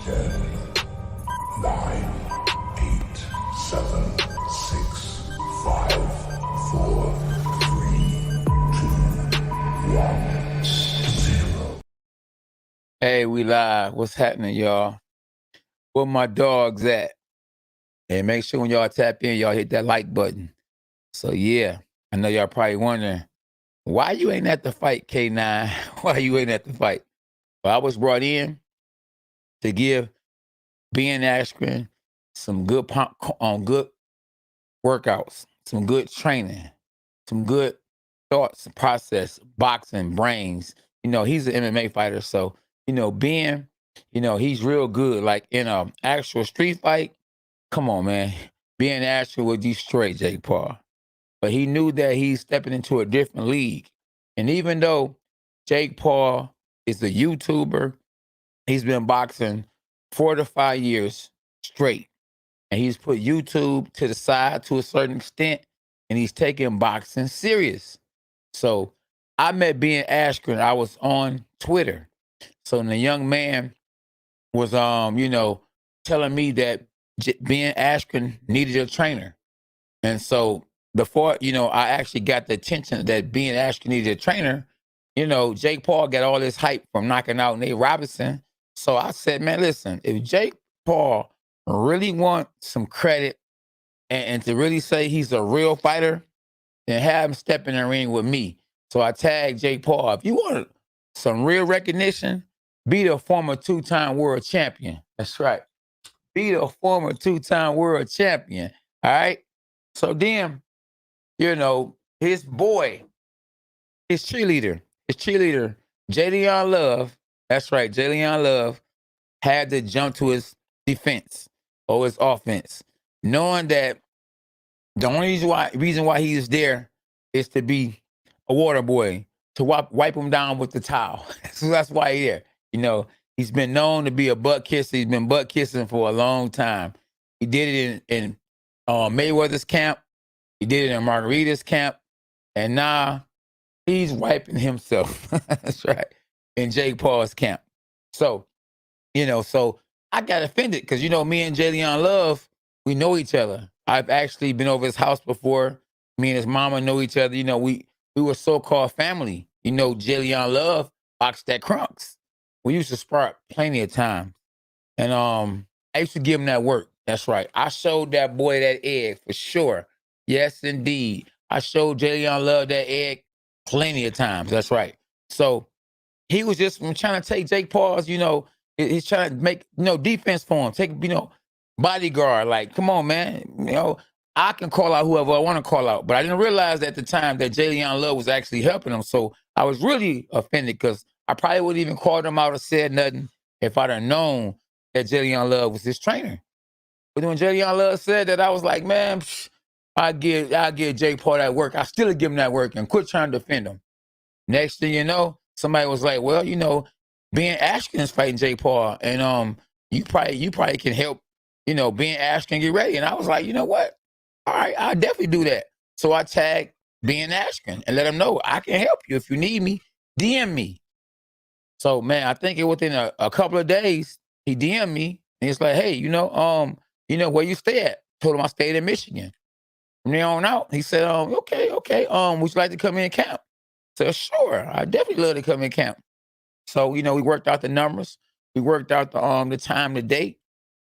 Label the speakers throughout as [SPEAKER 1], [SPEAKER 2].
[SPEAKER 1] 10, 9, 8, 7, 6, 5, 4, 3, 2, 1, 0.
[SPEAKER 2] Hey, we live. What's happening, y'all? Where my dogs at? And make sure when y'all tap in, y'all hit that like button. So yeah, I know y'all probably wondering, why you ain't at the fight, K9? Why you ain't at the fight? Well, I was brought in to give Ben Askren some good good workouts, some good training, some good thoughts, process, boxing, brains. You know, he's an MMA fighter. So, Ben, he's real good. Like in a actual street fight, come on, man. Ben Askren would destroy Jake Paul. But he knew that he's stepping into a different league. And even though Jake Paul is a YouTuber, he's been boxing 4 to 5 years straight. And he's put YouTube to the side to a certain extent, and he's taking boxing serious. So I met Ben Askren. I was on Twitter. So the young man was, telling me that Ben Askren needed a trainer. And so before, I actually got the attention that Ben Askren needed a trainer, Jake Paul got all this hype from knocking out Nate Robinson. So I said, man, listen, if Jake Paul really want some credit and to really say he's a real fighter, then have him step in the ring with me. So I tagged Jake Paul. If you want some real recognition, be the former 2-time world champion. That's right. Be the former 2-time world champion. All right. So then, his boy, his cheerleader, Jalen Love, that's right, Jalen Love had to jump to his defense or his offense, knowing that the only reason why he is there is to be a water boy, to wipe him down with the towel. So that's why he's there. He's been known to be a butt kisser. He's been butt kissing for a long time. He did it in Mayweather's camp. He did it in Margarita's camp. And now he's wiping himself. That's right. In Jake Paul's camp. So, so I got offended because, me and Jalen Love, we know each other. I've actually been over his house before. Me and his mama know each other. We were so-called family. Jalen Love boxed at Crunks. We used to spar plenty of times. And I used to give him that work. That's right. I showed that boy that egg for sure. Yes, indeed. I showed Jalen Love that egg plenty of times. That's right. So he was just trying to take Jake Paul's, he's trying to make, defense for him. Take, bodyguard. Like, come on, man. I can call out whoever I want to call out. But I didn't realize at the time that Jalen Love was actually helping him. So I was really offended because I probably wouldn't even called him out or said nothing if I'd have known that Jalen Love was his trainer. But when Jalen Love said that, I was like, man, I'll give Jake Paul that work. I still give him that work and quit trying to defend him. Next thing you know, somebody was like, well, Ben Askren's fighting Jake Paul, and you probably can help, Ben Askren get ready. And I was like, you know what? All right, I'll definitely do that. So I tagged Ben Askren and let him know I can help you. If you need me, DM me. So man, I think within a couple of days, he DM'd me and he's like, hey, where you stay at? Told him I stayed in Michigan. From there on out, he said, okay. Would you like to come in and camp? I said, sure, I definitely love to come in camp. So, we worked out the numbers. We worked out the time, the date.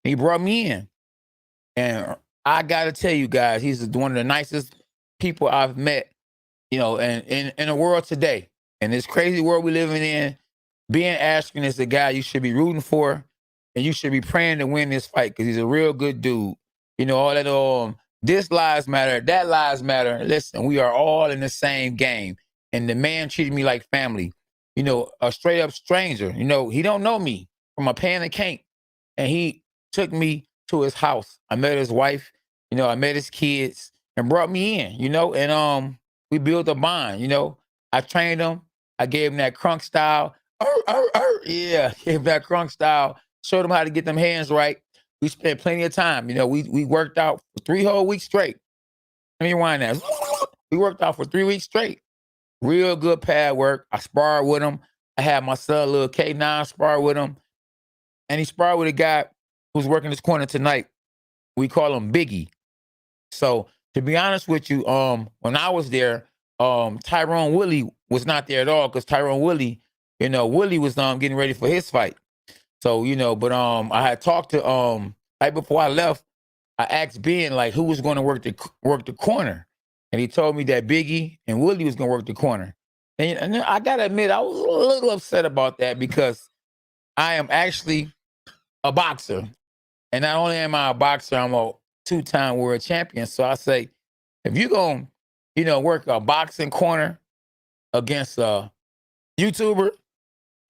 [SPEAKER 2] He brought me in. And I got to tell you guys, he's one of the nicest people I've met, in the world today. In this crazy world we're living in, Ben Askren is the guy you should be rooting for, and you should be praying to win this fight because he's a real good dude. All that, this lives matter, that lives matter. Listen, we are all in the same game. And the man treated me like family. A straight up stranger. He don't know me from a pan of cake. And he took me to his house. I met his wife, I met his kids and brought me in, and we built a bond, I trained him. I gave him that crunk style. Yeah, gave him that crunk style. Showed him how to get them hands right. We spent plenty of time. We worked out for 3 whole weeks straight. Let me rewind that. We worked out for 3 weeks straight. Real good pad work. I sparred with him. I had my son, little K9, spar with him. and he sparred with a guy who's working his corner tonight. We call him Biggie. So to be honest with you, when I was there, Tyrone Woodley was not there at all because Tyrone Woodley, Woodley was getting ready for his fight. So, but I had talked to right before I left, I asked Ben like who was going to work the corner. And he told me that Biggie and Woodley was going to work the corner. And I gotta admit, I was a little upset about that because I am actually a boxer. And not only am I a boxer, I'm a 2-time world champion. So I say, if you're going to, work a boxing corner against a YouTuber,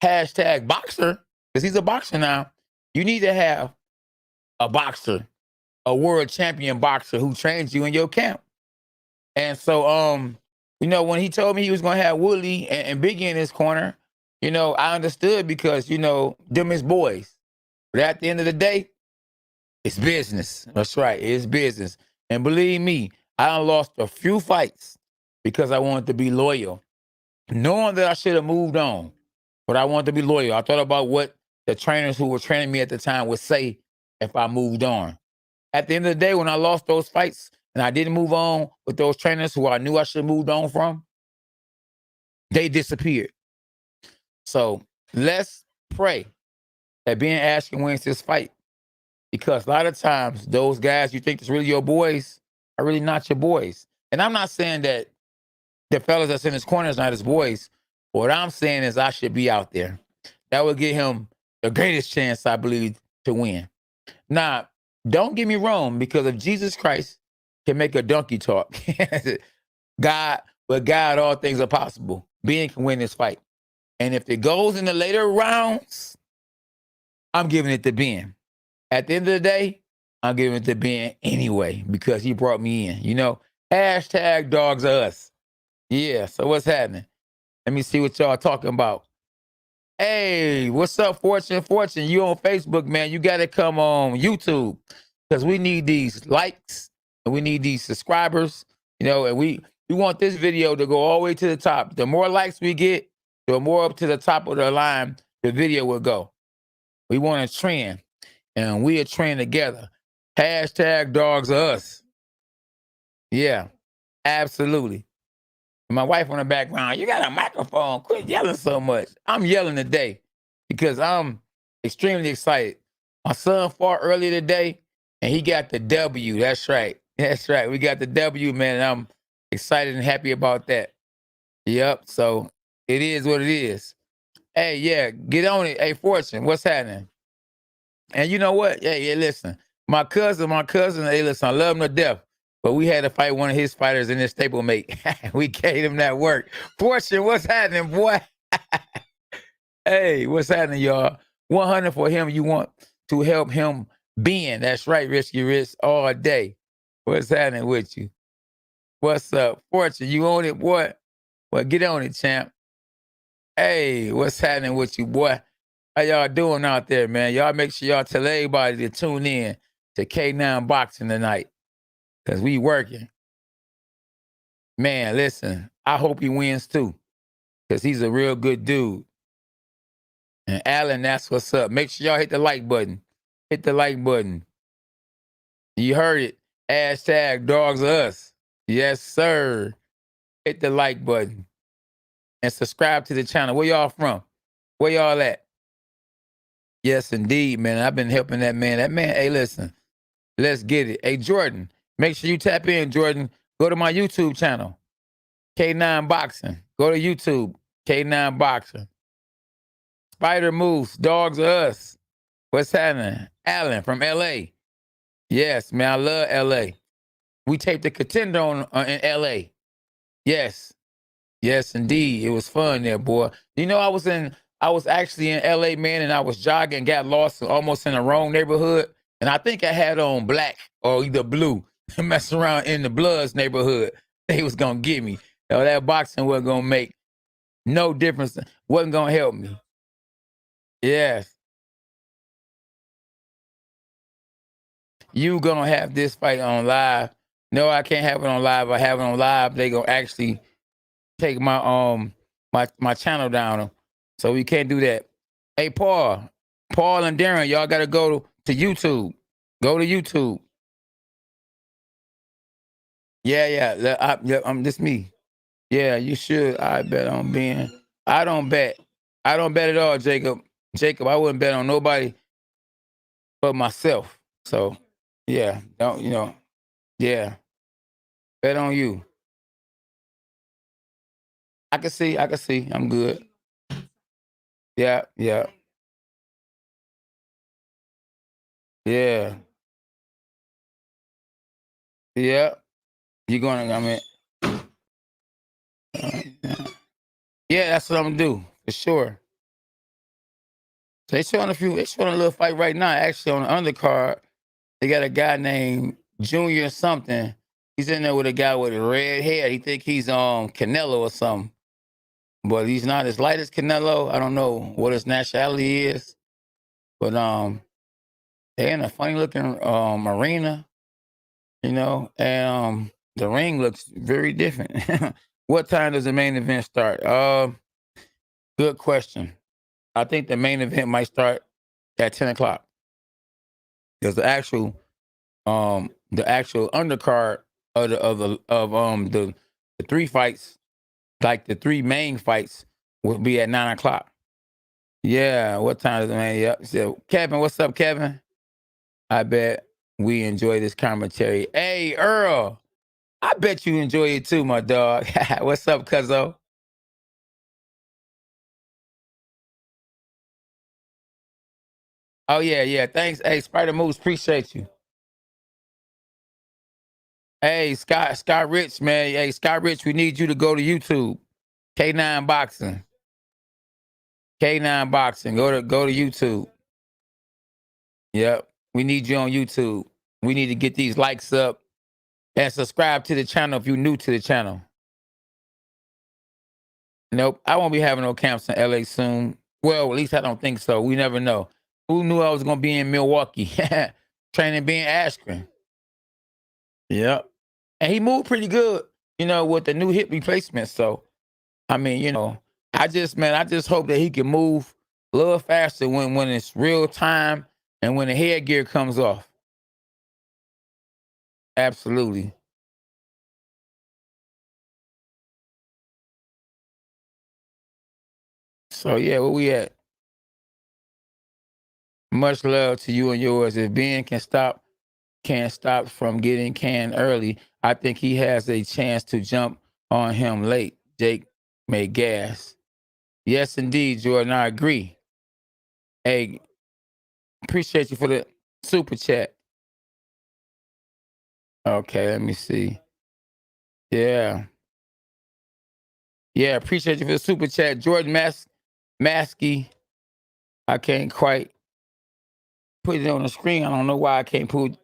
[SPEAKER 2] #boxer, because he's a boxer now, you need to have a boxer, a world champion boxer who trains you in your camp. And so, when he told me he was going to have Woodley and Biggie in his corner, I understood because, them is boys. But at the end of the day, it's business. That's right. It's business. And believe me, I done lost a few fights because I wanted to be loyal, knowing that I should have moved on. But I wanted to be loyal. I thought about what the trainers who were training me at the time would say if I moved on. At the end of the day, when I lost those fights and I didn't move on with those trainers who I knew I should have moved on from, they disappeared. So let's pray that Ben Askren wins this fight. Because a lot of times, those guys you think is really your boys are really not your boys. And I'm not saying that the fellas that's in his corner is not his boys. What I'm saying is I should be out there. That would give him the greatest chance, I believe, to win. Now, don't get me wrong, because if Jesus Christ can make a donkey talk, with God, all things are possible. Ben can win this fight. And if it goes in the later rounds, I'm giving it to Ben. At the end of the day, I'm giving it to Ben anyway because he brought me in. #dogs are us. Yeah, so what's happening? Let me see what y'all talking about. Hey, what's up, Fortune? Fortune, you on Facebook, man. You got to come on YouTube because we need these likes and we need these subscribers, and we want this video to go all the way to the top. The more likes we get, the more up to the top of the line the video will go. We want to trend. And we are trained together. #dogs are us. Yeah, absolutely. My wife on the background, you got a microphone. Quit yelling so much. I'm yelling today because I'm extremely excited. My son fought earlier today, and he got the W. That's right. That's right. We got the W, man. And I'm excited and happy about that. Yep. So it is what it is. Hey, yeah, get on it. Hey, Fortune, what's happening? And you know what? Yeah, listen. My cousin, hey, listen, I love him to death. But we had to fight one of his fighters in his stablemate. We gave him that work. Fortune, what's happening, boy? Hey, what's happening, y'all? 100 for him. You want to help him Ben. That's right, Risky Risk all day. What's happening with you? What's up? Fortune, you on it, boy? Well, get on it, champ. Hey, what's happening with you, boy? How y'all doing out there, man? Y'all make sure y'all tell everybody to tune in to K9 Boxing tonight because we working. Man, listen, I hope he wins too because he's a real good dude. And Alan, that's what's up. Make sure y'all hit the like button. Hit the like button. You heard it. #dogs are us. Yes, sir. Hit the like button. And subscribe to the channel. Where y'all from? Where y'all at? Yes, indeed, man. I've been helping that man. That man, hey, listen, let's get it. Hey, Jordan, make sure you tap in, Jordan. Go to my YouTube channel, K9 Boxing. Go to YouTube, K9 Boxing. Spider Moose, Dogs are us. What's happening? Alan from LA. Yes, man, I love LA. We taped the Contender in LA. Yes. Yes, indeed. It was fun there, boy. I was actually in LA, man, and I was jogging, got lost almost in the wrong neighborhood. And I think I had on black or either blue, messing around in the Bloods neighborhood. They was going to get me. That boxing wasn't going to make no difference. Wasn't going to help me. Yes. You going to have this fight on live. No, I can't have it on live. I have it on live. They going to actually take my my channel down. So we can't do that. Hey, Paul, Paul and Darren, y'all got to go to YouTube. Go to YouTube. Yeah. This me. Yeah, you should. I bet on Ben. I don't bet. I don't bet at all, Jacob. Jacob, I wouldn't bet on nobody but myself. So, yeah, don't, yeah, bet on you. I can see. I'm good. Yeah. Yeah. You're going to, yeah, that's what I'm going to do, for sure. So they showing a little fight right now, actually, on the undercard. They got a guy named Junior something. He's in there with a guy with red hair. He think he's Canelo or something. But he's not as light as Canelo. I don't know what his nationality is. But they're in a funny looking arena, and the ring looks very different. What time does the main event start? Good question. I think the main event might start at 10 o'clock. Because the actual undercard of the three fights, like the three main fights, will be at 9 o'clock. Yeah, what time is it, man? Yep. So, Kevin, what's up, Kevin? I bet we enjoy this commentary. Hey, Earl, I bet you enjoy it too, my dog. What's up, cuzzo? Oh, yeah. Thanks. Hey, Spider Moose, appreciate you. Hey, Scott Rich, man. Hey, Scott Rich, we need you to go to YouTube. K9 Boxing. K9 Boxing. Go to YouTube. Yep. We need you on YouTube. We need to get these likes up and subscribe to the channel if you're new to the channel. Nope. I won't be having no camps in LA soon. Well, at least I don't think so. We never know. Who knew I was going to be in Milwaukee training Ben Askren? Yep. And he moved pretty good, with the new hip replacement. So, I mean, I just hope that he can move a little faster when it's real time and when the headgear comes off. Absolutely. So, yeah, where we at? Much love to you and yours. If Ben can't stop from getting canned early, I think he has a chance to jump on him late. Jake may gas. Yes, indeed, Jordan. I agree. Hey, appreciate you for the super chat. Okay, let me see. Yeah. Yeah, appreciate you for the super chat. Jordan Maskey. I can't quite put it on the screen. I don't know why I can't put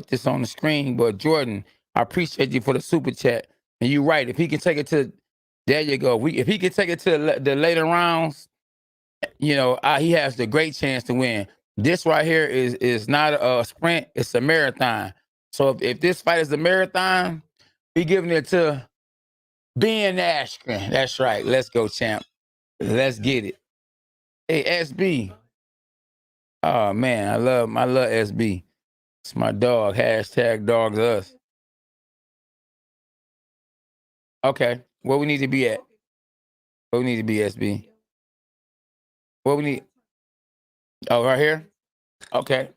[SPEAKER 2] this on the screen. But Jordan, I appreciate you for the super chat. And you're right. If he can take it to, there you go. If he can take it to the later rounds, he has the great chance to win. This right here is not a sprint; it's a marathon. So if this fight is a marathon, we giving it to Ben Askren. That's right. Let's go, champ. Let's get it. Hey, SB. Oh man, I love SB. It's my dog. Hashtag dogs us. Okay. Where we need to be at? Where we need to be, SB? What we need? Oh, right here? Okay.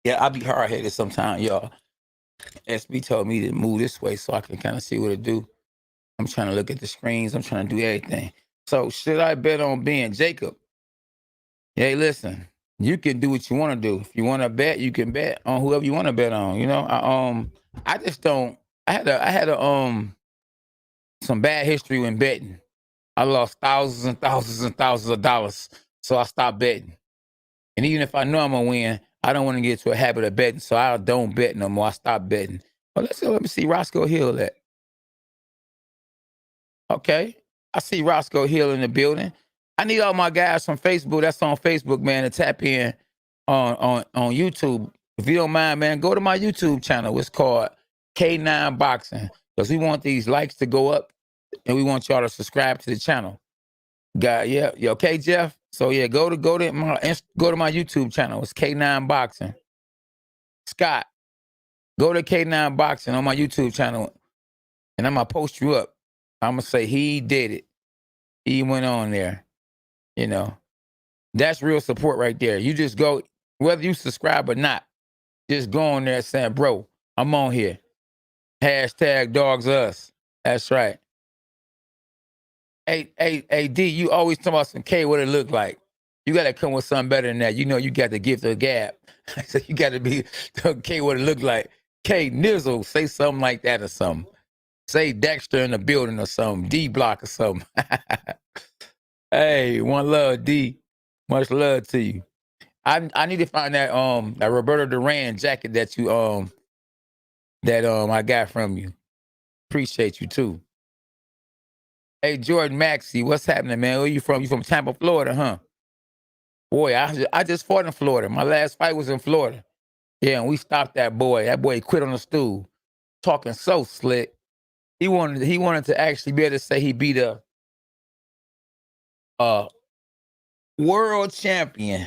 [SPEAKER 2] Yeah, I'll be hard-headed sometimes, y'all. SB told me to move this way so I can kind of see what to do. I'm trying to look at the screens. I'm trying to do everything. So should I bet on Ben? Jacob? Hey, listen. You can do what you want to do. If you want to bet, you can bet on whoever you want to bet on. I just don't. I had some bad history when betting. I lost thousands and thousands and thousands of dollars, so I stopped betting. And even if I know I'm gonna win, I don't want to get to a habit of betting, so I don't bet no more. I stopped betting. But let me see Roscoe Hill at. Okay, I see Roscoe Hill in the building. I need all my guys from Facebook. That's on Facebook, man, to tap in on YouTube. If you don't mind, man, go to my YouTube channel. It's called K9 Boxing, because we want these likes to go up, and we want y'all to subscribe to the channel. Yeah, you okay, Jeff? So yeah, go to my YouTube channel. It's K9 Boxing. Scott, go to K9 Boxing on my YouTube channel, and I'm gonna post you up. I'm gonna say he did it. He went on there. You know, that's real support right there. You just go, whether you subscribe or not, just go on there saying, bro, I'm on here. Hashtag dogs us. That's right. Hey, D, you always talk about some K, what it look like. You got to come with something better than that. You know, you got the gift of gab. So you got to be K, what it look like. K Nizzle, say something like that or something. Say Dexter in the building or something. D Block or something. Hey, one love, D. Much love to you. I need to find that Roberto Duran jacket that you I got from you. Appreciate you too. Hey, Jordan Maxey, what's happening, man? Where you from? You from Tampa, Florida, huh? Boy, I just fought in Florida. My last fight was in Florida. Yeah, and we stopped that boy. That boy quit on the stool. Talking so slick. He wanted to actually be able to say he beat a world champion,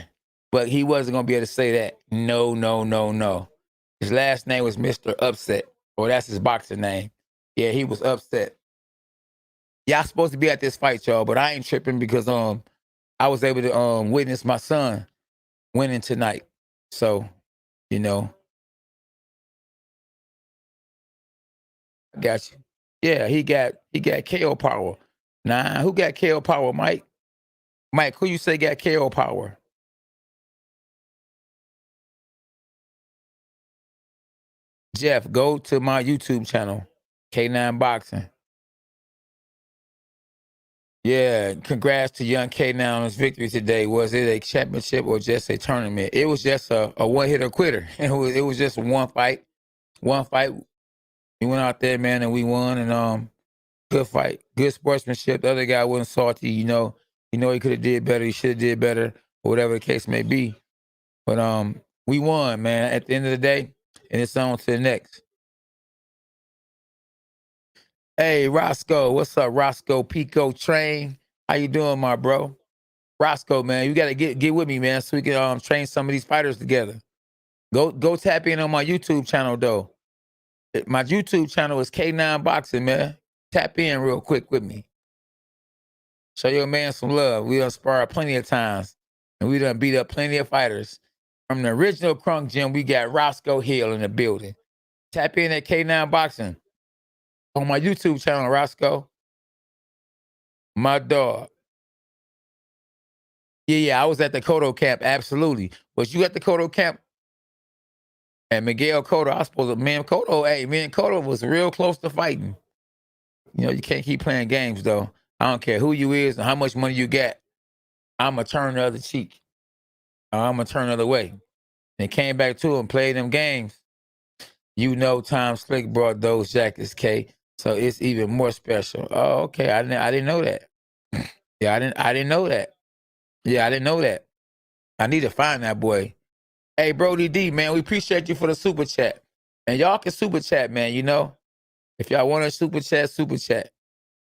[SPEAKER 2] but he wasn't gonna be able to say that. No. His last name was Mr. Upset. Or that's his boxing name. Yeah, he was upset. Y'all supposed to be at this fight, y'all, but I ain't tripping because I was able to witness my son winning tonight. So, you know, I got you. Yeah, he got KO power. Nah, who got KO power, Mike? Mike, who you say got KO power? Jeff, go to my YouTube channel, K9 Boxing. Yeah, congrats to young K9 on his victory today. Was it a championship or just a tournament? It was just a one-hitter quitter. It was just one fight. One fight. We went out there, man, and we won. And good fight, good sportsmanship. The other guy wasn't salty. You know he could have did better. He should have did better, or whatever the case may be. But we won, man. At the end of the day, and it's on to the next. Hey, Roscoe, what's up, Roscoe Pico Train? How you doing, my bro? Roscoe, man, you gotta get with me, man, so we can train some of these fighters together. Go tap in on my YouTube channel though. My YouTube channel is K9 Boxing, man. Tap in real quick with me. Show your man some love. We done sparred plenty of times, and we done beat up plenty of fighters. From the original Crunk Gym, we got Roscoe Hill in the building. Tap in at K9 Boxing on my YouTube channel, Roscoe. My dog. Yeah, I was at the Cotto camp, absolutely. Was you at the Cotto camp? And Miguel Cotto, I was supposed to, me and Cotto was real close to fighting. You know, you can't keep playing games, though. I don't care who you is and how much money you got. I'm going to turn the other cheek. I'm going to turn the other way. And came back to him, played them games. You know Tom Slick brought those jackets, K. So it's even more special. Oh, okay. I didn't know that. Yeah, I didn't know that. Yeah, I didn't know that. I need to find that boy. Hey, Brody D, man, we appreciate you for the super chat. And y'all can super chat, man, you know. If y'all want to super chat, super chat.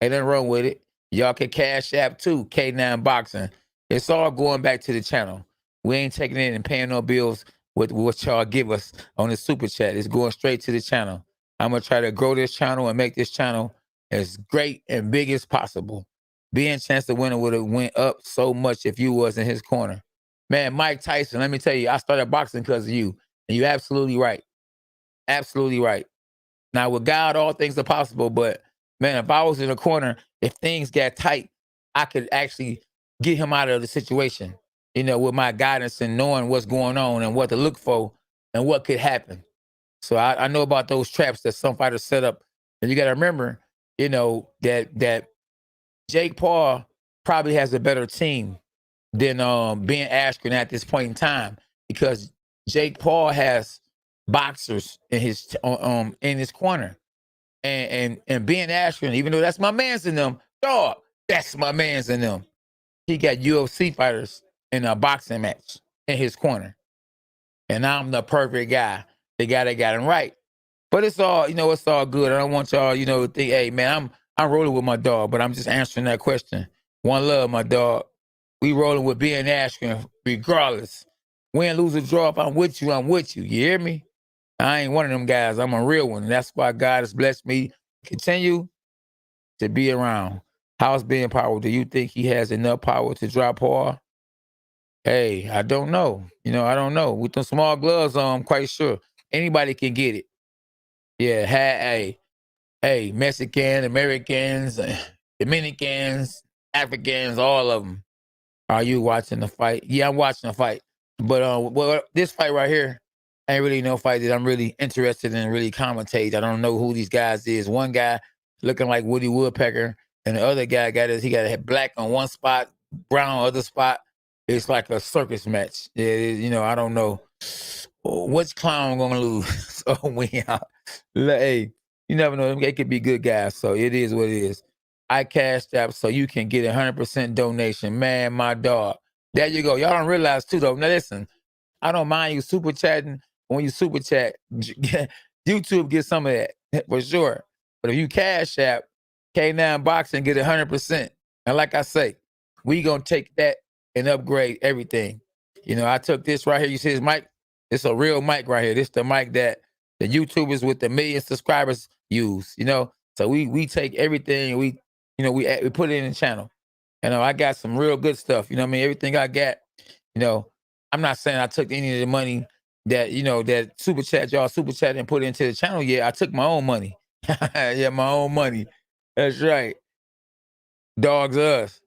[SPEAKER 2] Ain't nothing wrong with it. Y'all can cash app too, K9 Boxing. It's all going back to the channel. We ain't taking it and paying no bills with what y'all give us on the super chat. It's going straight to the channel. I'm going to try to grow this channel and make this channel as great and big as possible. Being Chance the Winner would have went up so much if you was in his corner. Man, Mike Tyson, let me tell you, I started boxing because of you. And you're absolutely right. Absolutely right. Now, with God, all things are possible. But, man, if I was in a corner, if things got tight, I could actually get him out of the situation, you know, with my guidance and knowing what's going on and what to look for and what could happen. So I know about those traps that some fighters set up. And you got to remember, you know, that Jake Paul probably has a better team than Ben Askren at this point in time, because Jake Paul has boxers in his corner, and Ben Askren, even though that's my man's in them, dog, that's my man's in them. He got UFC fighters in a boxing match in his corner, and I'm the perfect guy, the guy that got him right. But it's all, you know, it's all good. I don't want y'all, you know, to think, hey man, I'm rolling with my dog, but I'm just answering that question. One love, my dog. We rolling with Ben Askren regardless. Win, lose, or draw, if I'm with you, I'm with you. You hear me? I ain't one of them guys. I'm a real one. And that's why God has blessed me to continue to be around. How's being power? Do you think he has enough power to drop Paul? Hey, I don't know. I don't know. With the small gloves on, I'm quite sure anybody can get it. Yeah, hey, Mexican, Americans, Dominicans, Africans, all of them. Are you watching the fight? Yeah, I'm watching the fight. But well, this fight right here ain't really no fight that I'm really interested in really commentate. I don't know who these guys is. One guy looking like Woody Woodpecker, and the other guy he got a black on one spot, brown on other spot. It's like a circus match. Yeah, I don't know which clown gonna lose. So hey, you never know. They could be good guys. So it is what it is. I cashed out so you can get 100% donation. Man, my dog. There you go. Y'all don't realize too though. Now listen, I don't mind you super chatting. When you super chat, YouTube get some of that for sure. But if you cash app K9 Boxing, get 100%. And like I say, we gonna take that and upgrade everything. I took this right here. You see this mic? It's a real mic right here. This the mic that the YouTubers with the million subscribers use. So we take everything and we put it in the channel. I got some real good stuff. Everything I got. I'm not saying I took any of the money that that super chat y'all super chat and put it into the channel. Yeah, I took my own money. Yeah, my own money. That's right. Dogs us.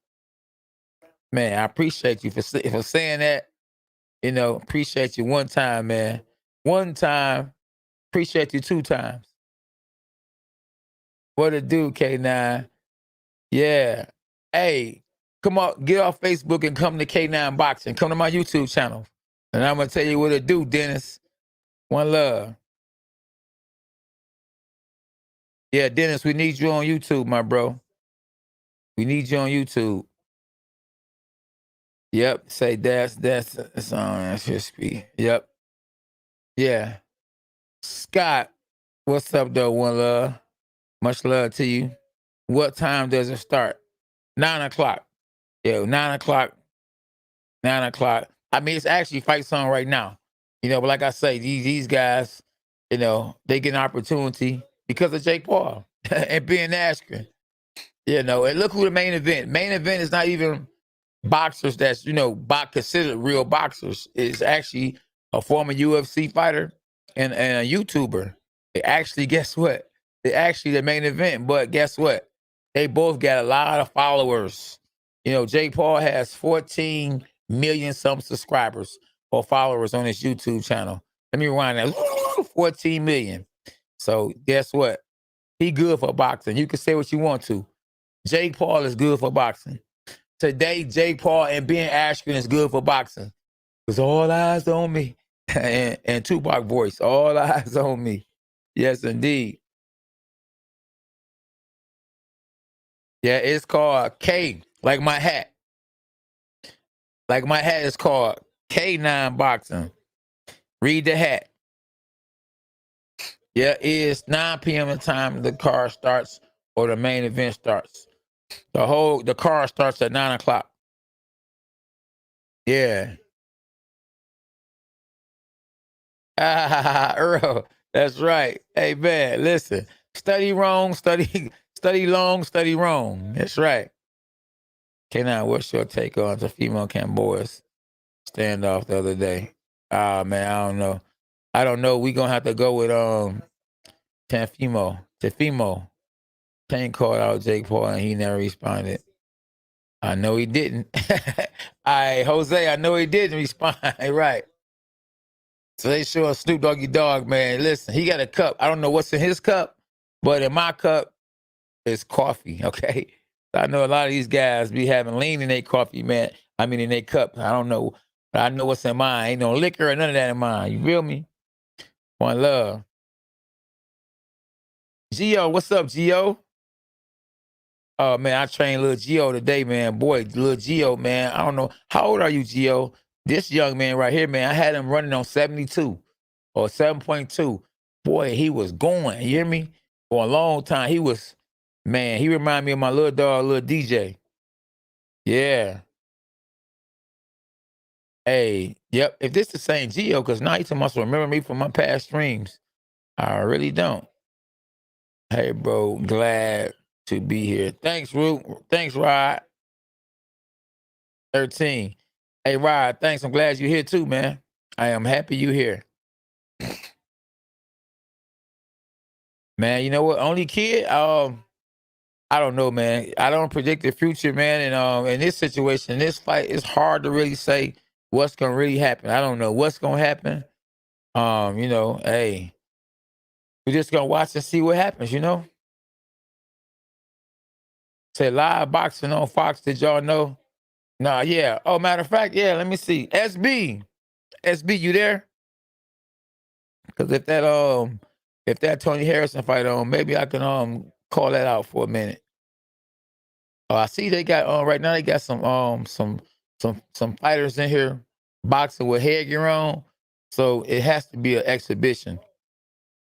[SPEAKER 2] Man, I appreciate you for saying that. Appreciate you one time, man. One time. Appreciate you two times. What it do, K9? Yeah. Hey, come on, get off Facebook and come to K9 Boxing. Come to my YouTube channel. And I'm going to tell you what it do, Dennis. One love. Yeah, Dennis, we need you on YouTube, my bro. We need you on YouTube. Yep, say that's on history. Yep. Yeah. Scott, what's up, though, one love? Much love to you. What time does it start? 9 o'clock. Yeah, 9 o'clock. 9 o'clock. I mean, it's actually fight song right now. But like I say, these guys, they get an opportunity because of Jake Paul and Ben Askren. And look who the main event. Main event is not even boxers that's, considered real boxers. It's actually a former UFC fighter and a YouTuber. Guess what? They actually the main event, but guess what? They both got a lot of followers. Jake Paul has 14 million some subscribers or followers on his YouTube channel. Let me rewind that. 14 million. So guess what? He good for boxing. You can say what you want to. Jake Paul is good for boxing. Today, Jake Paul and Ben Askren is good for boxing. It's all eyes on me. and Tupac voice, all eyes on me. Yes, indeed. Yeah, it's called K, like my hat. Like my hat is called K9 Boxing. Read the hat. Yeah, it's 9 p.m. the time the card starts or the main event starts. The card starts at 9 o'clock. Yeah. Earl, that's right. Hey man, listen. Study wrong, study long, study wrong. That's right. K9, what's your take on the female Camboys standoff the other day? Man, I don't know. I don't know. We gonna have to go with Tefimo. Kane called out Jake Paul and he never responded. I know he didn't. Jose, I know he didn't respond. Right. So they show Snoop Doggy Dogg, man. Listen, he got a cup. I don't know what's in his cup, but in my cup, it's coffee, okay? I know a lot of these guys be having lean in their coffee, man. I mean, in their cup. I don't know. But I know what's in mine. Ain't no liquor or none of that in mine. You feel me? One love. Gio, what's up, Gio? Oh, man, I trained little Gio today, man. Boy, little Gio, man. I don't know. How old are you, Gio? This young man right here, man, I had him running on 72 or 7.2. Boy, he was going. You hear me? For a long time. He reminded me of my little dog, little DJ. Yeah. Hey, yep. If this the same Geo, because now you must remember me from my past streams. I really don't. Hey, bro, glad to be here. Thanks, Root. Thanks, Rod. 13. Hey, Rod, thanks. I'm glad you're here too, man. I am happy you're here. Man, you know what? Only kid, I don't know, man. I don't predict the future, man. And in this situation, in this fight, it's hard to really say what's gonna really happen. I don't know what's gonna happen. Hey, we're just gonna watch and see what happens, you know? Say live boxing on Fox, did y'all know? Nah, yeah. Oh, matter of fact, yeah, let me see. SB, you there? Because if that Tony Harrison fight maybe I can call that out for a minute. I see they got right now they got some fighters in here boxing with headgear on, so it has to be an exhibition,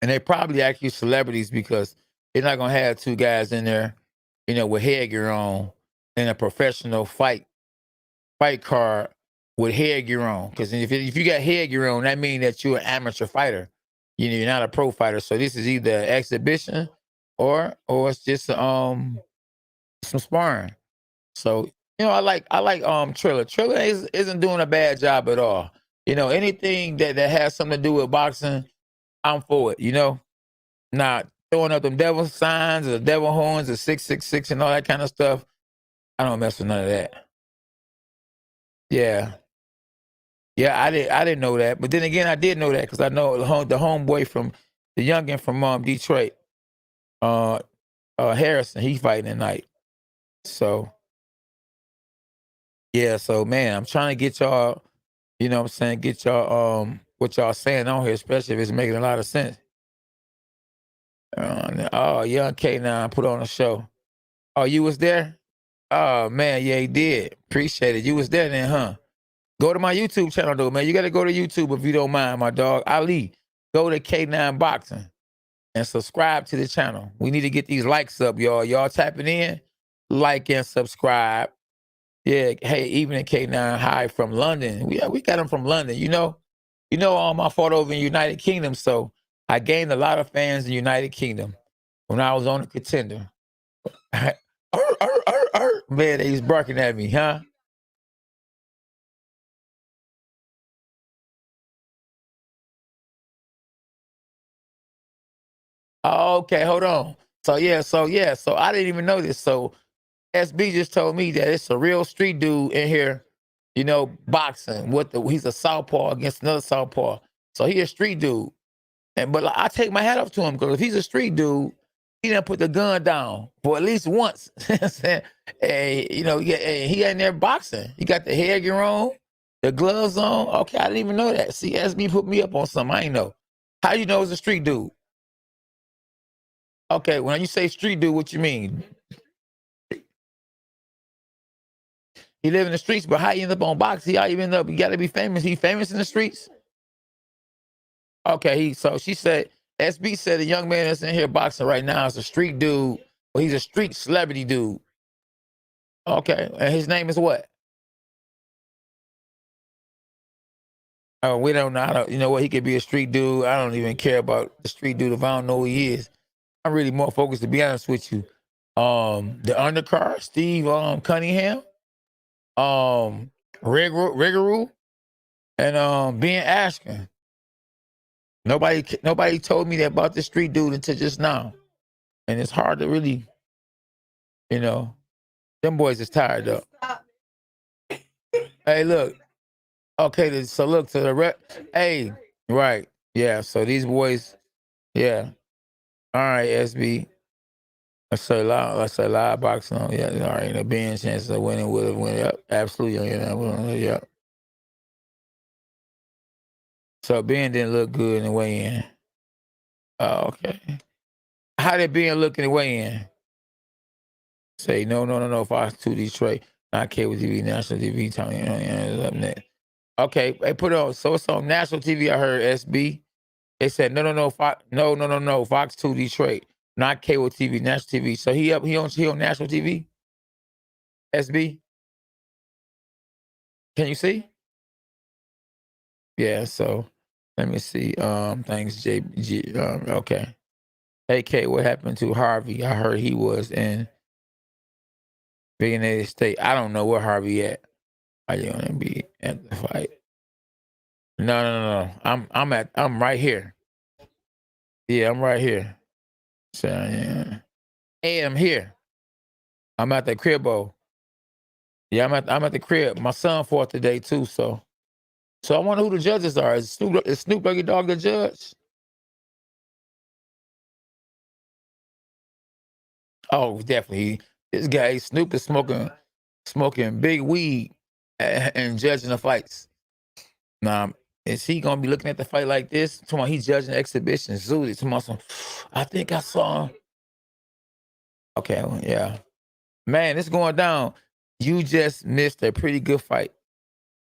[SPEAKER 2] and they probably actually celebrities because they're not gonna have two guys in there, with headgear on in a professional fight card with headgear on. Because if you got headgear on, that means that you're an amateur fighter. You're not a pro fighter. So this is either an exhibition or it's just some sparring. So I like Triller. Triller isn't doing a bad job at all. Anything that has something to do with boxing, I'm for it. Not throwing up them devil signs or the devil horns or 666 and all that kind of stuff. I don't mess with none of that. Yeah. Yeah, I didn't know that. But then again, I did know that because I know the homeboy from the youngin from Detroit, Harrison, he fighting tonight. So yeah, so man, I'm trying to get y'all, what I'm saying, get y'all what y'all saying on here, especially if it's making a lot of sense. Young K9 put on a show. Oh, you was there? Oh man, yeah, he did. Appreciate it. You was there then, huh? Go to my YouTube channel though, man. You got to go to YouTube if you don't mind, my dog. Ali, go to K9 Boxing and subscribe to the channel. We need to get these likes up, y'all. Y'all tapping in, like and subscribe. Yeah, hey, even in K9 High from London. We got them from London, I fought over in United Kingdom, so I gained a lot of fans in United Kingdom when I was on the contender. Man, they was barking at me, huh? Oh, okay, hold on. So I didn't even know this. So SB just told me that it's a real street dude in here, boxing. He's a southpaw against another southpaw. So he a street dude. But I take my hat off to him because if he's a street dude, he done put the gun down for at least once. Hey, he ain't there boxing. He got the headgear on, the gloves on. Okay, I didn't even know that. See, SB put me up on something I ain't know. How you know it's a street dude? Okay, when you say street dude, what you mean? He live in the streets, but how you end up on box? How you end up? You got to be famous. He famous in the streets. Okay, so she said SB said the young man that's in here boxing right now is a street dude. Well, he's a street celebrity dude. Okay, and his name is what? Oh, we don't know. You know what? He could be a street dude. I don't even care about the street dude if I don't know who he is. I'm really more focused, to be honest with you. The undercard, Steve Cunningham, Rigoroo, and Ben Askren. Nobody told me that about the street dude until just now. And it's hard to really, them boys is tired up. Hey, look. Okay, so look to the hey, right. Yeah, so these boys, yeah. All right, SB. Let's say live boxing. Yeah, all right. The being chances of winning would have went up. Absolutely. Yeah. So Ben didn't look good in the weigh-in. Oh, okay. How did Ben look in the weigh-in? Say no. Fox 2 Detroit, not cable TV, national TV. Up next. Okay, they put it on. So it's on national TV. I heard SB. They said no, Fox, no, Fox 2 Detroit, not cable TV, national TV. So he on national TV. SB, can you see? Yeah, so let me see. Thanks, JG. Okay. Hey, K, what happened to Harvey? I heard he was in United States. I don't know where Harvey at. Are you gonna be at the fight? No, no, no, no. I'm right here. Yeah, I'm right here. So yeah. Hey, I'm here. I'm at the cribbo. Yeah, I'm at the crib. My son fought today too, so I wonder who the judges are. Is Snoop Doggy Dogg the judge? Oh, definitely. This guy Snoop is smoking big weed and judging the fights. Now, is he gonna be looking at the fight like this? Tomorrow he's judging exhibitions. Zooty, tomorrow, I think I saw him. Okay, well, yeah. Man, it's going down. You just missed a pretty good fight.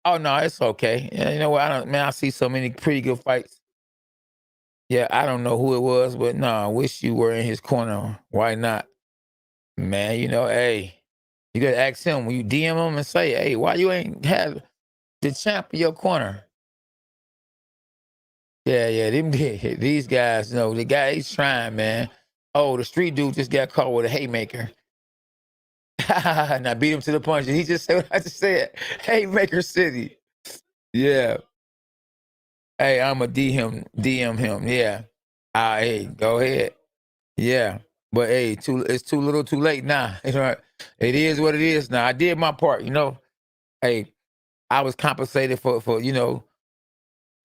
[SPEAKER 2] Oh no, it's okay. Yeah, you know what? I see so many pretty good fights. Yeah, I don't know who it was, but no, I wish you were in his corner. Why not? Man, hey, you gotta ask him when you DM him and say, hey, why you ain't have the champ in your corner? Yeah, yeah, these guys, the guy, he's trying, man. Oh, the street dude just got caught with a haymaker. And I beat him to the punch. And he just said what I just said. Haymaker City. Yeah. Hey, I'm a DM him. Yeah. Hey, go ahead. Yeah. But hey, it's too little too late now. It is what it is now. I did my part. Hey, I was compensated for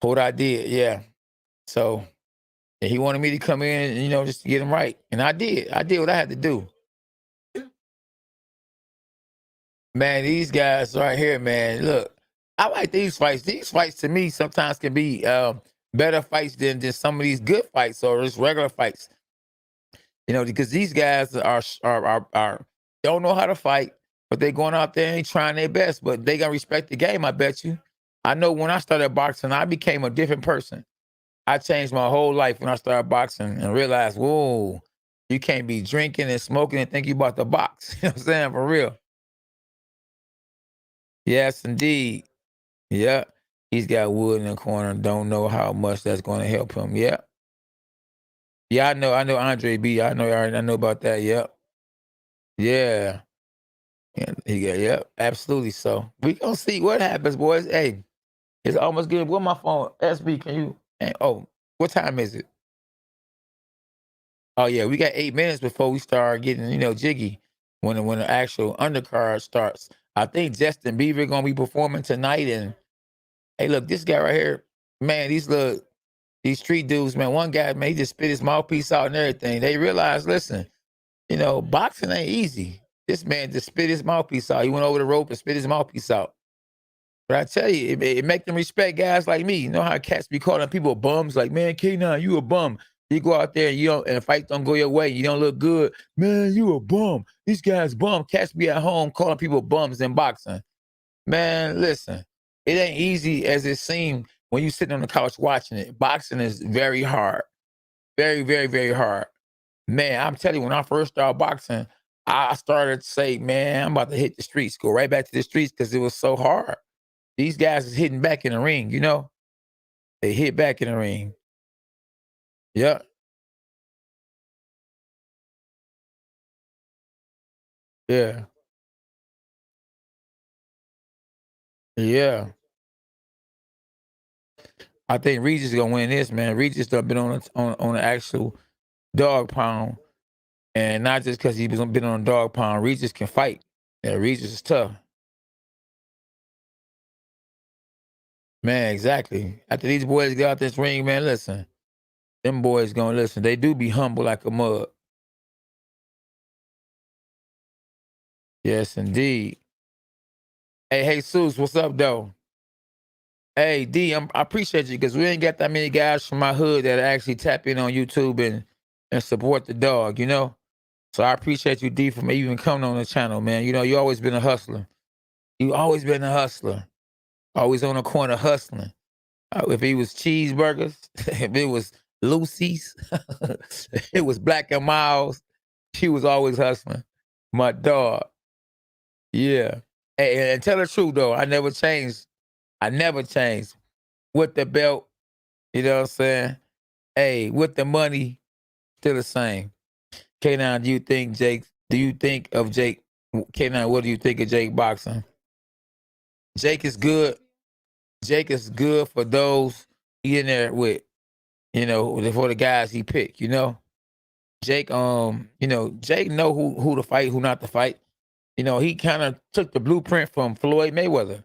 [SPEAKER 2] what I did. Yeah. So and he wanted me to come in and, just to get him right. And I did. I did what I had to do. Man, these guys right here, man, look, I like these fights. These fights to me sometimes can be better fights than just some of these good fights or just regular fights. Because these guys are don't know how to fight, but they going out there and trying their best. But they gonna respect the game, I bet you. I know when I started boxing, I became a different person. I changed my whole life when I started boxing and realized, whoa, you can't be drinking and smoking and think you about to box. You know what I'm saying? For real. Yes, indeed. Yeah. He's got wood in the corner. Don't know how much that's going to help him. Yeah. Yeah, I know Andre B. I know about that. Yep. Yeah. Yeah. Yep. Absolutely. So we gonna see what happens, boys. Hey, it's almost good. Where my phone? SB, can you what time is it? Oh yeah, we got 8 minutes before we start getting, jiggy when the actual undercard starts. I think Justin Bieber gonna be performing tonight. And hey, look, this guy right here, man, these street dudes, man. One guy, man, he just spit his mouthpiece out and everything. They realized, listen, boxing ain't easy. This man just spit his mouthpiece out. He went over the rope and spit his mouthpiece out. But I tell you, it make them respect guys like me. You know how cats be calling people bums? Like, man, K9, you a bum. You go out there and and the fight don't go your way. You don't look good. Man, you a bum. These guys bum. Cats be at home calling people bums in boxing. Man, listen, it ain't easy as it seemed when you sitting on the couch watching it. Boxing is very hard. Very, very, very hard. Man, I'm telling you, when I first started boxing, I started to say, man, I'm about to hit the streets, go right back to the streets because it was so hard. These guys is hitting back in the ring. They hit back in the ring. Yeah, yeah, yeah. I think Regis gonna win this, man. Regis done been on an actual dog pound, and not just because he was been on a dog pound. Regis can fight. Yeah, Regis is tough, man. Exactly. After these boys get out this ring, man, listen, them boys gonna listen. They do be humble like a mug. Yes, indeed. Hey, Jesus, what's up, though? Hey, D, I appreciate you because we ain't got that many guys from my hood that actually tap in on YouTube and support the dog. So I appreciate you, D, for even coming on the channel, man. You always been a hustler. You always been a hustler. Always on the corner hustling. If it was cheeseburgers, if it was Lucy's, it was Black and Miles, she was always hustling. My dog. Yeah. Hey, and tell the truth though, I never changed. I never changed. with the belt, you know what I'm saying? Hey, with the money, still the same. K9, do you think of Jake? K9, what do you think of Jake boxing? Jake is good. Jake is good for those he in there with, for the guys he picked, Jake, Jake know who to fight, who not to fight. He kind of took the blueprint from Floyd Mayweather.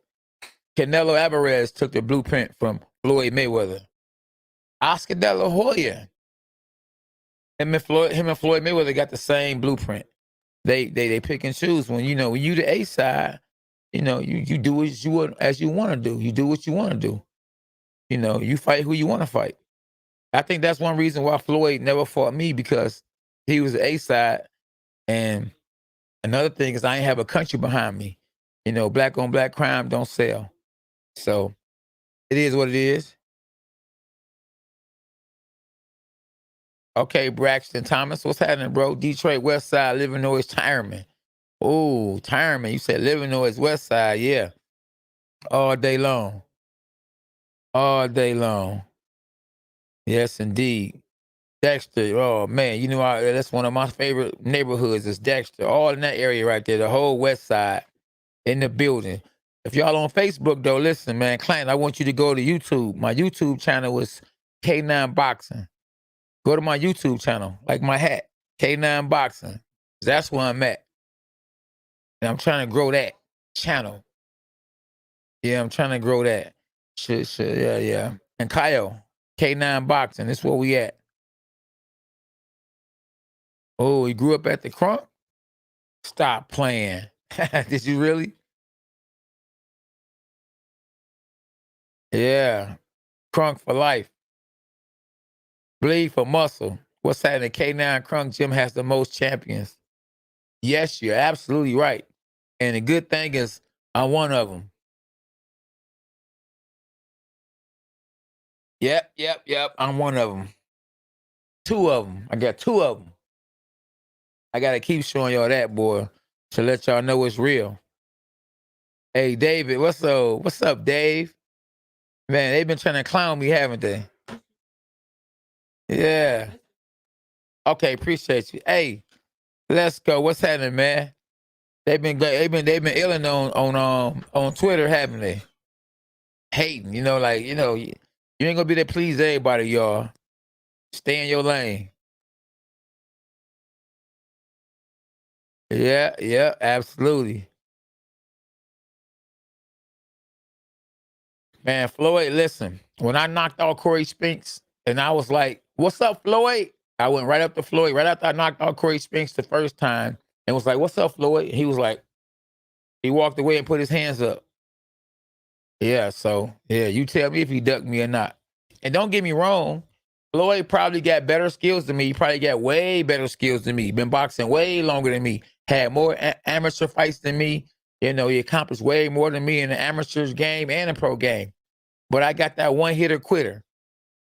[SPEAKER 2] Canelo Alvarez took the blueprint from Floyd Mayweather. Oscar De La Hoya, him and Floyd Mayweather got the same blueprint. They pick and choose. When you the A side, you do as you want to do. You do what you want to do. You fight who you want to fight. I think that's one reason why Floyd never fought me, because he was the A side. And another thing is I ain't have a country behind me. Black on black crime don't sell. So it is what it is. Okay, Braxton Thomas, what's happening, bro? Detroit West Side, Illinois, Tyreman. Oh, Tyreman, you said Illinois West Side, yeah. All day long. All day long. Yes, indeed. Dexter, oh man, that's one of my favorite neighborhoods is Dexter. All in that area right there, the whole West Side in the building. If y'all on Facebook though, listen, man, client, I want you to go to YouTube. My YouTube channel is K9 Boxing. Go to my YouTube channel, like my hat, K9 Boxing. That's where I'm at. And I'm trying to grow that channel. Yeah, I'm trying to grow that. Shit, yeah. And Kyle, K9 Boxing, that's where we at. Oh, he grew up at the Crunk? Stop playing. Did you really? Yeah. Crunk for life. Bleed for muscle. What's happening? K9 Crunk Gym has the most champions. Yes, you're absolutely right. And the good thing is, I'm one of them. Yep. I'm one of them. Two of them. I got two of them. I got to keep showing y'all that, boy, to let y'all know it's real. Hey, David, what's up? What's up, Dave? Man, they've been trying to clown me, haven't they? Yeah. Okay, appreciate you. Hey, let's go. What's happening, man? They've been illing on Twitter, haven't they? Hating, you ain't gonna be there to please everybody, y'all. Stay in your lane. Yeah, absolutely. Man, Floyd, listen, when I knocked out Corey Spinks and I was like, what's up, Floyd? I went right up to Floyd right after I knocked out Corey Spinks the first time and was like, what's up, Floyd? He was like, he walked away and put his hands up. Yeah, so, yeah, you tell me if he ducked me or not. And don't get me wrong, Floyd probably got better skills than me. He probably got way better skills than me. Been boxing way longer than me. Had more amateur fights than me. He accomplished way more than me in the amateurs game and the pro game. But I got that one hitter quitter.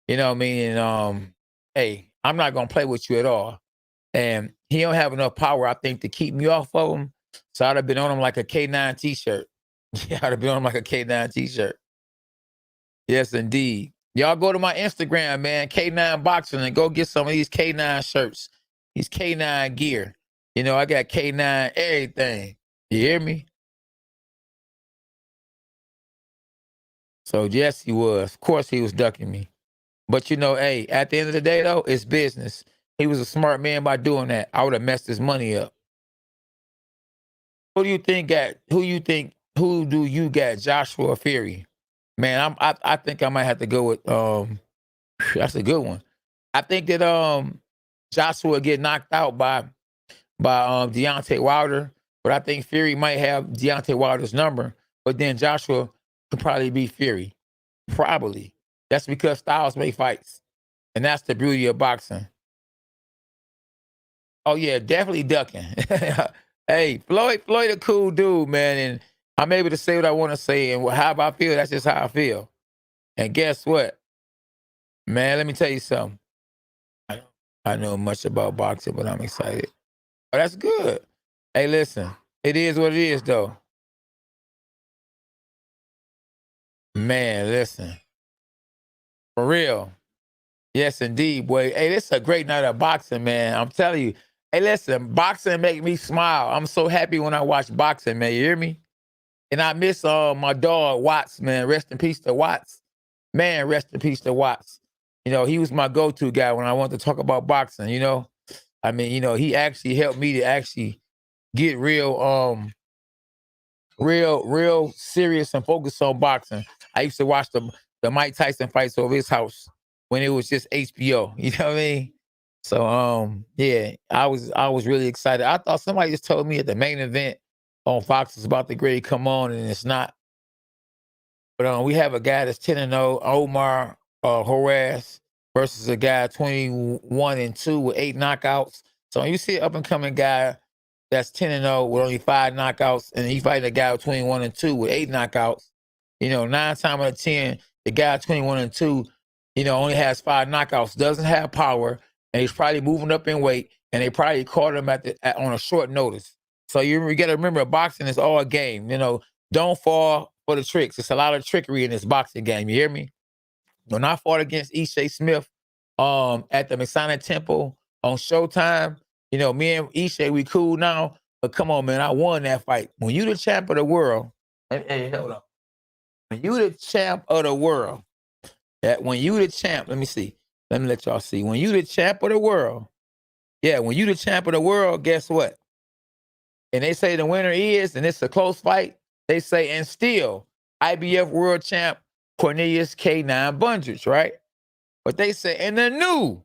[SPEAKER 2] You know what I mean? And hey, I'm not gonna play with you at all. And he don't have enough power, I think, to keep me off of him. So I'd have been on him like a K9 t-shirt. Yeah, I'd have been on him like a K9 t-shirt. Yes, indeed. Y'all go to my Instagram, man, K9 Boxing, and go get some of these K9 shirts, these K9 gear. I got K9 everything. You hear me? So yes, he was. Of course, he was ducking me. But hey, at the end of the day, though, it's business. He was a smart man by doing that. I would have messed his money up. Who do you think got? Who do you got? Joshua Fury? Man, I think I might have to go with. That's a good one. I think that Joshua get knocked out by Deontay Wilder, but I think Fury might have Deontay Wilder's number. But then Joshua could probably beat Fury, probably. That's because styles make fights, and that's the beauty of boxing. Oh yeah, definitely ducking. Hey, Floyd a cool dude, man, and I'm able to say what I want to say, and how I feel, that's just how I feel. And guess what, man? Let me tell you something. I know much about boxing, but I'm excited. Oh, that's good. Hey, listen, it is what it is, though. Man, listen. For real. Yes, indeed, boy. Hey, this is a great night of boxing, man. I'm telling you. Hey, listen, boxing make me smile. I'm so happy when I watch boxing, man. You hear me? And I miss my dog Watts, man. Rest in peace to Watts. Man, rest in peace to Watts. You know, he was my go-to guy when I wanted to talk about boxing, you know. I mean, you know, he actually helped me to actually get real serious and focused on boxing. I used to watch the Mike Tyson fights over his house when it was just HBO. You know what I mean? So yeah, I was really excited. I thought somebody just told me that the main event on Fox is about to grade come on, and it's not. But we have a guy that's 10-0, Omar Horaz, versus a guy 21-2 with 8 knockouts. So when you see an up and coming guy that's 10-0 with only 5 knockouts, and he fighting a guy with 21-2 with 8 knockouts, you know, 9 times out of 10, the guy 21-2, you know, only has 5 knockouts, doesn't have power, and he's probably moving up in weight, and they probably caught him on a short notice. So you got to remember, boxing is all a game. You know, don't fall for the tricks. It's a lot of trickery in this boxing game. You hear me? When I fought against Ishe Smith at the Masonic Temple on Showtime, you know, me and Ishe, we cool now. But come on, man, I won that fight. When you the champ of the world, hey, hold on. When you the champ of the world, when you the champ, let me see. Let me let y'all see. When you the champ of the world, yeah, when you the champ of the world, guess what? And they say the winner is, and it's a close fight, they say, and still, IBF world champ Cornelius K9 Bundrich, right? But they say, and the new,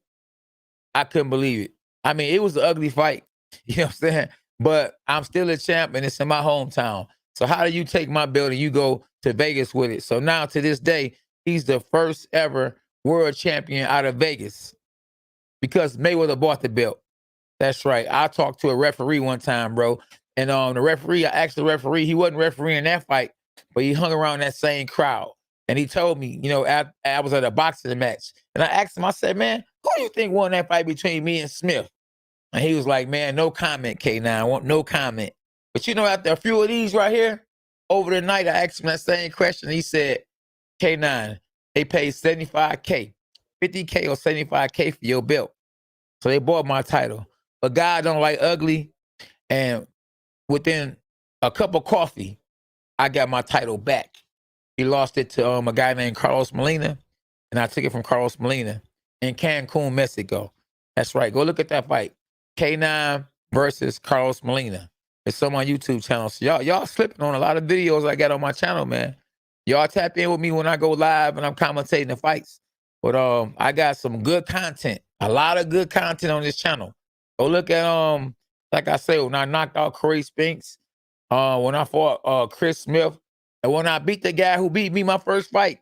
[SPEAKER 2] I couldn't believe it. I mean, it was an ugly fight, you know what I'm saying? But I'm still a champ, and it's in my hometown. So how do you take my belt and you go to Vegas with it? So now to this day, he's the first ever world champion out of Vegas because Mayweather bought the belt. That's right. I talked to a referee one time, bro. And the referee, I asked the referee, he wasn't refereeing that fight, but he hung around that same crowd. And he told me, you know, I was at a boxing match. And I asked him, I said, man, who do you think won that fight between me and Smith? And he was like, man, no comment, K9. I want no comment. But you know, after a few of these right here, over the night, I asked him that same question. He said, K9, they paid $75K, $50K or $75K for your belt. So they bought my title. But God don't like ugly. And within a cup of coffee, I got my title back. He lost it to a guy named Carlos Molina, and I took it from Carlos Molina in Cancun, Mexico. That's right. Go look at that fight. K9 versus Carlos Molina. It's on my YouTube channel. So y'all slipping on a lot of videos I got on my channel, man. Y'all tap in with me when I go live and I'm commentating the fights. But I got some good content, a lot of good content on this channel. Go look at like I said, when I knocked out Corey Spinks, when I fought Chris Smith, and when I beat the guy who beat me my first fight,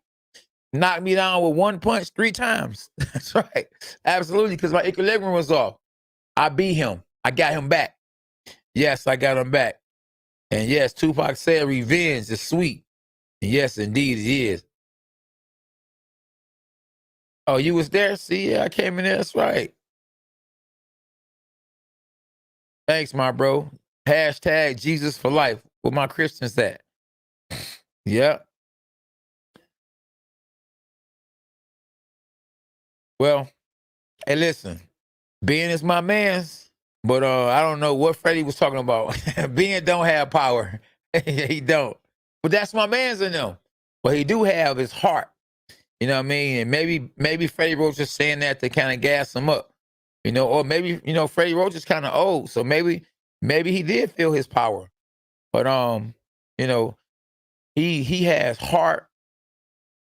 [SPEAKER 2] knocked me down with 1 punch 3 times. That's right. Absolutely, because my equilibrium was off. I beat him. I got him back. Yes, I got him back. And yes, Tupac said revenge is sweet. And yes, indeed it is. Oh, you was there? See, yeah, I came in there. That's right. Thanks, my bro. Hashtag Jesus for life. Where my Christians at? Yep. Well, hey, listen. Ben is my man's, but I don't know what Freddie was talking about. Ben don't have power. He don't. But that's my man's in them. What he do have is heart. You know what I mean? And maybe Freddie Roach is saying that to kind of gas him up. You know, or maybe, you know, Freddie Roach is kind of old. So maybe he did feel his power. But you know, he has heart,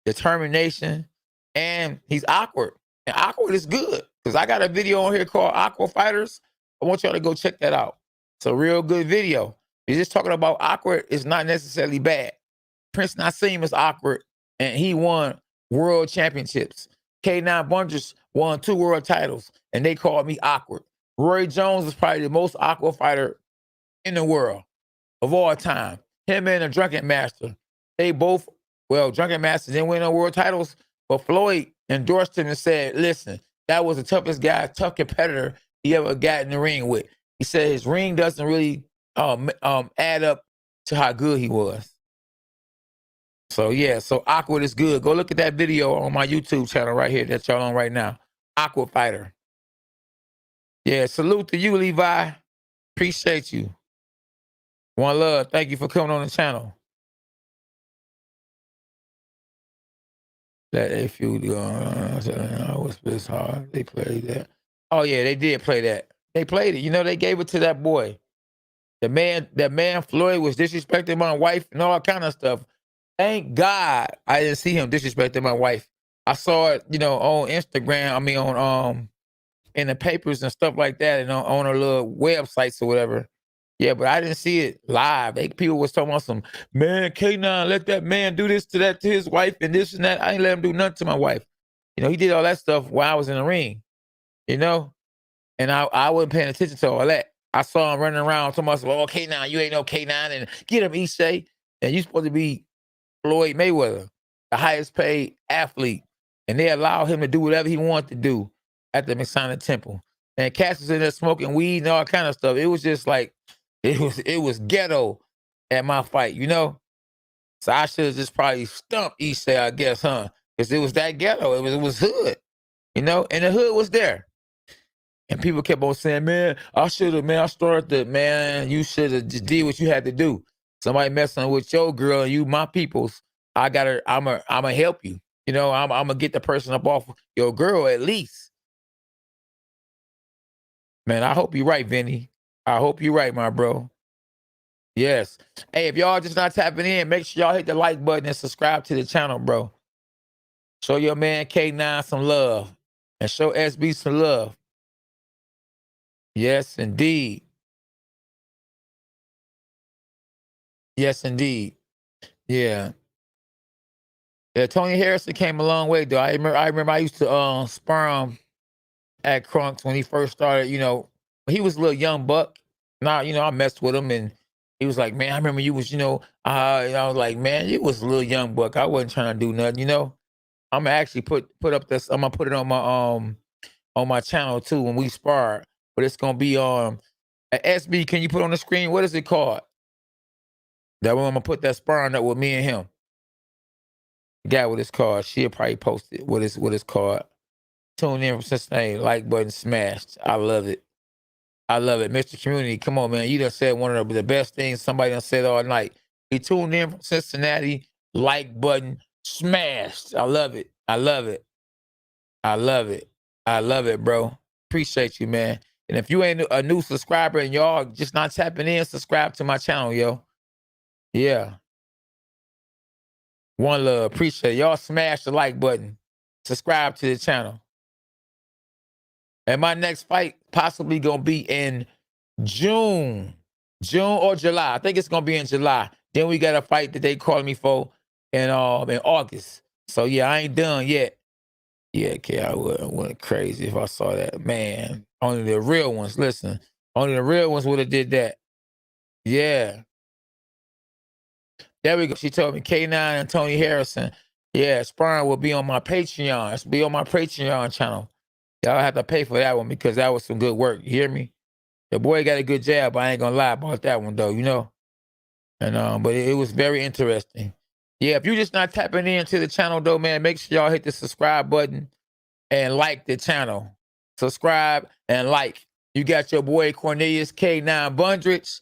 [SPEAKER 2] determination, and he's awkward. And awkward is good. Because I got a video on here called Awkward Fighters. I want y'all to go check that out. It's a real good video. He's just talking about awkward is not necessarily bad. Prince Nassim is awkward, and he won world championships. K9 Bundrich won 2 world titles, and they called me awkward. Roy Jones is probably the most awkward fighter in the world of all time. Him and the Drunken Master. They both, well, Drunken Master didn't win no world titles, but Floyd endorsed him and said, listen, that was the toughest guy, tough competitor he ever got in the ring with. He said his ring doesn't really add up to how good he was. So yeah, so Awkward is good. Go look at that video on my YouTube channel right here that y'all on right now. Awkward Fighter. Yeah, salute to you, Levi. Appreciate you. One love. Thank you for coming on the channel. That if you was this hard. They played that. Oh yeah, they did play that. They played it. You know, they gave it to that boy. That man Floyd was disrespecting my wife and all kind of stuff. Thank God I didn't see him disrespecting my wife. I saw it, you know, on Instagram. I mean, on in the papers and stuff like that, and on a little websites or whatever. Yeah, but I didn't see it live. People was talking about some, man, K9, let that man do this to his wife and this and that. I ain't let him do nothing to my wife. You know, he did all that stuff while I was in the ring, you know? And I wasn't paying attention to all that. I saw him running around talking about, well, K9, you ain't no K9, and get him, Ishay. And you supposed to be Floyd Mayweather, the highest paid athlete. And they allowed him to do whatever he wanted to do at the Masonic Temple. And Cass was in there smoking weed and all kind of stuff. It was just like, it was ghetto at my fight, you know? So I should have just probably stumped Ishay, I guess, huh? Because it was that ghetto. It was hood, you know? And the hood was there. And people kept on saying, man, I started you should have just did what you had to do. Somebody messing with your girl and you, my peoples, I'm gonna help you. You know, I'm gonna get the person up off your girl at least. Man, I hope you're right, Vinny. I hope you're right, my bro. Yes. Hey, if y'all just not tapping in, make sure y'all hit the like button and subscribe to the channel, bro. Show your man K9 some love. And show SB some love. Yes, indeed. Yes, indeed. Yeah. Yeah, Tony Harrison came a long way, though. I remember I used to spar him at Crunks when he first started, you know. He was a little young buck. Now, you know, I messed with him and he was like, man, I remember you was, you know, I was like, man, you was a little young buck. I wasn't trying to do nothing, you know. I'm gonna actually put up this, I'm gonna put it on my channel too when we spar. But it's gonna be SB, can you put on the screen? What is it called? That one I'm gonna put that sparring up with me and him. The guy with his card, she'll probably post it. What is called? Tune in from Cincinnati, like button smashed. I love it. I love it. Mr. Community, come on, man. You done said one of the best things somebody done said all night. He tuned in from Cincinnati, like button smashed. I love it. I love it. I love it. I love it, bro. Appreciate you, man. And if you ain't a new subscriber and y'all just not tapping in, subscribe to my channel, yo. Yeah. One love. Appreciate it. Y'all smash the like button. Subscribe to the channel. And my next fight possibly going to be in June or July. I think it's going to be in July. Then we got a fight that they calling me for in August. So, yeah, I ain't done yet. Yeah, okay, I went crazy if I saw that. Man, only the real ones, listen, only the real ones would have did that. Yeah. There we go. She told me K9 and Tony Harrison. Yeah, sparring will be on my Patreon. It's be on my Patreon channel. Y'all have to pay for that one because that was some good work. You hear me? The boy got a good jab. I ain't gonna lie about that one though, you know. And but it was very interesting. Yeah, if you're just not tapping into the channel though, man, make sure y'all hit the subscribe button and like the channel. Subscribe and like. You got your boy Cornelius K9 Bundrich,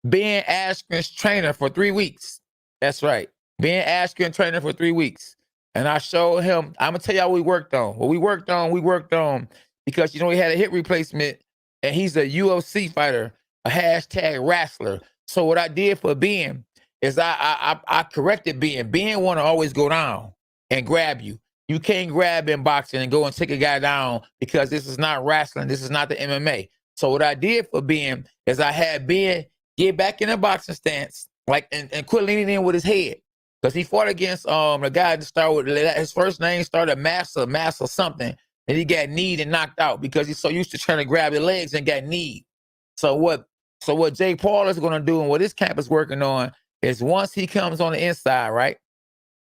[SPEAKER 2] Ben Askren's trainer for 3 weeks. That's right. Ben Askren trainer for 3 weeks. And I showed him, I'm gonna tell y'all what we worked on. What we worked on because you know he had a hip replacement and he's a UFC fighter, a hashtag wrestler. So what I did for Ben is I corrected Ben. Ben wanna always go down and grab you. You can't grab in boxing and go and take a guy down because this is not wrestling. This is not the MMA. So what I did for Ben is I had Ben get back in a boxing stance, like and quit leaning in with his head. Because he fought against the guy that started with his first name started Massa something, and he got kneed and knocked out because he's so used to trying to grab his legs and got kneed. So what Jake Paul is gonna do and what his camp is working on is once he comes on the inside, right?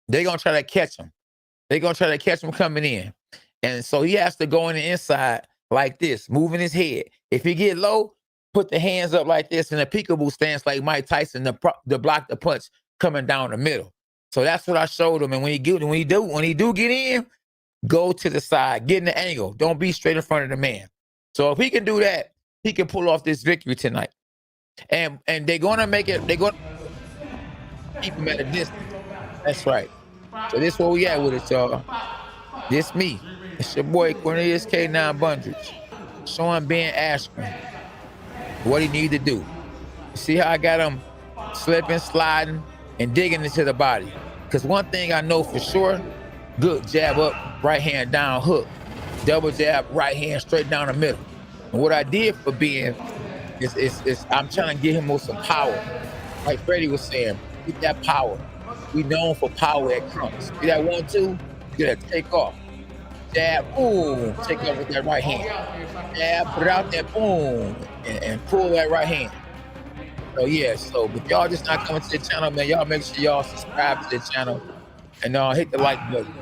[SPEAKER 2] They're gonna try to catch him. They're gonna try to catch him coming in. And so he has to go in the inside like this, moving his head. If he get low, put the hands up like this in a peekaboo stance like Mike Tyson to block the punch coming down the middle. So that's what I showed him. And when he do get in, go to the side, get in the angle. Don't be straight in front of the man. So if he can do that, he can pull off this victory tonight. And they're gonna make it. They're gonna keep him at a distance. That's right. So this where we at with it, y'all. This me. It's your boy Cornelius K9 Bundridge, showing Ben Askren what he need to do. See how I got him slipping, sliding, and digging into the body. Because one thing I know for sure, good jab up, right hand down hook, double jab, right hand straight down the middle. And what I did for Ben is I'm trying to get him with some power. Like Freddie was saying, get that power. We known for power at crunch. See that 1-2? Get that take off. Jab, boom, take off with that right hand. Jab, put it out there, boom, and pull that right hand. So yeah, so if y'all just not coming to the channel, man, y'all make sure y'all subscribe to the channel and hit the like button.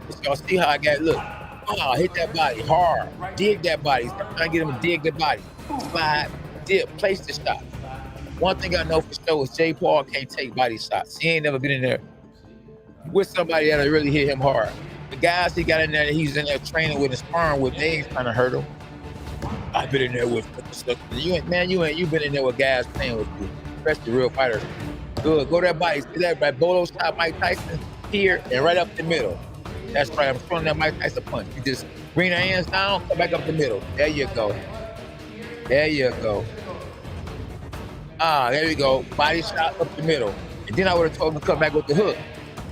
[SPEAKER 2] Just y'all see how I got look. Oh, hit that body hard. Dig that body. I'm trying to get him to dig the body. Slide, dip, place the shot. One thing I know for sure is Jay Paul can't take body shots. He ain't never been in there with somebody that'll really hit him hard. The guys he got in there, he's in there training with and sparring with, they ain't trying to hurt him. I've been in there with you been in there with guys playing with you, especially real fighters. Good, go that body, see that bolo shot Mike Tyson here and right up the middle. That's right, I'm throwing that Mike Tyson punch. You just bring the hands down, come back up the middle. There you go. There you go. There you go. Body shot up the middle. And then I would have told him to come back with the hook.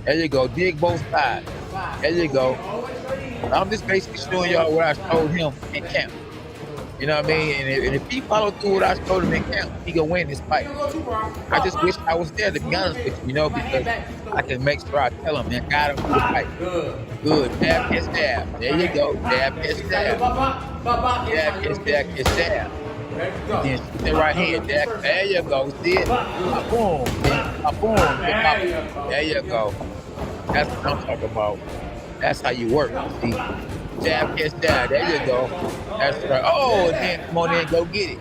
[SPEAKER 2] There you go. Dig both sides. There you go. I'm just basically showing y'all what I showed him in camp. You know what I mean? And if he followed through what I showed him in camp, he gonna win this fight. I just wish I was there, to be honest with you, because I can make sure I tell him and guide him through the fight. Good. Jab, kiss, jab. There you go. Jab, kiss, jab. Jab, kiss, jab, kiss, jab. And then shoot that right hand, Jack. There you go. See it? Boom. Boom. There you go. That's what I'm talking about. That's how you work. See? Jab, kiss, jab. There you go. That's right. Oh, and then come on in, go get it.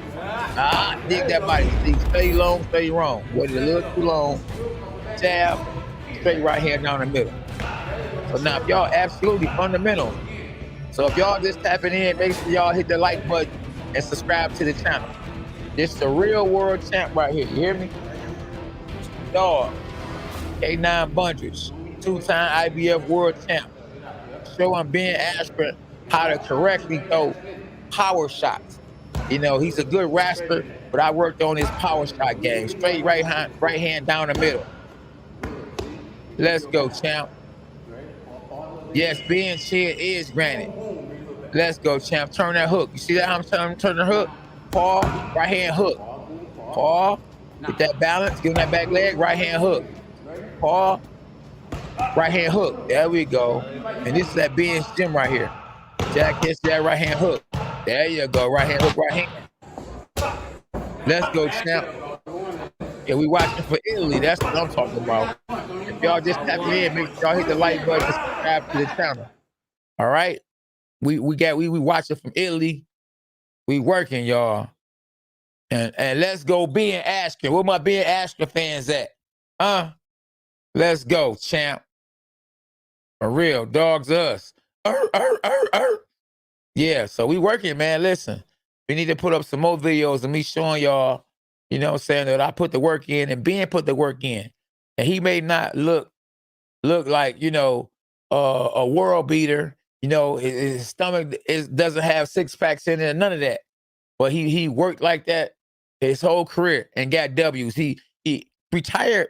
[SPEAKER 2] Dig that body. See, stay long, stay wrong. Waited a little too long. Jab, straight right hand down the middle. So now, if y'all absolutely fundamental. So if y'all just tapping in, make sure y'all hit the like button and subscribe to the channel. This is the real world champ right here. You hear me? Dog. K9 Bundridge, 2-time IBF world champ. Showing Ben Askren how to correctly throw power shots. He's a good wrestler, but I worked on his power shot game. Straight right hand down the middle. Let's go, champ. Yes, Ben chin is granted. Let's go, champ. Turn that hook. You see that how I'm turning the hook? Paul, right hand hook. Paul, get that balance. Give him that back leg. Right hand hook. Paul, right hand hook. There we go. And this is that Ben's gym right here. Jack hits that right hand hook. There you go. Right hand hook, right hand. Let's go, champ. Yeah, we watching for Italy. That's what I'm talking about. If y'all just tap in, make sure y'all hit the like button and subscribe to the channel. All right? We watching from Italy. We working, y'all. And let's go Ben Askren. Where my Ben Askren fans at? Let's go, champ. For real, dogs us. Yeah, so we working, man. Listen, we need to put up some more videos of me showing y'all, saying that I put the work in and Ben put the work in. And he may not look like, a world beater. His stomach doesn't have 6 packs in it, none of that. But he worked like that his whole career and got W's. He retired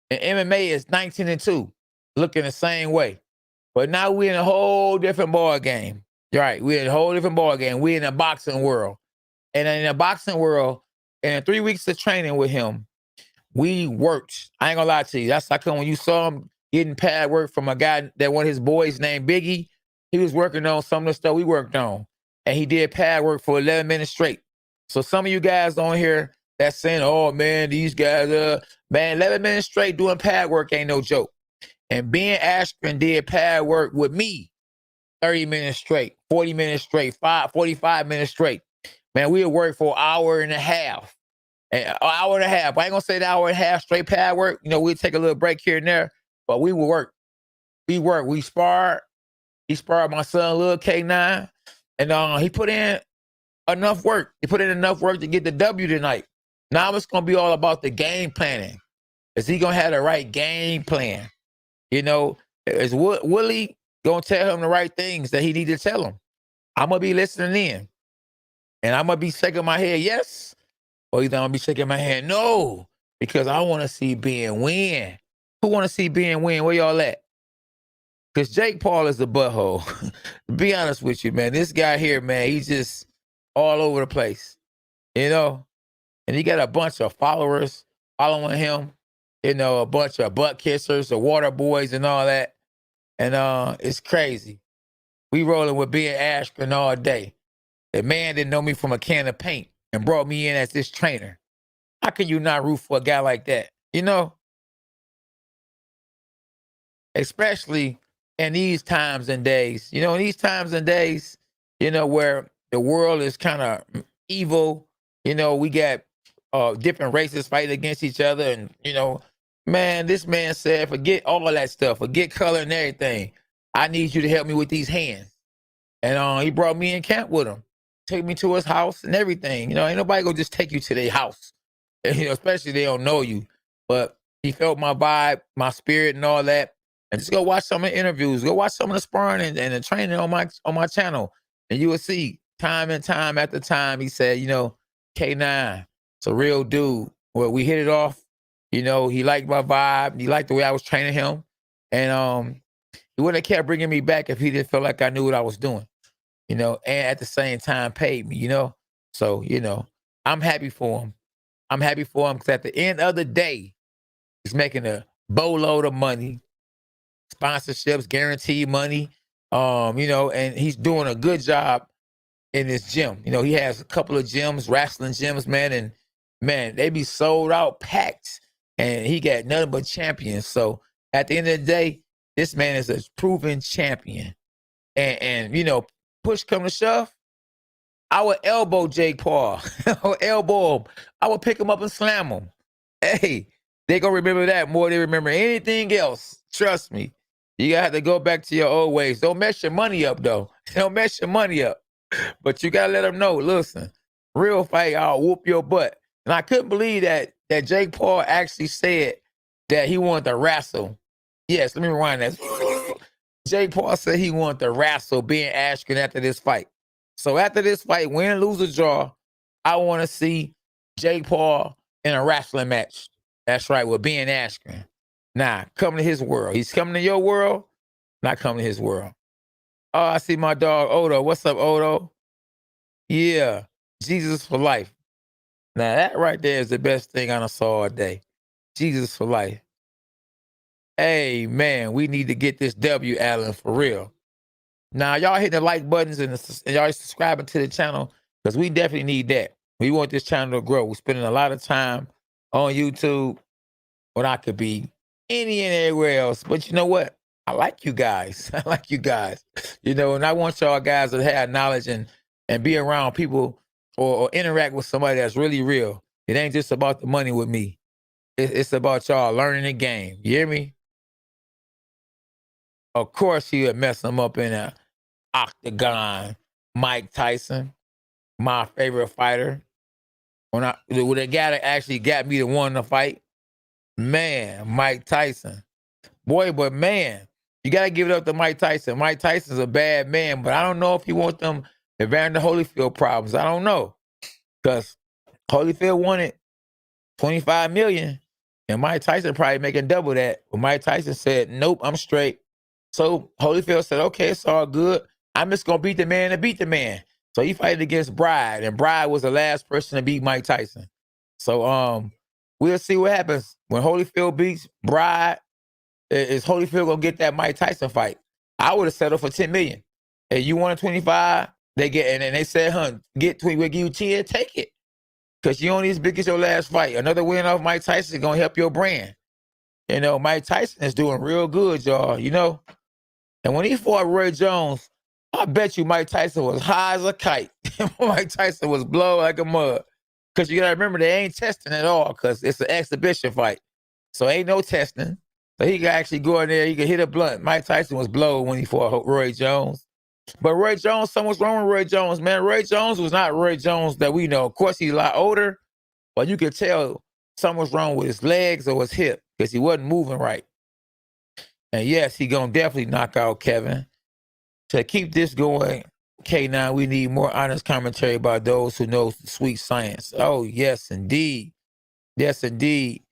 [SPEAKER 2] in MMA is 19-2, looking the same way. But now we're in a whole different ball game. Right, we're in a whole different ball game. We're in a boxing world. And in a boxing world, in 3 weeks of training with him, we worked. I ain't gonna lie to you. That's how come when you saw him getting pad work from a guy that one of his boys named Biggie, he was working on some of the stuff we worked on. And he did pad work for 11 minutes straight. So some of you guys on here that's saying, oh man, these guys, 11 minutes straight doing pad work ain't no joke. And Ben Askren did pad work with me 30 minutes straight, 40 minutes straight, 45 minutes straight. Man, we'll work for an hour and a half. An hour and a half. I ain't gonna say the hour and a half straight pad work. We'll take a little break here and there. But we would work. We worked. We sparred. He sparred my son, Lil K9. And he put in enough work. He put in enough work to get the W tonight. Now it's going to be all about the game planning. Is he going to have the right game plan? You know, is Willie going to tell him the right things that he need to tell him? I'm going to be listening in. And I'm going to be shaking my head, yes. Or either I'm going to be shaking my head, no. Because I want to see Ben win. Who want to see Ben win? Where y'all at? Because Jake Paul is the butthole. To be honest with you, man, this guy here, man, he's just all over the place, you know? And he got a bunch of followers following him, you know, a bunch of butt kissers, the water boys and all that. And it's crazy. We rolling with Ben Askren all day. The man didn't know me from a can of paint and brought me in as this trainer. How can you not root for a guy like that? You know? Especially in these times and days, you know, in these times and days, you know, where the world is kind of evil, you know, we got different races fighting against each other. And, you know, man, this man said, forget all of that stuff, forget color and everything. I need you to help me with these hands. And he brought me in camp with him, take me to his house and everything. You know, ain't nobody gonna just take you to their house, you know, especially they don't know you. But he felt my vibe, my spirit and all that. And just go watch some of the interviews. Go watch some of the sparring and the training on my channel. And you will see time and time after time, he said, you know, K9, it's a real dude. Well, we hit it off. You know, he liked my vibe. He liked the way I was training him. And he wouldn't have kept bringing me back if he didn't feel like I knew what I was doing, you know, and at the same time paid me, you know. So, you know, I'm happy for him. I'm happy for him because at the end of the day, he's making a boatload of money. Sponsorships, guaranteed money, you know, and he's doing a good job in his gym. You know, he has a couple of gyms, wrestling gyms, man, and man, they be sold out, packed, and he got nothing but champions. So at the end of the day, this man is a proven champion. And you know, push come to shove, I would elbow Jake Paul. I would elbow him. I would pick him up and slam him. Hey, they gonna remember that more than they remember anything else. Trust me. You gotta have to go back to your old ways. Don't mess your money up, though. Don't mess your money up. But you gotta let them know, listen, real fight, I'll whoop your butt. And I couldn't believe that Jake Paul actually said that he wanted to wrestle. Yes, let me rewind that. Jake Paul said he wanted to wrestle Ben Askren after this fight. So after this fight, win, lose, or draw, I want to see Jake Paul in a wrestling match. That's right, with Ben Askren. Nah, coming to his world. He's coming to your world, not coming to his world. Oh, I see my dog, Odo. What's up, Odo? Yeah, Jesus for life. Now, that right there is the best thing I done saw all day. Jesus for life. Hey, man, we need to get this W, Allen, for real. Now, y'all hit the like buttons and y'all subscribing to the channel because we definitely need that. We want this channel to grow. We're spending a lot of time on YouTube when I could be any and everywhere else. But you know what? I like you guys. I like you guys. You know, and I want y'all guys to have knowledge and be around people or interact with somebody that's really real. It ain't just about the money with me. It's about y'all learning the game. You hear me? Of course, he would mess them up in a octagon. Mike Tyson, my favorite fighter. When the guy that actually got me to win the fight, man, Mike Tyson. Boy, but man, you got to give it up to Mike Tyson. Mike Tyson's a bad man, but I don't know if he wants them Evander Holyfield problems. I don't know. Because Holyfield wanted $25 million, and Mike Tyson probably making double that. But Mike Tyson said, nope, I'm straight. So Holyfield said, okay, it's all good. I'm just going to beat the man and beat the man. So he fighted against Bride, and Bride was the last person to beat Mike Tyson. So we'll see what happens. When Holyfield beats Bride, is Holyfield going to get that Mike Tyson fight? I would have settled for $10 million. Hey, you wanted 25, they get, and then they said, get 20, we'll give you 10, take it. Because you only as big as your last fight. Another win off Mike Tyson is going to help your brand. You know, Mike Tyson is doing real good, y'all, you know. And when he fought Roy Jones, I bet you Mike Tyson was high as a kite. Mike Tyson was blown like a mug. Because you got to remember, they ain't testing at all because it's an exhibition fight. So ain't no testing. So he could actually go in there, he could hit a blunt. Mike Tyson was blowed when he fought Roy Jones. But Roy Jones, something's wrong with Roy Jones, man. Roy Jones was not Roy Jones that we know. Of course, he's a lot older, but you could tell something was wrong with his legs or his hip because he wasn't moving right. And yes, he gonna definitely knock out Kevin. To keep this going, K9, we need more honest commentary by those who know the sweet science. Oh, yes, indeed. Yes, indeed.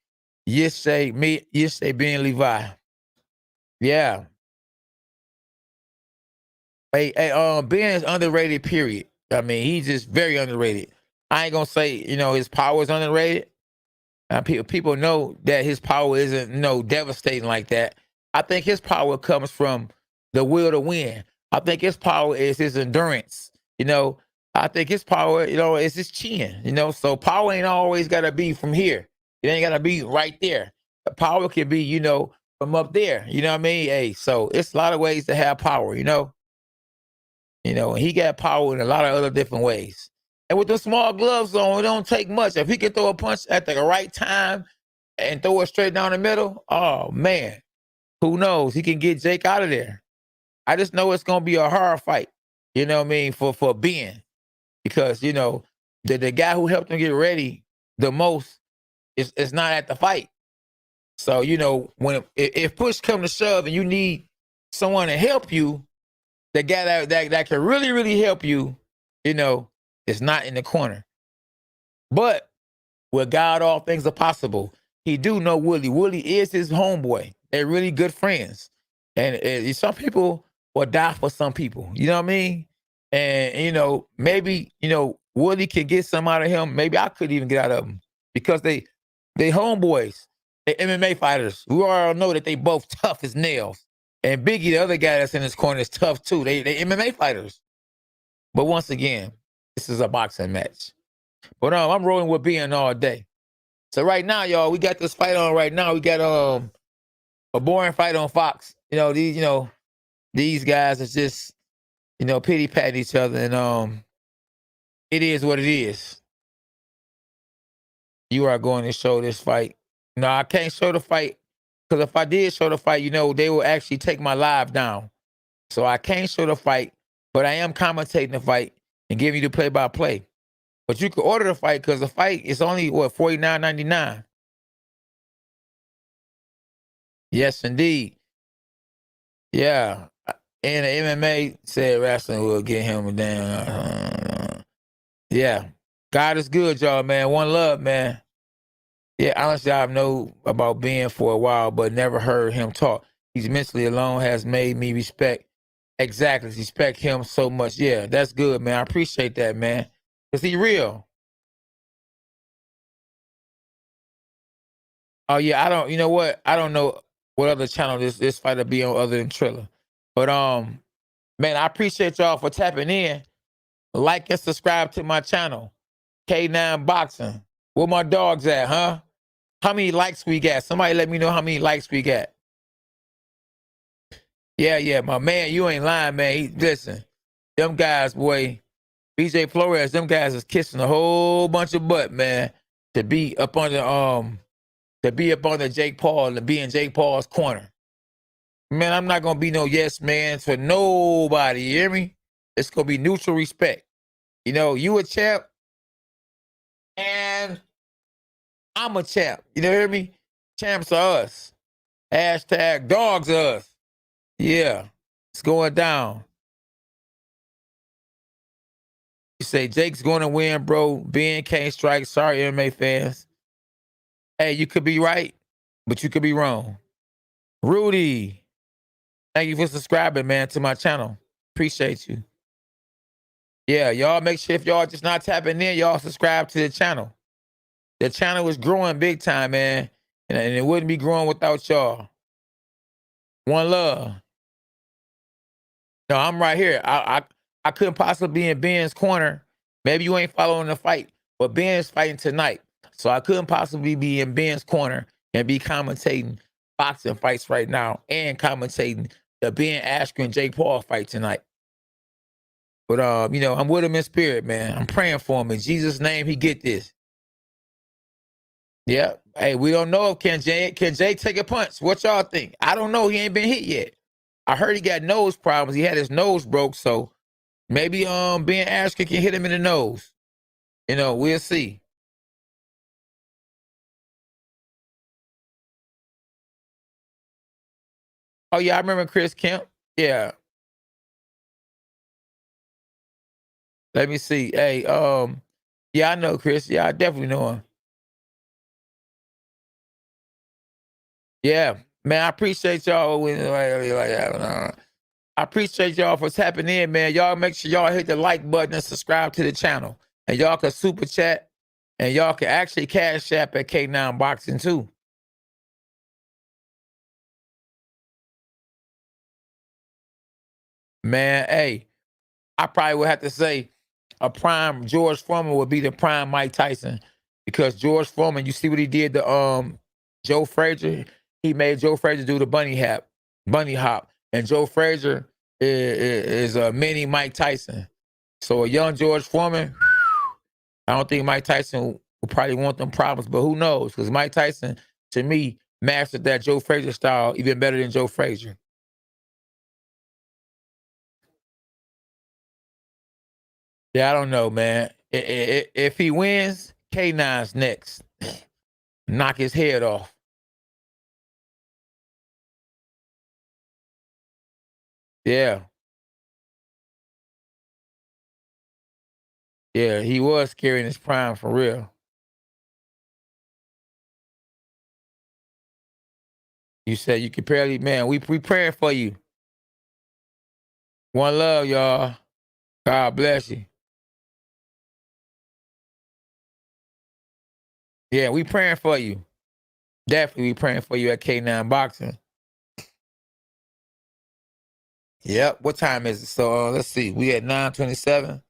[SPEAKER 2] Yes, say Ben Levi. Yeah. Ben is underrated, period. I mean, he's just very underrated. I ain't gonna say, his power is underrated. People know that his power isn't, devastating like that. I think his power comes from the will to win. I think his power is his endurance. I think his power, is his chin. So power ain't always gotta be from here. It ain't gotta be right there. The power can be, from up there. You know what I mean? Hey, so it's a lot of ways to have power. He got power in a lot of other different ways. And with the small gloves on, it don't take much. If he can throw a punch at the right time and throw it straight down the middle, oh man, who knows? He can get Jake out of there. I just know it's gonna be a hard fight. You know what I mean? For Ben, because the guy who helped him get ready the most is not at the fight. So when if push come to shove and you need someone to help you, the guy that can really, really help you, is not in the corner. But with God, all things are possible. He do know Willie. Willie is his homeboy. They're really good friends. And some people will die for some people. You know what I mean? And, maybe, Willie can get some out of him. Maybe I could even get out of him because they homeboys. They MMA fighters. We all know that they both tough as nails. And Biggie, the other guy that's in his corner, is tough too. They MMA fighters. But once again, this is a boxing match. But I'm rolling with Ben all day. So right now, y'all, we got this fight on right now. We got a boring fight on Fox. These guys are just, pity patting each other, and it is what it is. You are going to show this fight. No, I can't show the fight because if I did show the fight, they will actually take my live down. So I can't show the fight, but I am commentating the fight and giving you the play-by-play. But you can order the fight because the fight is only, $49.99. Yes, indeed. Yeah. And the MMA said wrestling will get him down. Yeah. God is good, y'all, man. One love, man. Yeah, honestly, I've known about Ben for a while, but never heard him talk. He's mentally alone, has made me respect him so much. Yeah, that's good, man. I appreciate that, man. Because he real. Oh, yeah, you know what? I don't know what other channel this fighter be on other than Triller. But, man, I appreciate y'all for tapping in. Like and subscribe to my channel, K9 Boxing. Where my dogs at, huh? How many likes we got? Somebody let me know how many likes we got. Yeah, my man, you ain't lying, man. Listen, them guys, boy, BJ Flores, them guys is kissing a whole bunch of butt, man, to be up on the Jake Paul and to be in Jake Paul's corner. Man, I'm not gonna be no yes man for nobody. You hear me? It's gonna be neutral respect. You a champ, and I'm a champ. You hear me? Champs are us. Hashtag dogs are us. Yeah, it's going down. You say Jake's going to win, bro. Ben can't strike. Sorry, MMA fans. Hey, you could be right, but you could be wrong. Rudy, thank you for subscribing, man, to my channel. Appreciate you. Yeah, y'all make sure if y'all just not tapping in, y'all subscribe to the channel. The channel is growing big time, man. And it wouldn't be growing without y'all. One love. No, I'm right here. I couldn't possibly be in Ben's corner. Maybe you ain't following the fight, but Ben's fighting tonight. So I couldn't possibly be in Ben's corner and be commentating boxing fights right now and commentating the Ben Askren Jake Paul fight tonight. But I'm with him in spirit, man. I'm praying for him. In Jesus' name, he get this. Yeah, Hey, we don't know if can Jay take a punch. What y'all think? I don't know. He ain't been hit yet. I heard he got nose problems. He had his nose broke, so maybe Ben Askren can hit him in the nose. You know, we'll see. Oh yeah, I remember Chris Kemp. Yeah. Let me see. Hey, yeah, I know Chris. Yeah, I definitely know him. Yeah, man, I appreciate y'all. I appreciate y'all for tapping in, man. Y'all make sure y'all hit the like button and subscribe to the channel. And y'all can super chat. And y'all can actually cash app at K9 Boxing too. Man, hey, I probably would have to say a prime George Foreman would be the prime Mike Tyson. Because George Foreman, you see what he did to Joe Frazier? He made Joe Frazier do the bunny hop. And Joe Frazier is a mini Mike Tyson. So a young George Foreman, I don't think Mike Tyson will probably want them problems, but who knows? Because Mike Tyson, to me, mastered that Joe Frazier style even better than Joe Frazier. Yeah, I don't know, man. If he wins, K9's next. Knock his head off. Yeah. Yeah, he was scary in his prime for real. You said you could barely, man, we praying for you. One love, y'all. God bless you. Yeah, we praying for you. Definitely we praying for you at K9 Boxing. Yep. What time is it? So let's see. We at 9:27.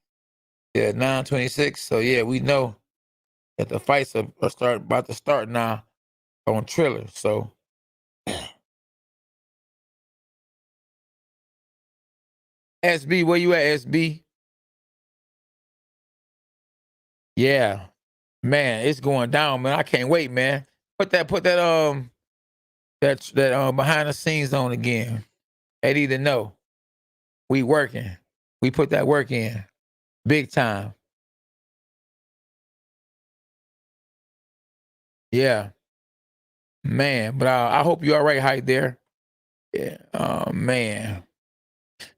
[SPEAKER 2] Yeah, 9:26. So yeah, we know that the fights are about to start now on Triller. So SB, where you at, SB? Yeah. Man, it's going down, man. I can't wait, man. Put that behind the scenes on again. They need to know. We working. We put that work in. Big time. Yeah. Man, but I hope you all right right there. Yeah. Oh man.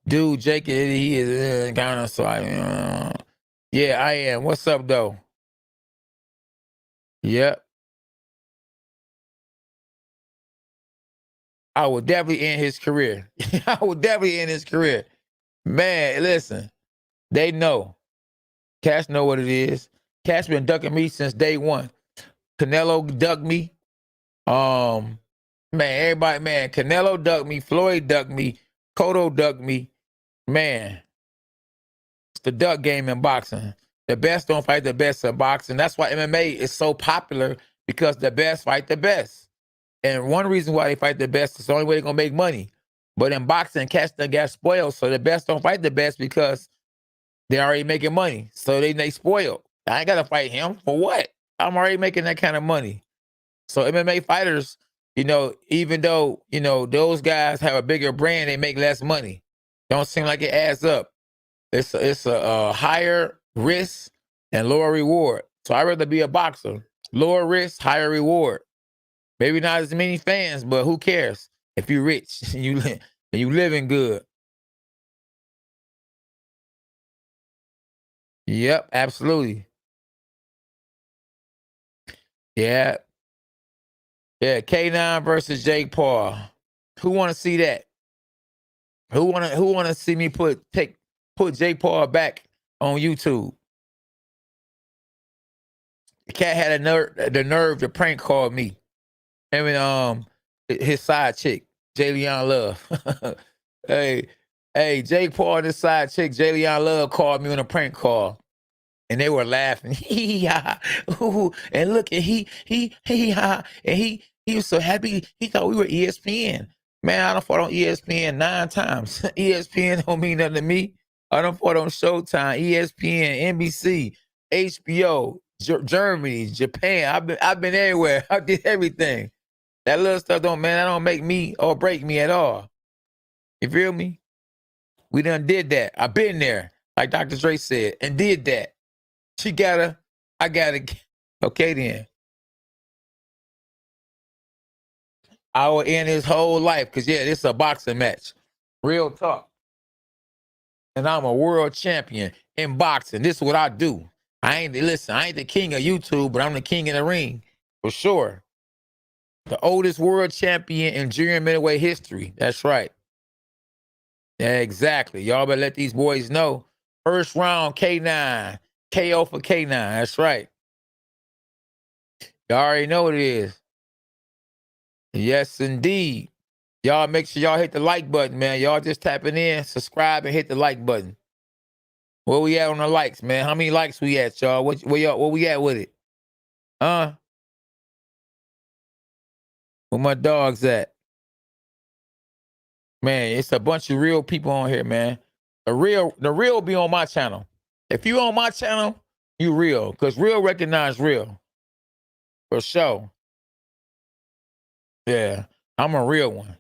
[SPEAKER 2] Dude, Jake, he is kind of so yeah, I am. What's up though? Yep. I would definitely end his career. I would definitely end his career. Man, listen, they know. Cash know what it is. Cash been ducking me since day one. Canelo ducked me. Man, everybody, man, Canelo ducked me. Floyd ducked me. Cotto ducked me. Man, it's the duck game in boxing. The best don't fight the best in boxing. That's why MMA is so popular because the best fight the best. And one reason why they fight the best is the only way they're gonna make money. But in boxing, cats done got spoiled, so the best don't fight the best because they're already making money. So they spoiled. I ain't gotta fight him for what? I'm already making that kind of money. So MMA fighters, even though those guys have a bigger brand, they make less money. Don't seem like it adds up. It's a higher risk and lower reward. So I'd rather be a boxer. Lower risk, higher reward. Maybe not as many fans, but who cares? If you're rich and you living good. Yep, absolutely. Yeah. Yeah. K9 versus Jake Paul. Who wanna see that? Who wanna see me put Jake Paul back on YouTube? The cat had the nerve to prank call me. I mean, his side chick, Jayleon Love. hey, Jake Paul and his side chick, Jayleon Love, called me on a prank call. And they were laughing. And look, and he was so happy. He thought we were ESPN. Man, I done fought on ESPN 9 times. ESPN don't mean nothing to me. I done fought on Showtime, ESPN, NBC, HBO, Germany, Japan. I've been everywhere. I did everything. That little stuff that don't make me or break me at all. You feel me? We done did that. I've been there, like Dr. Dre said, and did that. She gotta, I gotta. Okay then. I will end his whole life because yeah, this is a boxing match. Real talk. And I'm a world champion in boxing. This is what I do. I ain't the king of YouTube, but I'm the king in the ring. For sure. The oldest world champion in junior middleweight history. That's right. Yeah, exactly. Y'all better let these boys know. First round, K9. KO for K9. That's right. Y'all already know what it is. Yes, indeed. Y'all make sure y'all hit the like button, man. Y'all just tapping in, subscribe, and hit the like button. Where we at on the likes, man? How many likes we at, y'all? Where we at with it? Where my dogs at? Man, it's a bunch of real people on here, man. The real be on my channel. If you on my channel, you real. Because real recognize real. For sure. Yeah, I'm a real one.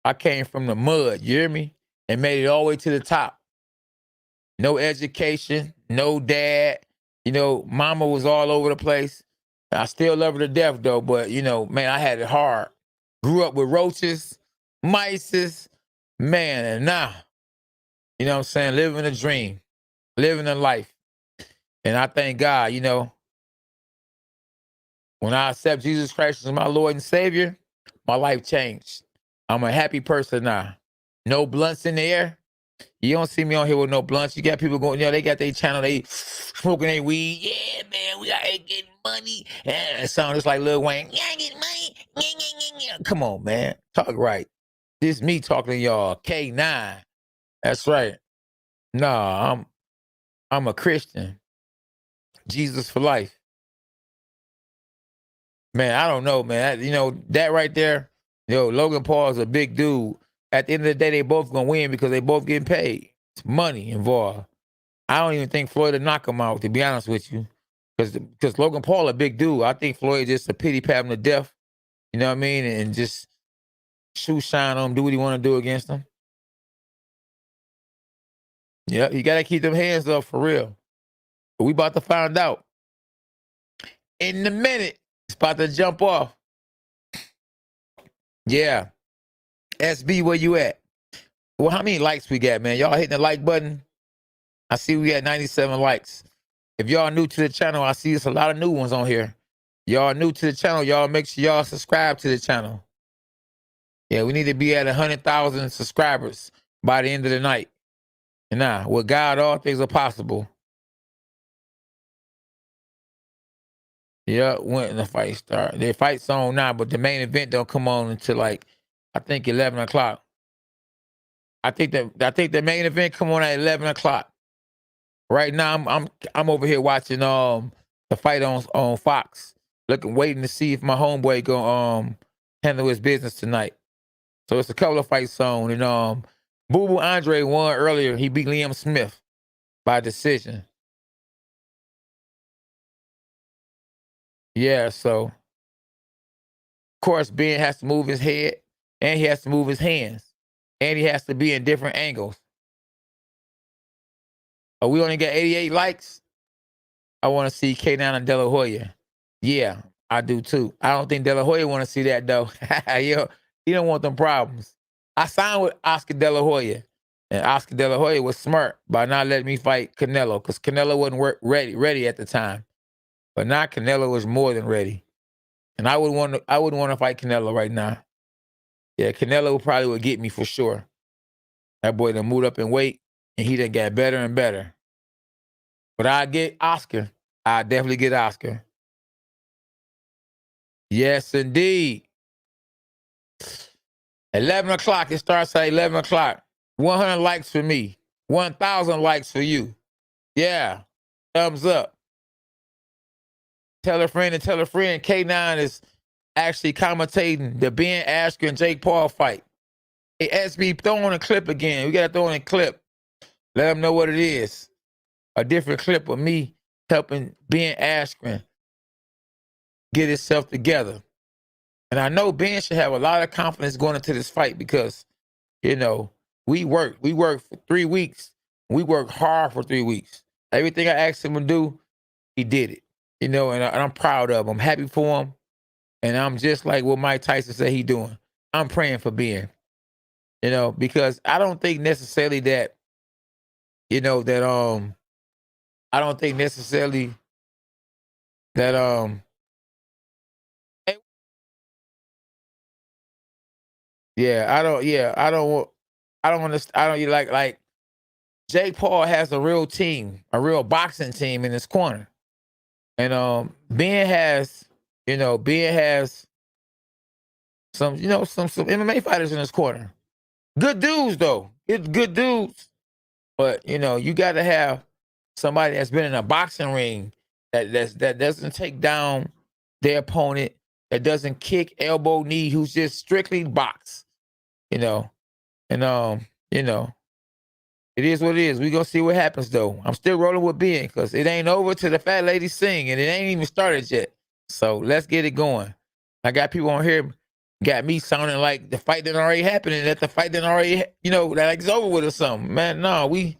[SPEAKER 2] I came from the mud, you hear me? And made it all the way to the top. No education, no dad. You know, mama was all over the place. I still love her to death, though. But, you know, man, I had it hard. Grew up with roaches, mice, man, and now, you know what I'm saying, living a dream, living a life. And I thank God, you know, when I accept Jesus Christ as my Lord and Savior, my life changed. I'm a happy person now. No blunts in the air. You don't see me on here with no blunts. You got people going, you know, they got their channel, they smoking their weed. Yeah, man, we out here getting money. And it sounds just like Lil Wayne. Yeah, I get money. Yeah. Come on, man. Talk right. This me talking to y'all. K9. That's right. Nah, I'm a Christian. Jesus for life. Man, I don't know, man. You know, that right there, Logan Paul is a big dude. At the end of the day, they both gonna win because they both getting paid. It's money involved. I don't even think Floyd will knock him out, to be honest with you. Because Logan Paul a big dude. I think Floyd just a pity pat him to death. You know what I mean? And just shoe shine on him, do what he want to do against him. Yeah, you got to keep them hands up for real. But we about to find out. In a minute, it's about to jump off. Yeah. SB, where you at? Well, how many likes we got, man? Y'all hitting the like button? I see we got 97 likes. If y'all new to the channel, I see there's a lot of new ones on here. Y'all new to the channel, y'all make sure y'all subscribe to the channel. Yeah, we need to be at 100,000 subscribers by the end of the night. And now, with God, all things are possible. Yeah, when the fight start. The fight's on now, but the main event don't come on until like, I think 11 o'clock. I think the main event come on at 11 o'clock. Right now, I'm over here watching the fight on Fox, waiting to see if my homeboy gonna handle his business tonight. So it's a couple of fights on, and Boo Boo Andre won earlier. He beat Liam Smith by decision. Yeah, so of course Ben has to move his head, and he has to move his hands, and he has to be in different angles. Oh, we only got 88 likes. I want to see K9 and De La Hoya. Yeah, I do too. I don't think De La Hoya want to see that though. Yo, he don't want them problems. I signed with Oscar De La Hoya, and Oscar De La Hoya was smart by not letting me fight Canelo because Canelo wasn't ready at the time. But now Canelo was more than ready, and I wouldn't want to fight Canelo right now. Yeah, Canelo probably would get me for sure. That boy done moved up in weight, and he done got better and better. But I get Oscar. I definitely get Oscar. Yes, indeed. 11 o'clock. It starts at 11 o'clock. 100 likes for me. 1,000 likes for you. Yeah. Thumbs up. Tell a friend and tell a friend. K9 is actually commentating the Ben Askren Jake Paul fight. Hey, SB, throw on a clip again. We got to throw in a clip. Let them know what it is. A different clip of me helping Ben Askren get himself together. And I know Ben should have a lot of confidence going into this fight because, you know, we worked for 3 weeks. We worked hard for 3 weeks. Everything I asked him to do, he did it. You know, and I'm proud of him. I'm happy for him. And I'm just like what Mike Tyson said he doing. I'm praying for Ben. You know, because I don't think necessarily that, you know, that I don't think necessarily that I don't understand. I don't like Jake Paul has a real team, a real boxing team in his corner. And Ben has, Ben has some, some MMA fighters in his corner. Good dudes though. It's good dudes. But you got to have somebody that's been in a boxing ring that doesn't take down their opponent, that doesn't kick, elbow, knee, who's just strictly box. And it is what it is. We gonna see what happens though. I'm still rolling with Ben because it ain't over till the fat lady sing, and it ain't even started yet. So let's get it going. I got people on here, got me sounding like the fight that already happened and that the fight that already, that it's over with or something. Man, no, we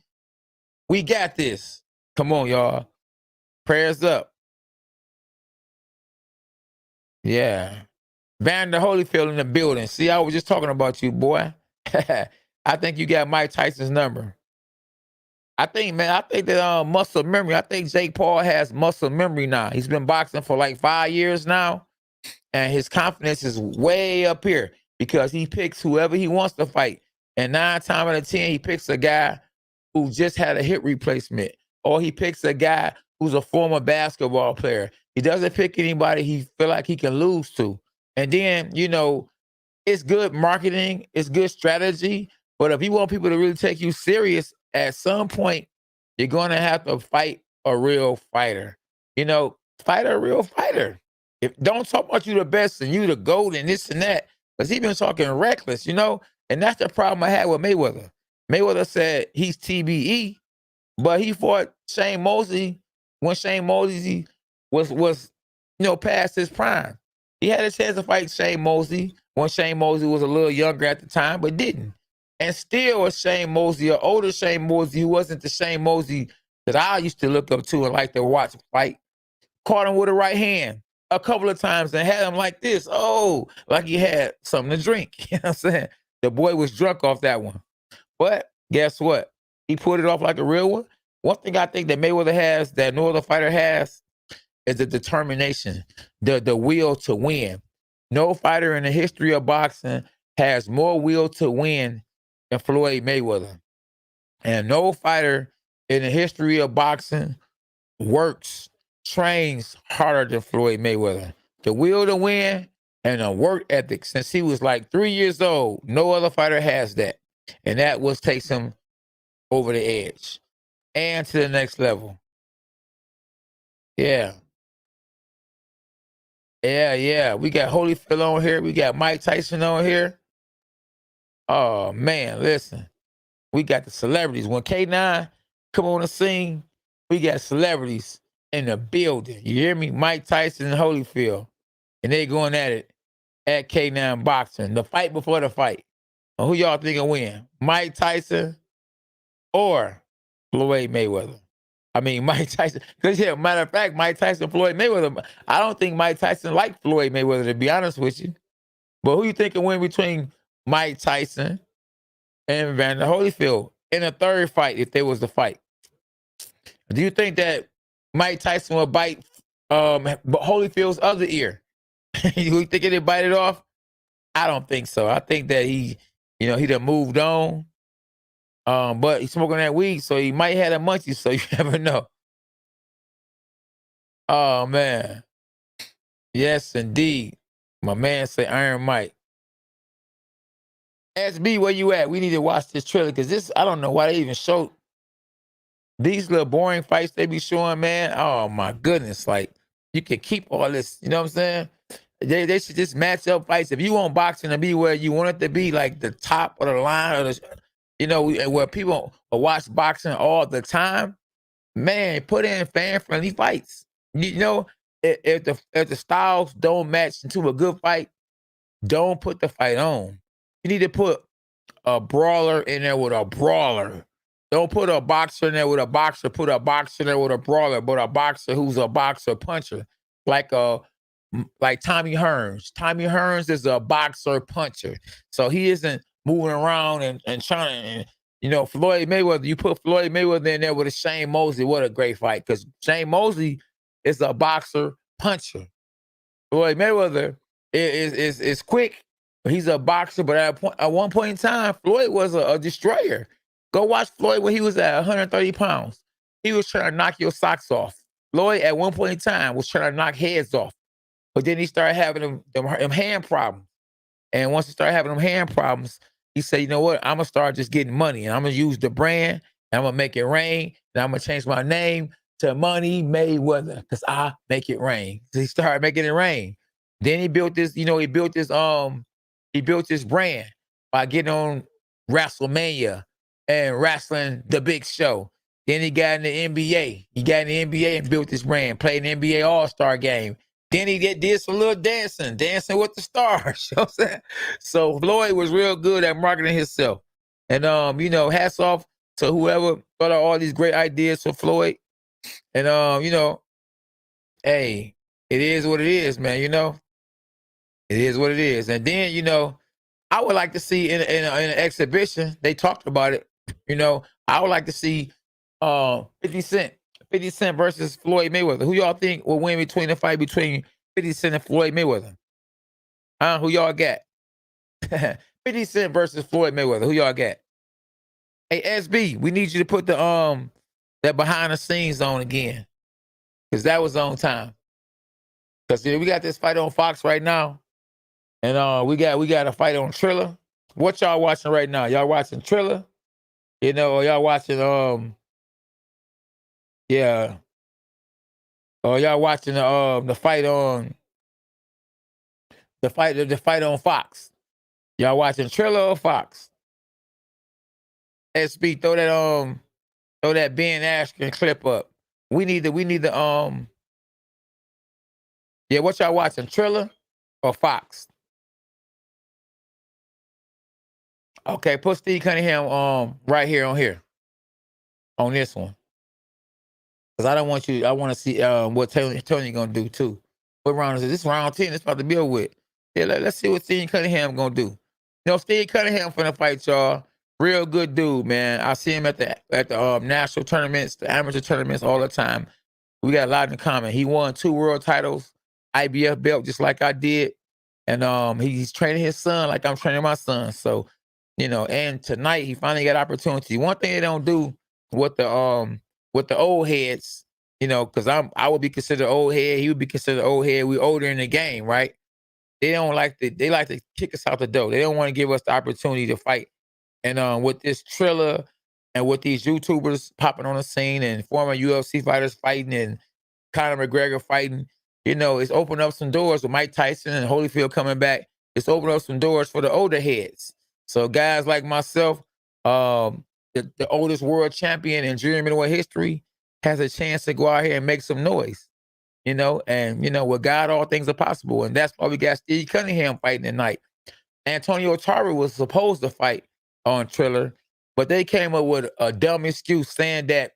[SPEAKER 2] got this. Come on, y'all. Prayers up. Yeah. Vander Holyfield in the building. See, I was just talking about you, boy. I think you got Mike Tyson's number. I think that muscle memory. I think Jake Paul has muscle memory now. He's been boxing for like 5 years now, and his confidence is way up here because he picks whoever he wants to fight. And 9 times out of 10, he picks a guy who just had a hip replacement, or he picks a guy who's a former basketball player. He doesn't pick anybody he feel like he can lose to. And then, it's good marketing, it's good strategy, but if you want people to really take you serious, at some point, you're going to have to fight a real fighter. Fight a real fighter. Don't talk about you the best and you the GOAT and this and that, because he's been talking reckless, and that's the problem I had with Mayweather. Mayweather said he's TBE, but he fought Shane Mosley when Shane Mosley was past his prime. He had a chance to fight Shane Mosley when Shane Mosley was a little younger at the time, but didn't. And still a Shane Mosley, an older Shane Mosley, who wasn't the Shane Mosley that I used to look up to and like to watch fight, caught him with a right hand a couple of times and had him like this. Oh, like he had something to drink. You know what I'm saying? The boy was drunk off that one. But guess what? He put it off like a real one. One thing I think that Mayweather has that no other fighter has is the determination, the will to win. No fighter in the history of boxing has more will to win than Floyd Mayweather. And no fighter in the history of boxing trains harder than Floyd Mayweather. The will to win and a work ethic since he was like 3 years old. No other fighter has that. And that was takes him over the edge and to the next level. Yeah. Yeah. We got Holyfield on here. We got Mike Tyson on here. Oh, man, listen. We got the celebrities. When K9 come on the scene, we got celebrities in the building. You hear me? Mike Tyson and Holyfield. And they going at it at K9 Boxing. The fight before the fight. Who y'all think will win? Mike Tyson or Floyd Mayweather? I mean, Mike Tyson. Because, matter of fact, Mike Tyson, Floyd Mayweather. I don't think Mike Tyson liked Floyd Mayweather, to be honest with you. But who you think will win between Mike Tyson and Vander Holyfield in a third fight if there was the fight? Do you think that Mike Tyson will bite Holyfield's other ear? You think he'd bite it off? I don't think so. I think that he done moved on. But he's smoking that weed, so he might have a munchie, so you never know. Oh, man. Yes, indeed. My man say Iron Mike. SB, where you at? We need to watch this trailer because this, I don't know why they even showed these little boring fights they be showing, man. Oh, my goodness. Like, you can keep all this, you know what I'm saying? They should just match up fights. If you want boxing to be where you want it to be, like the top of the line, or where people watch boxing all the time, man, put in fan-friendly fights. You know, if the styles don't match into a good fight, don't put the fight on. You need to put a brawler in there with a brawler. Don't put a boxer in there with a boxer. Put a boxer in there with a brawler, but a boxer who's a boxer puncher, like Tommy Hearns. Tommy Hearns is a boxer puncher, so he isn't moving around and trying to. And, you know, Floyd Mayweather. You put Floyd Mayweather in there with a Shane Mosley. What a great fight, because Shane Mosley is a boxer puncher. Floyd Mayweather is quick. He's a boxer, but at one point in time, Floyd was a destroyer. Go watch Floyd when he was at 130 pounds. He was trying to knock your socks off. Floyd, at one point in time, was trying to knock heads off. But then he started having them hand problems. And once he started having them hand problems, he said, you know what? I'm going to start just getting money. And I'm going to use the brand. And I'm going to make it rain. And I'm going to change my name to Money Mayweather, because I make it rain. So he started making it rain. Then he built this, he built this brand by getting on WrestleMania and wrestling the big show. Then he got in the NBA. He got in the NBA and built this brand, played an NBA All-Star game. Then he did some little dancing with the stars. You know what I'm saying? So Floyd was real good at marketing himself. And, hats off to whoever thought of all these great ideas for Floyd. And, hey, it is what it is, man, It is what it is. And then, I would like to see in an exhibition, they talked about it, I would like to see 50 Cent versus Floyd Mayweather. Who y'all think will win between the fight between 50 Cent and Floyd Mayweather? Who y'all got? 50 Cent versus Floyd Mayweather. Who y'all got? Hey, SB, we need you to put the that behind the scenes on again, because that was on time. Because we got this fight on Fox right now, and we got a fight on Triller. What y'all watching right now? Y'all watching Triller? Or y'all watching yeah. Or y'all watching the fight on the fight on Fox? Y'all watching Triller or Fox? SB, throw that Ben Askren clip up. We need the yeah, what y'all watching, Triller or Fox? Okay, put Steve Cunningham right here on this one. Because I want to see what Tony gonna do too. What round is it? This round 10, it's about to build with. Yeah, let's see what Steve Cunningham gonna do. Steve Cunningham finna fight y'all. Real good dude, man. I see him at the national tournaments, the amateur tournaments all the time. We got a lot in common. He won 2 world titles, IBF belt, just like I did. And he's training his son like I'm training my son. So, and tonight he finally got opportunity. One thing they don't do with the old heads, because I would be considered old head, he would be considered old head. We older in the game, right? They like to kick us out the door. They don't want to give us the opportunity to fight. And with this Triller and with these YouTubers popping on the scene and former UFC fighters fighting and Conor McGregor fighting, it's opened up some doors with Mike Tyson and Holyfield coming back. It's opened up some doors for the older heads. So guys like myself, the oldest world champion in junior middleweight history, has a chance to go out here and make some noise. And with God, all things are possible. And that's why we got Steve Cunningham fighting tonight. Antonio Tarver was supposed to fight on Triller, but they came up with a dumb excuse saying that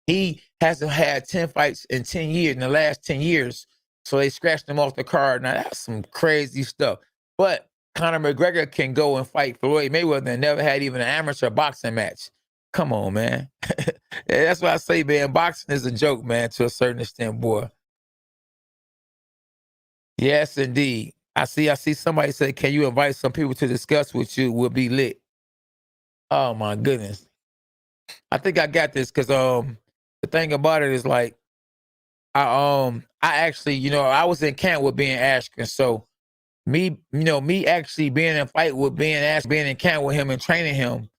[SPEAKER 2] he hasn't had 10 fights in the last 10 years. So they scratched him off the card. Now that's some crazy stuff. But Conor McGregor can go and fight Floyd Mayweather and never had even an amateur boxing match. Come on, man. That's what I say, man. Boxing is a joke, man, to a certain extent, boy. Yes, indeed. I see somebody say, can you invite some people to discuss with you? We'll be lit. Oh my goodness. I think I got this because the thing about it is like I actually, I was in camp with Ben Askren. So me actually being in a fight with Ben Askren, being in camp with him and training him,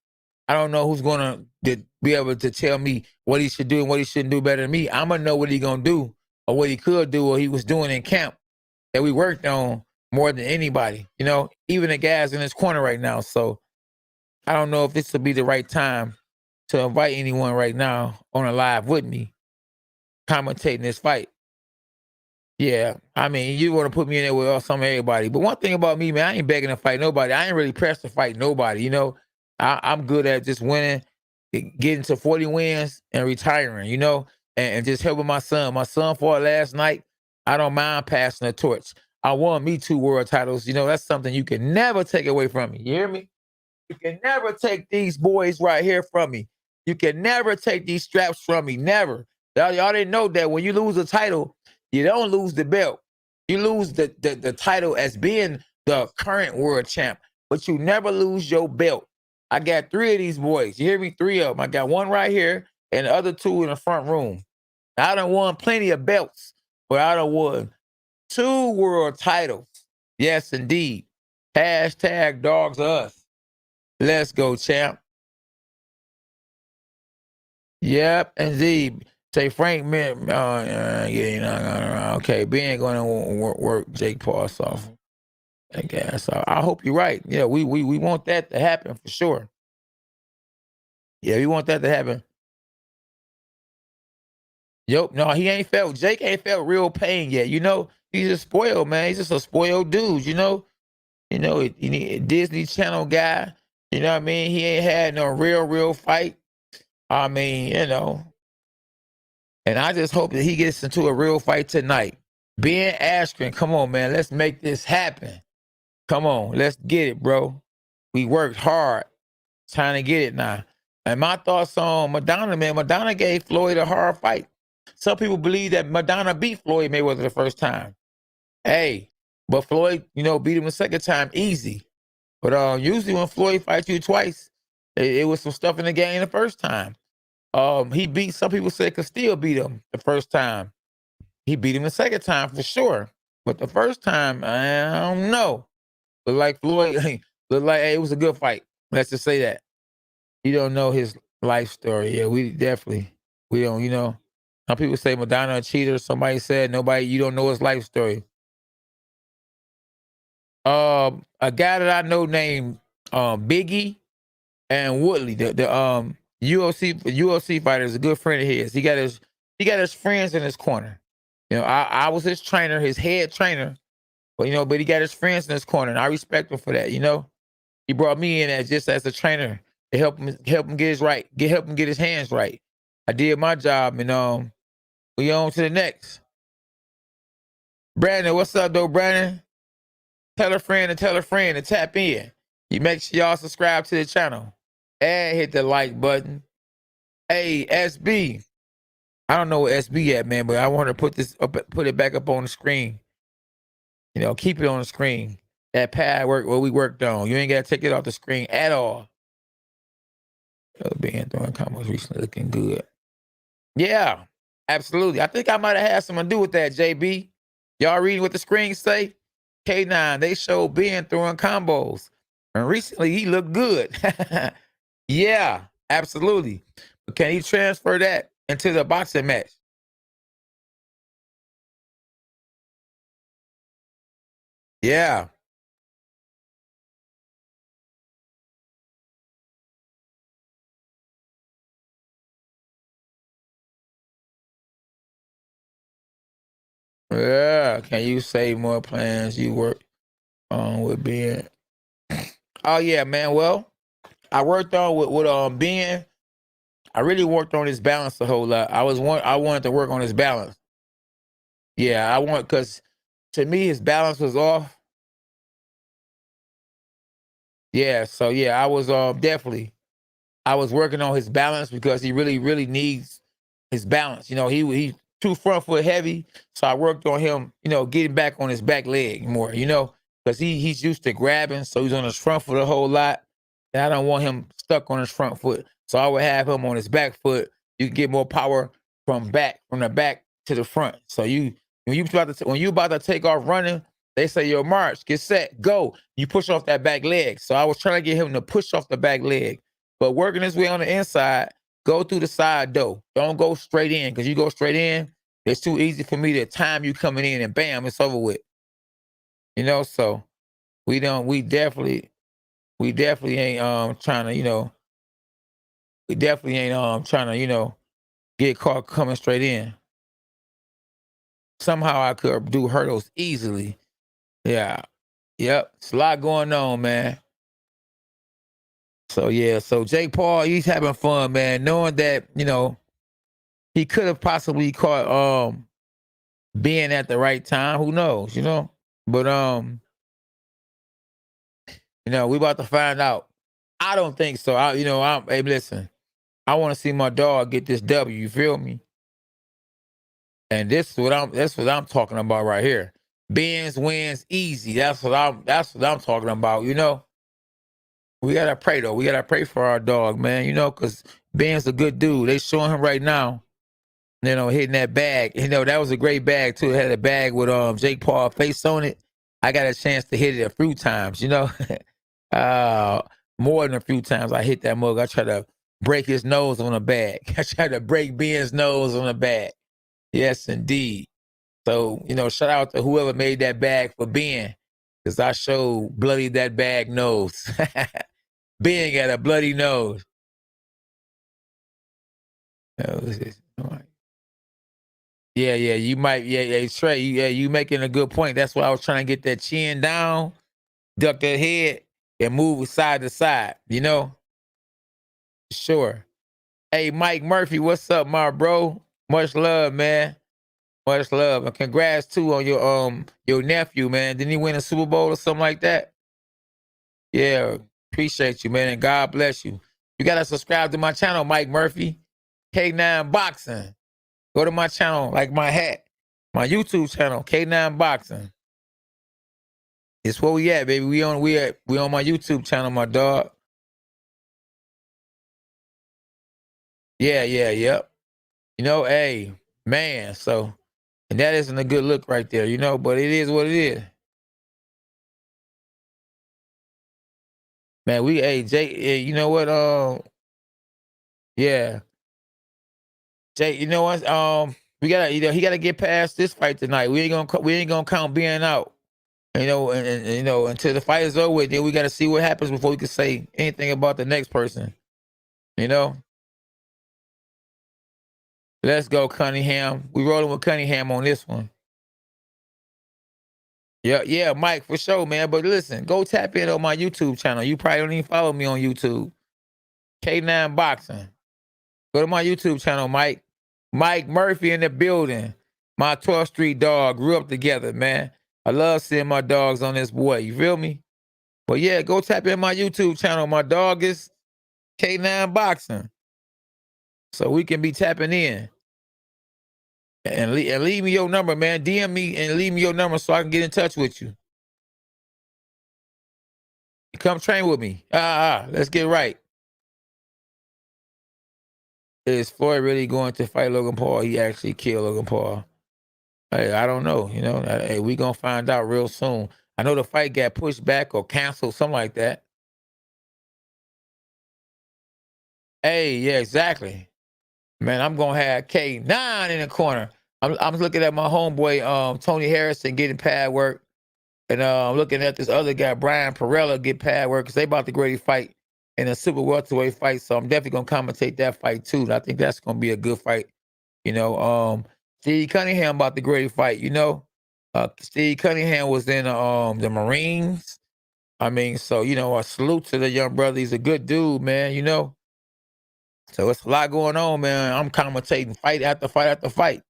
[SPEAKER 2] I don't know who's gonna be able to tell me what he should do and what he shouldn't do better than me. I'm gonna know what he's gonna do or what he could do or he was doing in camp that we worked on more than anybody, even the guys in his corner right now. So I don't know if this will be the right time to invite anyone right now on a live with me commentating this fight. Yeah, I mean, you want to put me in there with some everybody. But one thing about me, man, I ain't begging to fight nobody. I ain't really pressed to fight nobody. I'm good at just winning, getting to 40 wins and retiring, and just helping my son. My son fought last night. I don't mind passing the torch. I won me 2 world titles. That's something you can never take away from me. You hear me? You can never take these boys right here from me. You can never take these straps from me. Never. Y'all didn't know that when you lose a title, you don't lose the belt. You lose the title as being the current world champ, but you never lose your belt. I got 3 of these boys. You hear me? 3 of them. I got 1 right here and the other 2 in the front room. I done won plenty of belts, but I done won 2 world titles. Yes, indeed. Hashtag dogs us. Let's go, champ. Yep, indeed. Say Frank, man. Okay, Ben ain't going to work Jake Paul off. I guess. I hope you're right. Yeah, we want that to happen for sure. Yeah, we want that to happen. Yep. No, Jake ain't felt real pain yet. He's just spoiled, man. He's just a spoiled dude. A Disney Channel guy. You know what I mean? He ain't had no real fight. I mean, and I just hope that he gets into a real fight tonight. Ben Askren, come on, man. Let's make this happen. Come on, let's get it, bro. We worked hard. Trying to get it now. And my thoughts on Madonna, man. Madonna gave Floyd a hard fight. Some people believe that Madonna beat Floyd Mayweather the first time. Hey, but Floyd, beat him the second time easy. But usually when Floyd fights you twice, it was some stuff in the game the first time. Some people say Castillo beat him the first time. He beat him the second time for sure. But the first time, I don't know. Look like Floyd, hey, it was a good fight. Let's just say that. You don't know his life story. Yeah, we don't, Some people say Madonna a cheater. Somebody said you don't know his life story. A guy that I know named Biggie and Woodley, the UFC fighter, is a good friend of his. He got his friends in his corner. I was his trainer, his head trainer, but he got his friends in his corner, and I respect him for that. He brought me in as a trainer to help him get his hands right. I did my job, and we on to the next. Brandon, what's up, though, Brandon? Tell a friend to tap in. You make sure y'all subscribe to the channel and hit the like button. Hey, SB. I don't know what SB at, man, but I want to put it back up on the screen. Keep it on the screen. That pad work, what we worked on. You ain't got to take it off the screen at all. Ben throwing combos recently looking good. Yeah, absolutely. I think I might have had something to do with that, JB. Y'all reading what the screen say? K9, they showed Ben throwing combos. And recently he looked good. Yeah, absolutely. But can he transfer that into the boxing match? Yeah. Yeah. Can you say more plans you work on with Ben? Oh yeah, man. Well, I worked on with Ben. I really worked on his balance a whole lot. I wanted to work on his balance. Yeah, because to me his balance was off. Yeah, so yeah, I was definitely I was working on his balance because he really needs his balance. He too front foot heavy, so I worked on him, getting back on his back leg more, because he's used to grabbing, so he's on his front foot a whole lot. And I don't want him stuck on his front foot. So I would have him on his back foot. You can get more power from the back to the front. So when you about to take off running, they say, yo, march, get set, go. You push off that back leg. So I was trying to get him to push off the back leg. But working his way on the inside, go through the side door. Don't go straight in, because you go straight in, it's too easy for me to time you coming in and bam, it's over with. So we definitely ain't trying to, We definitely ain't trying to, get caught coming straight in. Somehow I could do hurdles easily. Yeah. Yep. It's a lot going on, man. So yeah, so Jake Paul, he's having fun, man, knowing that, he could have possibly caught being at the right time. Who knows, But we about to find out. I don't think so. Hey, listen, I want to see my dog get this W, you feel me? And that's what I'm talking about right here. Benz wins easy. That's what I'm talking about, We gotta pray though. We gotta pray for our dog, man, because Ben's a good dude. They showing him right now, hitting that bag. That was a great bag too. It had a bag with Jake Paul face on it. I got a chance to hit it a few times, more than a few times I hit that mug. I tried to break his nose on a bag. I tried to break Ben's nose on a bag. Yes, indeed. So, shout out to whoever made that bag for Ben, because I showed bloody that bag nose. Ben got a bloody nose. Yeah, you might, Trey, you making a good point. That's why I was trying to get that chin down, duck that head, and move side to side, Sure. Hey, Mike Murphy, what's up, my bro? Much love, man. Much love. And congrats too on your nephew, man. Didn't he win a Super Bowl or something like that? Yeah, appreciate you, man. And God bless you. You gotta subscribe to my channel, Mike Murphy. K9 Boxing. Go to my channel, like my hat. My YouTube channel, K9 Boxing. It's where we at, baby. We on my YouTube channel, my dog. Yeah, yep. Hey, man, so and that isn't a good look right there, but it is what it is. Man, Jay, you know what? Yeah. Jay, you know what? We gotta, he gotta get past this fight tonight. We ain't gonna count being out. And until the fight is over with, then we gotta see what happens before we can say anything about the next person. Let's go, Cunningham. We rolling with Cunningham on this one. Yeah, Mike, for sure, man. But listen, go tap in on my YouTube channel. You probably don't even follow me on YouTube. K9 Boxing. Go to my YouTube channel, Mike. Mike Murphy in the building. My 12th Street dog. Grew up together, man. I love seeing my dogs on this boy. You feel me? But yeah, go tap in my YouTube channel. My dog is K9 Boxing. So we can be tapping in. And leave me your number, man. DM me and leave me your number so I can get in touch with you. Come train with me. Let's get right. Is Floyd really going to fight Logan Paul? He actually killed Logan Paul. Hey, I don't know. Hey, we gonna find out real soon. I know the fight got pushed back or canceled, something like that. Hey, yeah, exactly. Man, I'm gonna have K9 in the corner. I'm looking at my homeboy Tony Harrison getting pad work, and I'm looking at this other guy Brian Perella get pad work because they about to grade fight in a super welterweight fight. So I'm definitely gonna commentate that fight too. And I think that's gonna be a good fight. Steve Cunningham about the great fight. Steve Cunningham was in the Marines. I mean, so a salute to the young brother. He's a good dude, man. So it's a lot going on, man. I'm commentating fight after fight after fight.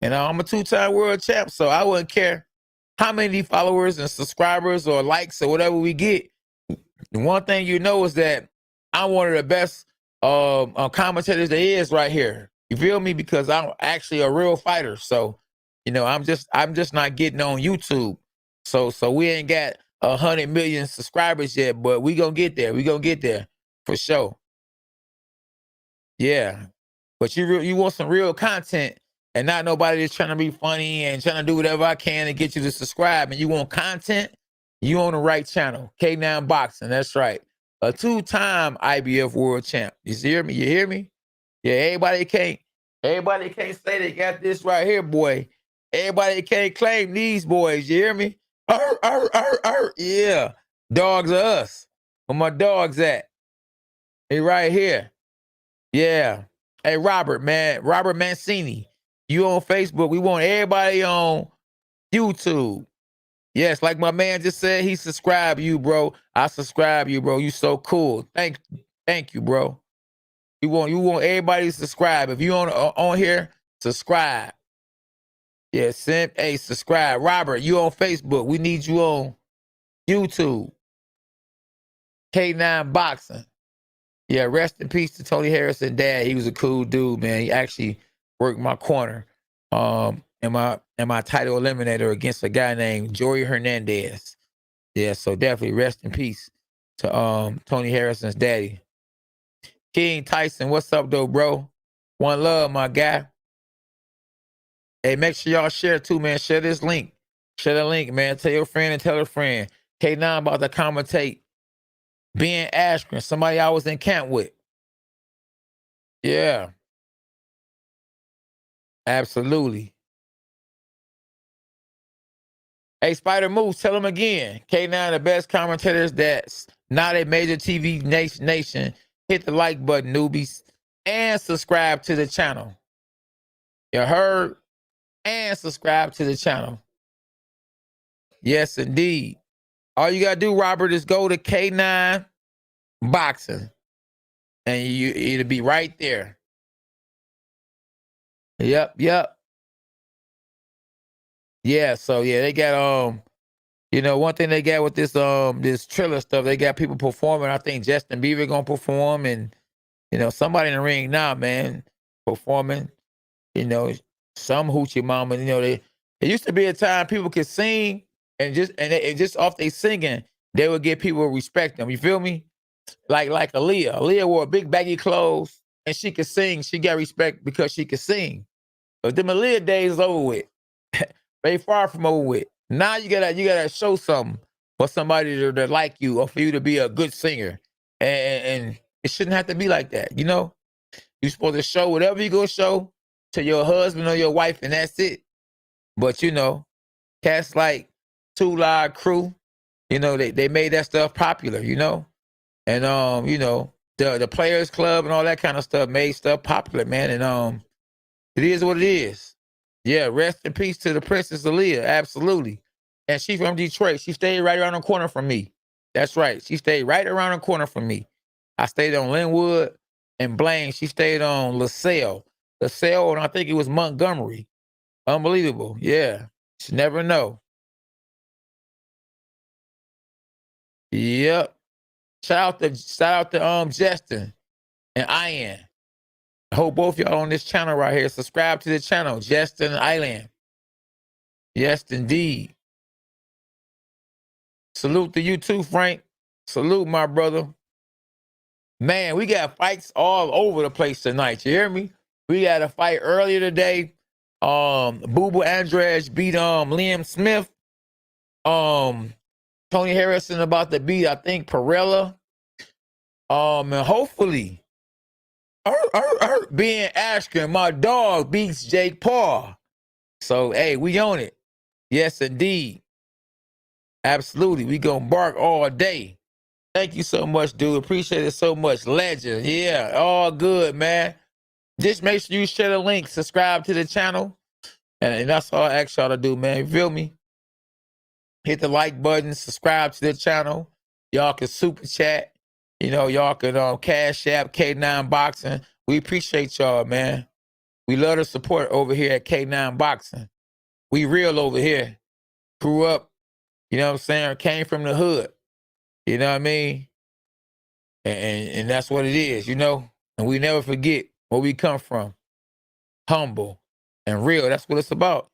[SPEAKER 2] And I'm a 2-time world champ, so I wouldn't care how many followers and subscribers or likes or whatever we get. The one thing is that I'm one of the best commentators there is right here. You feel me? Because I'm actually a real fighter. So, I'm just not getting on YouTube. So we ain't got 100 million subscribers yet, but we gonna get there. We gonna get there for sure. Yeah, but you want some real content and not nobody that's trying to be funny and trying to do whatever I can to get you to subscribe. And you want content, you on the right channel. K9 Boxing, that's right. A 2-time IBF world champ. You hear me? You hear me? Yeah, everybody can't say they got this right here, boy. Everybody can't claim these boys. You hear me? Yeah, dogs are us. Where my dogs at? They right here. Yeah. Hey, Robert, man. Robert Mancini. You on Facebook. We want everybody on YouTube. Yes, like my man just said, he subscribed you, bro. I subscribe you, bro. You so cool. Thank you, bro. You want everybody to subscribe. If you on here, subscribe. Yeah, subscribe. Robert, you on Facebook. We need you on YouTube. K9 Boxing. Yeah, rest in peace to Tony Harrison dad. He was a cool dude, man. He actually worked my corner in my title eliminator against a guy named Joey Hernandez. Yeah, so definitely rest in peace to Tony Harrison's daddy. King Tyson, what's up though, bro? One love, my guy. Hey, make sure y'all share too, man. Share this link. Share the link, man. Tell your friend and tell a friend. K9 about to commentate. Ben Askren, somebody I was in camp with. Yeah. Absolutely. Hey, Spider Moose, tell them again. K9, the best commentators that's not a major TV nation. Hit the like button, newbies, and subscribe to the channel. You heard? And subscribe to the channel. Yes, indeed. All you gotta do, Robert, is go to K9 Boxing, and it'll be right there. Yep. Yeah, so yeah, they got one thing they got with this Triller stuff, they got people performing. I think Justin Bieber gonna perform, and somebody in the ring now, man, performing. Some hoochie mama. It used to be a time people could sing and just off they singing, they would give people respect them. You feel me? Like Aaliyah. Aaliyah wore big baggy clothes and she could sing. She got respect because she could sing. But them Aaliyah days is over with. They far from over with. Now you gotta show something for somebody to like you or for you to be a good singer. And it shouldn't have to be like that, You're supposed to show whatever you gonna show to your husband or your wife, and that's it. But cats like Two Live Crew, they made that stuff popular, And the Players Club and all that kind of stuff made stuff popular, man. And it is what it is. Yeah, rest in peace to the Princess Aaliyah, absolutely. And she's from Detroit. She stayed right around the corner from me. That's right. She stayed right around the corner from me. I stayed on Linwood and Blaine. She stayed on LaSalle, and I think it was Montgomery. Unbelievable. Yeah. You never know. Yep. Shout out to Justin and Ian. I hope both y'all on this channel right here. Subscribe to the channel, Justin and Island. Yes, indeed. Salute to you too, Frank. Salute, my brother. Man, we got fights all over the place tonight. You hear me? We got a fight earlier today. Boo Andres beat Liam Smith. Tony Harrison about to beat, I think, Perella. And hopefully, Ben Askren, my dog, beats Jake Paul. So, hey, we on it. Yes, indeed. Absolutely. We gonna bark all day. Thank you so much, dude. Appreciate it so much. Legend. Yeah, all good, man. Just make sure you share the link, subscribe to the channel. And that's all I ask y'all to do, man. You feel me? Hit the like button, subscribe to the channel. Y'all can super chat. Y'all can Cash App, K9 Boxing. We appreciate y'all, man. We love the support over here at K9 Boxing. We real over here. Grew up, you know what I'm saying? Came from the hood. You know what I mean? And that's what it is, And we never forget where we come from. Humble and real. That's what it's about.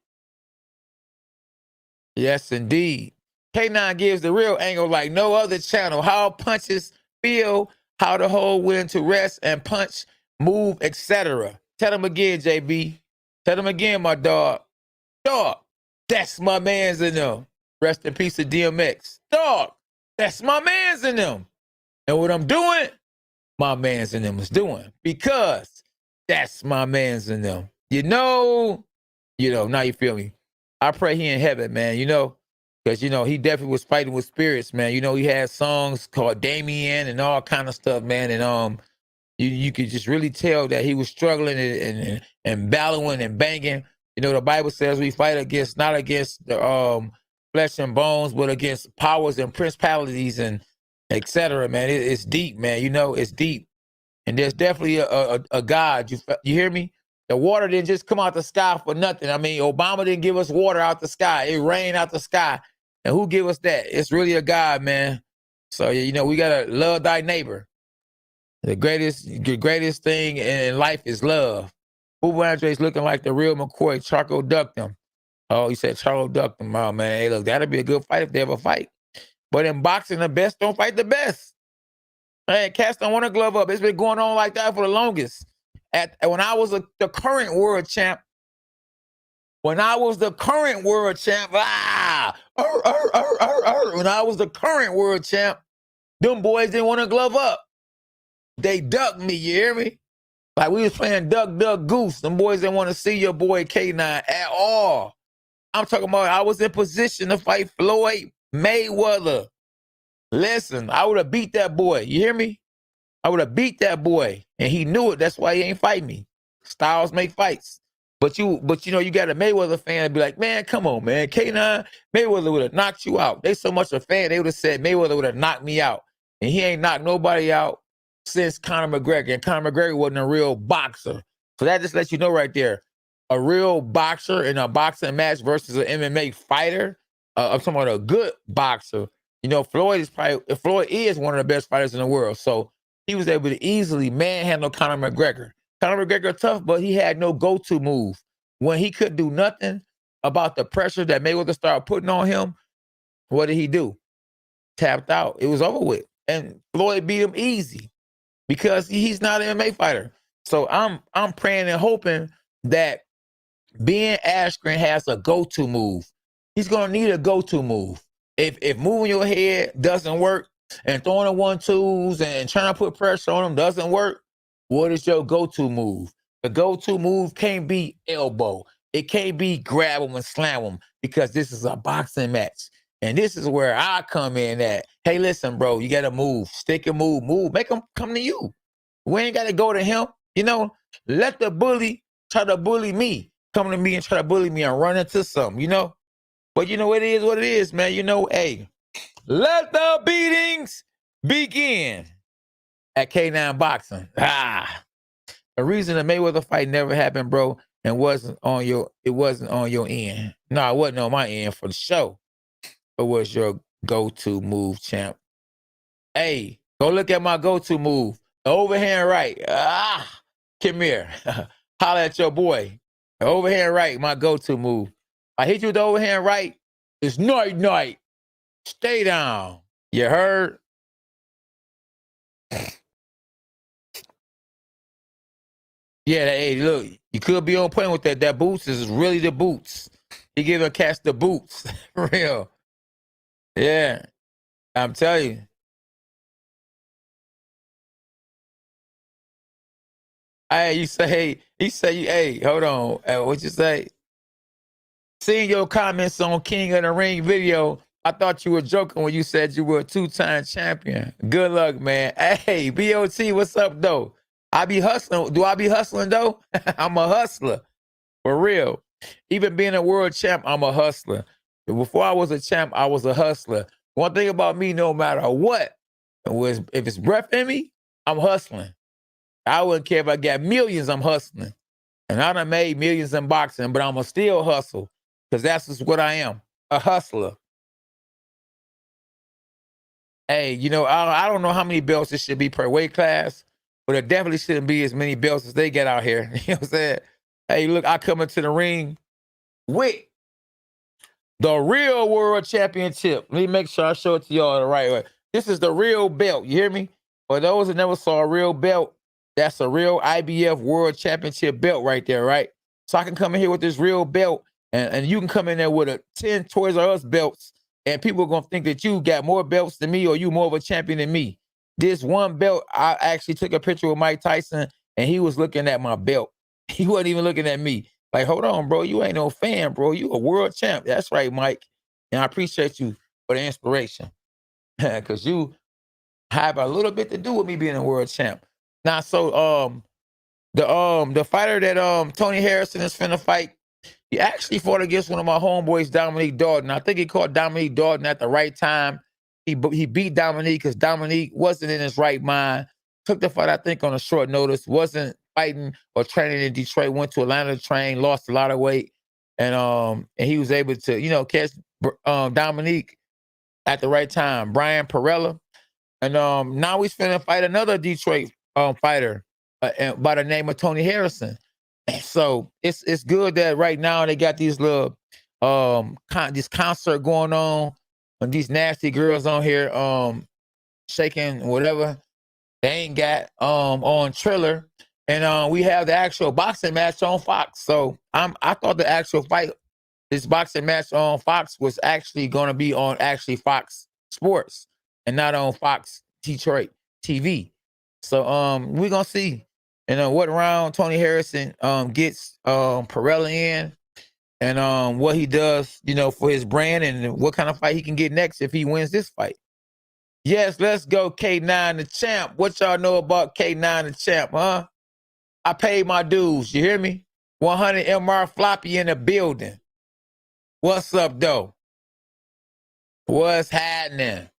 [SPEAKER 2] Yes, indeed. K9 gives the real angle like no other channel. How punches feel, how to hold when to rest and punch, move, etc. Tell them again, JB. Tell them again, my dog. Dog, that's my man's in them. Rest in peace to DMX. Dog, that's my man's in them. And what I'm doing, my man's in them is doing. Because that's my man's in them. Now you feel me. I pray he in heaven, man, because, he definitely was fighting with spirits, man. He had songs called Damien and all kind of stuff, man. And, You could just really tell that he was struggling and battling and banging. You know, the Bible says we fight against, not against the flesh and bones, but against powers and principalities and et cetera, man. It's deep, man. You know, it's deep. And there's definitely a God. You hear me? The water didn't just come out the sky for nothing. I mean, Obama didn't give us water out the sky. It rained out the sky. And who give us that? It's really a God, man. So, you know, we got to love thy neighbor. The greatest thing in life is love. Uber Andre's looking like the real McCoy. Charco ducked him. Oh, he said Charco ducked him. Oh, man. Hey, look, that'll be a good fight if they ever fight. But in boxing, the best don't fight the best. Hey, cats don't want to glove up. It's been going on like that for the longest. When I was the current world champ, when I was the current world champ, when I was the current world champ, them boys didn't want to glove up. They ducked me, you hear me? Like we was playing duck, duck, goose. Them boys didn't want to see your boy K9 at all. I'm talking about I was in position to fight Floyd Mayweather. Listen, I would have beat that boy. You hear me? I would have beat that boy. And he knew it. That's why he ain't fight me. Styles make fights. But you know, you got a Mayweather fan and be like, man, come on, man. K9, Mayweather would have knocked you out. They so much a fan, they would have said Mayweather would have knocked me out. And he ain't knocked nobody out since Conor McGregor. And Conor McGregor wasn't a real boxer. So that just lets you know right there. A real boxer in a boxing match versus an MMA fighter. I'm talking about a good boxer. You know, Floyd is one of the best fighters in the world. So he was able to easily manhandle Conor McGregor. Conor McGregor tough, but he had no go-to move. When he couldn't do nothing about the pressure that Mayweather started putting on him, what did he do? Tapped out. It was over with. And Floyd beat him easy because he's not an MMA fighter. So I'm praying and hoping that Ben Askren has a go-to move. He's gonna need a go-to move. If moving your head doesn't work and throwing the 1-2s and trying to put pressure on them doesn't work, what is your go-to move? The go-to move can't be elbow. It can't be grab them and slam them because this is a boxing match. And this is where I come in at. Hey, listen, bro, you got to move. Stick and move. Make them come to you. We ain't got to go to him. You know, let the bully try to bully me. Come to me and try to bully me and run into something, you know? But you know, it is what it is, man. You know, hey, let the beatings begin at K9 Boxing. The reason the Mayweather fight never happened, bro, and it wasn't on your end. No, it wasn't on my end for the show. It was your go-to move, champ. Hey, go look at my go-to move. The overhand right. Come here. Holla at your boy. The overhand right, my go-to move. I hit you with the overhand right. It's night. Stay down. You heard? Yeah, hey, look, you could be on point with that. That boots is really the boots. He giving cats the boots. Real. Yeah, I'm telling you. Hey, hey, hold on. What you say? Seeing your comments on King of the Ring video, I thought you were joking when you said you were a 2-time champion. Good luck, man. Hey, BOT, what's up, though? I be hustling. Do I be hustling, though? I'm a hustler. For real. Even being a world champ, I'm a hustler. Before I was a champ, I was a hustler. One thing about me, no matter what, if it's breath in me, I'm hustling. I wouldn't care if I got millions, I'm hustling. And I done made millions in boxing, but I'm going to still hustle because that's just what I am, a hustler. Hey, you know, I don't know how many belts it should be per weight class, but it definitely shouldn't be as many belts as they get out here. You know what I'm saying? Hey, look, I come into the ring with the real world championship. Let me make sure I show it to y'all the right way. This is the real belt. You hear me? For those that never saw a real belt, that's a real IBF world championship belt right there, right? So I can come in here with this real belt and you can come in there with a 10 Toys R Us belts and people are going to think that you got more belts than me or you more of a champion than me. This one belt, I actually took a picture with Mike Tyson and he was looking at my belt. He wasn't even looking at me. Like, hold on, bro. You ain't no fan, bro. You a world champ. That's right, Mike. And I appreciate you for the inspiration because you have a little bit to do with me being a world champ. Now, so the fighter that Tony Harrison is finna fight, he actually fought against one of my homeboys, Dominique Dalton. I think he caught Dominique Dalton at the right time. He beat Dominique because Dominique wasn't in his right mind. Took the fight, I think, on a short notice. Wasn't fighting or training in Detroit. Went to Atlanta to train. Lost a lot of weight, and he was able to catch Dominique at the right time. Brian Perella, and now he's finna fight another Detroit fighter by the name of Tony Harrison. So it's good that right now they got these little this concert going on, and these nasty girls on here shaking whatever they ain't got on Triller, and we have the actual boxing match on Fox. So I thought the actual fight, this boxing match on Fox, was actually going to be on actually Fox Sports and not on Fox Detroit TV. So we're gonna see what round Tony Harrison gets Perella in, and what he does, for his brand, and what kind of fight he can get next if he wins this fight. Yes, let's go, K9 the champ. What y'all know about K9 the champ, huh? I paid my dues. You hear me? 100 MR floppy in the building. What's up, though? What's happening?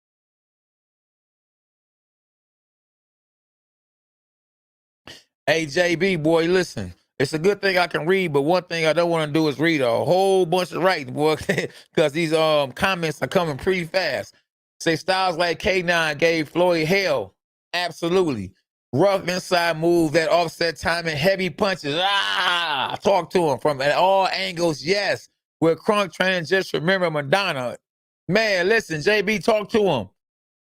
[SPEAKER 2] Hey, JB, boy, listen. It's a good thing I can read, but one thing I don't want to do is read a whole bunch of writing, boy, because these comments are coming pretty fast. Say styles like K9 gave Floyd hell. Absolutely. Rough inside move, that offset timing, heavy punches. Talk to him from at all angles, yes. With Crunk training, just remember Madonna. Man, listen, JB, talk to him.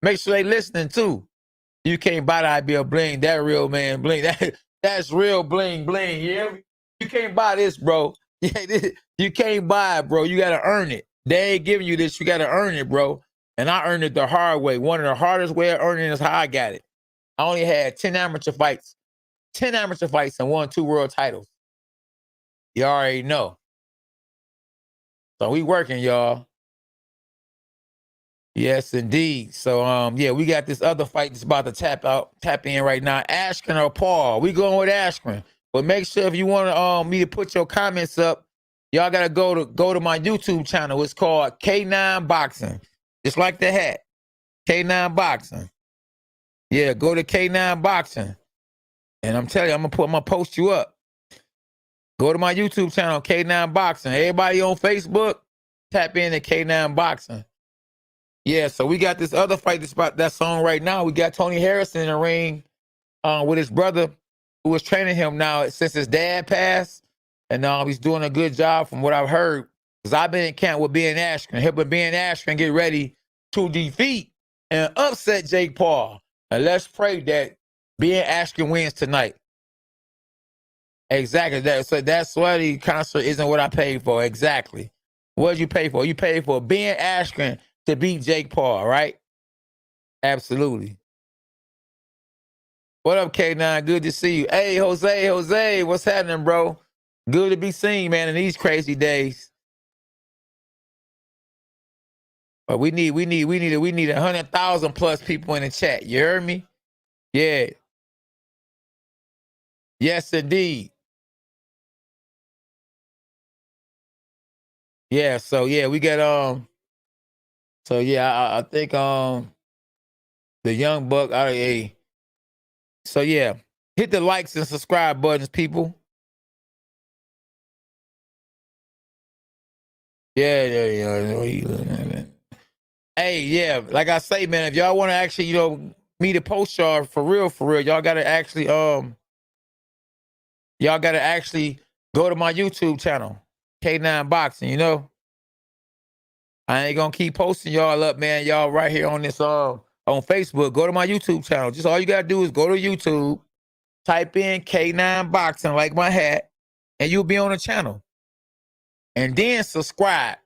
[SPEAKER 2] Make sure they listening, too. You can't buy the idea of bling. That real man bling. That's real bling bling. You can't buy this, bro. You can't buy it, bro. You got to earn it. They ain't giving you this. You got to earn it, bro. And I earned it the hard way. One of the hardest way of earning is how I got it. I only had 10 amateur fights. 10 amateur fights and won 2 world titles. You already know. So we working, y'all. Yes, indeed. So yeah, we got this other fight that's about to tap in right now. Askren or Paul. We going with Askren. But make sure if you want me to put your comments up, y'all gotta go to my YouTube channel. It's called K9 Boxing. Just like the hat. K9 Boxing. Yeah, go to K9 Boxing. And I'm telling you, I'm gonna post you up. Go to my YouTube channel, K9 Boxing. Everybody on Facebook, tap in to K9 Boxing. Yeah, so we got this other fight that's on right now. We got Tony Harrison in the ring with his brother, who was training him now since his dad passed. And he's doing a good job from what I've heard. Because I've been in camp with Ben Askren, helping Ben Askren get ready to defeat and upset Jake Paul. And let's pray that Ben Askren wins tonight. Exactly. So that's why the concert isn't what I paid for. Exactly. What did you pay for? You paid for Ben Askren to beat Jake Paul, right? Absolutely. What up, K9? Good to see you. Hey, Jose, what's happening, bro? Good to be seen, man, in these crazy days. But we need 100,000 plus people in the chat. You heard me? Yeah. Yes, indeed. Yeah, so yeah, we got so yeah, I think the young buck out of a. So yeah, hit the likes and subscribe buttons, people. Yeah. Hey, yeah, like I say, man, if y'all want to actually, me to post y'all for real, y'all gotta actually go to my YouTube channel, K9 Boxing, I ain't gonna keep posting y'all up, man. Y'all right here on this on Facebook. Go to my YouTube channel. Just all you gotta do is go to YouTube, type in K9 Boxing, like my hat, and you'll be on the channel. And then subscribe.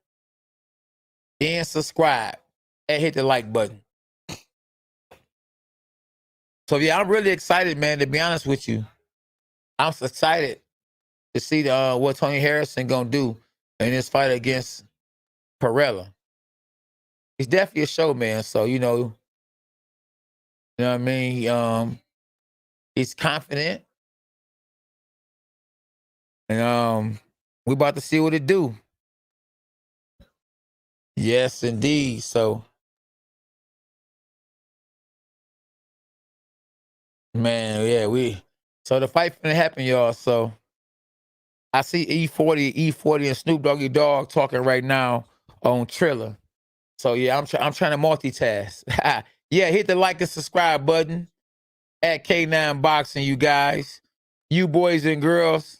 [SPEAKER 2] And hit the like button. So yeah, I'm really excited, man, to be honest with you. I'm so excited to see what Tony Harrison gonna do in this fight against Perella. He's definitely a show, man. So, you know what I mean? He's confident. And we about to see what it do. Yes, indeed. So, man, yeah, so the fight finna happen, y'all. So I see E40 and Snoop Doggy Dogg talking right now on Triller. So yeah, I'm trying to multitask. Yeah, hit the like and subscribe button at K9 Boxing, you guys. You boys and girls.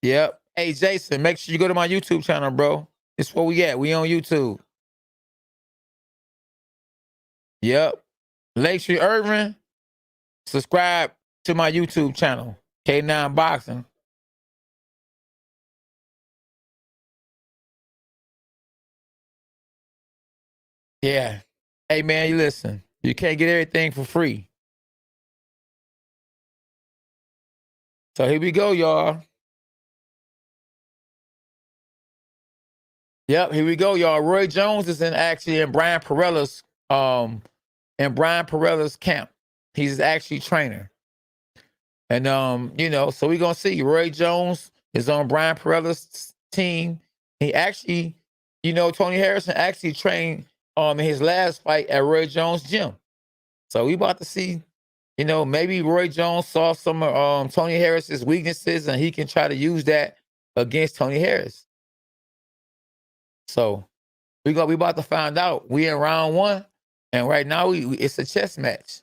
[SPEAKER 2] Yep. Hey, Jason, make sure you go to my YouTube channel, bro. It's where we at. We on YouTube. Yep. Lakeshore Irvin, subscribe to my YouTube channel, K9 Boxing. Yeah. Hey, man, you listen. You can't get everything for free. So here we go, y'all. Yep, here we go, y'all. Roy Jones is in Brian Perella's camp. He's actually trainer. And so we're gonna see. Roy Jones is on Brian Perella's team. He actually, Tony Harrison actually trained in his last fight at Roy Jones' gym. So we about to see, maybe Roy Jones saw some of Tony Harris's weaknesses and he can try to use that against Tony Harris. So we about to find out. We in round one, and right now it's a chess match.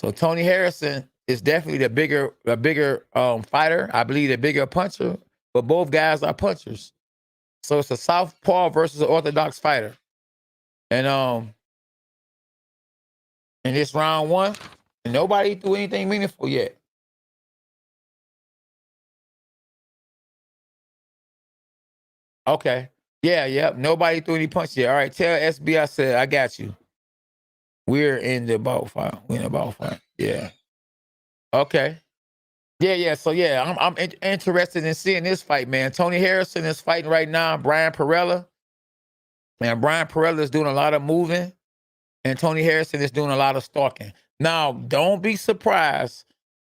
[SPEAKER 2] So Tony Harrison is definitely the bigger fighter. I believe the bigger puncher, but both guys are punchers. So it's a southpaw versus an orthodox fighter. And in this round one, nobody threw anything meaningful yet. Okay. Yeah, yep. Nobody threw any punches yet. All right, tell SB I said I got you. We're in the ball fight. We're in the ball fight. Yeah. Okay. Yeah. So yeah, I'm interested in seeing this fight, man. Tony Harrison is fighting right now. Brian Perella. Man, Brian Perella is doing a lot of moving, and Tony Harrison is doing a lot of stalking. Now, don't be surprised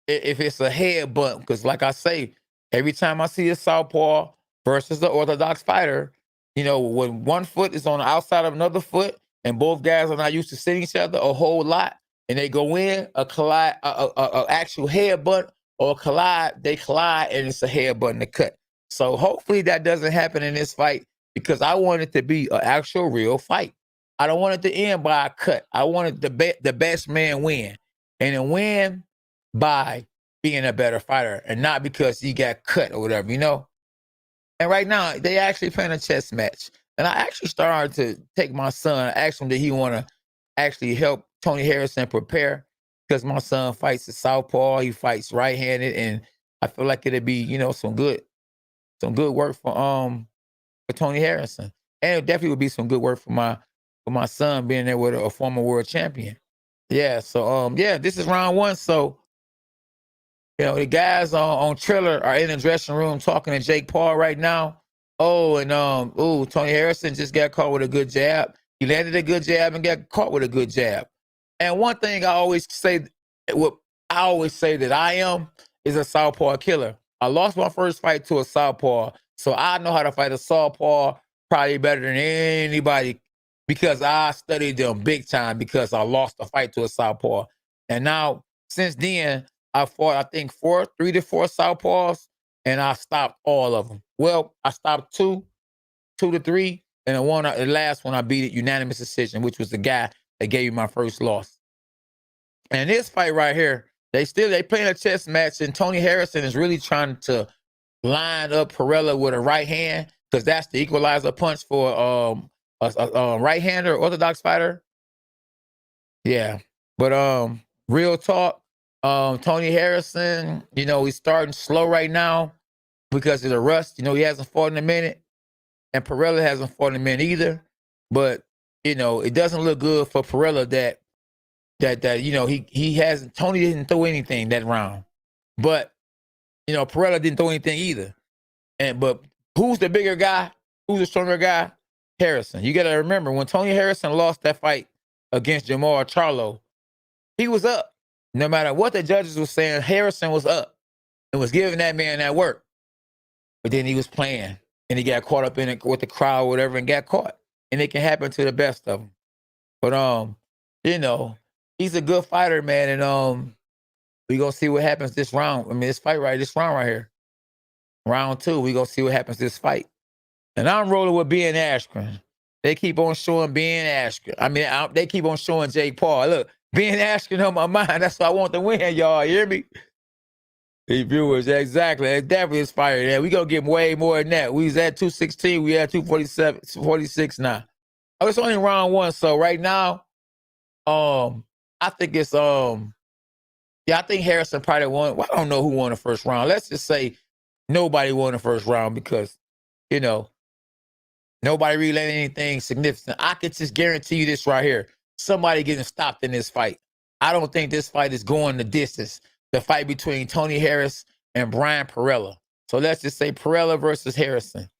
[SPEAKER 2] if it's a headbutt, because like I say, every time I see a southpaw versus the orthodox fighter, when one foot is on the outside of another foot, and both guys are not used to seeing each other a whole lot, and they go in a actual headbutt or they collide, and it's a headbutt and a cut. So hopefully that doesn't happen in this fight, because I want it to be an actual real fight. I don't want it to end by a cut. I want it the best man win, and then win by being a better fighter and not because he got cut or whatever, And right now, they actually playing a chess match. And I actually started to take my son, ask him, did he want to actually help Tony Harrison prepare? Because my son fights the southpaw, he fights right-handed, and I feel like it'd be, some good work for Tony Harrison. And it definitely would be some good work for my son being there with a former world champion. Yeah, so this is round one. So the guys on Triller are in the dressing room talking to Jake Paul right now. Oh, and Tony Harrison just got caught with a good jab. He landed a good jab and got caught with a good jab. And one thing I always say that I am is a southpaw killer. I lost my first fight to a southpaw, so I know how to fight a southpaw probably better than anybody, because I studied them big time, because I lost a fight to a southpaw. And now, since then, I fought, I think, 3 to 4 southpaws, and I stopped all of them. Well, I stopped 2 to 3, and the last one I beat it unanimous decision, which was the guy that gave me my first loss. And this fight right here, they playing a chess match, and Tony Harrison is really trying to line up Perella with a right hand, because that's the equalizer punch for a right-hander, orthodox fighter. Yeah, but real talk. Tony Harrison, he's starting slow right now because of the rust. He hasn't fought in a minute, and Perella hasn't fought in a minute either. But it doesn't look good for Perella that he hasn't. Tony didn't throw anything that round, but Perella didn't throw anything either. But who's the bigger guy? Who's the stronger guy? Harrison. You got to remember, when Tony Harrison lost that fight against Jamal Charlo, he was up. No matter what the judges were saying, Harrison was up and was giving that man that work. But then he was playing and he got caught up in it with the crowd or whatever and got caught. And it can happen to the best of them. But, you know, he's a good fighter, man. And we going to see what happens this round. I mean, this round right here. Round 2, we going to see what happens this fight. And I'm rolling with Ben Askren. They keep on showing Ben Askren. I mean, they keep on showing Jake Paul. Look, Ben Askren on my mind. That's why I want to win, y'all. You hear me? Hey, viewers, exactly. It definitely is fire. Yeah, we going to get way more than that. We was at 216. We at 247, 46 now. Oh, it's only round 1. So right now, I think it's, I think Harrison probably won. Well, I don't know who won the first round. Let's just say nobody won the first round because, you know, nobody really let anything significant. I could just guarantee you this right here. Somebody getting stopped in this fight. I don't think this fight is going the distance. The fight between Tony Harris and Brian Perella. So let's just say Perella versus Harrison.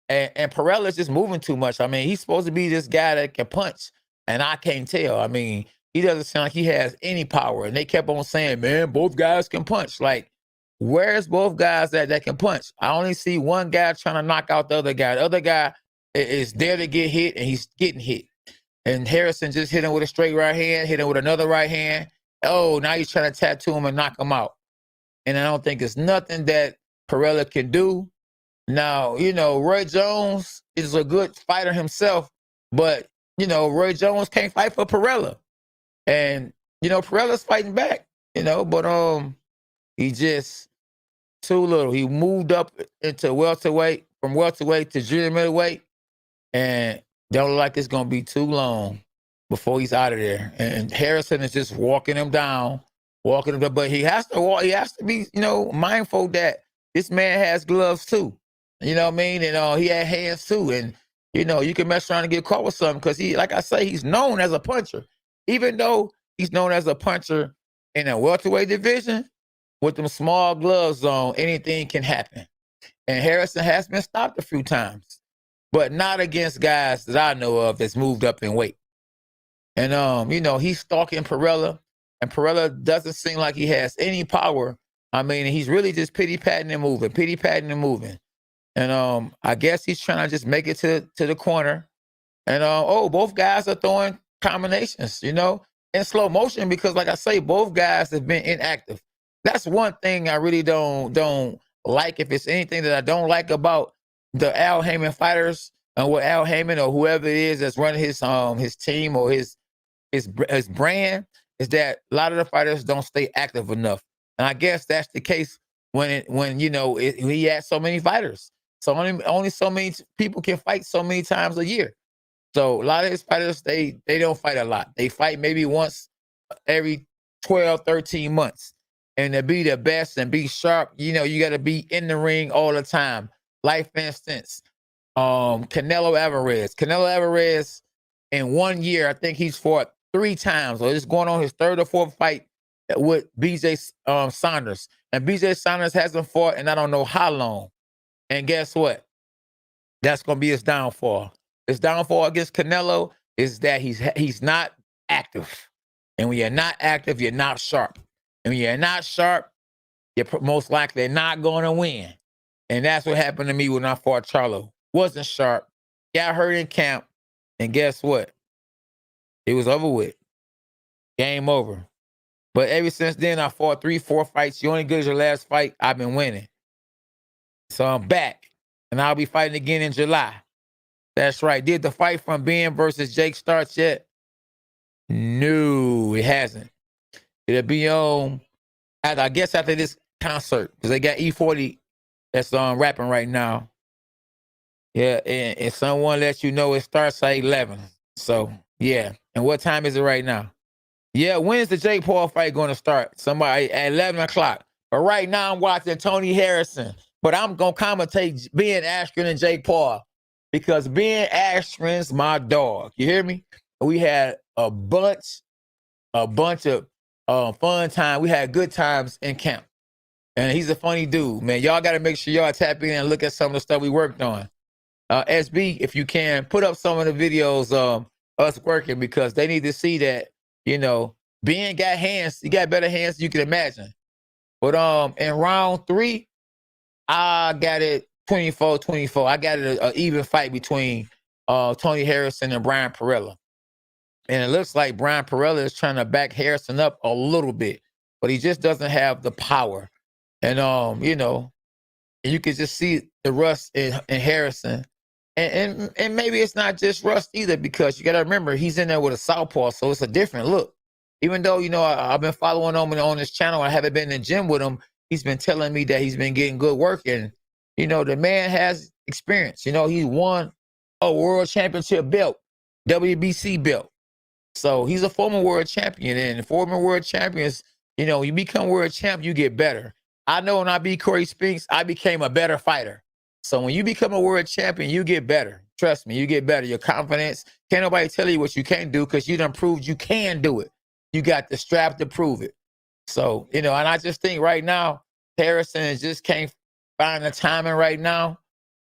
[SPEAKER 2] And Perella's just moving too much. I mean, he's supposed to be this guy that can punch. And I can't tell. I mean, he doesn't sound like he has any power. And they kept on saying, man, both guys can punch. Like, where's both guys that can punch? I only see one guy trying to knock out the other guy. The other guy is there to get hit, and he's getting hit. And Harrison just hit him with a straight right hand, hit him with another right hand. Oh, now he's trying to tattoo him and knock him out. And I don't think it's nothing that Perella can do. Now, you know, Roy Jones is a good fighter himself, but, you know, Roy Jones can't fight for Perella. And, you know, Perella's fighting back, you know, but he just too little. He moved up into welterweight, from welterweight to junior middleweight, and don't look like it's going to be too long before he's out of there. And Harrison is just walking him down, but he has to walk. He has to be, you know, mindful that this man has gloves too. You know what I mean? And he had hands too. And, you know, you can mess around and get caught with something because he, like I say, he's known as a puncher. Even though he's known as a puncher in a welterweight division, with them small gloves on, anything can happen. And Harrison has been stopped a few times, but not against guys that I know of that's moved up in weight. And, you know, he's stalking Perella, and Perella doesn't seem like he has any power. I mean, he's really just pity-patting and moving. And I guess he's trying to just make it to the corner. And, both guys are throwing combinations, you know, in slow motion because, like I say, both guys have been inactive. That's one thing I really don't like. If it's anything that I don't like about the Al Heyman fighters and what Al Heyman or whoever it is that's running his team or his brand, is that a lot of the fighters don't stay active enough. And I guess that's the case when you know he has so many fighters. So only so many people can fight so many times a year. So a lot of his fighters, they don't fight a lot. They fight maybe once every 12, 13 months. And to be the best and be sharp, you know, you got to be in the ring all the time. Like, for instance, Canelo Alvarez, in 1 year, I think he's fought 3 times. Or it's going on his 3rd or 4th fight with BJ Saunders. And BJ Saunders hasn't fought in I don't know how long. And guess what? That's going to be his downfall. His downfall against Canelo is that he's not active. And when you're not active, you're not sharp. And when you're not sharp, you're most likely not going to win. And that's what happened to me when I fought Charlo. Wasn't sharp. Got hurt in camp. And guess what? It was over with. Game over. But ever since then, I fought 3, 4 fights. You only good as your last fight. I've been winning. So I'm back. And I'll be fighting again in July. That's right. Did the fight from Ben versus Jake starts yet? No, it hasn't. It'll be on, I guess, after this concert, because they got E40 that's rapping right now. Yeah, and someone lets you know it starts at 11. So, yeah. And what time is it right now? Yeah, when's the Jake Paul fight going to start? Somebody at 11 o'clock. But right now I'm watching Tony Harrison. But I'm going to commentate Ben Askren and Jake Paul because Ben Askren's my dog. You hear me? We had a bunch of fun time. We had good times in camp. And he's a funny dude, man. Y'all got to make sure y'all tap in and look at some of the stuff we worked on. SB, if you can, put up some of the videos us working because they need to see that, Ben got hands. He got better hands than you can imagine. But in round 3, I got it 24-24. I got it an even fight between Tony Harrison and Brian Perella. And it looks like Brian Perella is trying to back Harrison up a little bit, but he just doesn't have the power. And you can just see the rust in Harrison. And maybe it's not just rust either, because you got to remember he's in there with a southpaw, so it's a different look. Even though, I've been following him on his channel, I haven't been in the gym with him, he's been telling me that he's been getting good work. And, the man has experience. He won a world championship belt, WBC belt. So he's a former world champion, and former world champions, you become world champ, you get better. I know when I beat Corey Spinks, I became a better fighter. So when you become a world champion, you get better. Trust me, you get better. Your confidence, can't nobody tell you what you can't do, because you done proved you can do it. You got the strap to prove it. So, and I just think right now, Harrison just can't find the timing right now.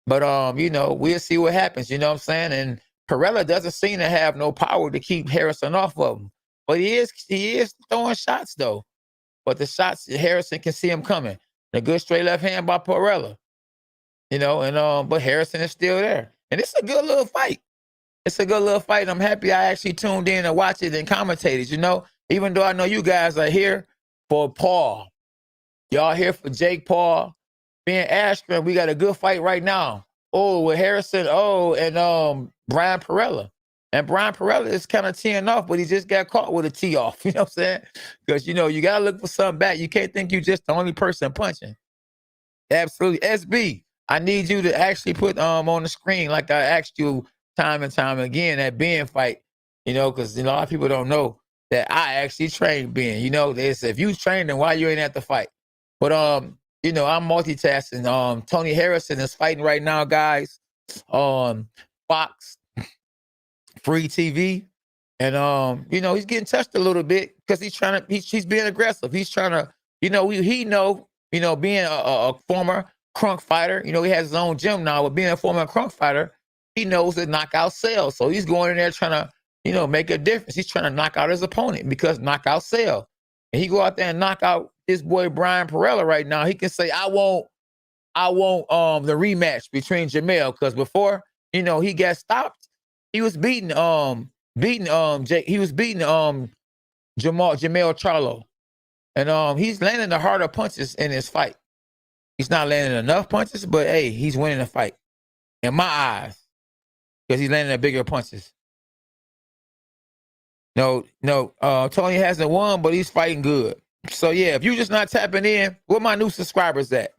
[SPEAKER 2] But, we'll see what happens, you know what I'm saying? And Perella doesn't seem to have no power to keep Harrison off of him. But he is throwing shots, though. But the shots, Harrison can see him coming. A good straight left hand by Perella. But Harrison is still there. And it's a good little fight. It's a good little fight. I'm happy I actually tuned in and watched it and commentated, even though I know you guys are here for Paul. Y'all here for Jake Paul. Ben Askren, we got a good fight right now. Oh, with Harrison, and Brian Perella. And Brian Perella is kind of teeing off, but he just got caught with a tee off. You know what I'm saying? Because, you got to look for something back. You can't think you're just the only person punching. Absolutely. SB, I need you to actually put on the screen, like I asked you time and time again, that Ben fight, because a lot of people don't know that I actually trained Ben. They say, if you trained him, why you ain't at the fight? But, I'm multitasking. Tony Harrison is fighting right now, guys, on Fox Free TV. And, he's getting touched a little bit because he's being aggressive. He's trying to, being a former crunk fighter, he has his own gym now, but being a former crunk fighter, he knows that knockout sells. So he's going in there trying to, make a difference. He's trying to knock out his opponent because knockout sell. And he go out there and knock out this boy Brian Perella right now. He can say, I want the rematch between Jamel, because before, he got stopped. He was beating Jake. He was beating Jamel Charlo. And he's landing the harder punches in this fight. He's not landing enough punches, but hey, he's winning the fight. In my eyes. Because he's landing the bigger punches. No, Tony hasn't won, but he's fighting good. So yeah, if you just not tapping in, where my new subscribers at?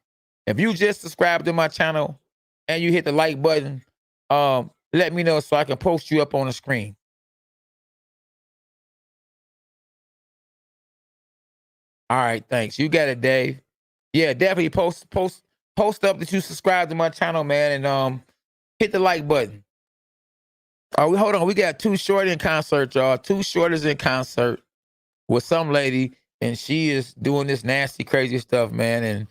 [SPEAKER 2] If you just subscribe to my channel and you hit the like button, let me know so I can post you up on the screen. All right, thanks. You got it, Dave. Yeah, definitely post up that you subscribe to my channel, man, and hit the like button. Hold on. We got Too Short in concert, y'all. Too Short is in concert with some lady, and she is doing this nasty, crazy stuff, man. And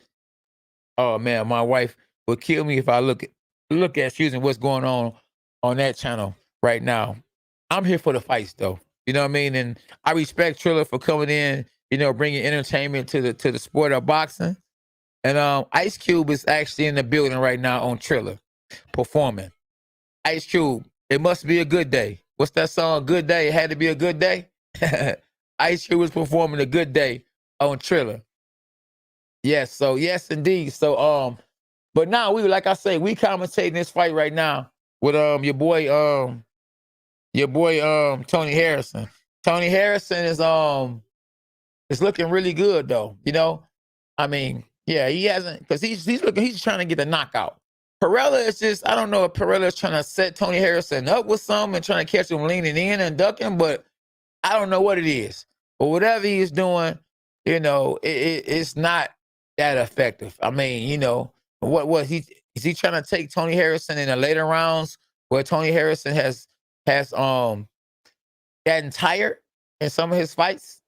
[SPEAKER 2] oh man, my wife would kill me if I look at what's going on that channel right now. I'm here for the fights, though. You know what I mean? And I respect Triller for coming in, bringing entertainment to the sport of boxing. And Ice Cube is actually in the building right now on Triller, performing. Ice Cube, it must be a good day. What's that song? Good Day. It had to be a good day. Ice Cube was performing a good day on Triller. Yes, so yes indeed. So but now we, like I say, we commentating this fight right now with your boy Tony Harrison. Tony Harrison is looking really good though. I mean, yeah, he hasn't, because he's trying to get a knockout. Perella is just, I don't know if Perella is trying to set Tony Harrison up with something and trying to catch him leaning in and ducking, but I don't know what it is. But whatever he is doing, it's not that effective. I mean, what is he trying to take Tony Harrison in the later rounds where Tony Harrison has gotten tired in some of his fights?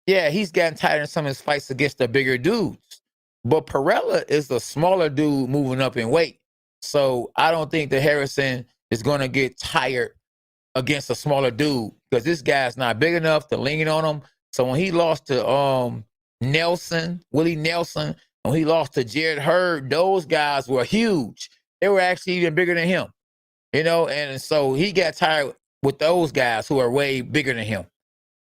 [SPEAKER 2] Yeah, he's gotten tired in some of his fights against the bigger dudes. But Perella is the smaller dude moving up in weight. So I don't think that Harrison is going to get tired against a smaller dude because this guy's not big enough to lean on him. So when he lost to Willie Nelson, when he lost to Jared Hurd, those guys were huge. They were actually even bigger than him, you know, and so he got tired with those guys who are way bigger than him,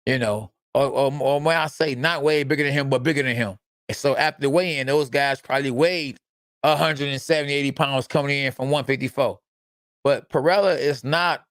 [SPEAKER 2] you know, or when I say not way bigger than him, but bigger than him. And so after the weigh-in, those guys probably weighed 170, 80 pounds coming in from 154. But Perella is not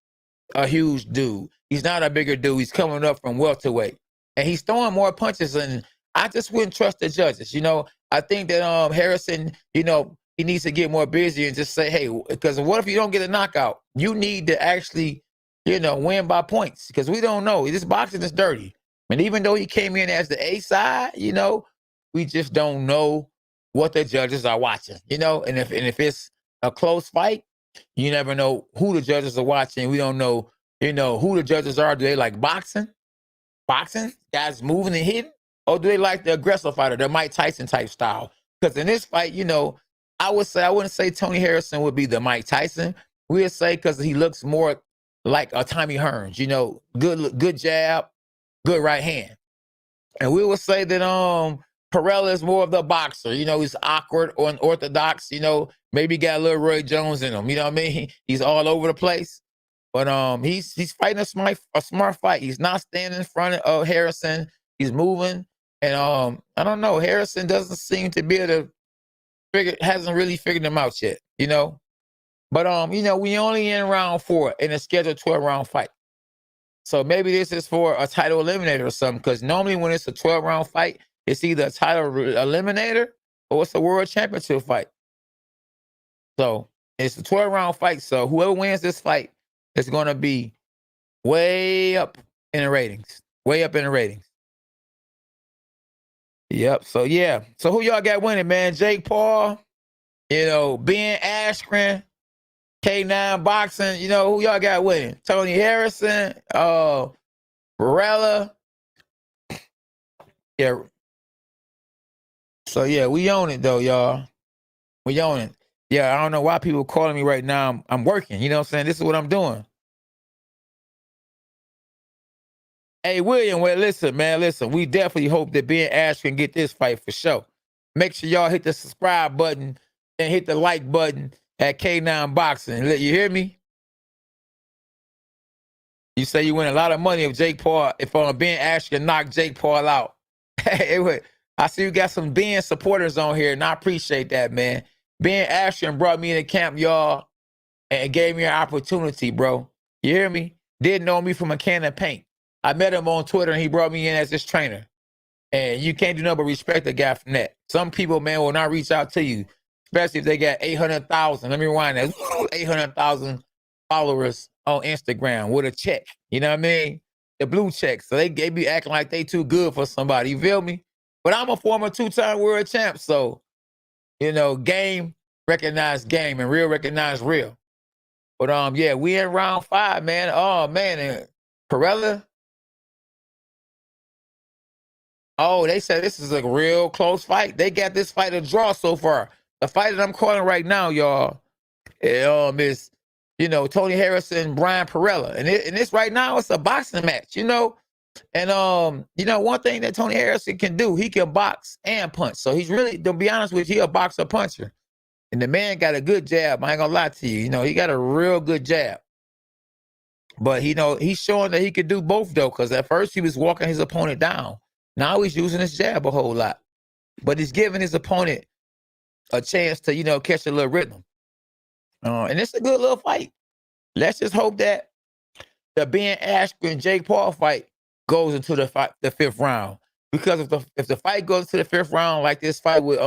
[SPEAKER 2] a huge dude. He's not a bigger dude. He's coming up from welterweight. And he's throwing more punches, and I just wouldn't trust the judges. You know, I think that Harrison, you know, he needs to get more busy and just say, hey, because what if you don't get a knockout? You need to actually, you know, win by points because we don't know. This boxing is dirty. And even though he came in as the A side, you know, we just don't know what the judges are watching, you know, and if it's a close fight, you never know who the judges are watching. We don't know, you know, who the judges are. Do they like boxing? Guys moving and hitting? Or do they like the aggressive fighter, the Mike Tyson type style? Because in this fight, you know, I wouldn't say Tony Harrison would be the Mike Tyson. We'd say because he looks more like a Tommy Hearns, you know, good jab, good right hand. And we would say that Perella is more of the boxer. You know, he's awkward or unorthodox, you know, maybe got a little Roy Jones in him. You know what I mean? He's all over the place. But he's fighting a smart fight. He's not standing in front of Harrison. He's moving. And I don't know. Harrison doesn't seem to be able to hasn't really figured him out yet, you know. But you know, we only in round 4 in a scheduled 12-round fight. So maybe this is for a title eliminator or something, because normally when it's a 12-round fight, it's either a title eliminator or it's a world championship fight. So it's a 12-round fight. So whoever wins this fight is going to be way up in the ratings. Way up in the ratings. Yep. So, yeah. So who y'all got winning, man? Jake Paul, you know, Ben Askren, K9 Boxing, you know, who y'all got winning? Tony Harrison, Varela. Yeah. So, yeah, we own it, though, y'all. We own it. Yeah, I don't know why people are calling me right now. I'm working. You know what I'm saying? This is what I'm doing. Hey, William, well, listen, man, listen. We definitely hope that Ben Askren get this fight for sure. Make sure y'all hit the subscribe button and hit the like button at K9 Boxing. You hear me? You say you win a lot of money if Ben Askren knock Jake Paul out. Hey, I see you got some Ben supporters on here, and I appreciate that, man. Ben Askren brought me into camp, y'all, and gave me an opportunity, bro. You hear me? Didn't know me from a can of paint. I met him on Twitter, and he brought me in as his trainer. And you can't do nothing but respect the guy from that. Some people, man, will not reach out to you, especially if they got 800,000. Let me rewind that. 800,000 followers on Instagram with a check. You know what I mean? The blue check. So they be acting like they too good for somebody. You feel me? But I'm a former 2-time world champ, so, you know, game recognize game and real recognize real. But yeah, we in round 5, man. Oh man, and Perella. Oh, they said this is a real close fight. They got this fight a draw so far. The fight that I'm calling right now, y'all, is, you know, Tony Harrison and Brian Perella. And this right now, it's a boxing match, you know. And, you know, one thing that Tony Harrison can do, he can box and punch. So he's really, to be honest with you, he a boxer puncher. And the man got a good jab. I ain't gonna lie to you. You know, he got a real good jab. But, you know, he's showing that he could do both, though, because at first he was walking his opponent down. Now he's using his jab a whole lot. But he's giving his opponent a chance to, you know, catch a little rhythm. And it's a good little fight. Let's just hope that the Ben Askren Jake Paul fight goes into the 5th round. Because if the fight goes to the 5th round, like this fight with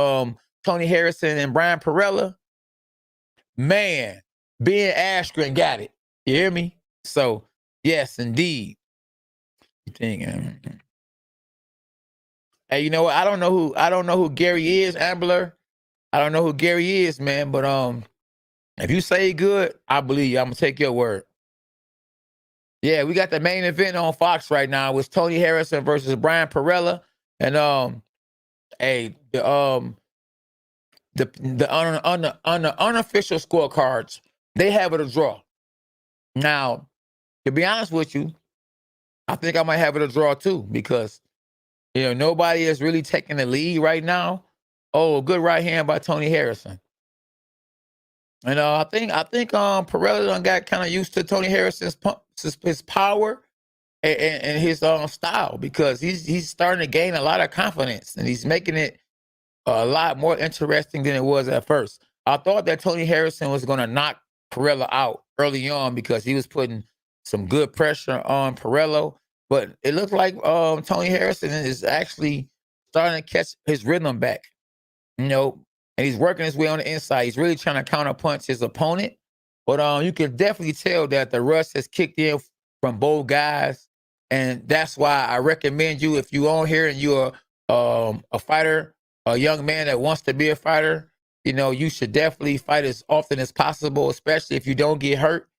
[SPEAKER 2] Tony Harrison and Brian Perella, man, Ben Askren got it. You hear me? So yes, indeed. Hey, you know what? I don't know who Gary is, Ambler. I don't know who Gary is, man. But if you say good, I believe you. I'm gonna take your word. Yeah, we got the main event on Fox right now with Tony Harrison versus Brian Perella, and the unofficial scorecards, they have it a draw. Now, to be honest with you, I think I might have it a draw too because, nobody is really taking the lead right now. Oh, good right hand by Tony Harrison. And I think Perella done got kind of used to Tony Harrison's his power and his style because he's starting to gain a lot of confidence and he's making it a lot more interesting than it was at first. I thought that Tony Harrison was going to knock Perella out early on because he was putting some good pressure on Perella, but it looked like Tony Harrison is actually starting to catch his rhythm back, and he's working his way on the inside. He's really trying to counterpunch his opponent, but you can definitely tell that the rust has kicked in from both guys, and that's why I recommend you, if you're on here and you're a fighter, a young man that wants to be a fighter, you should definitely fight as often as possible, especially if you don't get hurt.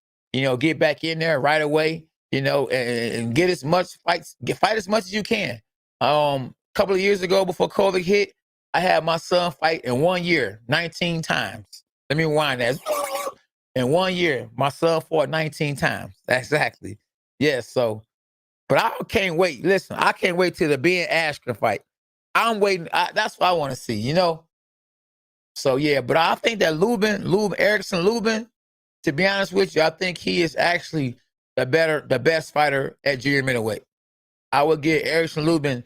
[SPEAKER 2] Get back in there right away, and get as much fight as much as you can. A couple of years ago before COVID hit, I had my son fight in 1 year, 19 times. Let me rewind that. In 1 year, my son fought 19 times. Exactly. Yeah, so, but I can't wait. Listen, I can't wait till the Ben Askren fight. I'm waiting. That's what I want to see, So, yeah, but I think that Erickson Lubin, to be honest with you, I think he is actually the best fighter at junior middleweight. I would give Erickson Lubin,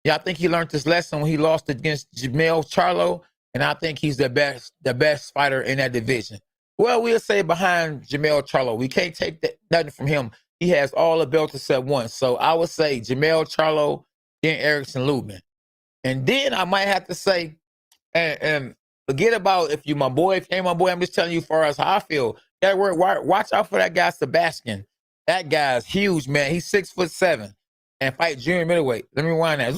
[SPEAKER 2] I think he learned this lesson when he lost against Jamel Charlo, and I think he's the best fighter in that division. Well, we'll say behind Jamel Charlo. We can't take nothing from him. He has all the belts except one. So I would say Jamel Charlo, then Erickson Lubin. And then I might have to say, and forget about if you ain't my boy, I'm just telling you for us how I feel. Watch out for that guy, Sebastian. That guy's huge, man. He's 6'7" and fight junior middleweight. Let me rewind that.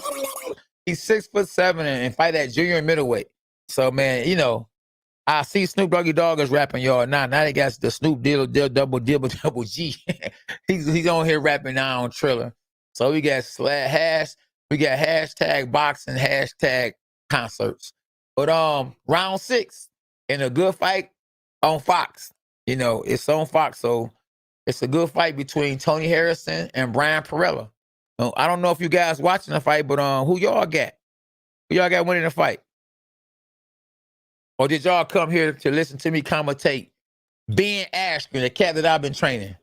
[SPEAKER 2] He's 6'7" and fight at junior middleweight. So, man, I see Snoop Doggy Dogg is rapping, y'all. Now they got the Snoop double G. he's on here rapping now on Triller. So we got hashtag boxing, hashtag concerts. But round 6 in a good fight on Fox. It's on Fox, so it's a good fight between Tony Harrison and Brian Perella. I don't know if you guys watching the fight, but who y'all got? Who y'all got winning the fight? Or did y'all come here to listen to me commentate Ben Askren, the cat that I've been training?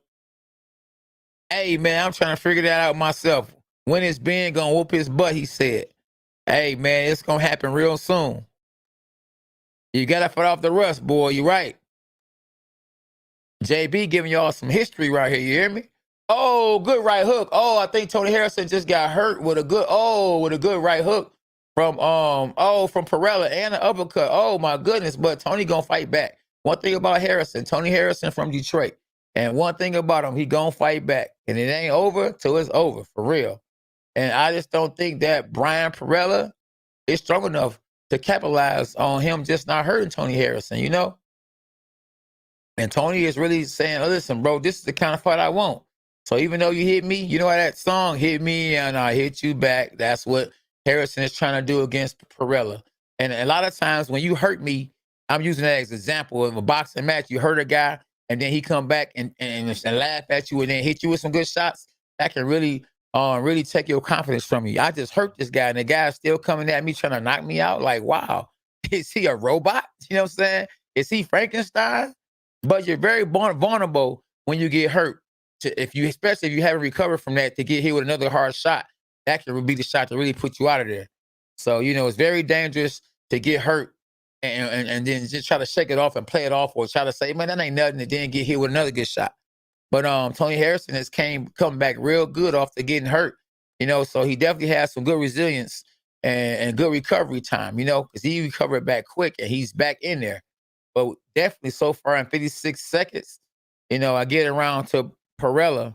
[SPEAKER 2] Hey, man, I'm trying to figure that out myself. When is Ben going to whoop his butt, he said. Hey, man, it's going to happen real soon. You got to fight off the rust, boy. You right. JB giving y'all some history right here. You hear me? Oh, good right hook. Oh, I think Tony Harrison just got hurt with a good right hook from Perella and an uppercut. Oh my goodness, but Tony gonna fight back. One thing about Tony Harrison from Detroit, and one thing about him, he gonna fight back. And it ain't over till it's over, for real. And I just don't think that Brian Perella is strong enough to capitalize on him just not hurting Tony Harrison, And Tony is really saying, listen, bro, this is the kind of fight I want. So even though you hit me, you know how that song, hit me and I hit you back. That's what Harrison is trying to do against Perella. And a lot of times when you hurt me, I'm using that as an example of a boxing match. You hurt a guy and then he come back and laugh at you and then hit you with some good shots. That can really take your confidence from you. I just hurt this guy and the guy's still coming at me trying to knock me out. Like, wow, is he a robot? You know what I'm saying? Is he Frankenstein? But you're very vulnerable when you get hurt. Especially if you haven't recovered from that, to get hit with another hard shot, that can be the shot to really put you out of there. So, it's very dangerous to get hurt and then just try to shake it off and play it off, or try to say, man, that ain't nothing, and then get hit with another good shot. But Tony Harrison has come back real good after getting hurt, so he definitely has some good resilience and good recovery time, because he recovered back quick and he's back in there. But definitely so far in 56 seconds, I get around to Perella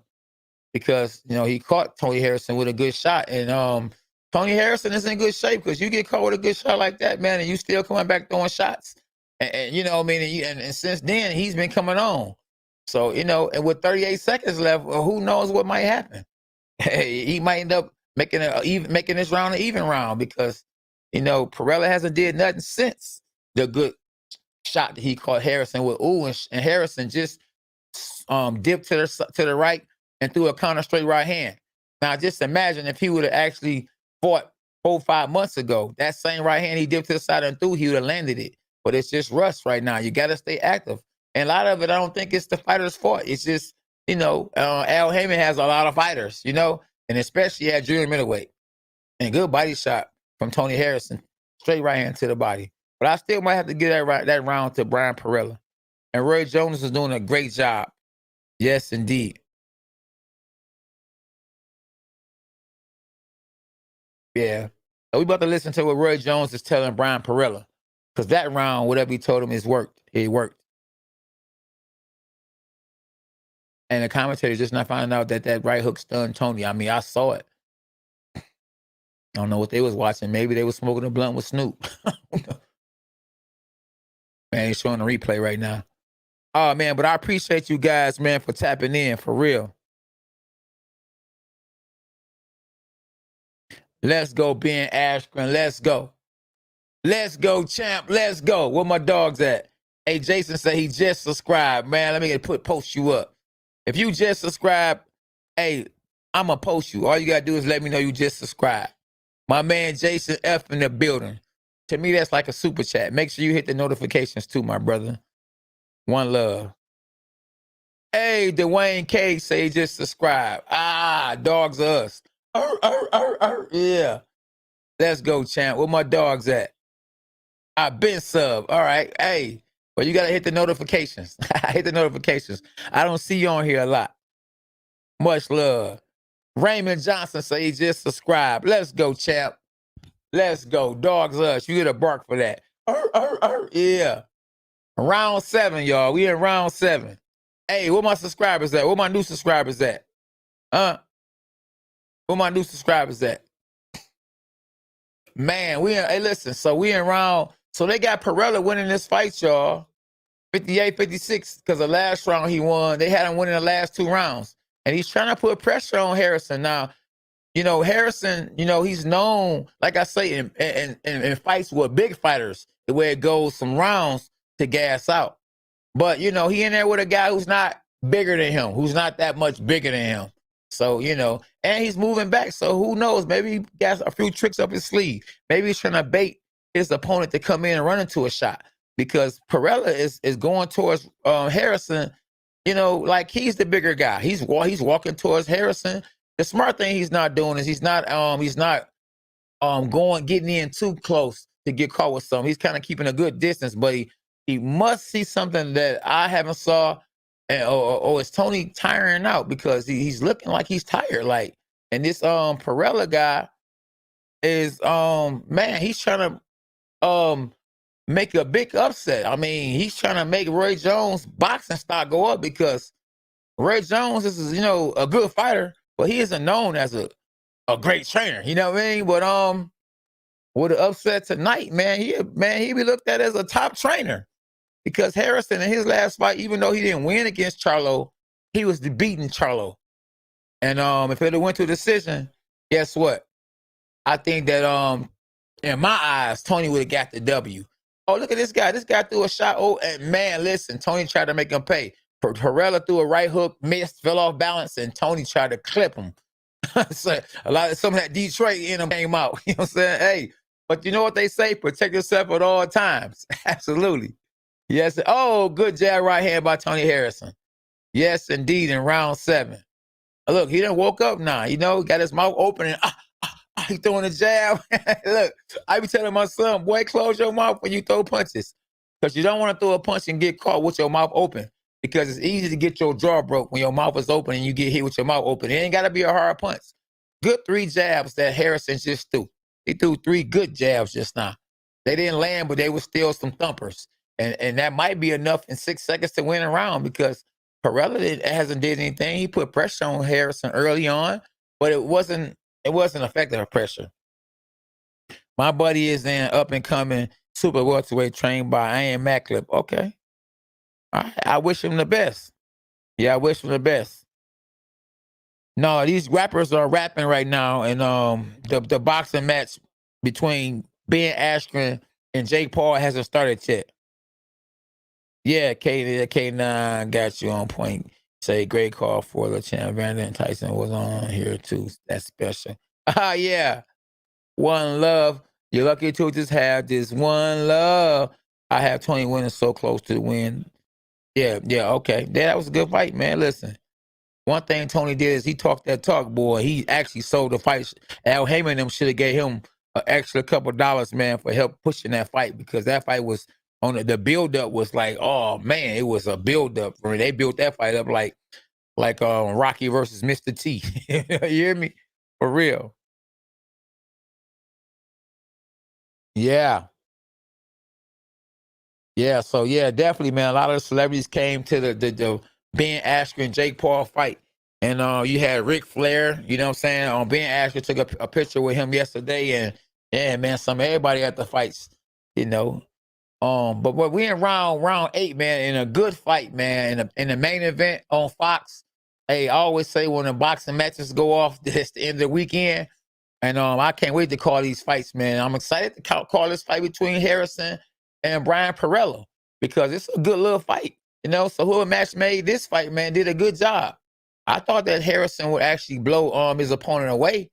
[SPEAKER 2] because, he caught Tony Harrison with a good shot. And Tony Harrison is in good shape because you get caught with a good shot like that, man, and you still coming back throwing shots. And and since then, he's been coming on. So, and with 38 seconds left, who knows what might happen? He might end up making this round an even round because, Perella hasn't did nothing since the good shot that he caught Harrison with. And Harrison just dipped to the right and threw a counter straight right hand. Now, just imagine if he would have actually fought 4 or 5 months ago, that same right hand he dipped to the side and threw, he would have landed it. But it's just rust right now. You got to stay active. And a lot of it, I don't think it's the fighter's fault. It's just, Al Heyman has a lot of fighters, and especially at junior middleweight. And good body shot from Tony Harrison, straight right hand to the body. But I still might have to give that round to Brian Perella. And Roy Jones is doing a great job. Yes, indeed. Yeah. So we about to listen to what Roy Jones is telling Brian Perella. Because that round, whatever he told him, it worked. And the commentator just not finding out that right hook stunned Tony. I mean, I saw it. I don't know what they was watching. Maybe they was smoking a blunt with Snoop. Man, he's showing the replay right now. Oh, man, but I appreciate you guys, man, for tapping in, for real. Let's go, Ben Askren. Let's go. Let's go, champ. Let's go. Where my dogs at? Hey, Jason said he just subscribed. Man, let me post you up. If you just subscribe, hey, I'm going to post you. All you got to do is let me know you just subscribed. My man Jason F in the building. To me, that's like a super chat. Make sure you hit the notifications too, my brother. One love. Hey, Dwayne K say he just subscribed. Dogs are us. Yeah. Let's go, champ. Where my dogs at? I've been sub. All right. Hey, well, you got to hit the notifications. Hit the notifications. I don't see you on here a lot. Much love. Raymond Johnson say he just subscribed. Let's go, champ. Let's go. Dogs us. You get a bark for that. Yeah. Round 7, y'all. We in round 7. Hey, where my subscribers at? Where my new subscribers at? Where my new subscribers at? Man, hey, listen. So we in round. So they got Perella winning this fight, y'all. 58-56, because the last round he won. They had him winning the last 2 rounds. And he's trying to put pressure on Harrison. Now, Harrison, he's known, like I say, in fights with big fighters, the way it goes some rounds to gas out. But, he in there with a guy who's not bigger than him, who's not that much bigger than him. So, and he's moving back. So who knows? Maybe he got a few tricks up his sleeve. Maybe he's trying to bait his opponent to come in and run into a shot, because Perella is going towards Harrison, like he's the bigger guy. He's walking towards Harrison. The smart thing he's not doing is he's not getting in too close to get caught with something. He's kind of keeping a good distance, but he must see something that I haven't saw, or is Tony tiring out, because he's looking like he's tired. Like, and this Perella guy is man, he's trying to make a big upset. I mean, he's trying to make Roy Jones' boxing stock go up, because Roy Jones is a good fighter, but he isn't known as a great trainer. You know what I mean? But with the upset tonight, man, he be looked at as a top trainer, because Harrison in his last fight, even though he didn't win against Charlo, he was beating Charlo. And if it went to a decision, guess what? I think that in my eyes, Tony would have got the W. Oh, look at this guy. This guy threw a shot. Oh, and man, listen, Tony tried to make him pay. Perella threw a right hook, missed, fell off balance, and Tony tried to clip him. So some of that Detroit in him came out. You know what I'm saying? Hey, but you know what they say? Protect yourself at all times. Absolutely. Yes. Oh, good jab right hand by Tony Harrison. Yes, indeed, in round 7. Look, he done woke up now. Got his mouth open and he throwing a jab. Look, I be telling my son, boy, close your mouth when you throw punches, because you don't want to throw a punch and get caught with your mouth open, because it's easy to get your jaw broke when your mouth is open and you get hit with your mouth open. It ain't got to be a hard punch. Good 3 jabs that Harrison just threw. He threw 3 good jabs just now. They didn't land, but they were still some thumpers. And that might be enough in 6 seconds to win a round, because Perella hasn't did anything. He put pressure on Harrison early on, but it wasn't effective pressure. My buddy is an up-and-coming super welterweight trained by Ian Macklip. Okay. All right. I wish him the best. Yeah, I wish him the best. No, these rappers are rapping right now, and the boxing match between Ben Askren and Jake Paul hasn't started yet. Yeah, K9 got you on point. Say great call for the champ. Brandon Tyson was on here too. That's special. Ah, yeah. One love. You're lucky to just have this one love. I have 20 winners so close to the win. Yeah, okay. Yeah, that was a good fight, man. Listen, one thing Tony did is he talked that talk, boy. He actually sold the fight. Al Heyman and them should have gave him an extra couple dollars, man, for help pushing that fight, because that fight was on the build-up was like, oh man, it was a build-up. They built that fight up like Rocky versus Mr. T. You hear me? For real. Yeah. Yeah, so yeah, definitely, man. A lot of the celebrities came to the Ben Askren Jake Paul fight, and you had Ric Flair. You know what I'm saying? Ben Askren took a picture with him yesterday, and yeah, man, everybody at the fights. You know, but we in round 8, man, in a good fight, man, in the main event on Fox. Hey, I always say when the boxing matches go off, it's the end of the weekend, and I can't wait to call these fights, man. I'm excited to call this fight between Harrison and Brian Perella, because it's a good little fight, you know. So whoever match made this fight, man, did a good job. I thought that Harrison would actually blow his opponent away,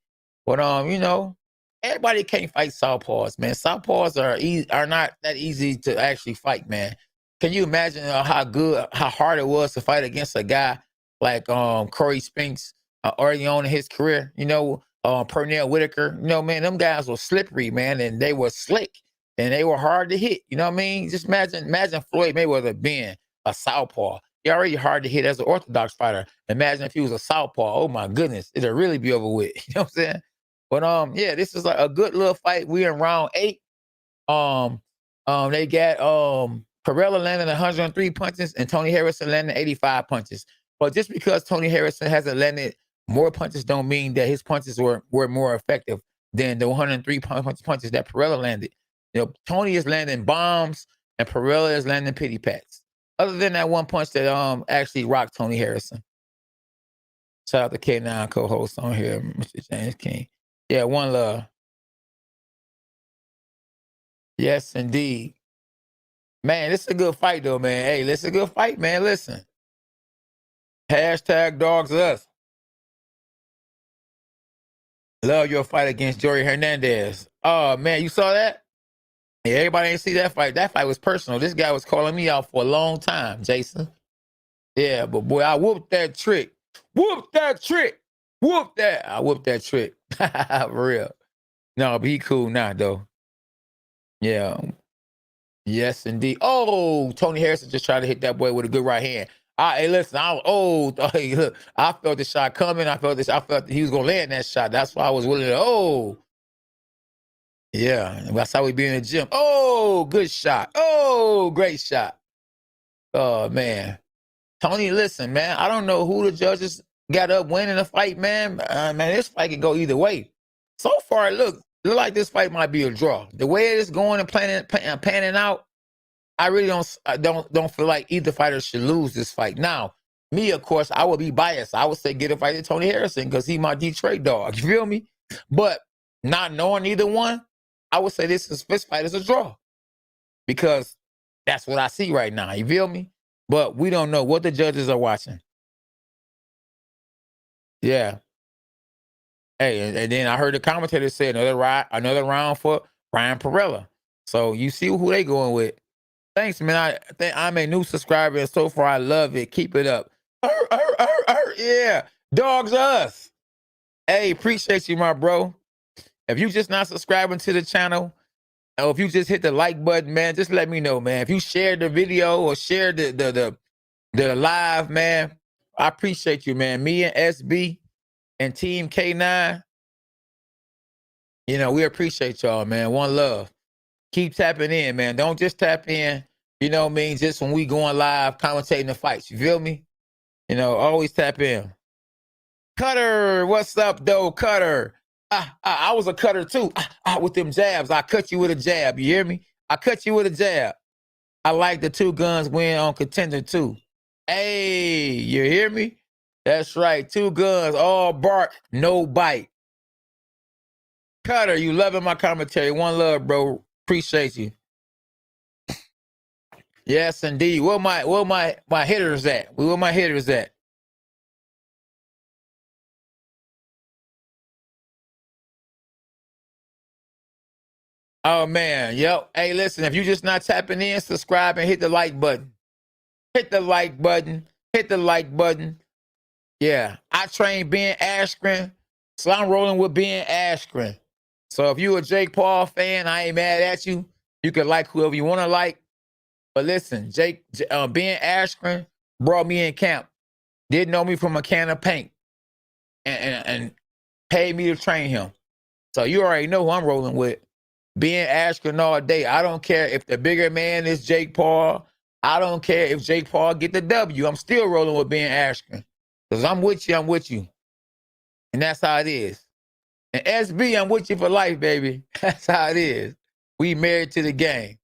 [SPEAKER 2] but you know, everybody can't fight southpaws, man. Southpaws are not that easy to actually fight, man. Can you imagine how hard it was to fight against a guy like Corey Spinks early on in his career? You know, Pernell Whitaker. You know, man, them guys were slippery, man, and they were slick. And they were hard to hit. You know what I mean? Just imagine Floyd Mayweather being a southpaw. He already hard to hit as an orthodox fighter. Imagine if he was a southpaw. Oh my goodness, it'll really be over with. You know what I'm saying? But yeah, this is like a good little fight. We're in round 8. They got Perella landing 103 punches and Tony Harrison landing 85 punches. But just because Tony Harrison hasn't landed more punches don't mean that his punches were more effective than the 103 punches that Perella landed. You know, Tony is landing bombs and Perella is landing pity pats. Other than that one punch that actually rocked Tony Harrison. Shout out to K9 co-host on here, Mr. James King. Yeah, one love. Yes, indeed. Man, this is a good fight though, man. Hey, this is a good fight, man. Listen. Hashtag dogs us. Love your fight against Jory Hernandez. Oh man, you saw that? Yeah, everybody ain't see that fight. That fight was personal. This guy was calling me out for a long time, Jason. Yeah, but boy, I whooped that trick. Whoop that trick. Whoop that. I whooped that trick. For real. No, but he cool now, though. Yeah. Yes, indeed. Oh, Tony Harrison just tried to hit that boy with a good right hand. Hey, listen, hey, look, I felt the shot coming. I felt that he was going to land that shot. That's why I was willing to, yeah, that's how we be in the gym. Oh, good shot. Oh, great shot. Oh, man. Tony, listen, man, I don't know who the judges got up winning the fight, man. Man, this fight can go either way. So far, it look like this fight might be a draw. The way it is going and panning out, I really don't feel like either fighter should lose this fight. Now, me, of course, I would be biased. I would say get a fight to Tony Harrison because he's my Detroit dog. You feel me? But not knowing either one, I would say this fight is a draw because that's what I see right now. You feel me? But we don't know what the judges are watching. Yeah. Hey, and then I heard the commentator say another round for Brian Perella. So you see who they going with. Thanks, man. I think I'm a new subscriber, and so far I love it. Keep it up. Yeah. Dogs us. Hey, appreciate you, my bro. If you just not subscribing to the channel, or if you just hit the like button, man, just let me know, man. If you shared the video or shared the live, man, I appreciate you, man. Me and SB and Team K9, you know, we appreciate y'all, man. One love. Keep tapping in, man. Don't just tap in, you know what I mean, just when we going live commentating the fights. You feel me? You know, always tap in. Cutter, what's up, though, Cutter? I was a cutter too. With them jabs. I cut you with a jab. You hear me? I cut you with a jab. I like the 2 guns win on contender too. Hey, you hear me? That's right. 2 guns, all bark, no bite. Cutter, you loving my commentary. One love, bro. Appreciate you. Yes, indeed. Where my hitters at? Where my hitters at? Oh man, yep. Hey, listen, if you just not tapping in, subscribe and hit the like button. Hit the like button. Hit the like button. Yeah, I train Ben Askren, so I'm rolling with Ben Askren. So if you a Jake Paul fan, I ain't mad at you. You can like whoever you want to like. But listen, Ben Askren brought me in camp. Didn't know me from a can of paint, and paid me to train him. So you already know who I'm rolling with. Ben Askren all day. I don't care if the bigger man is Jake Paul. I don't care if Jake Paul get the W. I'm still rolling with Ben Askren. Because I'm with you, I'm with you. And that's how it is. And SB, I'm with you for life, baby. That's how it is. We married to the game.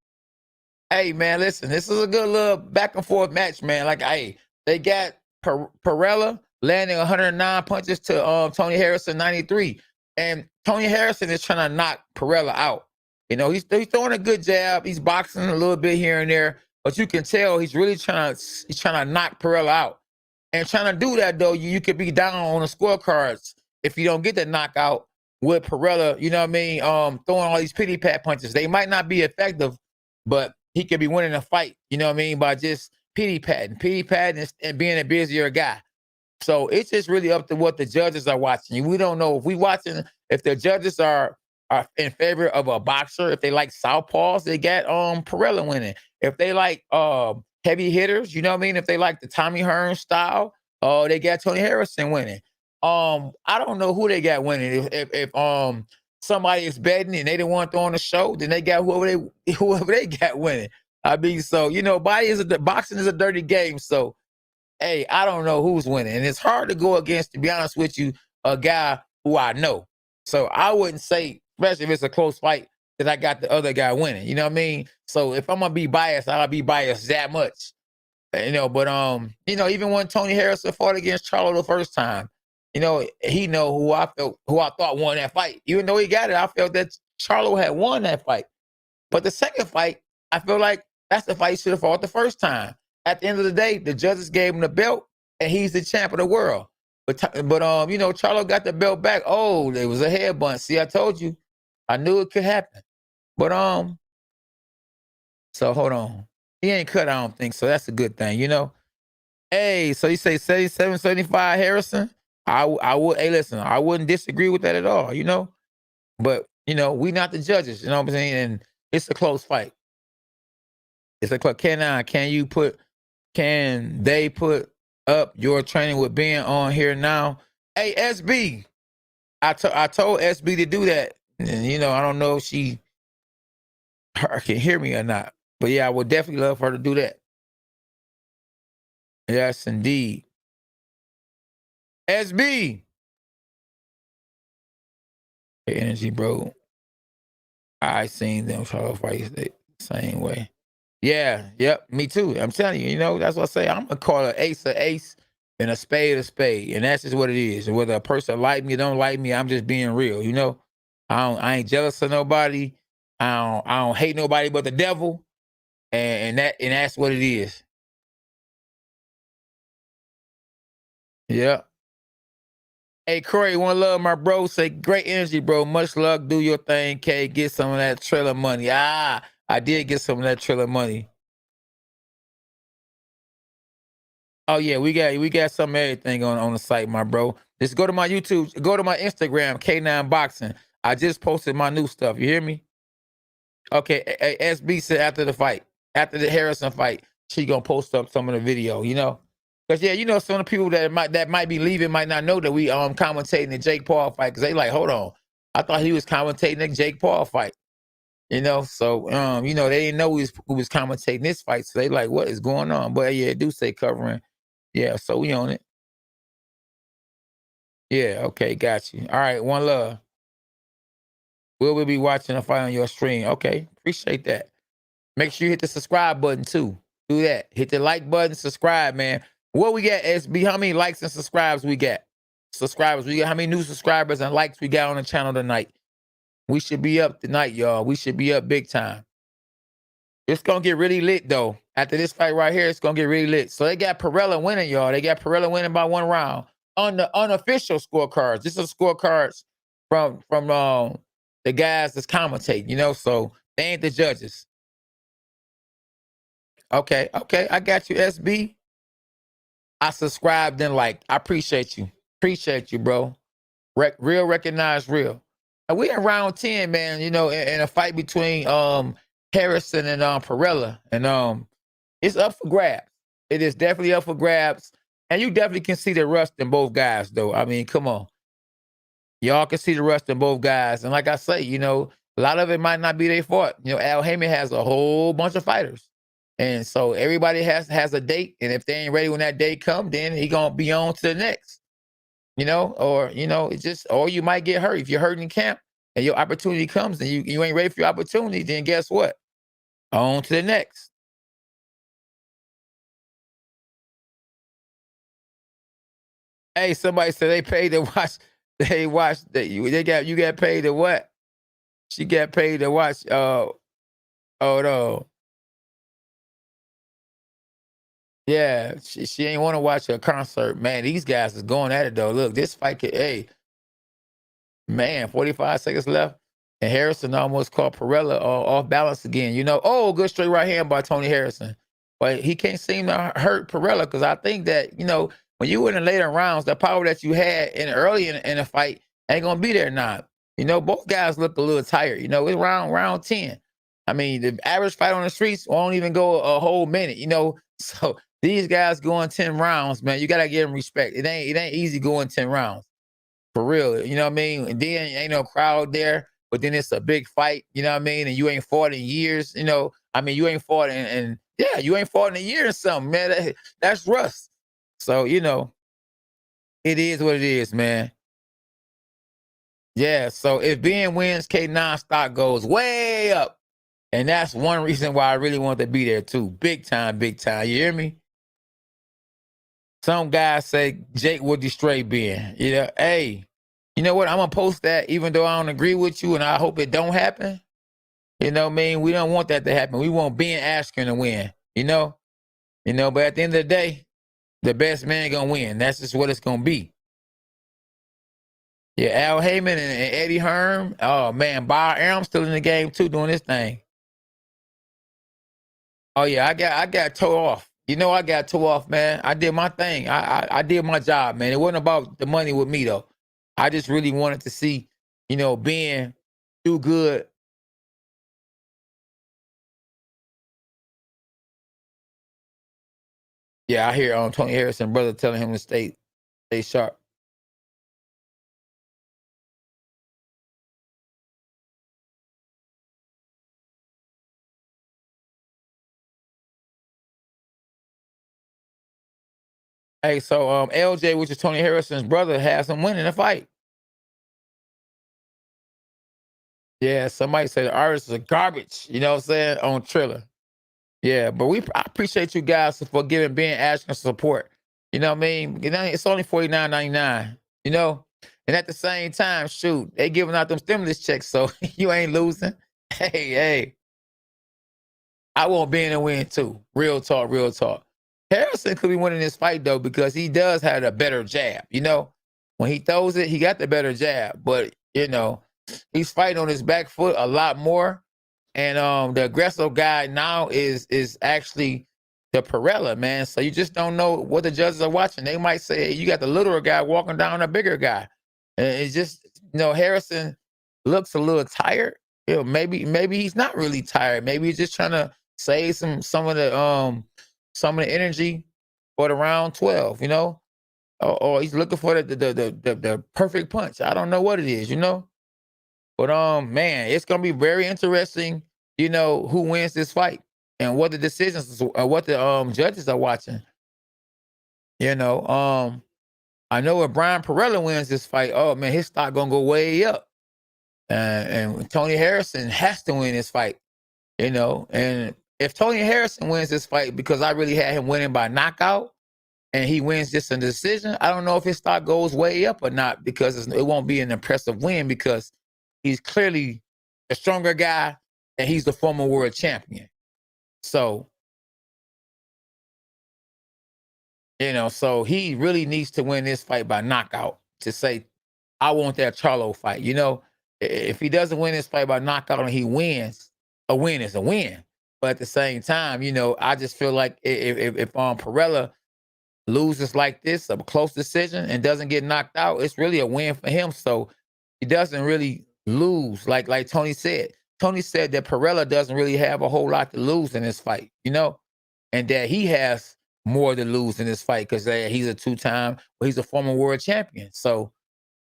[SPEAKER 2] Hey, man, listen, this is a good little back and forth match, man. Like, hey, they got Perella landing 109 punches to Tony Harrison 93. And Tony Harrison is trying to knock Perella out. You know, he's throwing a good jab. He's boxing a little bit here and there, but you can tell he's really trying to knock Perella out. And trying to do that, though, you could be down on the scorecards if you don't get the knockout with Perella, you know what I mean, throwing all these pity pat punches. They might not be effective, but he could be winning a fight, you know what I mean, by just pity patting and being a busier guy. So it's just really up to what the judges are watching. We don't know if the judges are in favor of a boxer. If they like southpaws, they got Perella winning. If they like heavy hitters, you know what I mean? If they like the Tommy Hearn style, they got Tony Harrison winning. I don't know who they got winning. If somebody is betting and they the one throwing the show, then they got whoever they got winning. I mean, so you know, boxing is a dirty game. So hey, I don't know who's winning. And it's hard to go against, to be honest with you, a guy who I know. So I wouldn't say, especially if it's a close fight, that I got the other guy winning. You know what I mean? So if I'm gonna be biased, I'll be biased that much. You know, but even when Tony Harrison fought against Charlo the first time, you know, he know who I thought won that fight. Even though he got it, I felt that Charlo had won that fight. But the second fight, I feel like that's the fight he should have fought the first time. At the end of the day, the judges gave him the belt, and he's the champ of the world. But Charlo got the belt back. Oh, there was a head bunt. See, I told you. I knew it could happen. But so hold on. He ain't cut, I don't think. So that's a good thing, you know. Hey, so you say 77, 75 Harrison? I would, hey, listen, I wouldn't disagree with that at all, you know. But, you know, we not the judges, you know what I'm saying? And it's a close fight. It's a close. Can they put up your training with Ben on here now? Hey, SB, I told SB to do that. And, you know, I don't know if her can hear me or not. But yeah, I would definitely love for her to do that. Yes, indeed. SB. Hey, energy, bro. I seen them try to fight the same way. Yeah, yep, me too. I'm telling you, you know, that's what I say. I'm gonna call an ace and a spade a spade. And that's just what it is. And whether a person like me or don't like me, I'm just being real, you know. I ain't jealous of nobody. I don't hate nobody but the devil. And that's what it is. Yeah. Hey, Corey, one love, my bro. Say great energy, bro. Much luck. Do your thing, K. Get some of that Triller money. I did get some of that Triller money. Oh yeah, we got some of everything on the site, my bro. Just go to my YouTube, go to my Instagram, K9 Boxing. I just posted my new stuff. You hear me? Okay, SB said after the fight, after the Harrison fight, she gonna post up some of the video, you know? Cause yeah, you know, some of the people that might be leaving might not know that we commentating the Jake Paul fight, because they like, hold on. I thought he was commentating the Jake Paul fight. You know, so you know, they didn't know who was commentating this fight. So they like, what is going on? But yeah, do say covering. Yeah, so we on it. Yeah, okay, got you. All right, one love. We'll be watching a fight on your stream. Okay, appreciate that. Make sure you hit the subscribe button too. Do that. Hit the like button, subscribe, man. What we got, SB? How many likes and subscribes we got? Subscribers. We got how many new subscribers and likes we got on the channel tonight? We should be up tonight, y'all. We should be up big time. It's gonna get really lit though. After this fight right here, it's gonna get really lit. So they got Perella winning, y'all. They got Perella winning by 1 round on the unofficial scorecards. This is scorecards from the guys that's commentating, you know, so they ain't the judges. Okay, okay, I got you, SB. I subscribed and like. I appreciate you, bro. Real recognize real. And we in round 10, man. You know, in a fight between Harrison and Perella, and it's up for grabs. It is definitely up for grabs, and you definitely can see the rust in both guys, though. I mean, come on, y'all can see the rust in both guys, and like I say, you know, a lot of it might not be their fault. You know, Al Heyman has a whole bunch of fighters. And so everybody has a date, and if they ain't ready when that date come, then he gonna be on to the next. You know, or you know, it's just, or you might get hurt if you're hurt in camp and your opportunity comes and you ain't ready for your opportunity. Then guess what? On to the next. Hey, somebody said they paid to watch. They watched. They got you got paid to what? She got paid to watch. Oh no. Yeah, she ain't want to watch a concert, man. These guys is going at it though. Look, this fight could, hey, man, 45 seconds left. And Harrison almost caught Perella off balance again. You know, oh, good straight right hand by Tony Harrison. But he can't seem to hurt Perella because I think that, you know, when you in the later rounds, the power that you had in early in the fight ain't gonna be there now. You know, both guys look a little tired. You know, it's round 10. I mean, the average fight on the streets won't even go a whole minute, you know. So these guys going 10 rounds, man. You gotta give them respect. It ain't easy going 10 rounds. For real, you know what I mean? And then ain't no crowd there, but then it's a big fight, you know what I mean? And you ain't fought in years, you know. I mean, you ain't fought in yeah, you ain't fought in a year or something, man. That's rust. So, you know, it is what it is, man. Yeah. So if Ben wins, K9 stock goes way up. And that's one reason why I really want to be there too. Big time, big time. You hear me? Some guys say Jake will destroy Ben. You know, hey, you know what? I'm gonna post that even though I don't agree with you, and I hope it don't happen. You know what I mean? We don't want that to happen. We want Ben Askren to win. You know? You know, but at the end of the day, the best man gonna win. That's just what it's gonna be. Yeah, Al Heyman and Eddie Hearn. Oh man, Bob Arum still in the game too, doing this thing. Oh yeah, I got toe off. You know I got toe off, man. I did my thing. I did my job, man. It wasn't about the money with me though. I just really wanted to see, you know, Ben do good. Yeah, I hear Tony Harrison brother telling him to stay sharp. Hey, so LJ, which is Tony Harrison's brother, has him winning the fight. Yeah, somebody said the artists are garbage. You know what I'm saying? On Triller. Yeah, but I appreciate you guys for giving Ben Askren support. You know what I mean? You know, it's only $49.99. You know, and at the same time, shoot, they giving out them stimulus checks, so you ain't losing. Hey, hey, I want Ben to win too. Real talk, real talk. Harrison could be winning this fight though because he does have a better jab. You know, when he throws it, he got the better jab. But you know, he's fighting on his back foot a lot more. And the aggressive guy now is actually the Perella, man. So you just don't know what the judges are watching. They might say, hey, you got the littler guy walking down a bigger guy. And it's just, you know, Harrison looks a little tired. You know, maybe he's not really tired. Maybe he's just trying to save some of the energy for the round 12, you know? Or he's looking for the perfect punch. I don't know what it is, you know? But man, it's gonna be very interesting, you know, who wins this fight and what the decisions what the judges are watching. You know, I know if Brian Perella wins this fight, oh man, his stock gonna go way up. And Tony Harrison has to win this fight, you know. And if Tony Harrison wins this fight, because I really had him winning by knockout, and he wins just a decision, I don't know if his stock goes way up or not because it won't be an impressive win because he's clearly a stronger guy and he's the former world champion. So, you know, so he really needs to win this fight by knockout to say, I want that Charlo fight, you know? If he doesn't win this fight by knockout and he wins, a win is a win. But at the same time, you know, I just feel like if Perella loses like this, a close decision, and doesn't get knocked out, it's really a win for him. So he doesn't really lose, like Tony said. Tony said that Perella doesn't really have a whole lot to lose in this fight, you know, and that he has more to lose in this fight because he's a two-time, well, he's a former world champion. So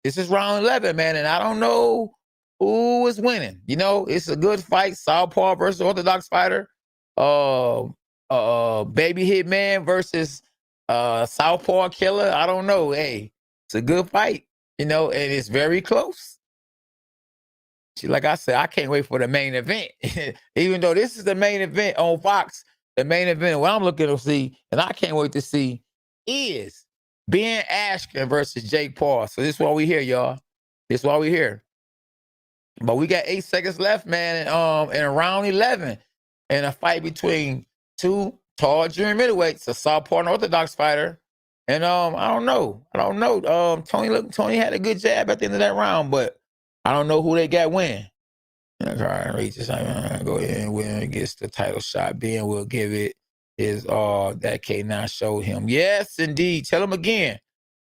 [SPEAKER 2] this is round 11, man, and I don't know who is winning. You know, it's a good fight. Southpaw versus Orthodox fighter. Baby Hitman versus Southpaw killer. I don't know. Hey, it's a good fight, you know, and it's very close. Like I said, I can't wait for the main event. Even though this is the main event on Fox, the main event, what I'm looking to see, and I can't wait to see, is Ben Askren versus Jake Paul. So this is why we here, y'all. This is why we here. But we got 8 seconds left, man, in round 11, and a fight between two tall junior middleweights, a Southpaw and Orthodox fighter. And I don't know. Tony had a good jab at the end of that round, but I don't know who they got winning. Regis go ahead and win, gets the title shot. Ben will give it is that K9 showed him. Yes, indeed. Tell him again.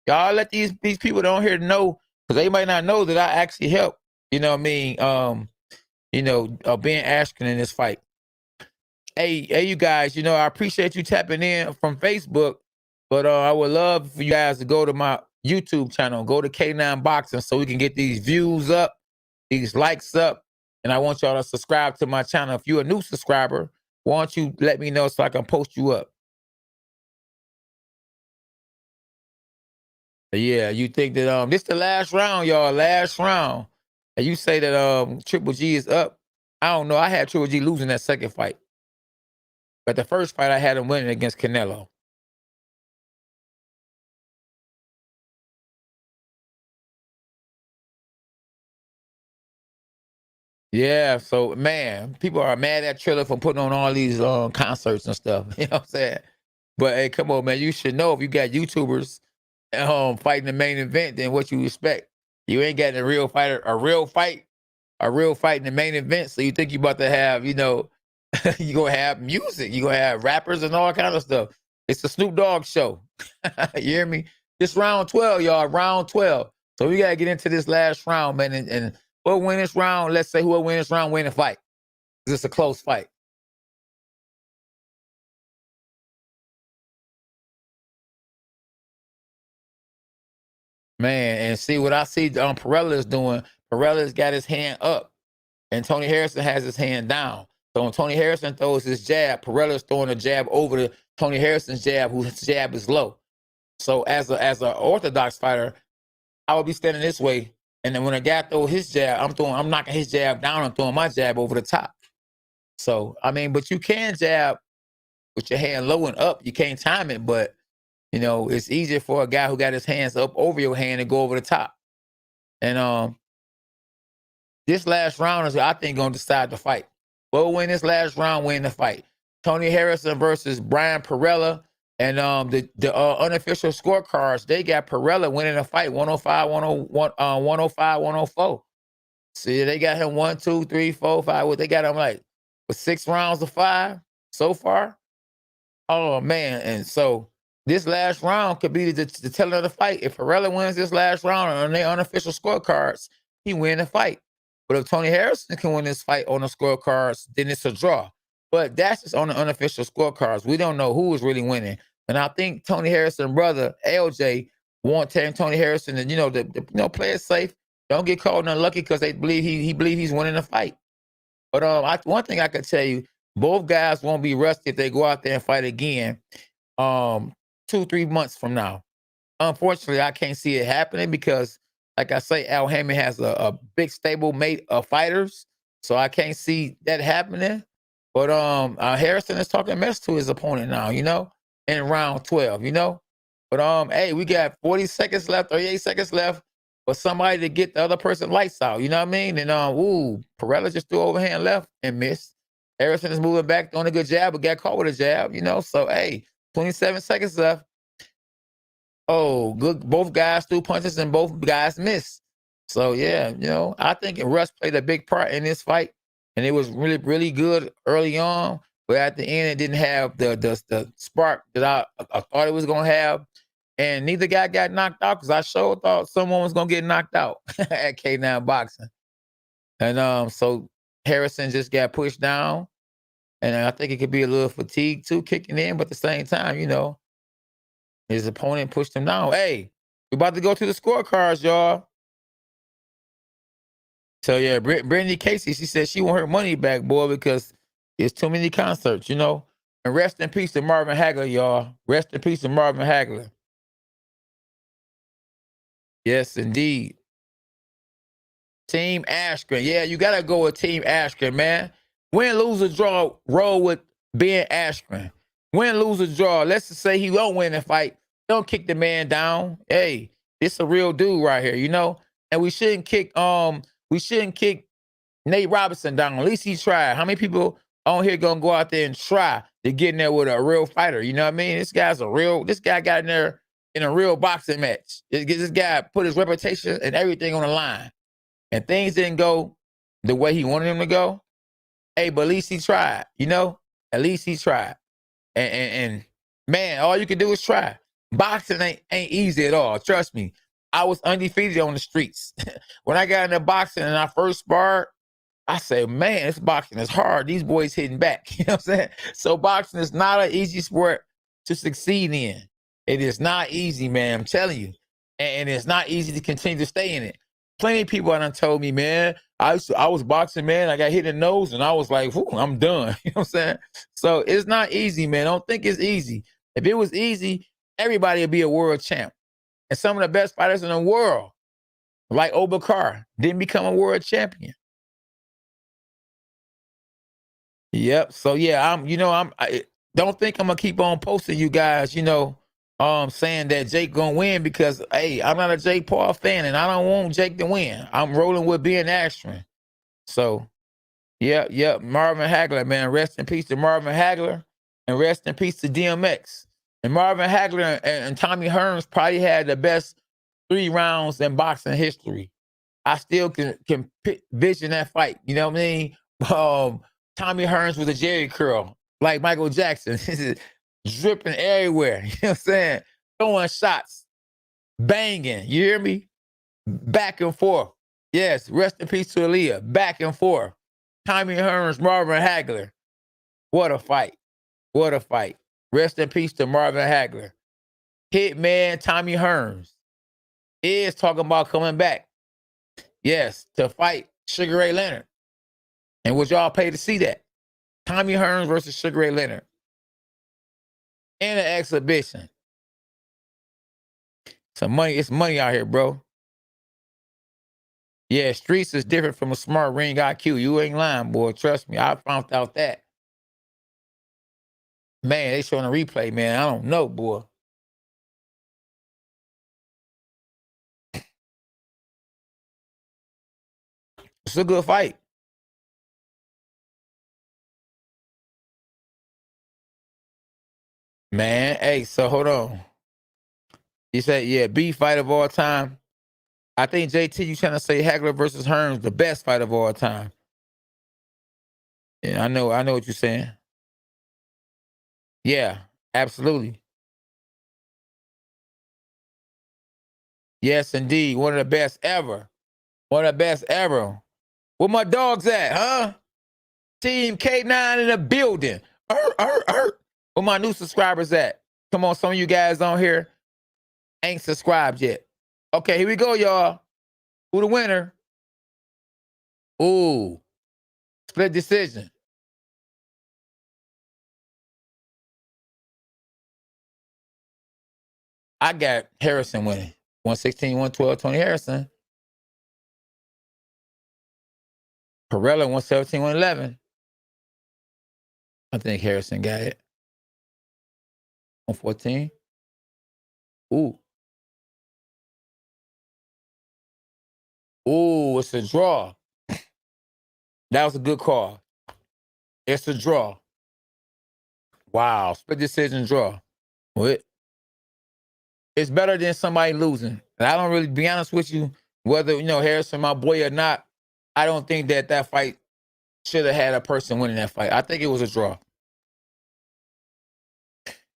[SPEAKER 2] Y'all let these people down here know, because they might not know that I actually helped. You know what I mean? Ben Askren in this fight. Hey, you guys, you know, I appreciate you tapping in from Facebook, but I would love for you guys to go to my YouTube channel, go to K9 Boxing, so we can get these views up, these likes up, and I want y'all to subscribe to my channel. If you're a new subscriber, why don't you let me know so I can post you up? Yeah, you think that this the last round, y'all, last round. And you say that Triple G is up. I don't know. I had Triple G losing that second fight. But the first fight I had him winning against Canelo. Yeah, so man, people are mad at Triller for putting on all these concerts and stuff. You know what I'm saying? But hey, come on, man. You should know, if you got YouTubers at home fighting the main event, then what you expect. You ain't got a real fight in the main event. So you think you about to have, you know, you gonna have music, you gonna have rappers and all kind of stuff. It's a Snoop Dogg show. You hear me? This round 12, y'all, round 12. So we gotta get into this last round, man. And who'll win this round, let's say who'll win this round, win the fight. It's a close fight. Man, and see what I see Perella is doing. Perella's got his hand up, and Tony Harrison has his hand down. So when Tony Harrison throws his jab, Perella's throwing a jab over to Tony Harrison's jab, whose jab is low. So as an orthodox fighter, I would be standing this way, and then when a guy throws his jab, I'm knocking his jab down and throwing my jab over the top. So I mean, but you can jab with your hand low and up. You can't time it, but you know, it's easier for a guy who got his hands up over your hand and go over the top. And this last round is, I think, going to decide the fight. We'll win this last round, win the fight. Tony Harrison versus Brian Perella. And the unofficial scorecards, they got Perella winning the fight 105, 104. See, they got him 1, 2, 3, 4, 5. What they got him like with 6 rounds of 5 so far. Oh man. And so this last round could be the telling of the fight. If Perella wins this last round on their unofficial scorecards, he win the fight. But if Tony Harrison can win this fight on the scorecards, then it's a draw. But that's just on the unofficial scorecards. We don't know who is really winning. And I think Tony Harrison's brother, LJ, want Tony Harrison to, play it safe. Don't get caught unlucky because they believe he believes he's winning the fight. But one thing I can tell you, both guys won't be rusty if they go out there and fight again 2-3 months from now. Unfortunately, I can't see it happening because, like I say, Al Haymon has a big stable mate of fighters, so I can't see that happening. But Harrison is talking mess to his opponent now, in round 12, But hey, we got 40 seconds left, 38 seconds left for somebody to get the other person lights out, you know what I mean? And Perella just threw overhand left and missed. Harrison is moving back, throwing a good jab, but got caught with a jab, So hey, 27 seconds left. Oh, good. Both guys threw punches and both guys missed. So yeah, I think Russ played a big part in this fight, and it was really, really good early on. But at the end, it didn't have the spark that I thought it was gonna have. And neither guy got knocked out because I sure thought someone was gonna get knocked out at K9 boxing. And so Harrison just got pushed down. And I think it could be a little fatigue too kicking in, but at the same time, his opponent pushed him down. Hey, we about to go to the scorecards, y'all. So yeah, Brittany Casey, she said she want her money back, boy, because it's too many concerts, And rest in peace to Marvin Hagler, y'all. Rest in peace to Marvin Hagler. Yes, indeed. Team Askren. Yeah, you gotta go with Team Askren, man. Win, lose, or draw, roll with Ben Askren. Win, lose, or draw. Let's just say he won't win the fight. Don't kick the man down. Hey, it's a real dude right here, And we shouldn't kick Nate Robinson down. At least he tried. How many people on here gonna go out there and try to get in there with a real fighter? You know what I mean? This guy got in there in a real boxing match. This guy put his reputation and everything on the line. And things didn't go the way he wanted them to go. Hey, but at least he tried, At least he tried. And man, all you can do is try. Boxing ain't easy at all. Trust me. I was undefeated on the streets. When I got into boxing and I first sparred, I said, man, this boxing is hard. These boys hitting back. You know what I'm saying? So boxing is not an easy sport to succeed in. It is not easy, man. I'm telling you. And it's not easy to continue to stay in it. Plenty of people done told me, man, I was boxing, man. I got hit in the nose and I was like, I'm done. You know what I'm saying? So it's not easy, man. Don't think it's easy. If it was easy, everybody would be a world champ. And some of the best fighters in the world, like Obakar, didn't become a world champion. Yep. So yeah, I don't think I'm gonna keep on posting you guys, saying that Jake gonna win because hey, I'm not a Jake Paul fan and I don't want Jake to win. I'm rolling with Ben Askren. So yep. Marvin Hagler, man. Rest in peace to Marvin Hagler and rest in peace to DMX. And Marvin Hagler and Tommy Hearns probably had the best 3 rounds in boxing history. I still can vision that fight. You know what I mean? Tommy Hearns with a Jerry curl, like Michael Jackson. Dripping everywhere. You know what I'm saying? Throwing shots, banging. You hear me? Back and forth. Yes, rest in peace to Aaliyah. Back and forth. Tommy Hearns, Marvin Hagler. What a fight. What a fight. Rest in peace to Marvin Hagler. Hitman Tommy Hearns is talking about coming back. Yes, to fight Sugar Ray Leonard. And would y'all pay to see that? Tommy Hearns versus Sugar Ray Leonard. In an exhibition. It's money out here, bro. Yeah, streets is different from a smart ring IQ. You ain't lying, boy. Trust me. I found out that. Man, they showing a replay, man. I don't know, boy. It's a good fight. Man, hey, so hold on. You said, yeah, B fight of all time. I think JT, you trying to say Hagler versus Hearns, the best fight of all time. Yeah, I know what you're saying. Yeah, absolutely. Yes, indeed. One of the best ever. One of the best ever. Where my dogs at, huh? Team K9 in the building. Where my new subscribers at? Come on, some of you guys on here ain't subscribed yet. Okay, here we go, y'all. Who the winner? Ooh, split decision. I got Harrison winning. 116, 112, 20 Harrison. Perella, 117, 111. I think Harrison got it. 114. Ooh. Ooh, it's a draw. That was a good call. It's a draw. Wow, split decision draw. What? It's better than somebody losing. And I don't really, be honest with you, Whether, Harrison, my boy or not, I don't think that fight should have had a person winning that fight. I think it was a draw.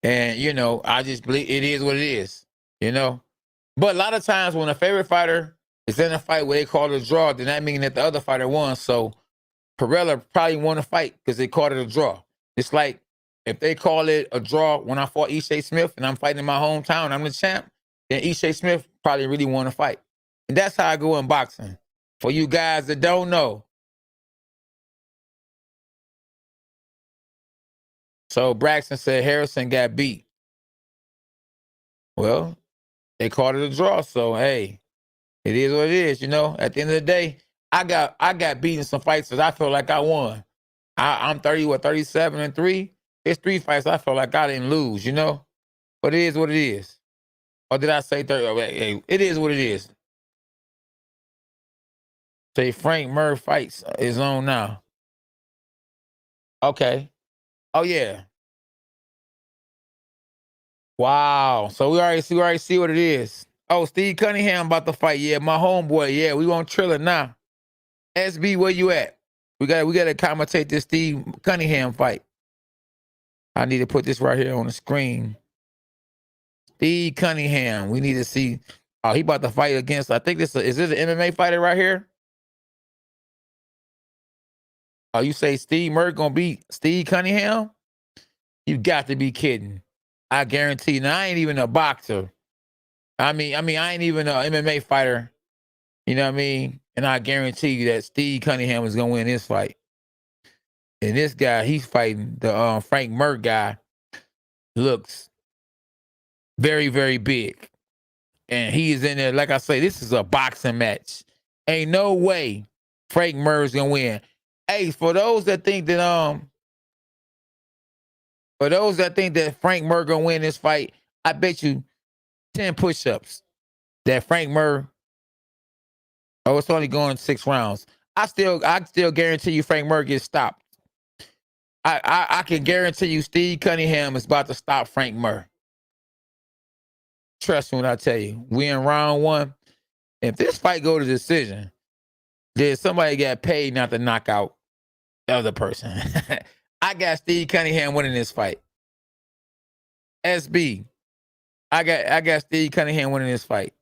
[SPEAKER 2] And, I just believe it is what it is, But a lot of times when a favorite fighter is in a fight where they call it a draw, then that means that the other fighter won. So Perella probably won a fight because they called it a draw. It's like if they call it a draw when I fought Ishe Smith and I'm fighting in my hometown, I'm the champ, then Ishe Smith probably really won a fight. And that's how I go in boxing. For you guys that don't know. So Braxton said Harrison got beat. Well, they called it a draw. So, hey, it is what it is, At the end of the day, I got beaten some fights because I felt like I won. I'm 37-3. It's 3 fights I felt like I didn't lose, But it is what it is. Or did I say 30? Hey, it is what it is. Say Frank Murr fights is on now. Okay. Oh, yeah. Wow. So we already see what it is. Oh, Steve Cunningham about to fight. Yeah, my homeboy. Yeah, we on Triller now. SB, where you at? We gotta commentate this Steve Cunningham fight. I need to put this right here on the screen. Steve Cunningham. We need to see. Oh, he about to fight against. I think is this an MMA fighter right here? Oh, you say Steve Murray gonna beat Steve Cunningham? You got to be kidding. I guarantee. Now I ain't even a boxer. I mean, I ain't even an MMA fighter. You know what I mean? And I guarantee you that Steve Cunningham is gonna win this fight. And this guy, he's fighting the Frank Murr guy. Looks very, very big. And he is in there. Like I say, this is a boxing match. Ain't no way Frank Murr is gonna win. Hey, for those that think that Frank Murr gonna win this fight, I bet you 10 push-ups that Frank Murr. Oh, it's only going 6 rounds. I still guarantee you Frank Murr gets stopped. I can guarantee you Steve Cunningham is about to stop Frank Murr. Trust me when I tell you. We in round 1. If this fight go to decision, then somebody got paid not to knock out the other person. I got Steve Cunningham winning this fight. SB. I got Steve Cunningham winning this fight.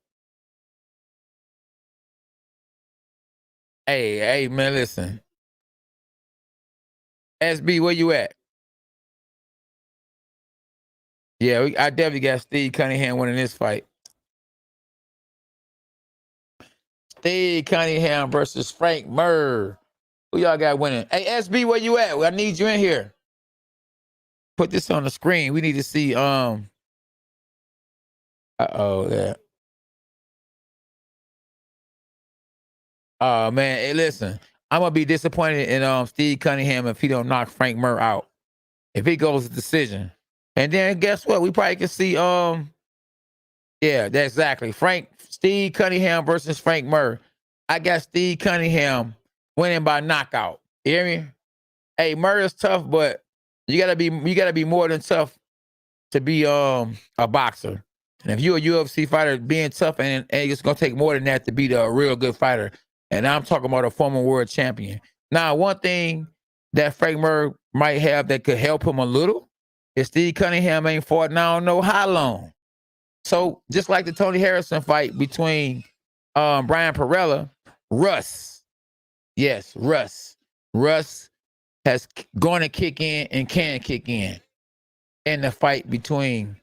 [SPEAKER 2] Hey, man, listen. SB, where you at? Yeah, I definitely got Steve Cunningham winning this fight. Steve Cunningham versus Frank Murr. Who y'all got winning? Hey, SB, where you at? I need you in here. Put this on the screen. We need to see. Yeah. Oh man, hey, listen. I'm gonna be disappointed in Steve Cunningham if he don't knock Frank Murr out. If he goes to decision. And then guess what? We probably can see yeah, that's exactly. Steve Cunningham versus Frank Murr. I got Steve Cunningham winning by knockout. You hear me? Hey, Murr is tough, but you gotta be more than tough to be a boxer. And if you're a UFC fighter, being tough and it's gonna take more than that to be a real good fighter. And I'm talking about a former world champion. Now, one thing that Frank Murr might have that could help him a little is Steve Cunningham ain't fought in I don't know how long. So just like the Tony Harrison fight between Brian Perella, Russ has going to kick in and can kick in the fight between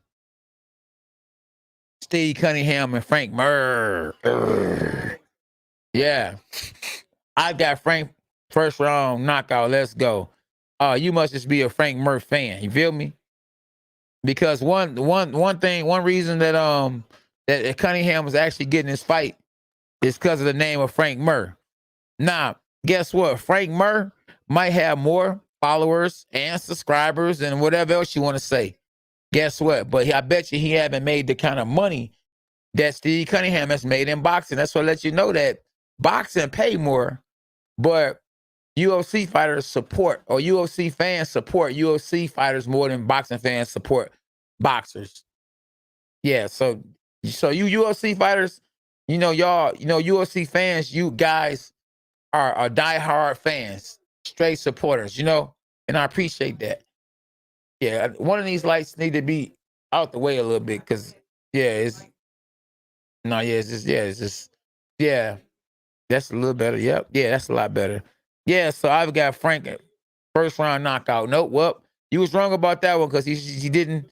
[SPEAKER 2] Steve Cunningham and Frank Murr. Yeah. I got Frank first round knockout. Let's go. You must just be a Frank Murr fan. You feel me? Because one reason that Cunningham was actually getting this fight is because of the name of Frank Murr. Now, guess what? Frank Murr might have more followers and subscribers and whatever else you want to say. Guess what? But I bet you he haven't made the kind of money that Steve Cunningham has made in boxing. That's what lets you know that boxing pay more, but UFC fighters support, or UFC fans support UFC fighters more than boxing fans support boxers. Yeah, so you UFC fighters, y'all, UFC fans, you guys are diehard fans, straight supporters, and I appreciate that. Yeah, one of these lights need to be out the way a little bit because, it's no, yeah, that's a little better. Yep, yeah, that's a lot better. Yeah, so I've got Frank first round knockout. Nope, well, you was wrong about that one because he didn't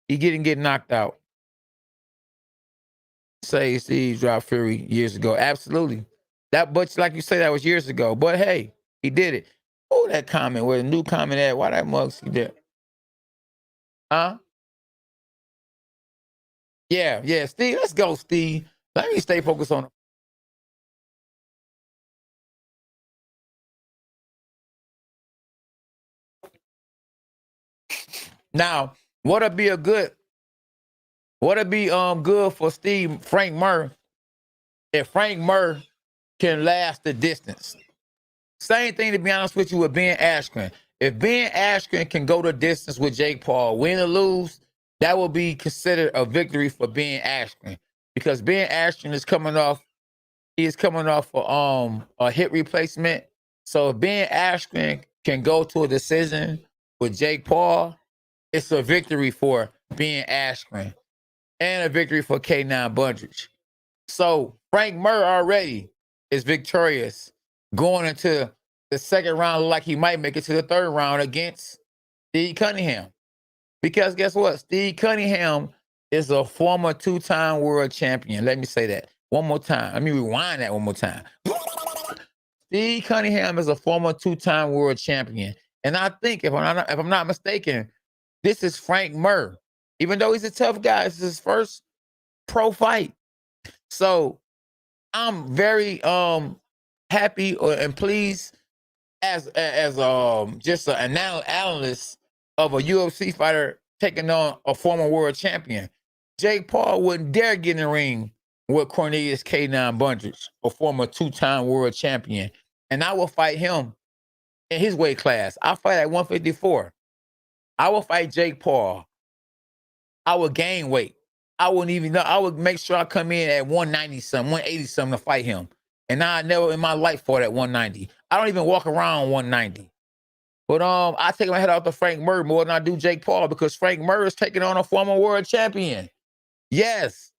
[SPEAKER 2] get knocked out. Say Steve dropped Fury years ago. Absolutely. But like you say, that was years ago. But hey, he did it. Oh, that comment, where the new comment at? Why that mug see that? Huh? Yeah, Steve. Let's go, Steve. Let me stay focused on it. Now, what'd be good for Frank Murr, if Frank Murr can last the distance. Same thing, to be honest with you, with Ben Askren. If Ben Askren can go the distance with Jake Paul, win or lose, that will be considered a victory for Ben Askren, because Ben Askren is coming off a hip replacement. So if Ben Askren can go to a decision with Jake Paul, it's a victory for Ben Askren and a victory for K9 Bundrich. So Frank Murr already is victorious going into the second round, like he might make it to the third round against Steve Cunningham. Because guess what? Steve Cunningham is a former two-time world champion. Let me say that one more time. Let me rewind that one more time. Steve Cunningham is a former two-time world champion. And I think, if I'm not mistaken, this is Frank Murr. Even though he's a tough guy, it's his first pro fight. So I'm very happy and pleased as just an analyst of a UFC fighter taking on a former world champion. Jake Paul wouldn't dare get in the ring with Cornelius K9 Bundrich, a former two-time world champion. And I will fight him in his weight class. I'll fight at 154. I will fight Jake Paul. I will gain weight. I wouldn't even know. I would make sure I come in at 190 something, 180 something to fight him. And I never in my life fought at 190. I don't even walk around 190. But I take my head off to Frank Murr more than I do Jake Paul, because Frank Murr is taking on a former world champion. Yes.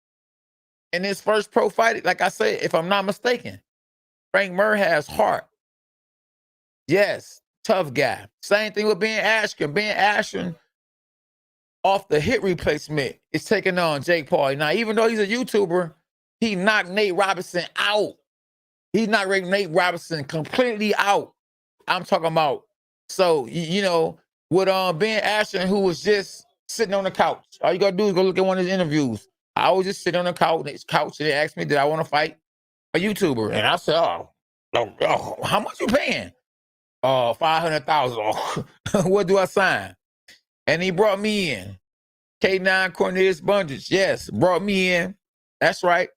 [SPEAKER 2] In his first pro fight, like I said, if I'm not mistaken, Frank Murr has heart. Yes. Tough guy. Same thing with Ben Askren. Ben Askren, off the hip replacement, is taking on Jake Paul. Now, even though he's a YouTuber, he knocked Nate Robinson out. He knocked Nate Robinson completely out. I'm talking about. So, with Ben Askren, who was just sitting on the couch. All you got to do is go look at one of his interviews. I was just sitting on the couch and they asked me, did I want to fight a YouTuber? And I said, how much you paying? 500,000. What do I sign? And he brought me in. K9 Cornelius Bundrich, yes, brought me in. That's right.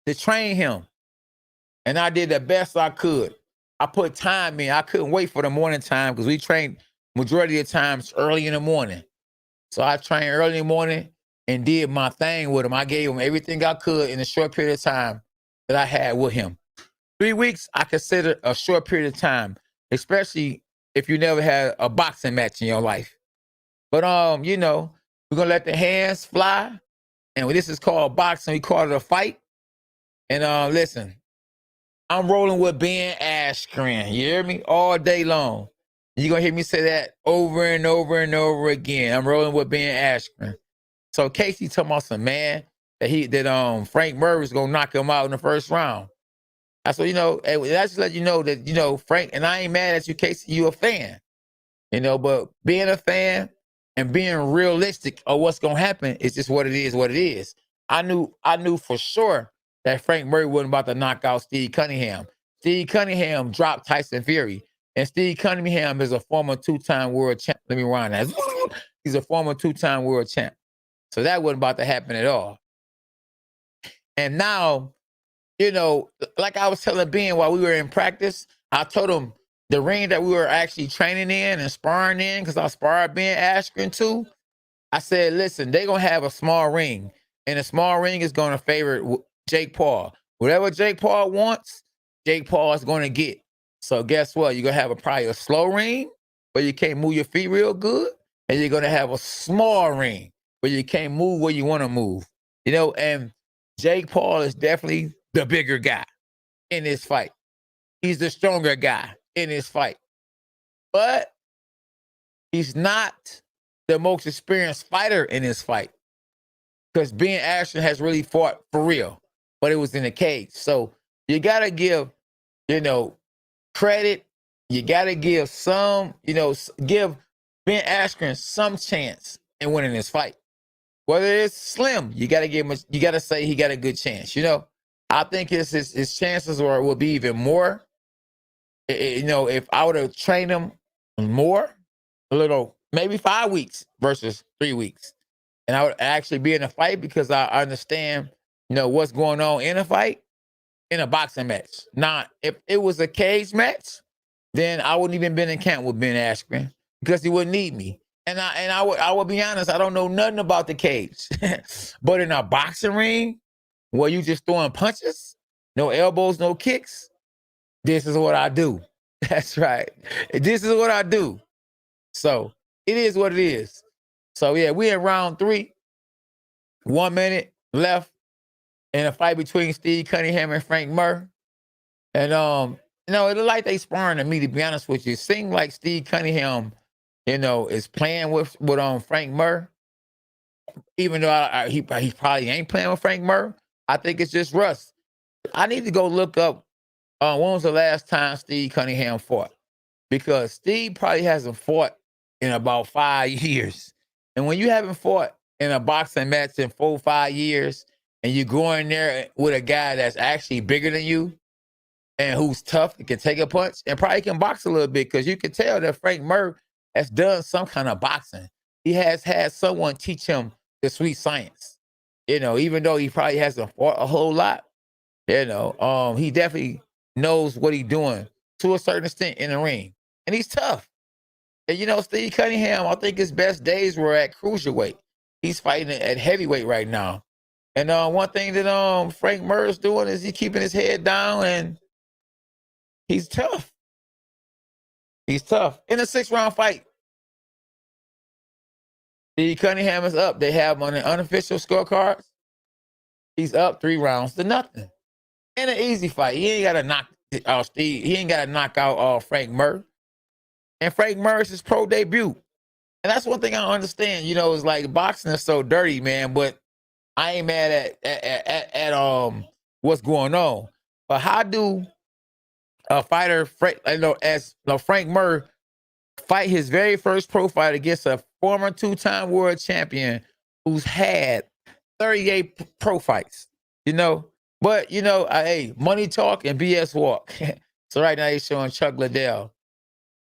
[SPEAKER 2] To train him. And I did the best I could. I put time in. I couldn't wait for the morning time because we trained majority of the times early in the morning. So I trained early in the morning and did my thing with him. I gave him everything I could in a short period of time that I had with him. 3 weeks, I consider a short period of time, especially if you never had a boxing match in your life. But, we're going to let the hands fly. And this is called boxing. We call it a fight. And listen, I'm rolling with Ben Askren. You hear me? All day long. You're going to hear me say that over and over and over again. I'm rolling with Ben Askren. So Casey talking about some man that Frank Murray is going to knock him out in the first round. I said, that's just let you know that, Frank, and I ain't mad at you, Casey, you a fan. But being a fan and being realistic of what's going to happen is just what it is. I knew for sure that Frank Murray wasn't about to knock out Steve Cunningham. Steve Cunningham dropped Tyson Fury. And Steve Cunningham is a former two-time world champ. Let me rewind that. He's a former two-time world champ. So that wasn't about to happen at all. And now, like I was telling Ben while we were in practice, I told him the ring that we were actually training in and sparring in, because I sparred Ben Askren too. I said, listen, they're going to have a small ring. And a small ring is going to favor Jake Paul. Whatever Jake Paul wants, Jake Paul is going to get. So guess what? You're going to have probably a slow ring where you can't move your feet real good. And you're going to have a small ring where you can't move where you want to move. You know, and Jake Paul is definitely the bigger guy in this fight. He's the stronger guy in this fight. But he's not the most experienced fighter in this fight. Because Ben Askren has really fought for real, but it was in a cage. So you got to give, credit. You got to give give Ben Askren some chance in winning this fight. Whether it's slim, you got to give him, you got to say he got a good chance. I think his chances will be even more. If I would have trained him more, maybe 5 weeks versus 3 weeks. And I would actually be in a fight because I understand, what's going on in a fight, in a boxing match. Now, if it was a cage match, then I wouldn't even been in camp with Ben Askren because he wouldn't need me. And I would be honest, I don't know nothing about the cage. But in a boxing ring where you just throwing punches, no elbows, no kicks, this is what I do. That's right. This is what I do. So it is what it is. So yeah, we in round 3. 1 minute left in a fight between Steve Cunningham and Frank Mir. And it looked like they sparring to me, to be honest with you. It seemed like Steve Cunningham, is playing with Frank Mir. Even though he probably ain't playing with Frank Mir. I think it's just rust. I need to go look up when was the last time Steve Cunningham fought. Because Steve probably hasn't fought in about 5 years. And when you haven't fought in a boxing match in 4 or 5 years, and you go in there with a guy that's actually bigger than you and who's tough and can take a punch and probably can box a little bit, because you can tell that Frank Mir has done some kind of boxing. He has had someone teach him the sweet science. Even though he probably hasn't fought a whole lot, he definitely knows what he's doing to a certain extent in the ring. And he's tough. And Steve Cunningham, I think his best days were at cruiserweight. He's fighting at heavyweight right now. And one thing that Frank Mir is doing is he's keeping his head down, and he's tough. He's tough. In a 6-round fight, Steve Cunningham is up. They have on the unofficial scorecards. He's up 3 rounds to nothing. In an easy fight. He ain't got to knock out Steve. He ain't got to knock out Frank Mir. And Frank Mir is his pro debut. And that's one thing I don't understand. It's like boxing is so dirty, man. But I ain't mad at what's going on. But how do a fighter, Frank Mir, fight his very first pro fight against a former 2-time world champion who's had 38 pro fights? But hey, money talk and BS walk. So right now he's showing Chuck Liddell.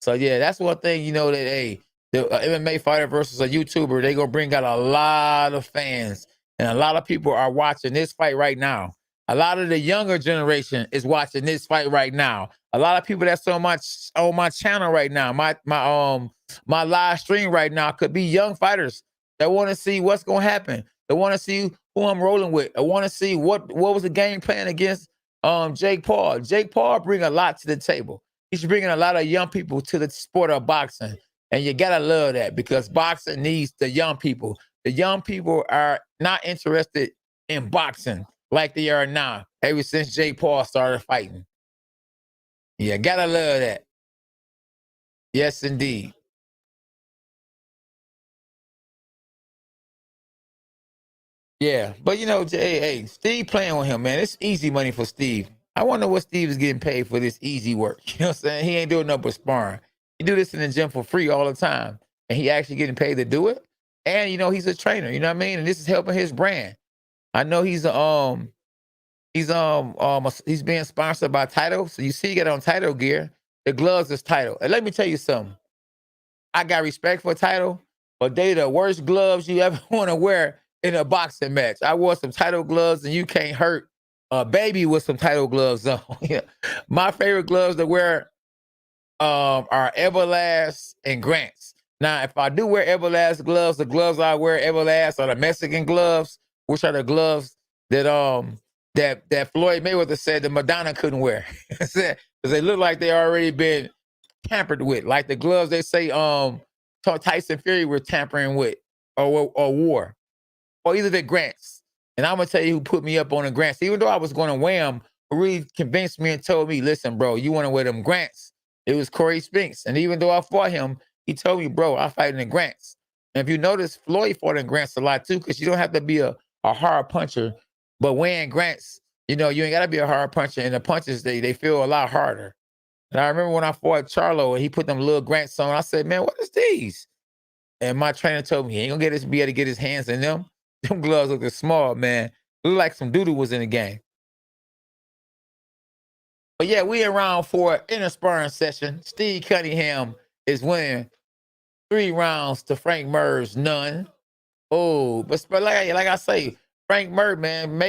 [SPEAKER 2] So yeah, that's one thing, that hey, the MMA fighter versus a YouTuber, they gonna bring out a lot of fans, and a lot of people are watching this fight right now. A lot of the younger generation is watching this fight right now. A lot of people that's on my channel right now, my live stream right now, could be young fighters that want to see what's gonna happen. They want to see who I'm rolling with. I want to see what was the game plan against Jake Paul. Jake Paul bring a lot to the table. He's bringing a lot of young people to the sport of boxing. And you got to love that, because boxing needs the young people. The young people are not interested in boxing like they are now, ever since Jake Paul started fighting. Yeah, got to love that. Yes, indeed. Yeah, but hey, Steve playing with him, man. It's easy money for Steve. I wonder what Steve is getting paid for this easy work. You know what I'm saying? He ain't doing nothing but sparring. He do this in the gym for free all the time. And he actually getting paid to do it. And, he's a trainer, you know what I mean? And this is helping his brand. I know he's being sponsored by Title. So you see he got on Title gear. The gloves is Title. And let me tell you something. I got respect for Title, but they the worst gloves you ever want to wear in a boxing match. I wore some Title gloves, and you can't hurt a baby with some Title gloves on. Yeah. My favorite gloves to wear are Everlast and Grants. Now, if I do wear Everlast gloves, the gloves I wear Everlast are the Mexican gloves, which are the gloves that that Floyd Mayweather said the Madonna couldn't wear. Because they look like they already been tampered with, like the gloves they say Tyson Fury were tampering with or wore, or either the Grants. And I'm gonna tell you who put me up on the Grants. Even though I was going to wear them, who really convinced me and told me, listen, bro, you want to wear them Grants. It was Corey Spinks. And even though I fought him, he told me, bro, I fight in the Grants. And if you notice, Floyd fought in Grants a lot too, because you don't have to be a hard puncher, but wearing Grants, you know, you ain't got to be a hard puncher, and the punches, they feel a lot harder. And I remember when I fought Charlo and he put them little Grants on, I said, man, what is these? And my trainer told me he ain't gonna be able to get his hands in them. Them gloves look small, man. Look like some doo-doo was in the game. But yeah, we in round 4 in a sparring session. Steve Cunningham is winning 3 rounds to Frank Mir's none. Oh, but like I say, Frank Mir, man,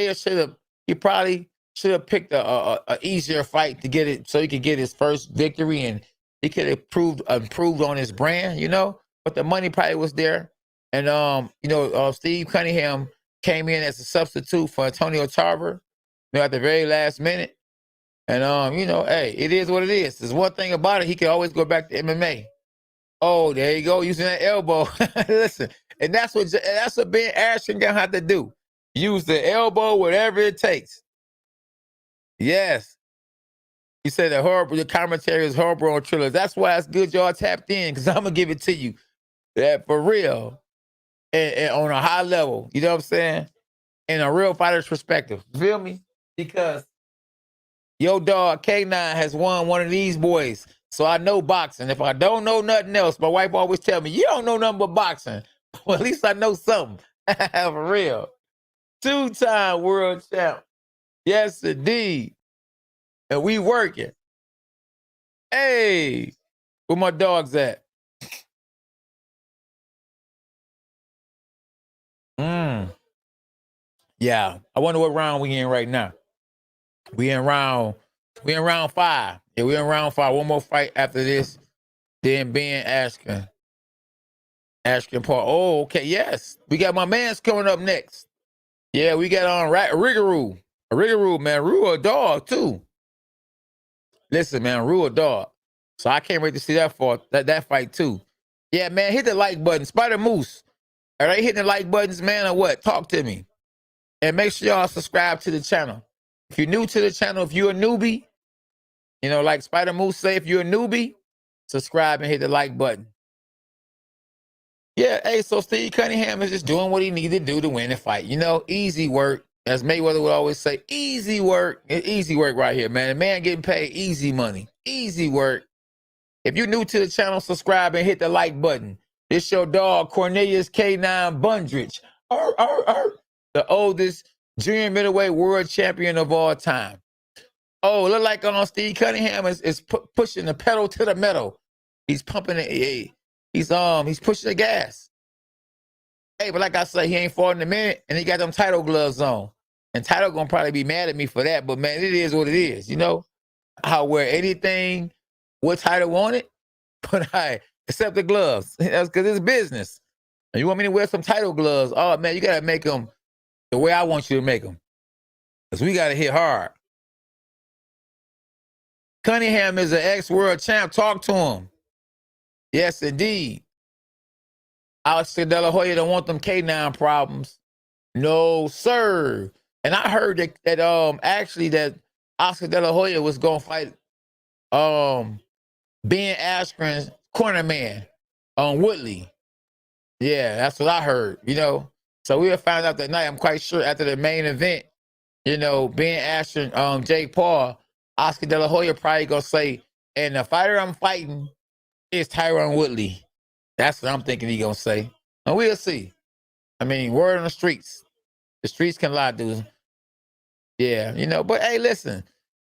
[SPEAKER 2] he probably should have picked a easier fight to get it so he could get his first victory and he could have improved on his brand, you know. But the money probably was there. And Steve Cunningham came in as a substitute for Antonio Tarver, at the very last minute. And hey, it is what it is. There's one thing about it, he can always go back to MMA. Oh, there you go, using that elbow. Listen, and that's what Ben Askren gonna have to do. Use the elbow, whatever it takes. Yes. He said the commentary is horrible on Triller. That's why it's good y'all tapped in, because I'm gonna give it to you. That for real. And on a high level. You know what I'm saying? In a real fighter's perspective. You feel me? Because your dog K9 has won one of these boys. So I know boxing. If I don't know nothing else, my wife always tell me, you don't know nothing but boxing. Well, at least I know something. For real. 2-time world champ. Yes, indeed. And we working. Hey, where my dogs at? Yeah, I wonder what round we in right now. We in round 5. Yeah, we in round 5. One more fight after this. Then Ben Askren. Askren Paul. Oh, okay, yes. We got my man's coming up next. Yeah, we got on Riggaroo. Riggaroo, man. Rue a dog, too. Listen, man, Rue a dog. So I can't wait to see that fight, too. Yeah, man, hit the like button. Spider Moose. Are they hitting the like buttons, man, or what? Talk to me. And make sure y'all subscribe to the channel. If you're new to the channel, if you're a newbie, like Spider Moose say, if you're a newbie, subscribe and hit the like button. Yeah, hey, so Steve Cunningham is just doing what he needed to do to win the fight. Easy work. As Mayweather would always say, easy work. Easy work right here, man. The man getting paid easy money. Easy work. If you're new to the channel, subscribe and hit the like button. This your dog, Cornelius K9 Bundridge. The oldest junior middleweight world champion of all time. Oh, look like Steve Cunningham is pushing the pedal to the metal. He's pumping it. He's pushing the gas. Hey, but like I say, he ain't fought in a minute, and he got them title gloves on. And title gonna probably be mad at me for that, but man, it is what it is. I'll wear anything with title on it, but except the gloves. That's because it's business. And you want me to wear some title gloves? Oh man, you gotta make them the way I want you to make them. Because we got to hit hard. Cunningham is an ex-world champ. Talk to him. Yes, indeed. Oscar De La Hoya don't want them K9 problems. No, sir. And I heard that actually that Oscar De La Hoya was going to fight Ben Askren's corner man on Woodley. Yeah, that's what I heard, So we'll find out that night. I'm quite sure after the main event, Ben Askren, Jake Paul, Oscar De La Hoya probably gonna say, and the fighter I'm fighting is Tyron Woodley. That's what I'm thinking he gonna say. And we'll see. I mean, word on the streets. The streets can lie, dude. Yeah, but hey, listen.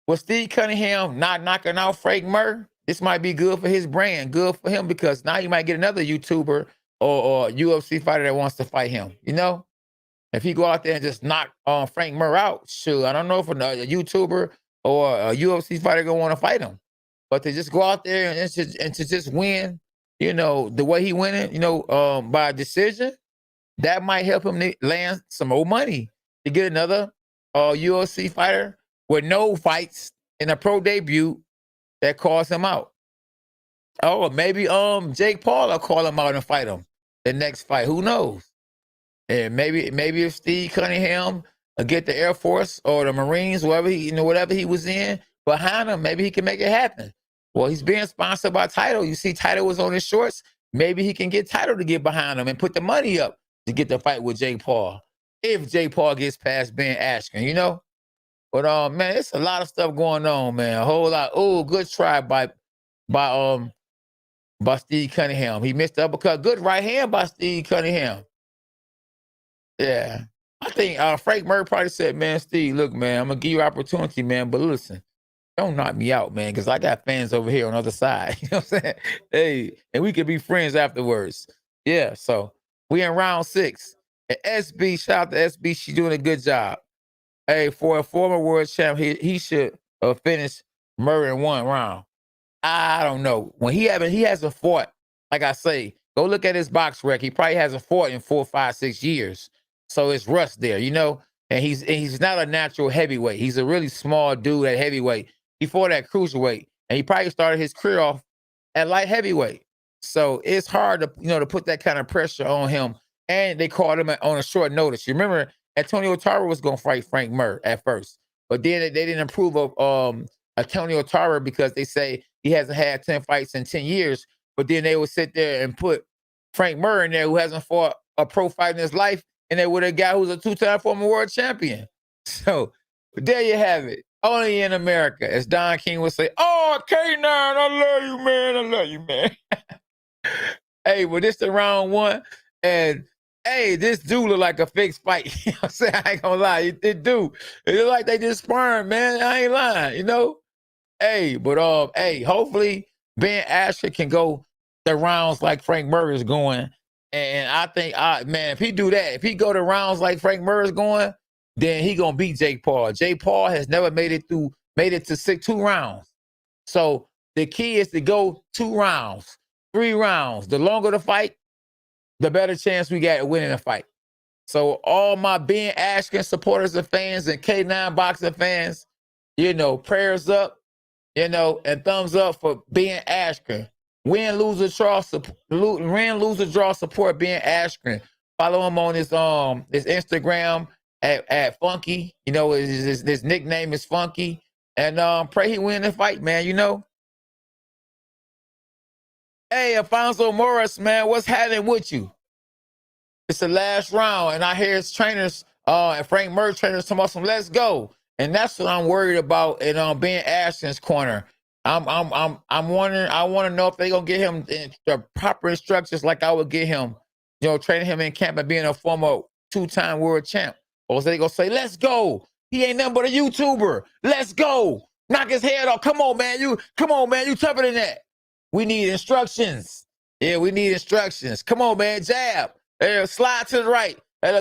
[SPEAKER 2] With Steve Cunningham not knocking out Frank Mir, this might be good for his brand, good for him, because now you might get another YouTuber or UFC fighter that wants to fight him, If he go out there and just knock Frank Mir out, sure, I don't know if a YouTuber or a UFC fighter gonna want to fight him. But to just go out there and to just win, the way he winning, by decision, that might help him land some more money to get another UFC fighter with no fights in a pro debut that calls him out. Oh, maybe Jake Paul will call him out and fight him the next fight. Who knows? And maybe if Steve Cunningham get the Air Force or the Marines, whatever he was in behind him, maybe he can make it happen. Well, he's being sponsored by Title. You see, Title was on his shorts. Maybe he can get Title to get behind him and put the money up to get the fight with Jake Paul. If Jake Paul gets past Ben Askren, you know. But man, it's a lot of stuff going on, man. A whole lot. Oh, good try by Steve Cunningham. He missed the uppercut. Good right hand by Steve Cunningham. Yeah. I think Frank Murray probably said, man, Steve, look, man, I'm going to give you opportunity, man, but listen, don't knock me out, man, because I got fans over here on the other side. You know what I'm saying? Hey, and we could be friends afterwards. Yeah, so we in round 6. And SB, shout out to SB, she's doing a good job. Hey, for a former world champ, he should have finished Murray in 1 round. I don't know. When he hasn't fought, like I say, go look at his box record. He probably hasn't fought in 4, 5, 6 years. So it's rust there, you know? And he's not a natural heavyweight. He's a really small dude at heavyweight. He fought at cruiserweight, and he probably started his career off at light heavyweight. So it's hard to put that kind of pressure on him. And they called him on a short notice. You remember Antonio Tarver was going to fight Frank Murray at first, but then they didn't approve of Antonio Tarver because they say he hasn't had 10 fights in 10 years. But then they would sit there and put Frank Murray in there, who hasn't fought a pro fight in his life, and they would a guy who's a 2-time former world champion. So there you have it. Only in America, as Don King would say, oh, K9, I love you, man. I love you, man. Hey, well, this is round 1. And, hey, this dude look like a fixed fight. You know what I'm saying? I ain't gonna lie. It do. It look like they just sparring, man. I ain't lying, you know? Hey, but, hey, hopefully Ben Askren can go the rounds like Frank Murray is going. And I think, man, if he do that, if he go to rounds like Frank Murray is going, then he gonna beat Jake Paul. Jake Paul has never made it to 2 rounds. So the key is to go 2 rounds, 3 rounds. The longer the fight, the better chance we got at winning the fight. So all my Ben Askren supporters and fans and K9 boxing fans, prayers up, and thumbs up for Ben Askren. Win, lose, or draw, support Ben Askren. Follow him on his Instagram at Funky. His nickname is Funky. And pray he win the fight, man, Hey, Alfonso Morris, man, what's happening with you? It's the last round, and I hear his trainers and Frank Murray trainers talking about some let's go. And that's what I'm worried about in Ben Askren's corner. I'm wondering, I want to know if they're gonna get him the proper instructions like I would get him, training him in camp and being a former 2-time world champ. Or is they gonna say, let's go? He ain't nothing but a YouTuber. Let's go. Knock his head off. Come on, man. You tougher than that. We need instructions. Yeah, we need instructions. Come on, man. Jab. Slide to the right.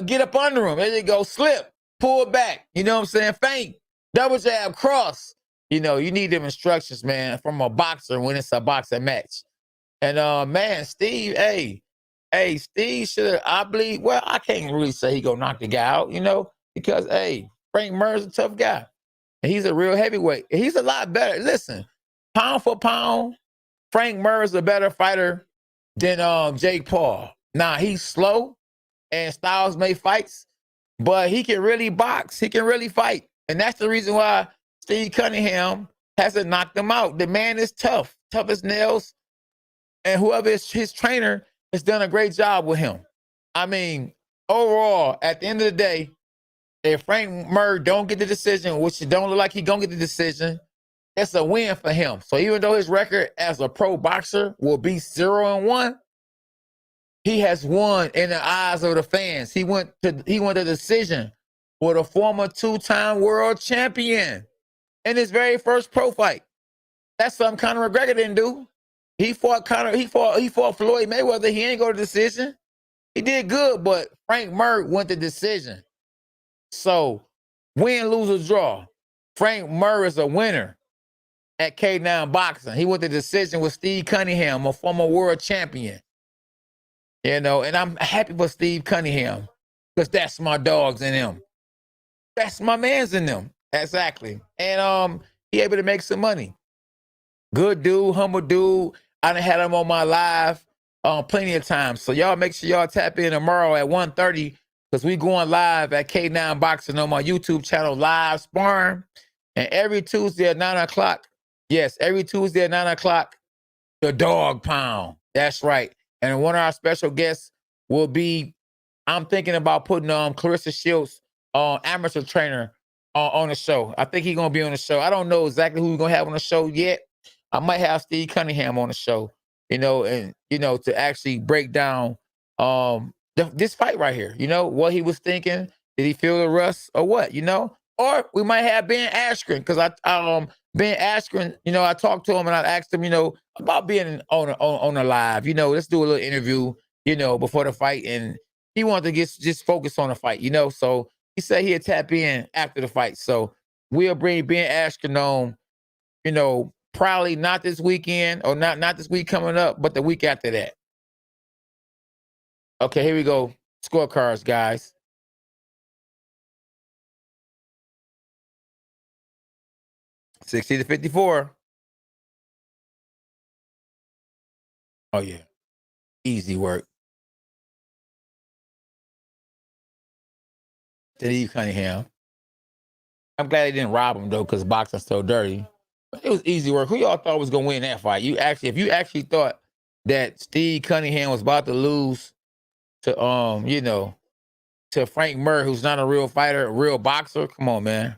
[SPEAKER 2] Get up under him. There you go. Slip. Pull back. You know what I'm saying? Feint. Double jab. Cross. You need them instructions, man, from a boxer when it's a boxing match. And, man, Steve, Steve should have, I believe, well, I can't really say he gonna knock the guy out, because, Frank Murray's a tough guy. And he's a real heavyweight. He's a lot better. Listen, pound for pound, Frank Murray's a better fighter than Jake Paul. Now, he's slow and Styles may fights, but he can really box. He can really fight. And that's the reason why Steve Cunningham hasn't knocked him out. The man is tough as nails. And whoever is his trainer has done a great job with him. I mean, overall, at the end of the day, if Frank Murray don't get the decision, which it don't look like he gonna get the decision, it's a win for him. So even though his record as a pro boxer will be 0-1, he has won in the eyes of the fans. He went to decision with a former 2-time world champion in his very first pro fight. That's something Conor McGregor didn't do. He fought Floyd Mayweather. He ain't go to decision. He did good, but Frank Murray went to decision. So, win, lose, or draw. Frank Murray is a winner at K9 boxing. He went to decision with Steve Cunningham, a former world champion. And I'm happy for Steve Cunningham because that's my dogs in him. That's my man's in them. Exactly. And he able to make some money. Good dude, humble dude. I done had him on my live plenty of times. So y'all make sure y'all tap in tomorrow at 1:30 because we going live at K9 Boxing on my YouTube channel, live sparring. And every Tuesday at 9 o'clock, yes, every Tuesday at 9 o'clock, the dog pound. That's right. And one of our special guests will be, I'm thinking about putting Clarissa Shields, amateur trainer, on the show. I think he's gonna be on the show. I don't know exactly who we're gonna have on the show yet. I might have Steve Cunningham on the show, and to actually break down this fight right here. What he was thinking. Did he feel the rust or what? Or we might have Ben Askren because Ben Askren, I talked to him and I asked him, about being on a live. Let's do a little interview, before the fight, and he wanted to just focus on the fight. So he said he'd tap in after the fight. So we'll bring Ben Askren on, probably not this weekend or not this week coming up, but the week after that. Okay, here we go. Scorecards, guys. 60-54. Oh, yeah. Easy work. Steve Cunningham. I'm glad they didn't rob him, though, because boxing's so dirty. But it was easy work. Who y'all thought was going to win that fight? If you actually thought that Steve Cunningham was about to lose to, to Frank Mir, who's not a real fighter, a real boxer, come on, man.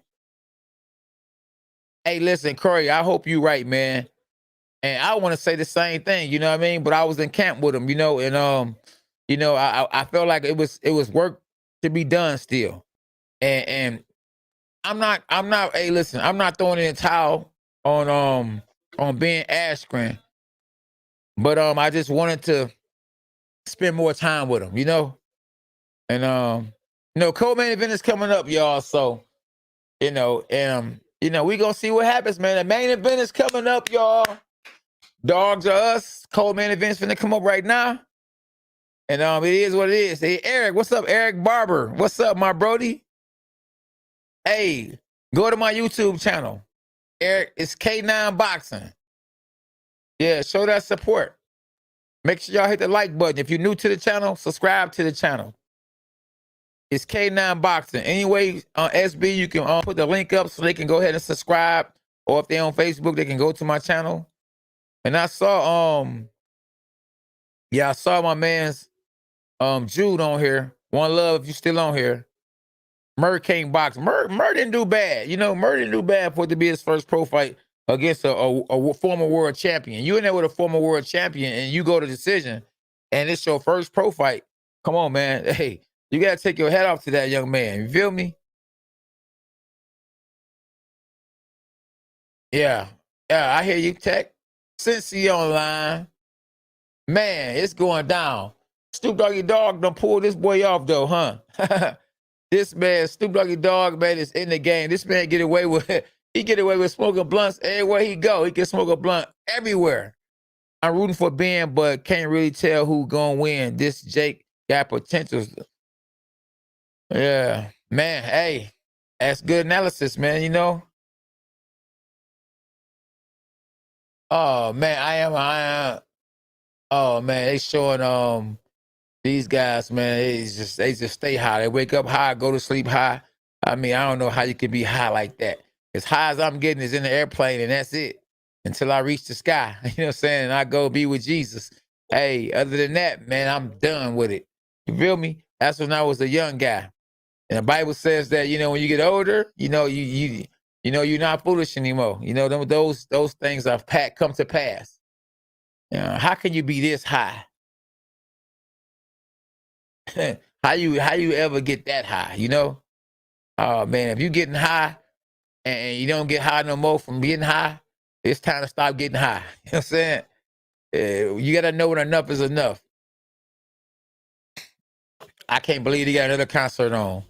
[SPEAKER 2] Hey, listen, Curry, I hope you're right, man. And I want to say the same thing, you know what I mean? But I was in camp with him, and I felt like it was work to be done still. And I'm not, hey, listen, I'm not throwing in a towel on Ben Askren. But I just wanted to spend more time with him, And co-main event is coming up, y'all. So, we gonna see what happens, man. The main event is coming up, y'all. Dogs are us. Co-main event's finna come up right now. And it is what it is. Hey, Eric, what's up? Eric Barber. What's up, my brody? Hey, go to my YouTube channel. Eric, it's K9 Boxing. Yeah, show that support. Make sure y'all hit the like button. If you're new to the channel, subscribe to the channel. It's K9 Boxing. Anyway, on SB, you can put the link up so they can go ahead and subscribe. Or if they're on Facebook, they can go to my channel. And I saw, I saw my man's Jude on here. One love if you still on here. Murr King Box. Murr didn't do bad. Murr didn't do bad for it to be his first pro fight against a former world champion. You in there with a former world champion and you go to decision and it's your first pro fight. Come on, man. Hey, you got to take your head off to that young man. You feel me? Yeah. Yeah, I hear you, Tech. Cincy online. Man, it's going down. Snoop Doggy Dogg done pulled this boy off, though, huh? This man, Snoop Doggy Dogg, man, is in the game. This man get away with smoking blunts everywhere he go. He can smoke a blunt everywhere. I'm rooting for Ben, but can't really tell who gonna win. This Jake got potential. Yeah, man. Hey, that's good analysis, man. Oh man, I am. Oh man, they showing these guys, man. They just stay high. They wake up high, go to sleep high. I mean, I don't know how you can be high like that. As high as I'm getting is in the airplane, and that's it until I reach the sky. You know what I'm saying? And I go be with Jesus. Hey, other than that, man, I'm done with it. You feel me? That's when I was a young guy. And the Bible says that, when you get older, you're not foolish anymore. Those things are come to pass. How can you be this high? how you ever get that high? Oh man, if you getting high and you don't get high no more from getting high, it's time to stop getting high. You know what I'm saying? You gotta know when enough is enough. I can't believe he got another concert on.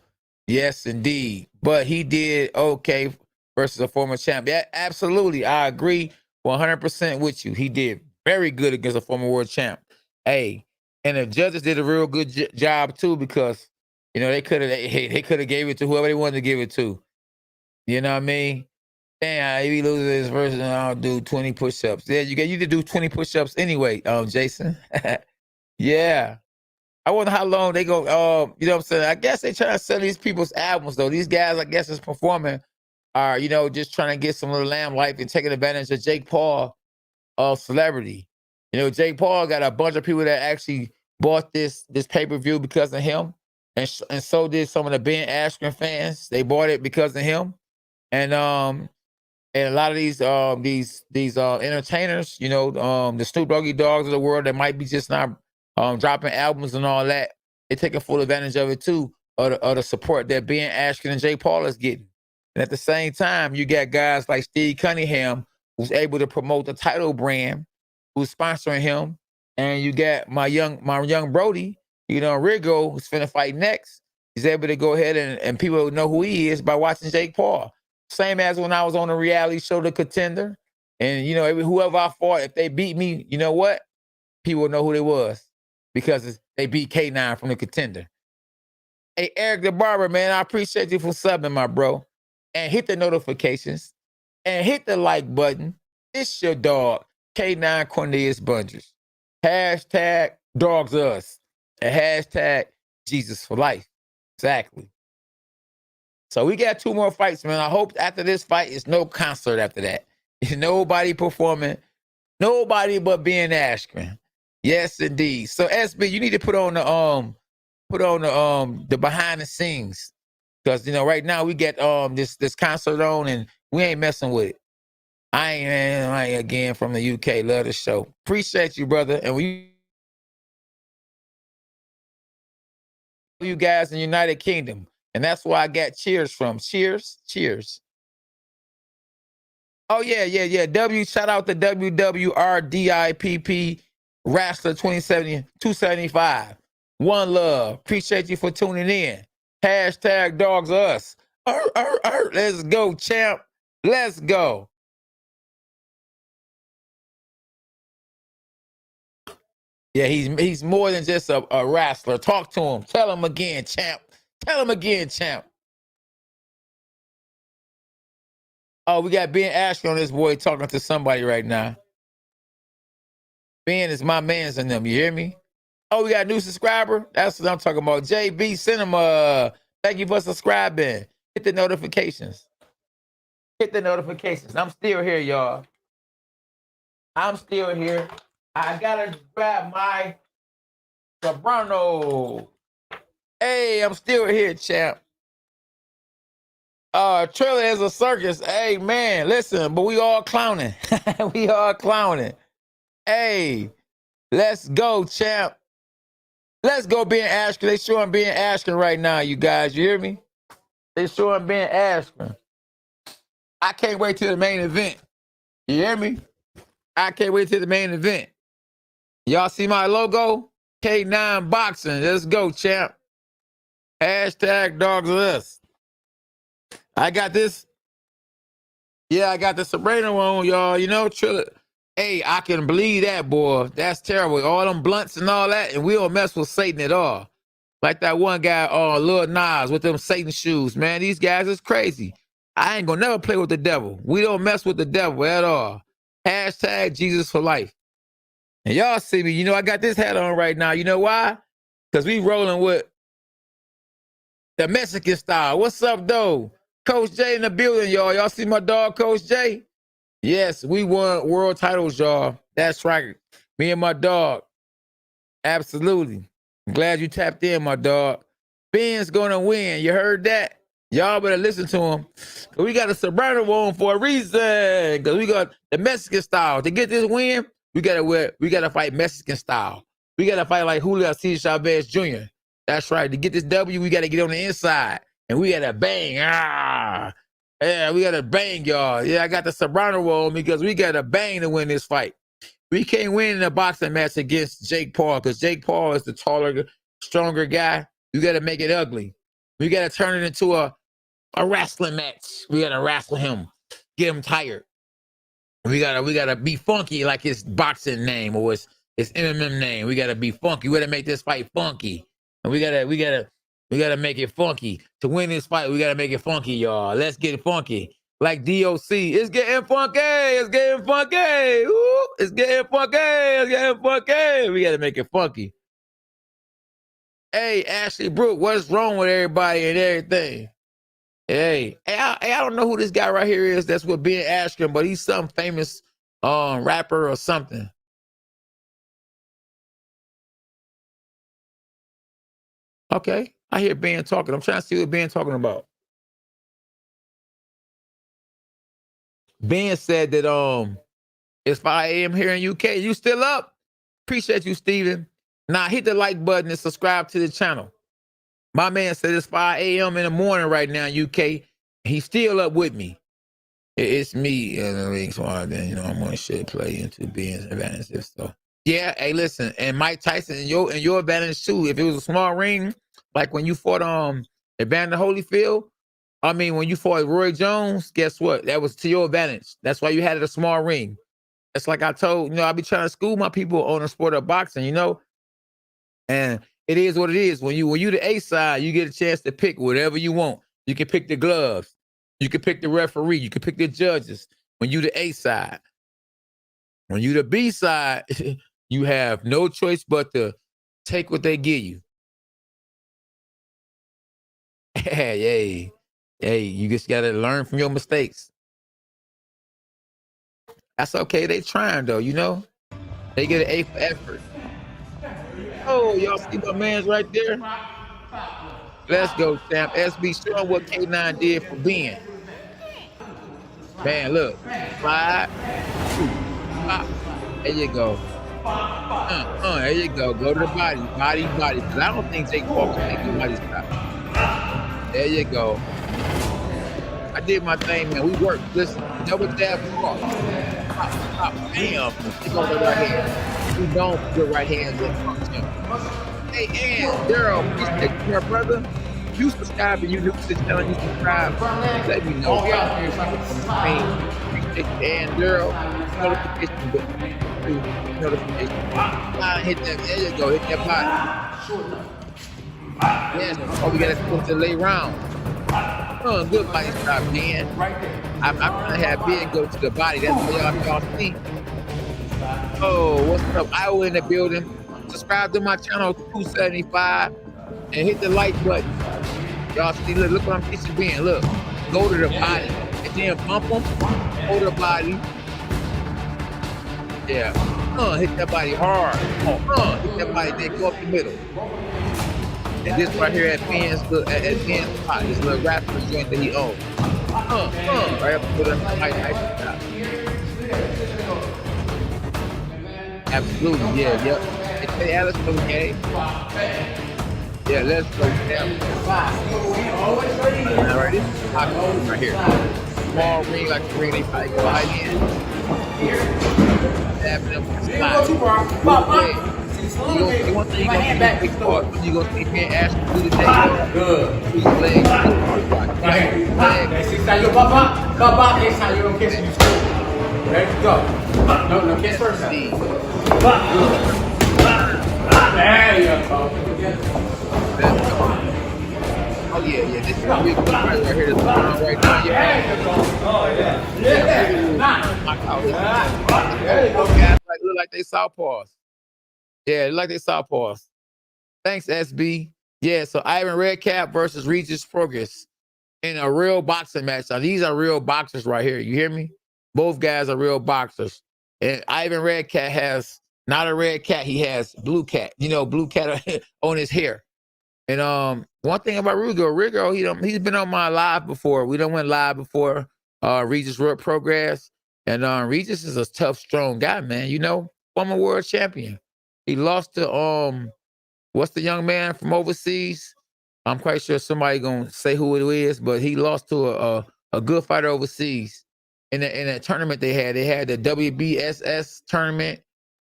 [SPEAKER 2] Yes, indeed. But he did okay versus a former champ. Yeah, absolutely. I agree 100% with you. He did very good against a former world champ. Hey, and the judges did a real good job too, because You know, they could have gave it to whoever they wanted to give it to. You know what I mean? Damn, if he loses this person, I'll do 20 push-ups. Yeah, you to do 20 push-ups anyway, Jason. Yeah. I wonder how long they go, you know what I'm saying? I guess they trying to sell these people's albums, though. These guys, I guess, is performing are, you know, just trying to get some little lamb life and taking advantage of Jake Paul celebrity. You know, Jake Paul got a bunch of people that actually bought this pay-per-view because of him. And so did some of the Ben Askren fans. They bought it because of him. And a lot of these entertainers, you know, the Snoop Doggy Dogs of the world that might be just not dropping albums and all that, they taking full advantage of it too, of the support that Ben Askren and Jake Paul is getting. And at the same time, you got guys like Steve Cunningham, who's able to promote the title brand, who's sponsoring him. And you got my young Brody, you know, Rigo, who's finna fight next. He's able to go ahead and people know who he is by watching Jake Paul. Same as when I was on the reality show, The Contender. And, you know, whoever I fought, if they beat me, you know what? People know who they was because they beat K9 from The Contender. Hey, Eric the Barber, man, I appreciate you for subbing, my bro. And hit the notifications and hit the like button. It's your dog, K9 Cornelius Bunders. Hashtag dogs us. And hashtag Jesus for life. Exactly. So we got 2 more fights, man. I hope after this fight, it's no concert after that. Nobody performing. Nobody but Ben Askren. Yes, indeed. So SB, you need to put on the behind the scenes. Because, you know, right now we get this concert on and we ain't messing with it. I ain't again from the UK. Love the show. Appreciate you, brother. And you guys in the United Kingdom. And that's where I got cheers from. Cheers. Oh, yeah. Shout out to WWRDIPP Wrestler 275. One love. Appreciate you for tuning in. Hashtag dogs us. Let's go, champ. Let's go. Yeah, he's more than just a wrestler. Talk to him. Tell him again, champ. Oh, we got Ben Askren on this boy talking to somebody right now. Ben is my man's in them. You hear me? Oh, we got a new subscriber? That's what I'm talking about. JB Cinema. Thank you for subscribing. Hit the notifications. I'm still here, y'all. I'm still here. I gotta grab my Sobrano. Hey, I'm still here, champ. Triller is a circus. Hey, man, listen, but we all clowning. Hey, let's go, champ. Let's go, Ben Askren. They showing Ben Askren right now, you guys. You hear me? They showing Ben Askren. I can't wait till the main event. You hear me? I can't wait till the main event. Y'all see my logo? K9 Boxing. Let's go, champ. Hashtag dogs us. I got this. Yeah, I got the Sobrano on, y'all. You know, Triller. Hey, I can believe that, boy. That's terrible. All them blunts and all that, and we don't mess with Satan at all. Like that one guy, Lil Nas, with them Satan shoes, man. These guys is crazy. I ain't gonna never play with the devil. We don't mess with the devil at all. Hashtag Jesus for life. And y'all see me, you know, I got this hat on right now. You know why? Because we rolling with the Mexican style. What's up, though? Coach J in the building, y'all. Y'all see my dog, Coach J? Yes, we won world titles, y'all. That's right. Me and my dog. Absolutely. I'm glad you tapped in, my dog. Ben's gonna win. You heard that? Y'all better listen to him. We got a Sobrano on for a reason. Because we got the Mexican style. To get this win, we gotta fight Mexican style. We gotta fight like Julio Cesar Chavez Jr. That's right. To get this W, we gotta get on the inside. And we gotta bang. Yeah, we gotta bang, y'all. Yeah, I got the Sobrano on because we gotta bang to win this fight. We can't win in a boxing match against Jake Paul because Jake Paul is the taller, stronger guy. We gotta make it ugly. We gotta turn it into a wrestling match. We gotta wrestle him, get him tired. We gotta be funky like his boxing name or his MMA name. We gotta be funky. We gotta make this fight funky. And we gotta We gotta make it funky. To win this fight, we gotta make it funky, y'all. Let's get it funky. Like DOC, it's getting funky. It's getting funky. Ooh, it's getting funky. It's getting funky. We gotta make it funky. Hey, Ashley Brooke, what's wrong with everybody and everything? Hey, I don't know who this guy right here is. That's with Ben Askren, but he's some famous rapper or something. Okay, I hear Ben talking. I'm trying to see what Ben talking about. Ben said that it's 5 a.m. here in UK. You still up? Appreciate you, Steven. Now hit the like button and subscribe to the channel. My man said it's 5 a.m. in the morning right now in UK. He's still up with me. It's me and the league squad. Then you know I'm gonna shit play into Ben's advantages. So yeah, hey, listen, and Mike Tyson and your advantage too. If it was a small ring, like when you fought Evander Holyfield, I mean when you fought Roy Jones, guess what? That was to your advantage. That's why you had it a small ring. That's like I told, I be trying to school my people on the sport of boxing, and it is what it is. When you the A side, you get a chance to pick whatever you want. You can pick the gloves. You can pick the referee. You can pick the judges. When you the A side. When you the B side, you have no choice but to take what they give you. Hey, you just got to learn from your mistakes. That's okay. They trying, though, They get an A for effort. Oh, y'all see my man's right there? Let's go, Sam. SB, show him what K9 did for Ben. Man, look. 5, 2, 5. There you go. There you go. Go to the body. Body. Because I don't think Jake Paul can take nobody's shot. There you go. I did my thing, man. We worked. Listen, double jab cross. Pop. Bam. Take over the right hand. You don't put your right hands in front of him. Hey, and Daryl, appreciate you, brother. You subscribe and you new to the channel, you subscribe. Let me know. Appreciate you, and Daryl. Notification bell. Hit that. There you go. Hit that body. Yes. Oh, we got to go to the late round. Oh, good body shot, man. I'm gonna have Ben go to the body. That's what y'all see. Oh, what's up? I will in the building. Subscribe to my channel, 275, and hit the like button. Y'all see, look what I'm teaching Ben. Look, go to the body, and then bump them, go to the body. Yeah, hit that body hard. Hit that body, then go up the middle. And this right here at Ben's spot, this little rapper joint that he owns. Right up to the right top. Absolutely, yep. Hey, Alice, okay. Yeah, let's go down. Right, this is hot right here. Small ring, like the ring they probably go high in. Dabbing them with the slide. You want to see Ben Askren do today? Good. His legs.
[SPEAKER 3] Baba, esa yo no kiss you school. Ready to go. No, kiss first. There you go.
[SPEAKER 2] Oh yeah. This is a big one right here. This one right now. Guys look like they southpaws. Yeah, like they southpaws. Thanks, SB. Yeah, so Ivan Redkach versus Regis Prograis in a real boxing match. Now, these are real boxers right here. You hear me? Both guys are real boxers. And Ivan Redkach has not a red cat. He has blue cat. Blue cat on his hair. And one thing about Rigo, he's been on my live before. We done went live before. Regis Prograis, and Regis is a tough, strong guy, man. Former world champion. He lost to what's the young man from overseas? I'm quite sure somebody gonna say who it is, but he lost to a good fighter overseas in a tournament they had. They had the WBSS tournament,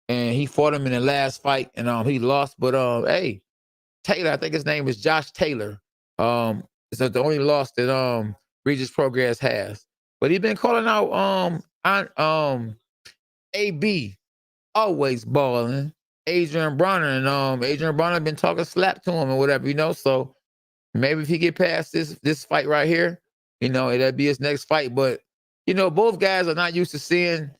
[SPEAKER 2] and he fought him in the last fight, and he lost. But hey, Taylor, I think his name is Josh Taylor. It's the only loss that Regis Prograis has. But he's been calling out AB, always balling. Adrian Bronner, and Adrian Bronner been talking slap to him or whatever, so Maybe if he get past this fight right here, it'll be his next fight. But both guys are not used to seeing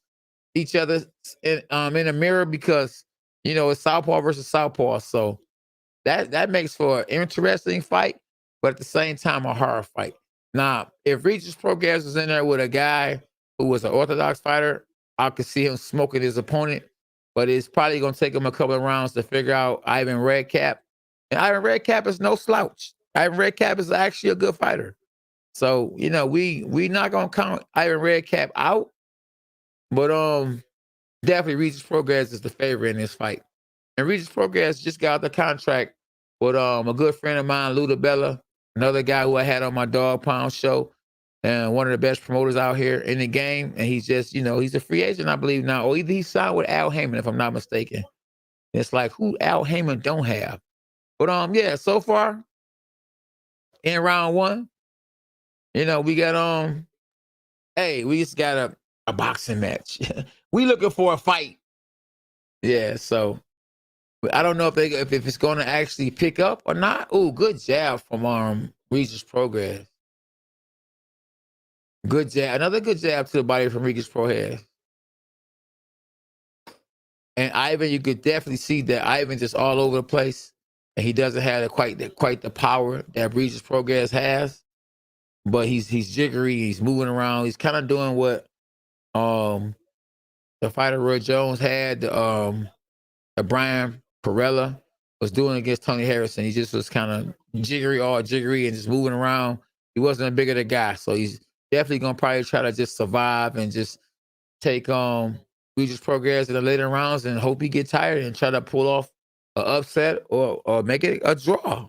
[SPEAKER 2] each other in a mirror because it's southpaw versus southpaw. So that makes for an interesting fight, but at the same time a hard fight. Now, if Regis Prograis was in there with a guy who was an orthodox fighter, I could see him smoking his opponent, but it's probably gonna take him a couple of rounds to figure out Ivan Redkach. And Ivan Redkach is no slouch. Ivan Redkach is actually a good fighter. So, we not gonna count Ivan Redkach out, but definitely Regis Prograis is the favorite in this fight. And Regis Prograis just got the contract with a good friend of mine, Luda Bella, another guy who I had on my Dog Pound show, and one of the best promoters out here in the game. And he's just, he's a free agent, I believe now. Or either he signed with Al Heyman, if I'm not mistaken. It's like who Al Heyman don't have. But yeah, so far in round one, we got hey, we just got a boxing match. We looking for a fight. Yeah, so I don't know if it's going to actually pick up or not. Oh, good jab from Regis Prograis. Good jab, another good jab to the body from Regis Prograis. And Ivan, you could definitely see that Ivan just all over the place, and he doesn't have quite the power that Regis Prograis has. But he's jiggery, he's moving around, he's kind of doing what the fighter Roy Jones had, the Brian Perella was doing against Tony Harrison. He just was kind of jiggery and just moving around. He wasn't a bigger the guy, so he's definitely gonna probably try to just survive and just take Regis Prograis in the later rounds and hope he get tired and try to pull off an upset or make it a draw.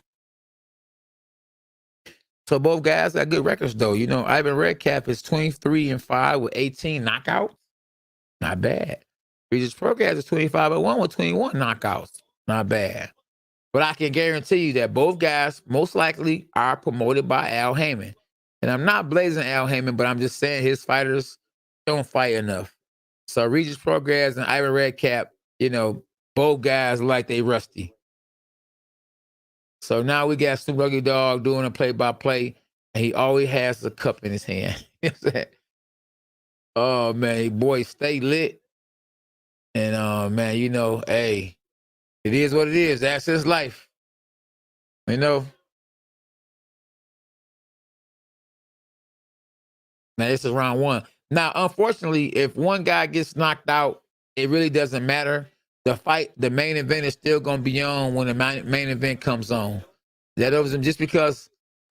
[SPEAKER 2] So both guys got good records though. Ivan Redkach is 23-5 with 18 knockouts. Not bad. Regis Prograis is 25-1 with 21 knockouts. Not bad. But I can guarantee you that both guys most likely are promoted by Al Heyman. And I'm not blazing Al Heyman, but I'm just saying his fighters don't fight enough. So Regis Prograis and Ivan Redkach, both guys like they rusty. So now we got Snoop Doggy Dogg doing a play-by-play, and he always has a cup in his hand. Oh, man, boy, stay lit. And, man, hey, it is what it is. That's his life. Now, this is round one. Now, unfortunately, if one guy gets knocked out, it really doesn't matter. The main event is still going to be on when the main event comes on. That doesn't just because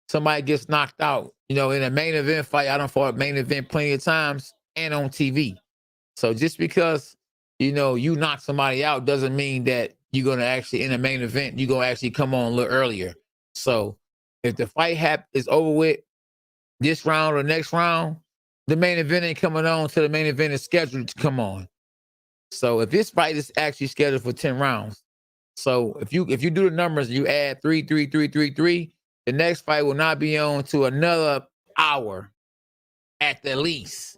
[SPEAKER 2] somebody gets knocked out. In a main event fight, I done fought main event plenty of times and on TV. So just because, you knock somebody out doesn't mean that you're going to actually, in a main event, you're going to actually come on a little earlier. So if the fight is over with this round or next round, the main event ain't coming on until the main event is scheduled to come on. So if this fight is actually scheduled for 10 rounds, so if you do the numbers, you add 3, 3, 3, 3, 3, the next fight will not be on to another hour at the least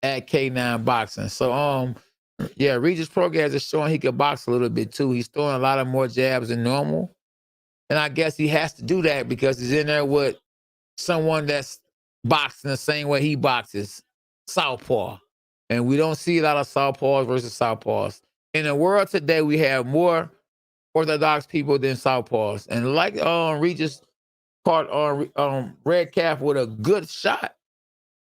[SPEAKER 2] at K9 Boxing. So yeah, Regis Prograis is showing he can box a little bit too. He's throwing a lot of more jabs than normal. And I guess he has to do that because he's in there with someone that's boxing the same way he boxes, southpaw. And we don't see a lot of southpaws versus southpaws. In the world today, we have more orthodox people than southpaws. And like Regis caught Redkach with a good shot,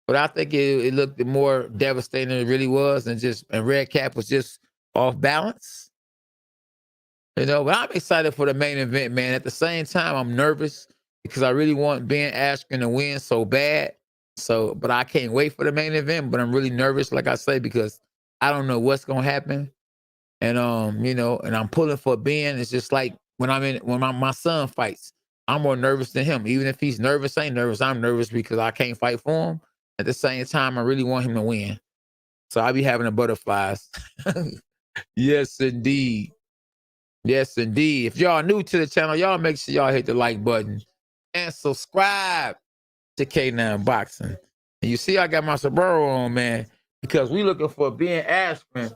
[SPEAKER 2] but I think it looked more devastating than it really was, and Redkach was just off balance. But I'm excited for the main event, man. At the same time, I'm nervous because I really want Ben Askren to win so bad. So, but I can't wait for the main event, but I'm really nervous, like I say, because I don't know what's going to happen. And, and I'm pulling for Ben. It's just like when my son fights, I'm more nervous than him. Even if he's nervous, I'm nervous because I can't fight for him. At the same time, I really want him to win. So I'll be having the butterflies. Yes, indeed. Yes, indeed. If y'all new to the channel, y'all make sure y'all hit the like button and subscribe to K9 Boxing. And you see I got my sombrero on, man, because we looking for Ben Askren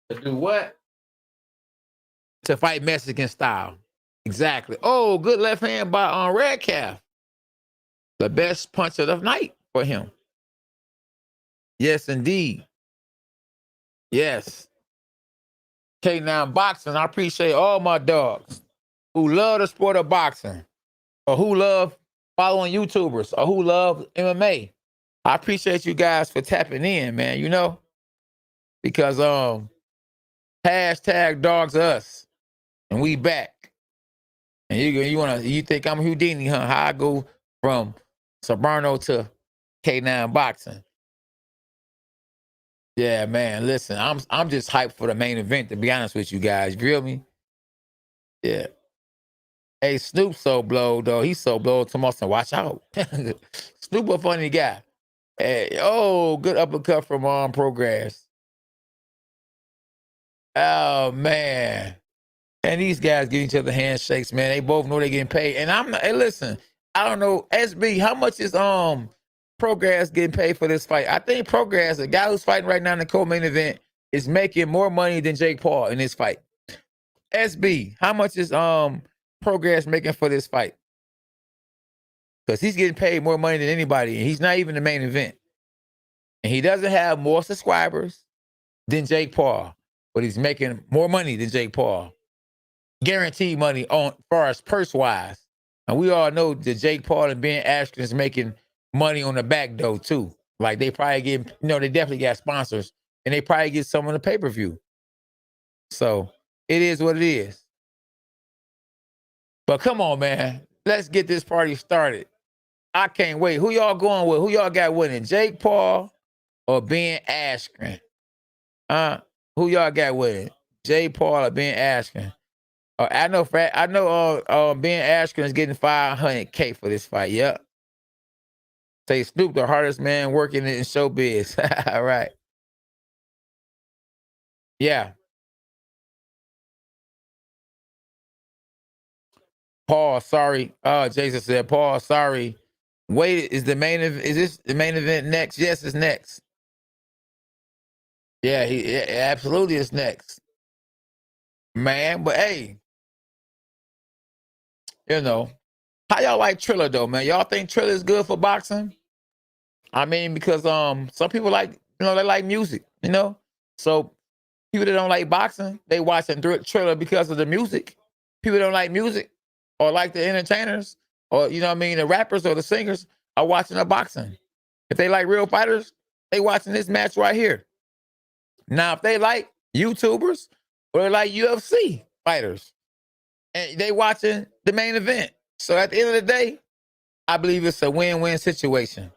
[SPEAKER 2] to do what? To fight Mexican style. Exactly. Oh, good left hand by on redkach. The best punch of the night for him. Yes, indeed. Yes. K9 Boxing. I appreciate all my dogs who love the sport of boxing, or who love following YouTubers, or who love MMA. I appreciate you guys for tapping in, man, you know? Because hashtag dogs us. And we back. And you think I'm Houdini, huh? How I go from Sobrano to K9 Boxing. Yeah, man. Listen, I'm just hyped for the main event, to be honest with you guys. You feel me? Yeah. Hey, Snoop so blowed, though. He's so blowed. Tomorrow, watch out. Snoop a funny guy. Hey, oh, good uppercut from Prograis. Oh, man. And these guys give each other handshakes, man. They both know they're getting paid. And I'm not, hey, listen, I don't know, SB, how much is Prograis getting paid for this fight? I think Prograis, the guy who's fighting right now in the co-main event, is making more money than Jake Paul in this fight. SB, how much is Prograis making for this fight? Because he's getting paid more money than anybody, and he's not even the main event. And he doesn't have more subscribers than Jake Paul, but he's making more money than Jake Paul. Guaranteed money on far as purse wise. And we all know that Jake Paul and Ben Askren is making money on the back door too. Like they probably get, they definitely got sponsors, and they probably get some on the pay-per-view. So it is what it is. But come on, man. Let's get this party started. I can't wait. Who y'all going with? Who y'all got winning? Jake Paul or Ben Askren? Who y'all got winning? Jake Paul or Ben Askren? I know Ben Askren is getting $500K for this fight. Yep. Say Snoop, the hardest man working in showbiz. All right. Yeah. Paul, sorry. Jason said, Paul, sorry. Wait, is this the main event next? Yes, it's next. Yeah, it absolutely is next. Man, but hey, how y'all like Triller though, man? Y'all think Triller is good for boxing? I mean, because some people like, they like music, So people that don't like boxing, they watching Triller because of the music. People that don't like music or like the entertainers or, the rappers or the singers are watching the boxing. If they like real fighters, they watching this match right here. Now, if they like YouTubers or they like UFC fighters, and they watching the main event. So at the end of the day, I believe it's a win-win situation.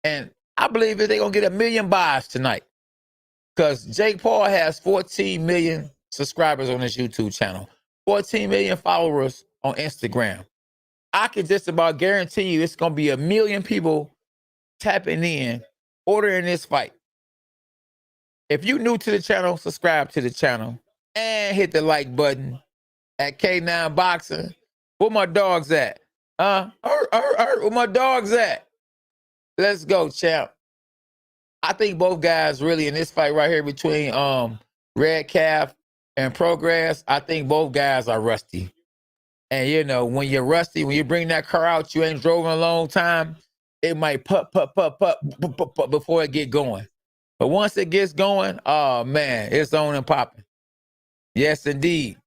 [SPEAKER 2] And I believe that they're going to get 1 million buys tonight. Because Jake Paul has 14 million subscribers on his YouTube channel, 14 million followers on Instagram. I can just about guarantee you it's going to be 1 million people tapping in, ordering this fight. If you're new to the channel, subscribe to the channel and hit the like button at K9 Boxing. Where my dogs at? Where my dogs at? Let's go, champ. I think both guys really in this fight right here between redkach and Prograis, I think both guys are rusty. And when you're rusty, when you bring that car out, you ain't drove in a long time, it might putt before it get going. But once it gets going, oh man, it's on and popping. Yes, indeed.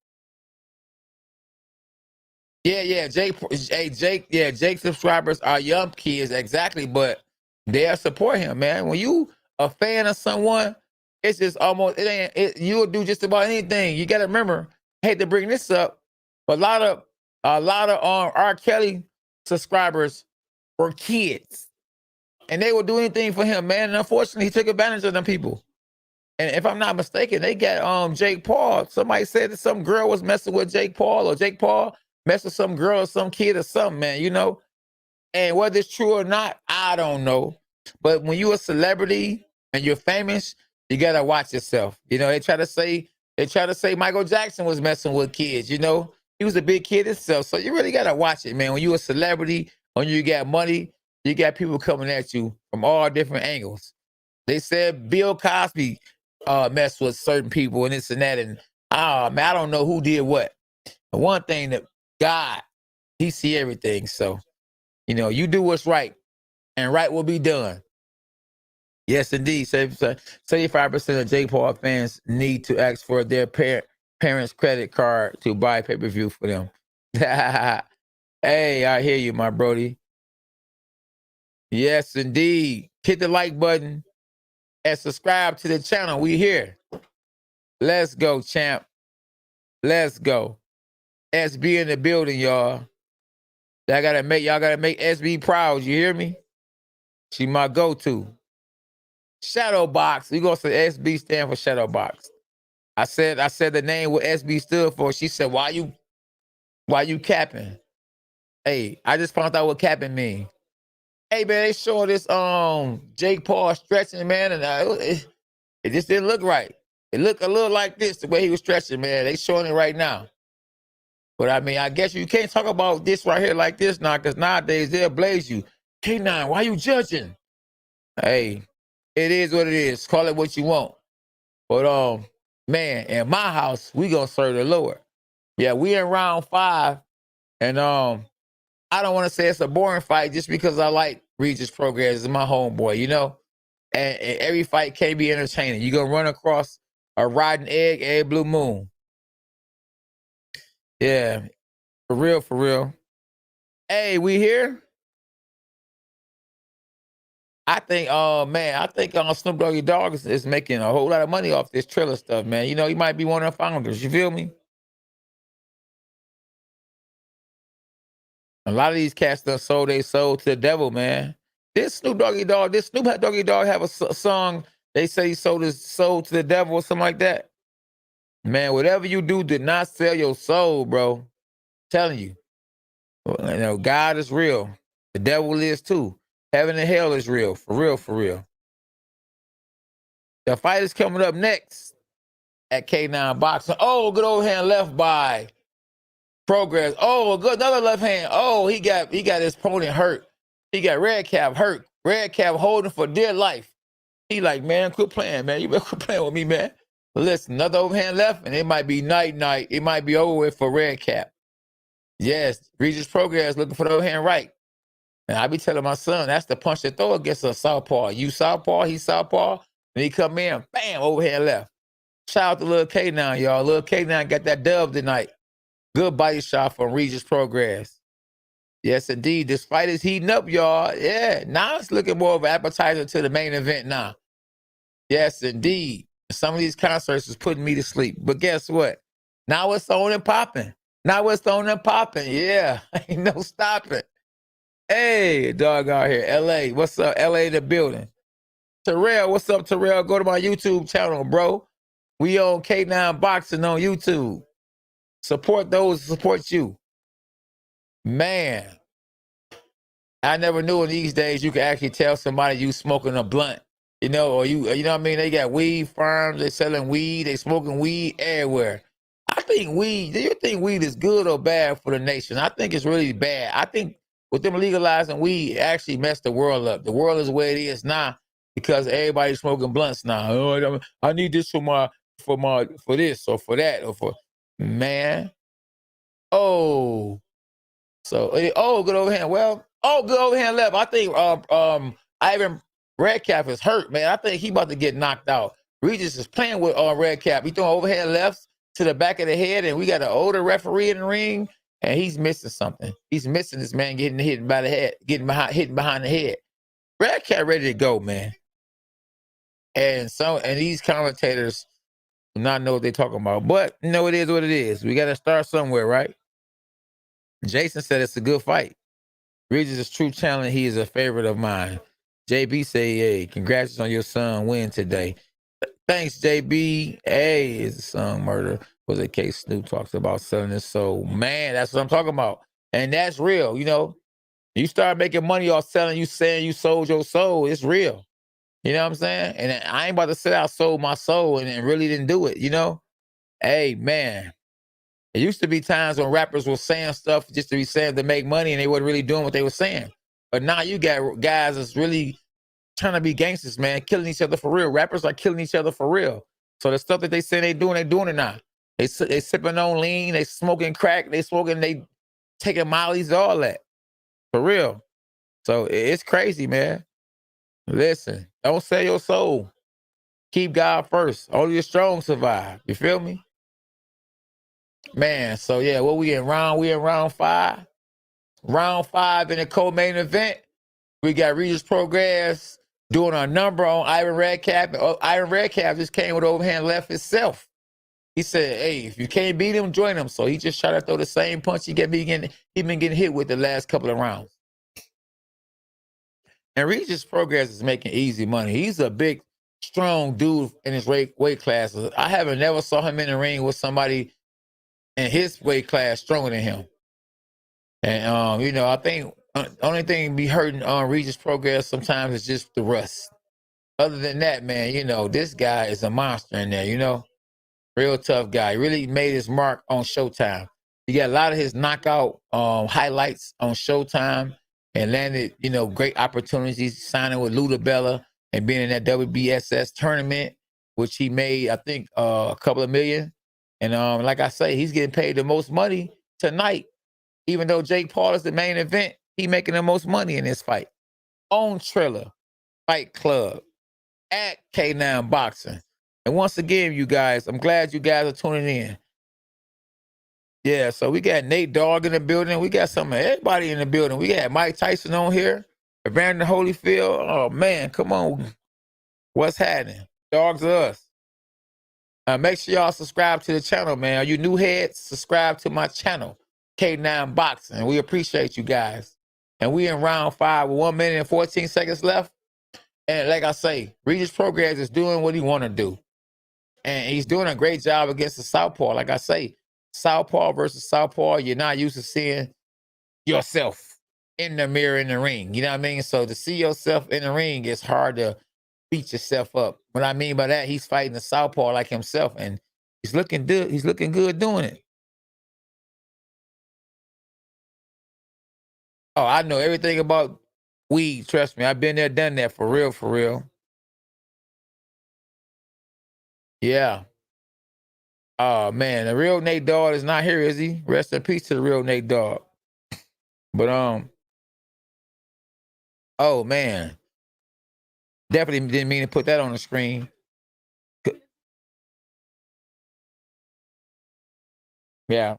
[SPEAKER 2] Yeah, Jake subscribers are young kids, exactly, but they'll support him, man. When you a fan of someone, it's just almost you'll do just about anything. You got to remember, I hate to bring this up, but a lot of R. Kelly subscribers were kids, and they would do anything for him, man. And unfortunately, he took advantage of them people. And if I'm not mistaken, they got Jake Paul. Somebody said that some girl was messing with Jake Paul, or Jake Paul messed with some girl or some kid or something, man, And whether it's true or not, I don't know. But when you're a celebrity and you're famous, you gotta watch yourself. They try to say Michael Jackson was messing with kids, He was a big kid himself. So you really gotta watch it, man. When you're a celebrity, when you got money, you got people coming at you from all different angles. They said Bill Cosby messed with certain people and this and that, and man, I don't know who did what. But one thing that God, he see everything. So, you do what's right, and right will be done. Yes, indeed. 75% of Jake Paul fans need to ask for their parents' credit card to buy pay-per-view for them. Hey, I hear you, my brody. Yes, indeed. Hit the like button and subscribe to the channel. We here. Let's go, champ. Let's go. SB in the building, y'all. Y'all gotta make SB proud. You hear me? She my go-to. Shadow box. We gonna say SB stand for shadow box. I said the name what SB stood for. She said, why you capping? Hey, I just found out what capping mean. Hey man, they showing this Jake Paul stretching, man, and it just didn't look right. It looked a little like this, the way he was stretching, man. They showing it right now. But I mean, I guess you can't talk about this right here like this now, because nowadays they'll blaze you. K9, why you judging? Hey, it is what it is. Call it what you want. But man, in my house, we gonna serve the Lord. Yeah, we in round 5, and I don't want to say it's a boring fight just because I like Regis Prograis. It's my homeboy, And every fight can't be entertaining. You're gonna run across a rotten egg blue moon. Yeah, for real, for real. Hey, we here? I think, Snoop Doggy Dogg is making a whole lot of money off this Triller stuff, man. He might be one of the founders. You feel me? A lot of these cats done sold their soul to the devil, man. This Snoop Doggy Dogg have a song. They say he sold his soul to the devil or something like that. Man, whatever you do, did not sell your soul, bro. I'm telling you. God is real. The devil is too. Heaven and hell is real. For real, for real. The fight is coming up next at K9 Boxing. Oh, good overhand left by Progress. Oh, good, another left hand. Oh, he got his opponent hurt. He got redkach hurt. Redkach holding for dear life. He like, man, quit playing, man. You better quit playing with me, man. But listen, another overhand left, and it might be night. It might be over with for redkach. Yes, Regis Prograis looking for the overhand right. And I be telling my son, that's the punch that throw against a southpaw. You southpaw, he southpaw, and he come in, bam, overhand left. Shout out to Lil K9, y'all. Lil K9 got that dub tonight. Good body shot from Regis Prograis. Yes, indeed. This fight is heating up, y'all. Yeah, now it's looking more of an appetizer to the main event now. Yes, indeed. Some of these concerts is putting me to sleep. But guess what? Now it's on and popping. Yeah, ain't no stopping. Hey, dog out here. LA, what's up? LA in the building. Terrell, what's up, Terrell? Go to my YouTube channel, bro. We on K9 Boxing on YouTube. Support those who support you. Man, I never knew in these days you could actually tell somebody you smoking a blunt, or you know what I mean? They got weed farms, they selling weed, they smoking weed everywhere. Do you think weed is good or bad for the nation? I think it's really bad. I think with them legalizing weed, it actually messed the world up. The world is the way it is now because everybody's smoking blunts now. Oh, I need this for this or for that or for, man. Oh. So, good overhand. Well, good overhand left. I think Ivan redkach is hurt, man. I think he about to get knocked out. Regis is playing with redkach. He throwing overhand lefts to the back of the head, and we got an older referee in the ring, and he's missing something. He's missing this man getting hit by the head, hitting behind the head. redkach ready to go, man. And these commentators do not know what they're talking about. But it is what it is. We got to start somewhere, right? Jason said it's a good fight. Regis is true challenge. He is a favorite of mine. JB say, hey, congrats on your son win today. Thanks, JB. Hey, his son murder was a case Snoop talks about selling his soul. Man, that's what I'm talking about. And that's real, You start making money off saying you sold your soul, it's real. You know what I'm saying? And I ain't about to say I sold my soul and really didn't do it, Hey, man. It used to be times when rappers were saying stuff just to be saying to make money and they weren't really doing what they were saying. But now you got guys that's really trying to be gangsters, man, killing each other for real. Rappers are killing each other for real. So the stuff that they say they're doing it now. They sipping on lean, they smoking crack, they taking mollies, all that. For real. So it's crazy, man. Listen, don't sell your soul. Keep God first. Only the strong survive. You feel me? Man, so yeah, what we in round? We in round 5. Round 5 in the co-main event. We got Regis Prograis doing a number on Ivan Redkach. Ivan Redkach just came with overhand left himself. He said, hey, if you can't beat him, join him. So he just tried to throw the same punch he been getting hit with the last couple of rounds. And Regis Prograis is making easy money. He's a big, strong dude in his weight classes. I haven't never saw him in the ring with somebody in his weight class stronger than him. And, you know, I think the only thing be hurting on Regis Prograis sometimes is just the rust. Other than that, man, you know, this guy is a monster in there, you know. Real tough guy. He really made his mark on Showtime. He got a lot of his knockout highlights on Showtime and landed, you know, great opportunities, signing with Ludabella and being in that WBSS tournament, which he made, I think, a couple of million. And like I say, he's getting paid the most money tonight. Even though Jake Paul is the main event, he making the most money in this fight. On Triller, Fight Club, at K9 Boxing. And once again, you guys, I'm glad you guys are tuning in. Yeah, so we got Nate Dogg in the building. We got some of everybody in the building. We got Mike Tyson on here, Evander Holyfield. Oh, man, come on. What's happening? Dogs are us. Make sure y'all subscribe to the channel, man. Are you new heads? Subscribe to my channel, K9 Boxing. We appreciate you guys. And we in round 5 with 1 minute and 14 seconds left. And like I say, Regis Prograis is doing what he want to do. And he's doing a great job against the southpaw. Like I say, southpaw versus southpaw, you're not used to seeing yourself in the mirror in the ring. You know what I mean? So to see yourself in the ring, it's hard to beat yourself up. What I mean by that, he's fighting the southpaw like himself, and he's looking good. He's looking good doing it. Oh, I know everything about weed. Trust me, I've been there, done that, for real, for real. Yeah. Oh man, the real Nate Dogg is not here, is he? Rest in peace to the real Nate Dogg. But oh man, definitely didn't mean to put that on the screen. Yeah.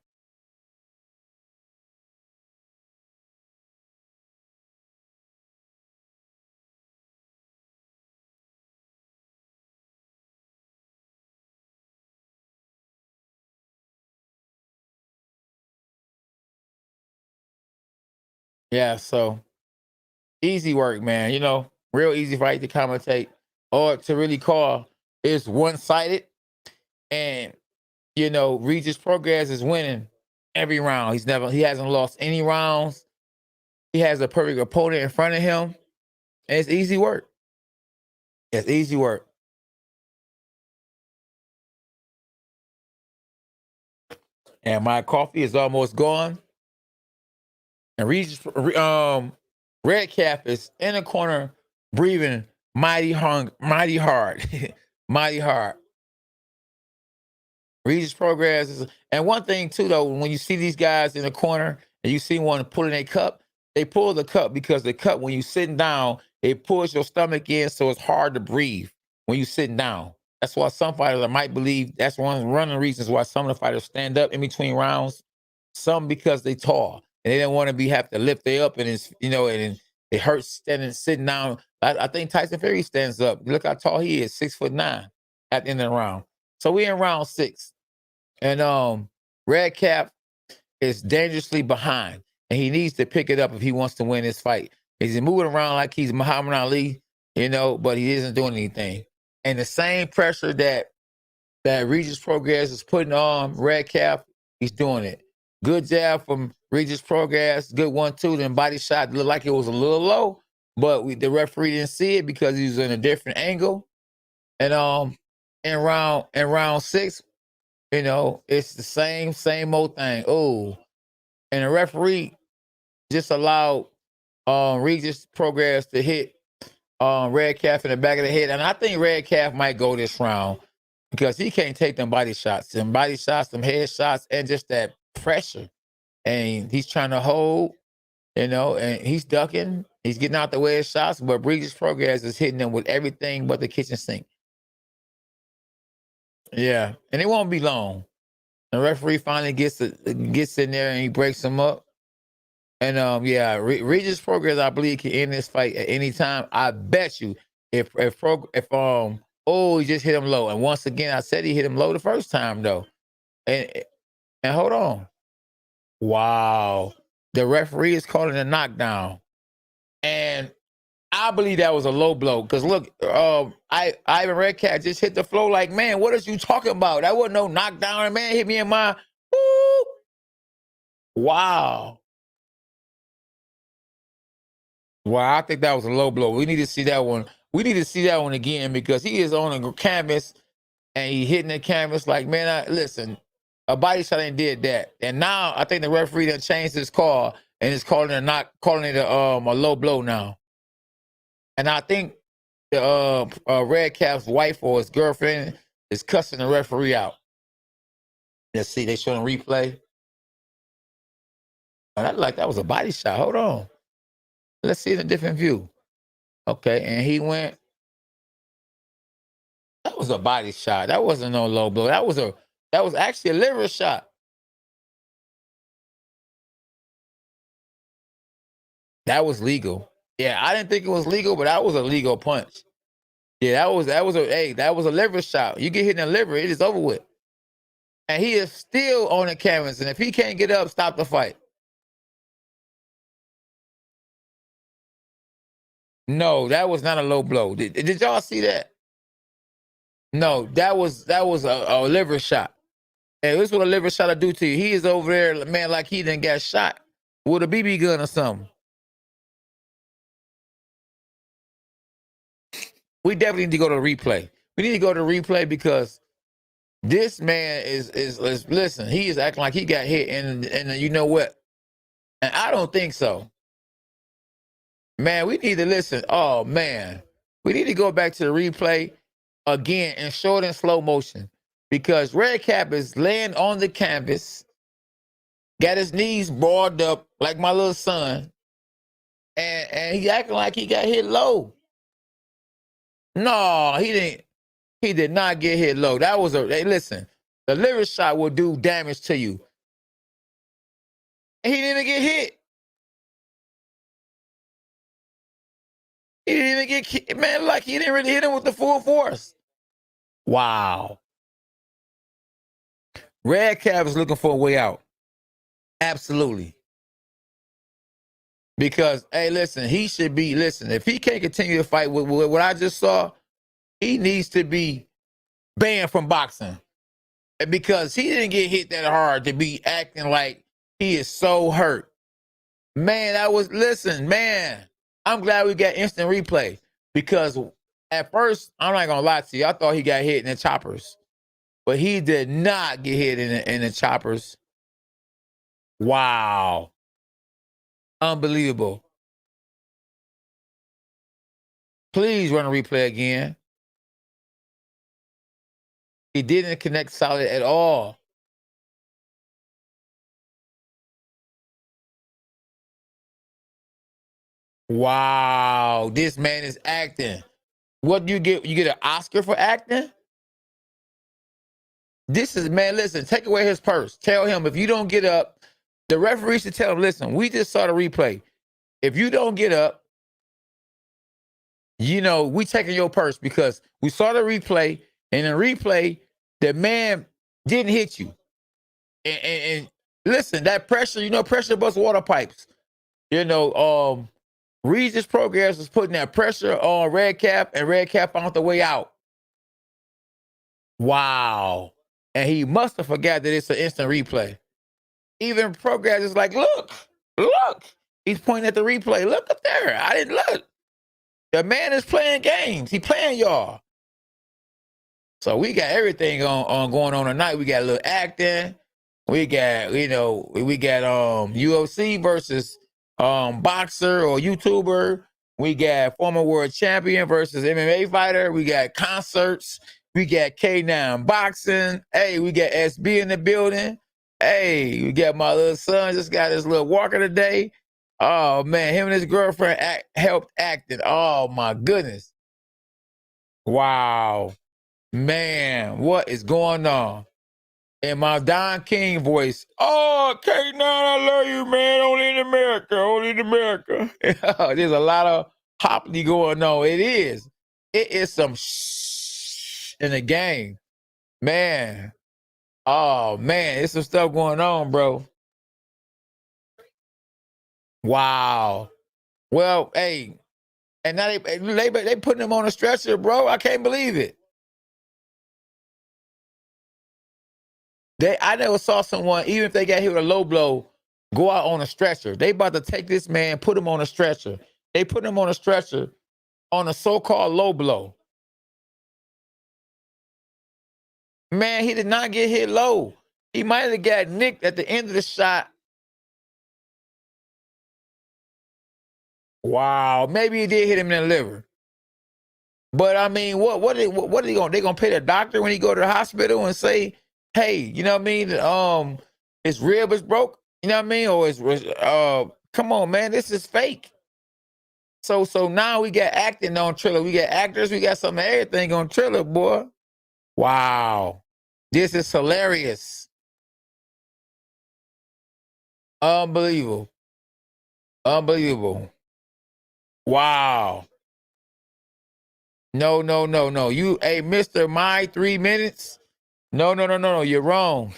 [SPEAKER 2] Yeah, so easy work, man. You know, real easy fight to commentate or to really call. It's one-sided, and you know, Regis Prograis is winning every round. He hasn't lost any rounds. He has a perfect opponent in front of him, and it's easy work. It's easy work. And my coffee is almost gone. And Regis, Redkach is in the corner, breathing mighty hard, mighty hard. Regis Prograis is, and one thing too though, when you see these guys in the corner and you see one pulling a cup, they pull the cup because the cup, when you sitting down, it pulls your stomach in, so it's hard to breathe when you sitting down. That's why some fighters, I might believe, that's one of the reasons why some of the fighters stand up in between rounds. Some because they tall and they don't want to have to lift they up, and it's, you know, and it hurts sitting down. I think Tyson Fury stands up. Look how tall he is, 6'9" at the end of the round. So we're in round 6. And Redkach is dangerously behind, and he needs to pick it up if he wants to win this fight. He's moving around like he's Muhammad Ali, you know, but he isn't doing anything. And the same pressure that Regis Prograis is putting on Redkach, he's doing it. Good jab from Regis Prograis, good 1-2, then body shot looked like it was a little low, but the referee didn't see it because he was in a different angle. And in round 6, you know, it's the same old thing. Oh, and the referee just allowed Regis Prograis to hit Redkach in the back of the head. And I think Redkach might go this round because he can't take them body shots, them head shots, and just that pressure. and he's trying to hold, and he's ducking. He's getting out the way of shots, but Regis Prograis is hitting him with everything but the kitchen sink. Yeah, and it won't be long. The referee finally gets in there and he breaks him up. And Regis Prograis, I believe, can end this fight at any time. I bet you he just hit him low. And once again, I said he hit him low the first time though. And hold on. Wow. The referee is calling a knockdown. And I believe that was a low blow. Because look, Ivan Redkach just hit the floor like, man, what are you talking about? That wasn't no knockdown. Man, hit me in my woo. Wow. Wow, I think that was a low blow. We need to see that one. We need to see that one again because he is on the canvas and he hitting the canvas like, man, listen, a body shot ain't did that. And now I think the referee done changed his call and is calling it a low blow now. And I think the Redkach's wife or his girlfriend is cussing the referee out. Let's see, they showing replay. And I like that was a body shot. Hold on. Let's see it in a different view. Okay, and he went. That was a body shot. That wasn't no low blow. That was actually a liver shot. That was legal. Yeah, I didn't think it was legal, but that was a legal punch. Yeah, that was a liver shot. You get hit in the liver, it is over with. And he is still on the canvas. And if he can't get up, stop the fight. No, that was not a low blow. Did y'all see that? No, that was a liver shot. Hey, this is what a liver shot will do to you. He is over there, man, like he done got shot with a BB gun or something. We definitely need to go to replay. We need to go to replay because this man is listen, he is acting like he got hit, and you know what? And I don't think so. Man, we need to listen. Oh, man. We need to go back to the replay again and show it in slow motion because Redkach is laying on the canvas, got his knees balled up like my little son, and he acting like he got hit low. No, he didn't. He did not get hit low. That was hey, listen, the liver shot will do damage to you. And he didn't even get hit. He didn't even get, man, like he didn't really hit him with the full force. Wow. Redkach is looking for a way out. Absolutely. Because, hey, listen, he should be, listen, if he can't continue to fight with what I just saw, he needs to be banned from boxing. Because he didn't get hit that hard to be acting like he is so hurt. Man, listen, man, I'm glad we got instant replay because at first, I'm not going to lie to you, I thought he got hit in the choppers. But he did not get hit in the choppers. Wow. Unbelievable. Please run a replay again. He didn't connect solid at all. Wow, this man is acting. What do you get? You get an Oscar for acting? This is, man, listen, take away his purse. Tell him if you don't get up, the referee should tell him, listen, we just saw the replay. If you don't get up, we taking your purse because we saw the replay, and in replay, the man didn't hit you. And listen, that pressure, pressure busts water pipes. Regis Prograis was putting that pressure on Redkach, and Redkach found the way out. Wow. And he must have forgot that it's an instant replay. Even Prograis is like, look. He's pointing at the replay. Look up there. I didn't look. The man is playing games. He playing y'all. So we got everything on going on tonight. We got a little acting. We got, UFC versus boxer or YouTuber. We got former world champion versus MMA fighter. We got concerts. We got K9 boxing. Hey, we got SB in the building. Hey, we got my little son, just got his little walker today. Oh, man, him and his girlfriend helped acting. Oh, my goodness. Wow. Man, what is going on? In my Don King voice, oh, K9, I love you, man. Only in America, only in America. There's a lot of hoppity going on. It is. It is some shh in the game. Man. Oh, man, there's some stuff going on, bro. Wow. Well, hey, and now they putting him on a stretcher, bro. I can't believe it. I never saw someone, even if they got hit with a low blow, go out on a stretcher. They about to take this man, put him on a stretcher. They put him on a stretcher on a so-called low blow. Man, he did not get hit low. He might have got nicked at the end of the shot. Wow, maybe he did hit him in the liver. But I mean, what are they going? They gonna pay the doctor when he go to the hospital and say, hey, you know what I mean? His rib is broke. You know what I mean? Or come on, man, this is fake. So now we got acting on Triller. We got actors. We got some of everything on Triller, boy. Wow, this is hilarious. Unbelievable. Unbelievable. Wow. No. You, hey, Mr. My 3 minutes. No. You're wrong.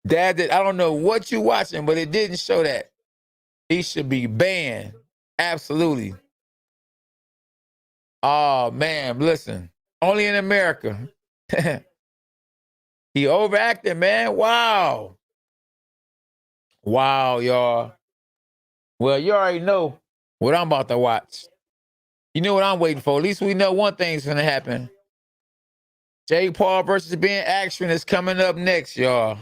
[SPEAKER 2] Dad, I don't know what you watching, but it didn't show that. He should be banned. Absolutely. Oh, man, listen. Only in America. He overacted, man. Wow. Wow, y'all. Well, you already know what I'm about to watch. You know what I'm waiting for. At least we know one thing's going to happen. Jake Paul versus Ben Askren is coming up next, y'all.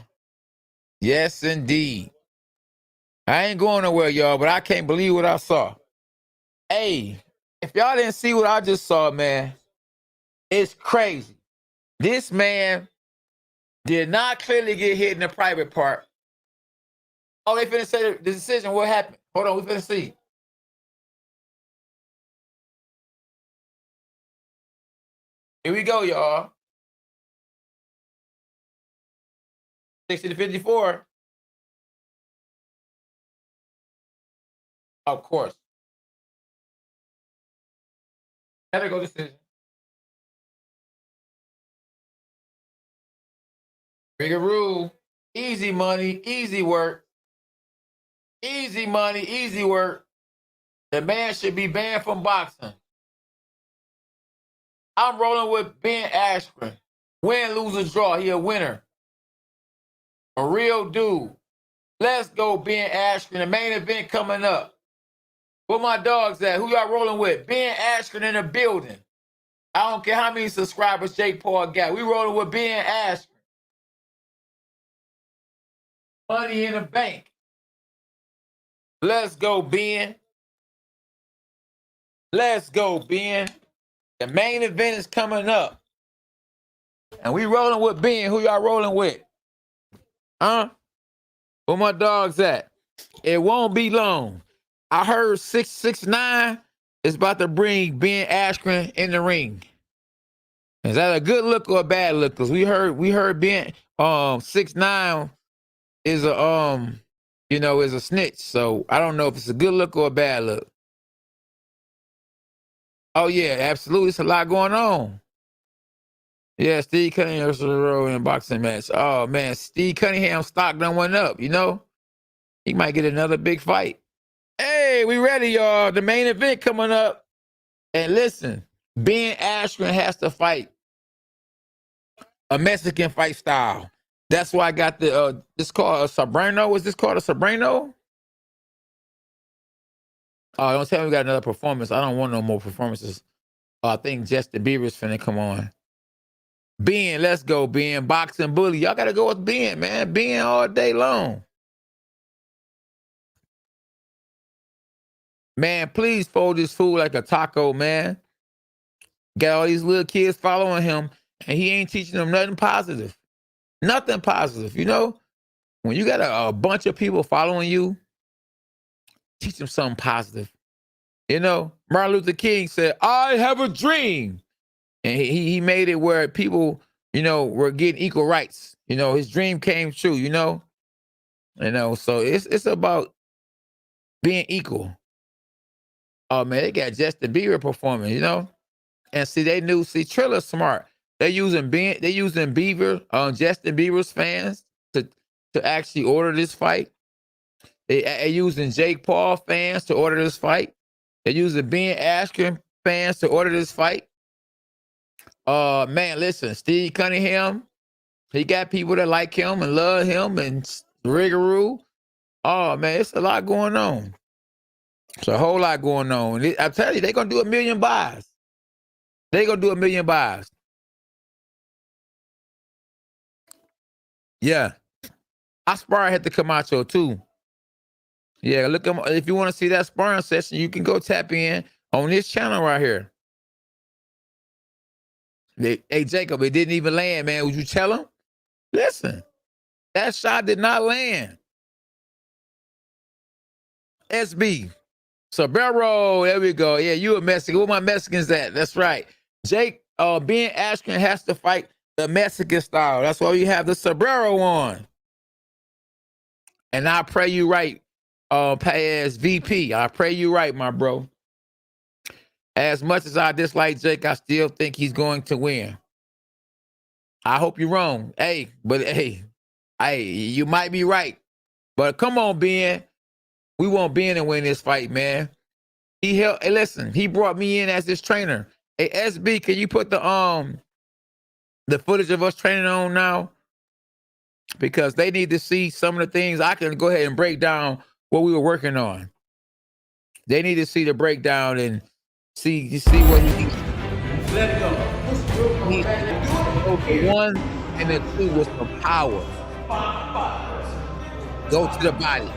[SPEAKER 2] Yes, indeed. I ain't going nowhere, y'all, but I can't believe what I saw. Hey, if y'all didn't see what I just saw, man, it's crazy. This man did not clearly get hit in the private part. Oh, they finna say the decision. What happened? Hold on, we finna see. Here we go, y'all. 60-54. Of course. There we go, decision. Bigger rule. Easy money, easy work. Easy money, easy work. The man should be banned from boxing. I'm rolling with Ben Askren. Win, lose, or draw. He a winner. A real dude. Let's go, Ben Askren. The main event coming up. Where my dogs at? Who y'all rolling with? Ben Askren in the building. I don't care how many subscribers Jake Paul got. We rolling with Ben Askren. Money in the bank. Let's go, Ben. Let's go, Ben. The main event is coming up. And we rolling with Ben. Who y'all rolling with? Huh? Where my dogs at? It won't be long. I heard 669 is about to bring Ben Askren in the ring. Is that a good look or a bad look? Because we heard Ben 6'9" is is a snitch. So I don't know if it's a good look or a bad look. Oh yeah, absolutely. It's a lot going on. Yeah, Steve Cunningham in a boxing match. Oh man, Steve Cunningham stock done went up, you know? He might get another big fight. Hey, we ready, y'all. The main event coming up. And listen, Ben Askren has to fight a Mexican fight style. That's why I got the it's called a Sobrano. Was this called a Sobrano? Oh, don't tell me we got another performance. I don't want no more performances. I think Justin Bieber's finna come on. Ben, let's go, Ben. Boxing bully. Y'all gotta go with Ben, man. Ben all day long. Man, please fold this fool like a taco, man. Got all these little kids following him, and he ain't teaching them nothing positive. Nothing positive, you know? when you got a bunch of people following you, teach them something positive. You know, Martin Luther King said, "I have a dream," and he made it where people, you know, were getting equal rights. You know, his dream came true. You know, so it's about being equal. Oh man, they got Justin Bieber performing. You know, and see Triller smart. They're using Justin Bieber's fans to actually order this fight. They're using Jake Paul fans to order this fight. They're using Ben Askren fans to order this fight. Man, listen, Steve Cunningham, he got people that like him and love him, and Riggaroo. Oh man, it's a lot going on. It's a whole lot going on. I'm telling you, they're gonna do 1 million buys. They're gonna do 1 million buys. Yeah. I sparring had to Camacho too. Yeah, look, if you want to see that sparring session, you can go tap in on this channel right here. Hey, Jacob, it didn't even land, man. Would you tell him? Listen, that shot did not land. SB. Sabero, there we go. Yeah, you a Mexican. Where my Mexicans at? That's right. Ben Askren has to fight the Mexican style. That's why we have the Sabero on. And I pray you right, Paez VP. I pray you right, my bro. As much as I dislike Jake, I still think he's going to win. I hope you're wrong. Hey, you might be right. But come on, Ben. We want Ben to win this fight, man. Hey, listen, he brought me in as his trainer. Hey, SB, can you put the footage of us training on now? Because they need to see some of the things. I can go ahead and break down what we were working on. They need to see the breakdown and see what he needs.
[SPEAKER 3] Let go.
[SPEAKER 2] The 1 and the 2 was for power. Go to the body.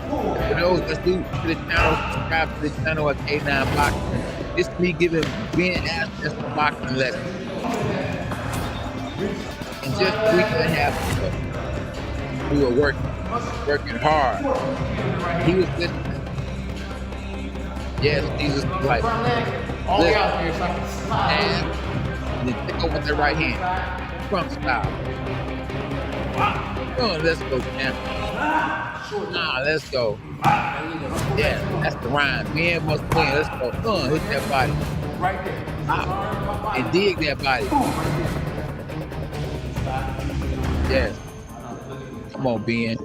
[SPEAKER 2] For those that's new to the channel, subscribe to the channel at K9 Boxing. This me giving Ben Askren some boxing lessons. And just a week and a half ago, we were working hard. He was listening. Yes, Jesus Christ. And then take over with the right hand. Trump style. Come on, let's go, champ. Nah, let's go. Yeah, that's the rhyme. Ben must win. Let's go. Hit that body.
[SPEAKER 3] Right there.
[SPEAKER 2] And dig that body. Yes. Come on, Ben.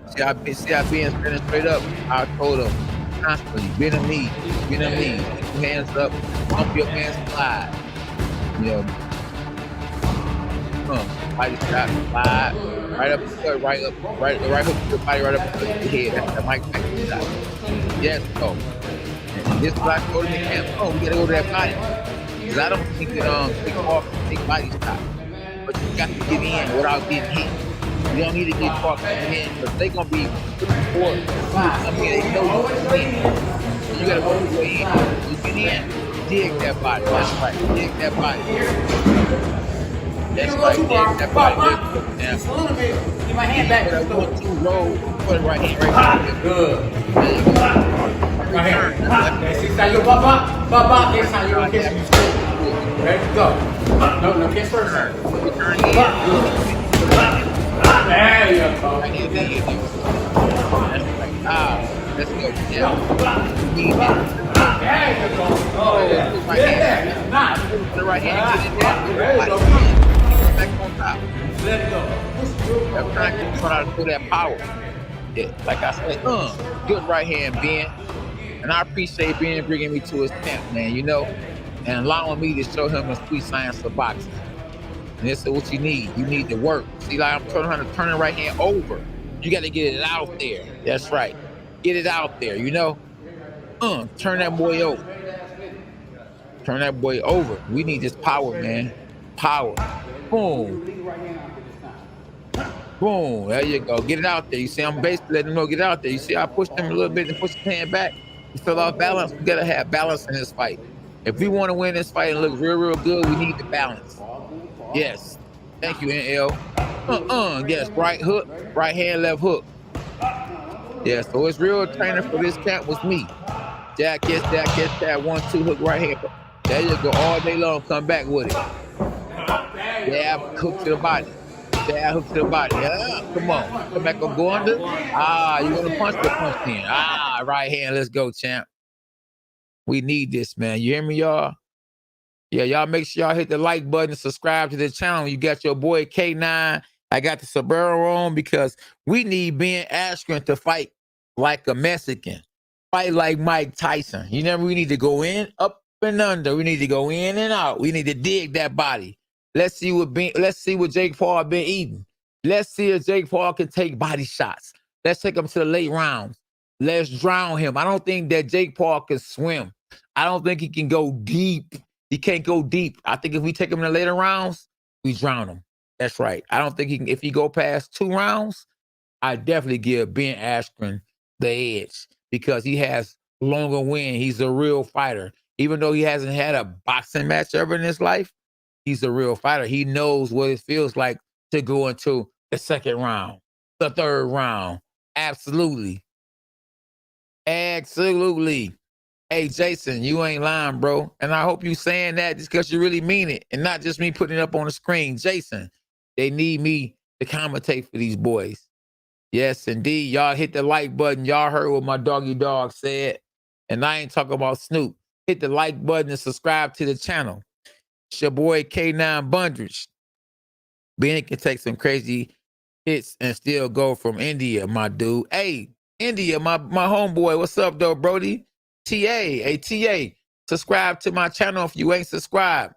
[SPEAKER 2] See how Ben's standing straight up. I told him constantly, bend a knee. Keep your hands up. Pump your hands slide. You know. Body shot, slide. Right up the foot, right hook to the body, right up the head. That's the Mike Tyson shot. Yes, go. And this black go to the camp. Oh, we gotta go to that body. Because I don't think that take off and take body shot. But you got to get in without getting hit. You don't need to get caught coming in because they're gonna be looking for it. I mean, they know you're in. So you gotta go your way in. You get in, dig that body. That's right. Dig that body. That's right. Dig that body.
[SPEAKER 3] Just a little bit. Get my hand back.
[SPEAKER 2] Put that 1-2 roll. Put it right here. Right here.
[SPEAKER 3] Good.
[SPEAKER 2] There you go.
[SPEAKER 3] Right here. Esse saiu, babá. Esse saiu, não quer se Ready to go. No, kiss first.
[SPEAKER 2] Return in.
[SPEAKER 3] There you go.
[SPEAKER 2] Right here. That's right. Let's go. Yeah. Need that.
[SPEAKER 3] There you go. Oh, yeah.
[SPEAKER 2] Right hand.
[SPEAKER 3] Nice.
[SPEAKER 2] Put the right hand. Get in there. Back on top.
[SPEAKER 3] Let go.
[SPEAKER 2] I'm trying to throw that power. Yeah, like I said, good right hand, Ben. And I appreciate Ben bringing me to his camp, man, you know, and allowing me to show him the sweet science of boxing. And this is what you need. You need to work. See, like I'm trying to turn the right hand over. You got to get it out there. That's right. Get it out there, you know. Turn that boy over. Turn that boy over. We need this power, man. Power. Boom. Boom. There you go. Get it out there. You see, I'm basically letting him know get out there. You see, I pushed him a little bit and pushed his hand back. He fell off balance. We got to have balance in this fight. If we want to win this fight and look real, real good, we need the balance. Yes. Thank you, NL. Yes, right hook, right hand, left hook. Yeah, so his real trainer for this camp was me. Jab, kiss, that 1-2 hook right hand. There you go, all day long, come back with it. Jab, hook to the body. Jab, hook to the body. Yeah, come on. Come back or go under. You want to punch the punch in. Right hand, let's go, champ. We need this, man. You hear me, y'all? Yeah, y'all make sure y'all hit the like button, subscribe to the channel. You got your boy K9. I got the Sombrero on because we need Ben Askren to fight like a Mexican. Fight like Mike Tyson. We need to go in, up and under. We need to go in and out. We need to dig that body. Let's see what Jake Paul been eating. Let's see if Jake Paul can take body shots. Let's take him to the late rounds. Let's drown him. I don't think that Jake Paul can swim. I don't think he can go deep. He can't go deep. I think if we take him in the later rounds, we drown him. That's right. I don't think he can. If he go past 2 rounds, I definitely give Ben Askren the edge because he has longer win. He's a real fighter. Even though he hasn't had a boxing match ever in his life, he's a real fighter. He knows what it feels like to go into the 2nd round, the 3rd round. Absolutely. Absolutely. Hey, Jason, you ain't lying, bro. And I hope you saying that just because you really mean it and not just me putting it up on the screen. Jason, they need me to commentate for these boys. Yes, indeed. Y'all hit the like button. Y'all heard what my doggy dog said. And I ain't talking about Snoop. Hit the like button and subscribe to the channel. It's your boy K9 Bundridge. Ben can take some crazy hits and still go from India, my dude. Hey, India, my homeboy. What's up, though, Brody? TA, hey, TA, subscribe to my channel if you ain't subscribed.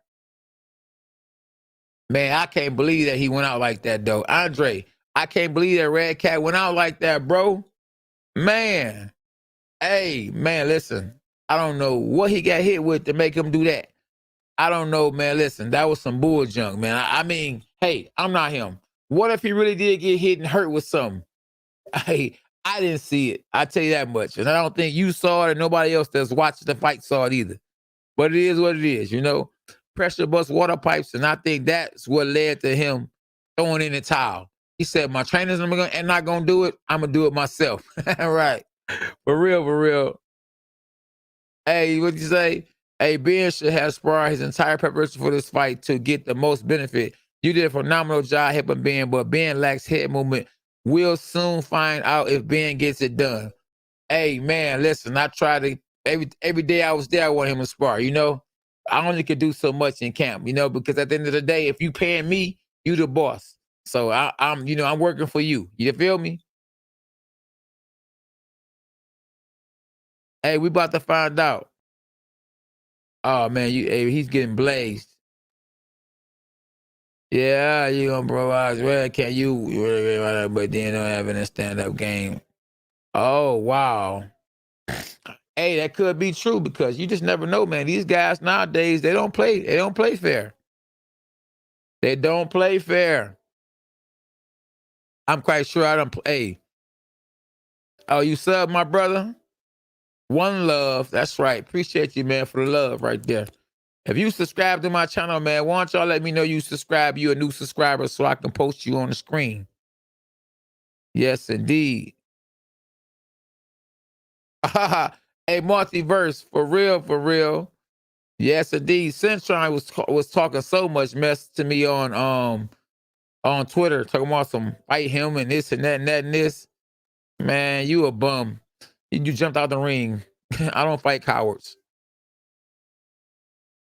[SPEAKER 2] Man, I can't believe that he went out like that, though. Andre, I can't believe that redkach went out like that, bro. Man. Hey, man, listen. I don't know what he got hit with to make him do that. I don't know, man. Listen, that was some bull junk, man. I mean, hey, I'm not him. What if he really did get hit and hurt with something? Hey, I didn't see it. I tell you that much. And I don't think you saw it and nobody else that's watching the fight saw it either. But it is what it is, Pressure bust water pipes, and I think that's what led to him throwing in the towel. He said, my trainers are not going to do it. I'm going to do it myself. Right. For real, for real. Hey, what'd you say? Hey, Ben should have sparred his entire preparation for this fight to get the most benefit. You did a phenomenal job helping Ben, but Ben lacks head movement. We'll soon find out if Ben gets it done. Hey, man, listen, I try to, every day I was there, I want him to spar, I only could do so much in camp, because at the end of the day, if you paying me, you the boss. So I'm working for you. You feel me? Hey, we about to find out. Oh, man, he's getting blazed. Yeah, you gonna improvise. Well, can you? But then don't have a stand-up game. Oh, wow. Hey, that could be true because you just never know, man. These guys nowadays, they don't play fair. They don't play fair. I'm quite sure I don't play. Oh, you sub, my brother? One love. That's right. Appreciate you, man, for the love right there. If you subscribe to my channel, man, why don't y'all let me know you subscribe, you a new subscriber, so I can post you on the screen. Yes, indeed. Hey, multiverse, for real, for real. Yes, indeed. Sunshine was talking so much mess to me on Twitter, talking about some fight him and this and that and that and this. Man, you a bum. You jumped out the ring. I don't fight cowards.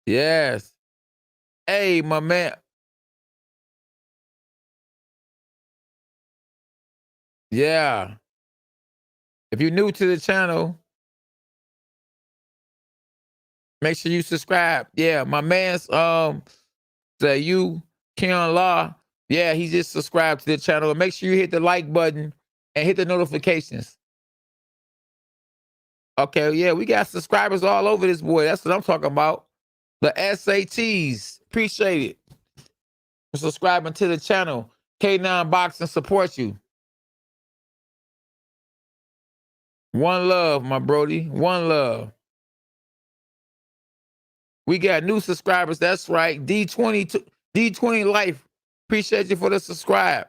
[SPEAKER 2] Yes. Hey, my man. Yeah. If you're new to the channel, make sure you subscribe. Yeah, my man's say you, Keon Law. Yeah, he just subscribed to the channel. Make sure you hit the like button and hit the notifications. Okay, yeah, we got subscribers all over this boy. That's what I'm talking about. The SATs. Appreciate it for subscribing to the channel. K9 Boxing supports you. One love, my Brody. One love. We got new subscribers. That's right. D20 Life. Appreciate you for the subscribe.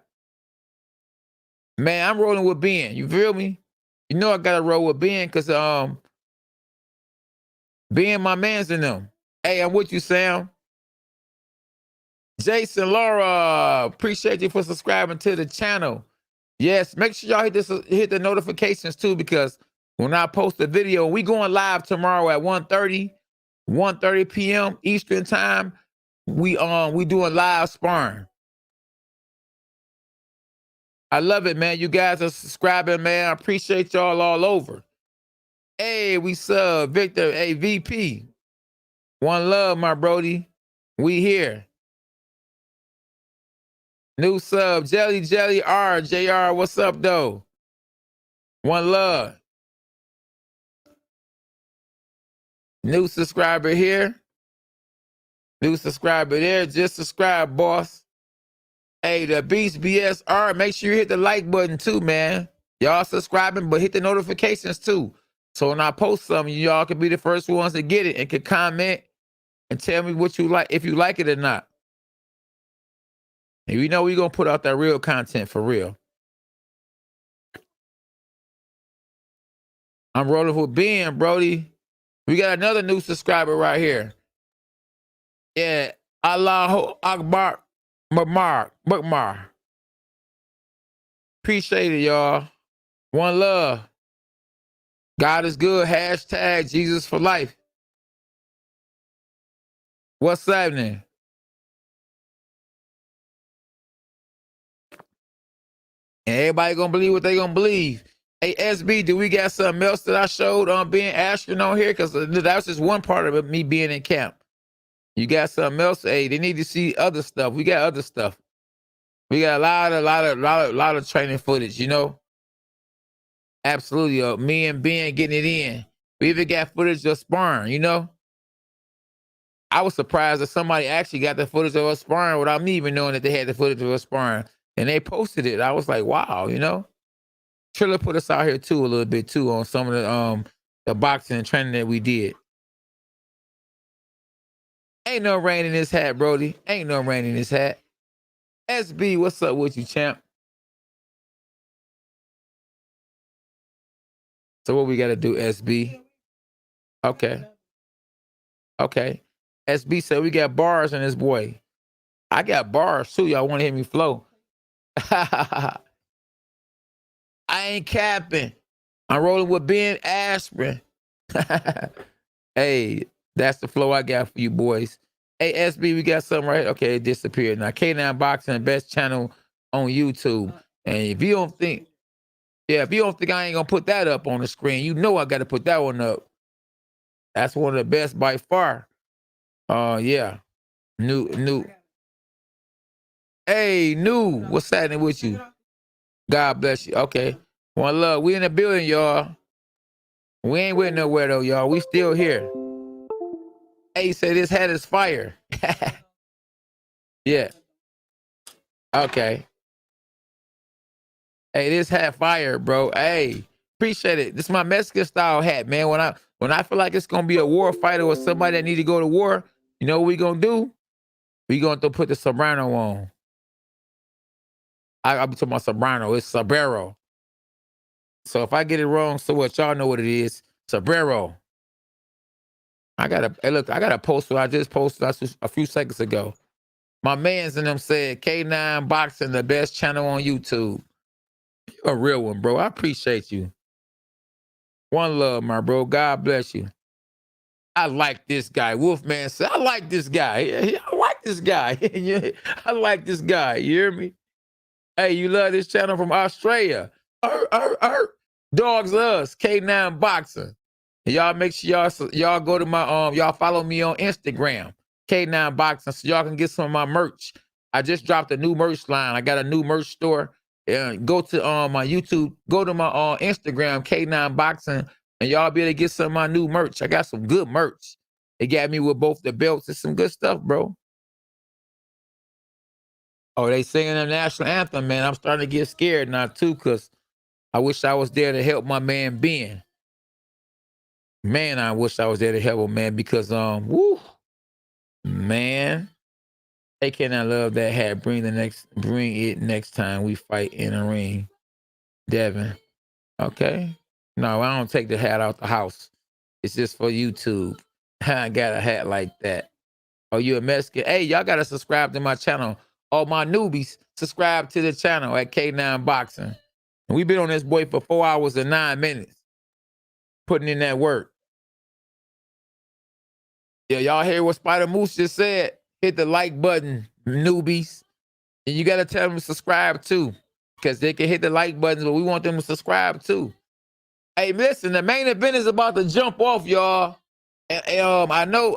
[SPEAKER 2] Man, I'm rolling with Ben. You feel me? You know I gotta roll with Ben because Ben my man's in them. Hey, I'm with you, Sam. Jason, Laura, appreciate you for subscribing to the channel. Yes, make sure y'all hit the notifications too, because when I post a video, we going live tomorrow at 1:30 p.m. Eastern time. We doing live sparring. I love it, man. You guys are subscribing, man. I appreciate y'all all over. Hey, we sub Victor, hey VP. One love, my brody. We here. New sub, Jelly R, JR, what's up, though? One love. New subscriber here. New subscriber there. Just subscribe, boss. Hey, the Beast BSR, make sure you hit the like button too, man. Y'all subscribing, but hit the notifications too. So when I post something, y'all can be the first ones to get it and can comment and tell me what you like, if you like it or not. And you know we're going to put out that real content for real. I'm rolling with Ben, Brody. We got another new subscriber right here. Yeah, Allahu Akbar Mukmar. Appreciate it, y'all. One love. God is good. Hashtag Jesus for life. What's happening? And everybody gonna believe what they gonna believe. Hey, SB, do we got something else that I showed on Ben Askren on here? Because that's just one part of it, me being in camp. You got something else? Hey, they need to see other stuff. We got other stuff. We got a lot of training footage, you know? Absolutely. Me and Ben getting it in. We even got footage of sparring, you know? I was surprised that somebody actually got the footage of us sparring without me even knowing that they had the footage of us sparring. And they posted it. I was like, wow, you know? Triller put us out here too a little bit too on some of the boxing and training that we did. Ain't no rain in this hat, Brody. Ain't no rain in this hat. SB, what's up with you, champ? So what we got to do, SB? Okay. Okay. SB said we got bars in this boy. I got bars too. Y'all want to hear me flow? I ain't capping. I'm rolling with Ben Askren. Hey, that's the flow I got for you boys. Hey, SB, we got something right. Okay, it disappeared. Now, K9 Boxing, best channel on YouTube. And if you don't think, if you don't think I ain't gonna put that up on the screen, you know I got to put that one up. That's one of the best by far. Yeah. New. Hey, new. What's happening with you? God bless you. Okay. One love. We in the building, y'all. We ain't went nowhere though, y'all. We still here. Hey, say this hat is fire. Yeah. Okay. Hey, this hat fire, bro. Hey, appreciate it. This is my Mexican style hat, man. When I feel like it's gonna be a war fighter or somebody that need to go to war, you know what we gonna do? We gonna put the sombrero on. I'm talking about sombrero. It's sombrero. So if I get it wrong, so what? Y'all know what it is. Sombrero. I got a post I just posted a few seconds ago. My mans in them said K9 Boxing, the best channel on YouTube. You're a real one, bro. I appreciate you. One love, my bro. God bless you. I like this guy. Wolfman said, I like this guy. I like this guy. I like this guy. You hear me? Hey, you love this channel from Australia. Dogs Us, K9 Boxing. And y'all make sure y'all go to my y'all follow me on Instagram, K9 Boxing, so y'all can get some of my merch. I just dropped a new merch line. I got a new merch store. Go to my YouTube, go to my Instagram, K9 Boxing, and y'all be able to get some of my new merch. I got some good merch. They got me with both the belts. It's some good stuff, bro. Oh, they singing the national anthem, man. I'm starting to get scared now too, because I wish I was there to help my man Ben. Man, I wish I was there to help him, man, because woo, man, they cannot love that hat. Bring it next time we fight in a ring. Devin. Okay. No, I don't take the hat out the house. It's just for YouTube. I got a hat like that. Oh, you a Mexican? Hey, y'all got to subscribe to my channel. All my newbies, subscribe to the channel at K9 Boxing. And we've been on this boy for 4 hours and 9 minutes, putting in that work. Yeah, y'all hear what Spider Moose just said? Hit the like button, newbies. And you got to tell them to subscribe too, because they can hit the like buttons, but we want them to subscribe too. Hey, listen, the main event is about to jump off, y'all. And I know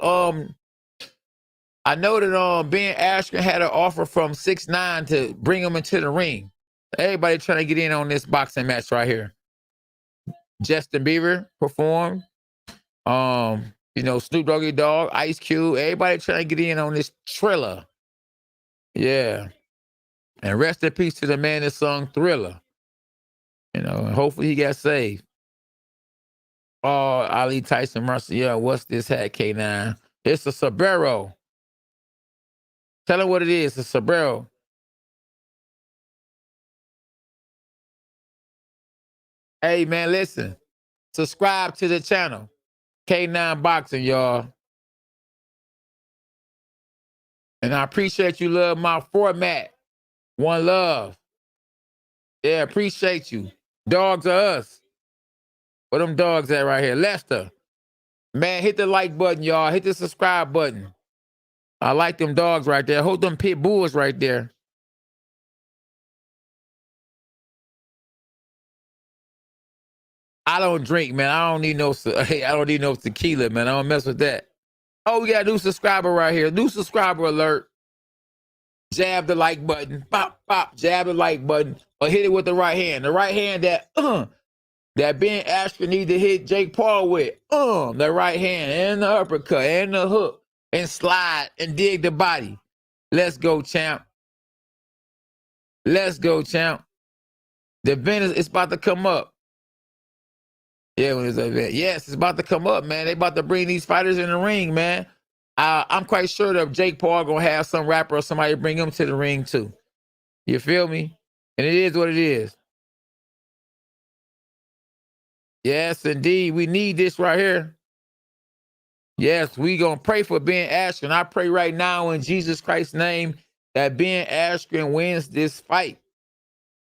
[SPEAKER 2] that Ben Askren had an offer from 6ix9ine to bring him into the ring. Everybody trying to get in on this boxing match right here. Justin Bieber performed. You know, Snoop Doggy Dogg, Ice Cube, everybody trying to get in on this Triller. Yeah. And rest in peace to the man that sung Thriller. You know, and hopefully he got saved. Oh, Ali Tyson Mercer. Yeah, what's this hat, K9? It's a sombrero. Tell him what it is. It's a sombrero. Hey, man, listen. Subscribe to the channel. K9 Boxing, y'all. And I appreciate you love my format. One love. Yeah, appreciate you. Dogs are us. Where them dogs at right here? Lester. Man, hit the like button, y'all. Hit the subscribe button. I like them dogs right there. Hold them pit bulls right there. I don't drink, man. I don't need no tequila, man. I don't mess with that. Oh, we got a new subscriber right here. New subscriber alert. Jab the like button. Pop, pop. Jab the like button. Or hit it with the right hand. The right hand that Ben Askren need to hit Jake Paul with. The right hand and the uppercut and the hook. And slide and dig the body. Let's go, champ. Let's go, champ. The event is about to come up. Yeah, when it's an event. Yes, it's about to come up, man. They about to bring these fighters in the ring, man. I'm quite sure that Jake Paul gonna have some rapper or somebody bring him to the ring too. You feel me? And it is what it is. Yes, indeed. We need this right here. Yes, we gonna pray for Ben Askren. I pray right now in Jesus Christ's name that Ben Askren wins this fight.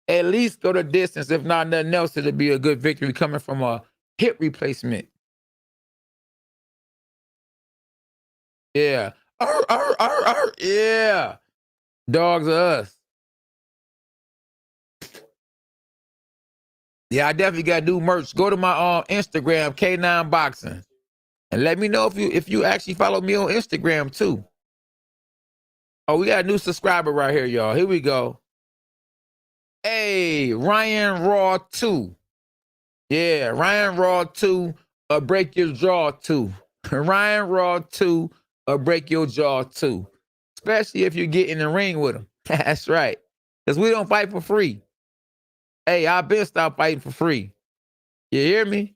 [SPEAKER 2] At least go the distance. If not nothing else, it'll be a good victory coming from a hip replacement. Yeah. Yeah. Dogs are us. Yeah, I definitely got to do merch. Go to my Instagram, K9 Boxing. And let me know if you actually follow me on Instagram too. Oh, we got a new subscriber right here, y'all. Here we go. Hey, Ryan Raw 2. Yeah, Ryan Raw 2, break your jaw 2. Ryan Raw 2, break your jaw 2. Especially if you get in the ring with him. That's right. Because we don't fight for free. Hey, I been stop fighting for free. You hear me?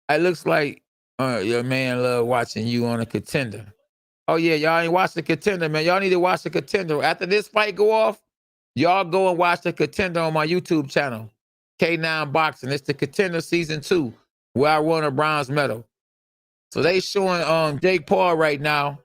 [SPEAKER 2] It looks like your man love watching you on a contender. Oh, yeah, y'all ain't watched the contender, man. Y'all need to watch the contender. After this fight go off, y'all go and watch the contender on my YouTube channel, K9 Boxing. It's the contender season 2, where I won a bronze medal. So they showing Jake Paul right now,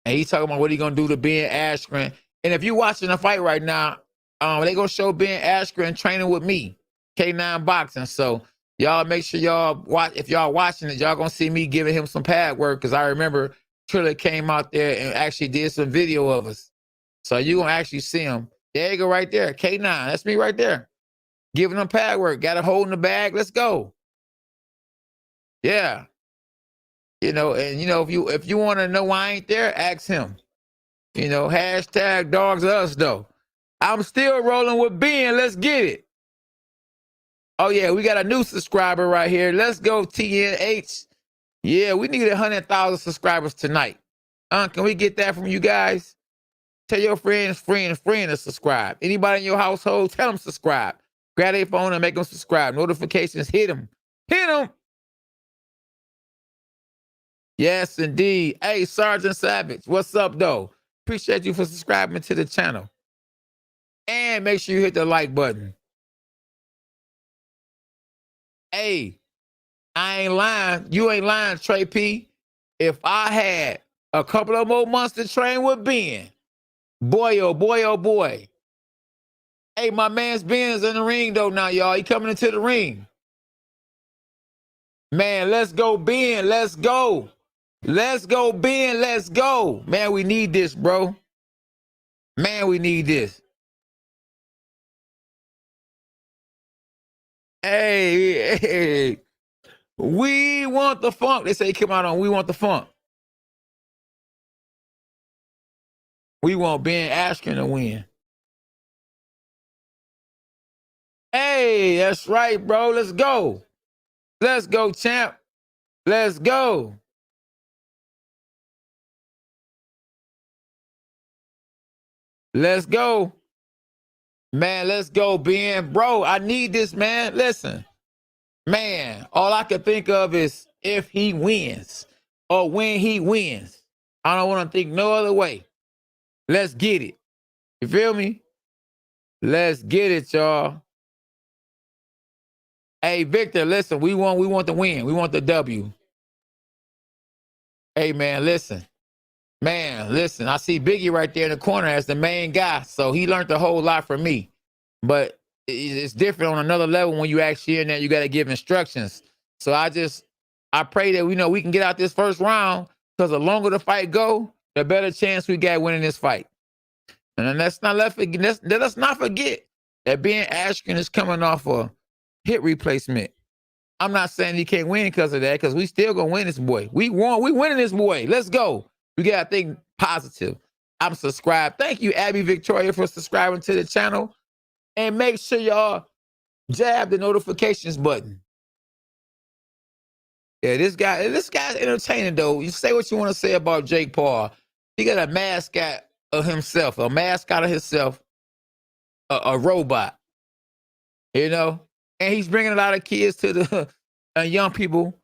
[SPEAKER 2] and he's talking about what he gonna do to Ben Askren. And if you watching the fight right now, they gonna show Ben Askren training with me, K9 Boxing. So y'all make sure y'all watch. If y'all watching it, y'all gonna see me giving him some pad work, because I remember Triller came out there and actually did some video of us. So you gonna actually see him. There you go, right there, K9. That's me right there, giving him pad work. Got a hole in the bag. Let's go. Yeah. You know, and you know, if you want to know why I ain't there, ask him. You know, hashtag dogs us though. I'm still rolling with Ben. Let's get it. Oh yeah, we got a new subscriber right here. Let's go, TNH. Yeah, we need 100,000 subscribers tonight. Can we get that from you guys? Tell your friends, friend to subscribe. Anybody in your household, tell them subscribe. Grab their phone and make them subscribe. Notifications, hit them. Hit them. Yes, indeed. Hey, Sergeant Savage, what's up, though? Appreciate you for subscribing to the channel. And make sure you hit the like button. Hey, I ain't lying. You ain't lying, Trey P. If I had a couple of more months to train with Ben, boy, oh boy, oh boy. Hey, my man's Ben's in the ring though now, y'all. He coming into the ring. Man, let's go, Ben. Let's go. Let's go, Ben. Let's go. Man, we need this, bro. Man, we need this. Hey, we want the funk. They say come out on We Want the Funk. We want Ben Askren to win. Hey, that's right, bro. Let's go. Let's go, champ. Let's go. Let's go. Man, let's go, Ben. Bro, I need this, man. Listen, man, all I can think of is if he wins or when he wins. I don't want to think no other way. Let's get it. You feel me? Let's get it, y'all. Hey, Victor, listen, we want the win. We want the W. Hey, man, listen. Man, listen, I see Biggie right there in the corner as the main guy. So he learned a whole lot from me. But it's different on another level when you actually in there, you got to give instructions. So I pray that we can get out this first round, because the longer the fight go, the better chance we got winning this fight. And let's not forget that Ben Askren is coming off a hip replacement. I'm not saying he can't win because of that, because we still gonna win this boy. We winning this boy. Let's go. We gotta think positive. I'm subscribed. Thank you, Abby Victoria, for subscribing to the channel. And make sure y'all jab the notifications button. Yeah, this guy's entertaining though. You say what you want to say about Jake Paul. He got a mascot of himself, a robot. And he's bringing a lot of kids to the young people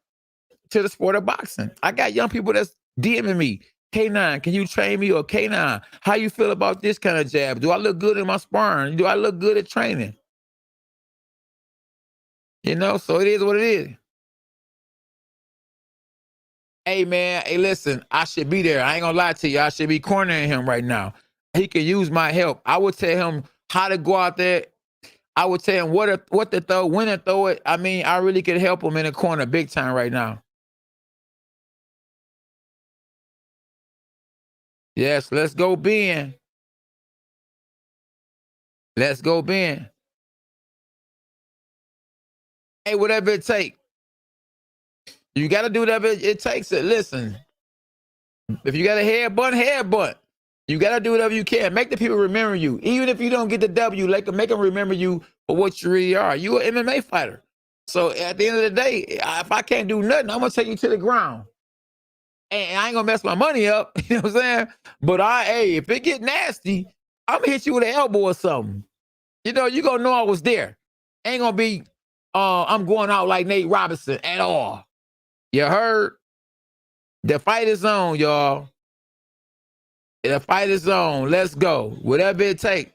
[SPEAKER 2] to the sport of boxing. I got young people that's DMing me. K9, can you train me? Or K9, how you feel about this kind of jab? Do I look good in my sparring? Do I look good at training? So it is what it is. Hey, man, hey, listen, I should be there. I ain't gonna lie to you. I should be cornering him right now. He can use my help. I would tell him how to go out there. I would tell him what to throw, when to throw it. I mean, I really could help him in the corner big time right now. Yes, let's go, Ben. Let's go, Ben. Hey, whatever it takes. You got to do whatever it takes. Listen, if you got a headbutt. You got to do whatever you can. Make the people remember you. Even if you don't get the W, make them remember you for what you really are. You an MMA fighter. So at the end of the day, if I can't do nothing, I'm going to take you to the ground. And I ain't going to mess my money up. You know what I'm saying? But if it get nasty, I'm going to hit you with an elbow or something. You're going to know I was there. Ain't going to be, I'm going out like Nate Robinson at all. You heard? The fight is on, y'all. The fight is on. Let's go. Whatever it takes.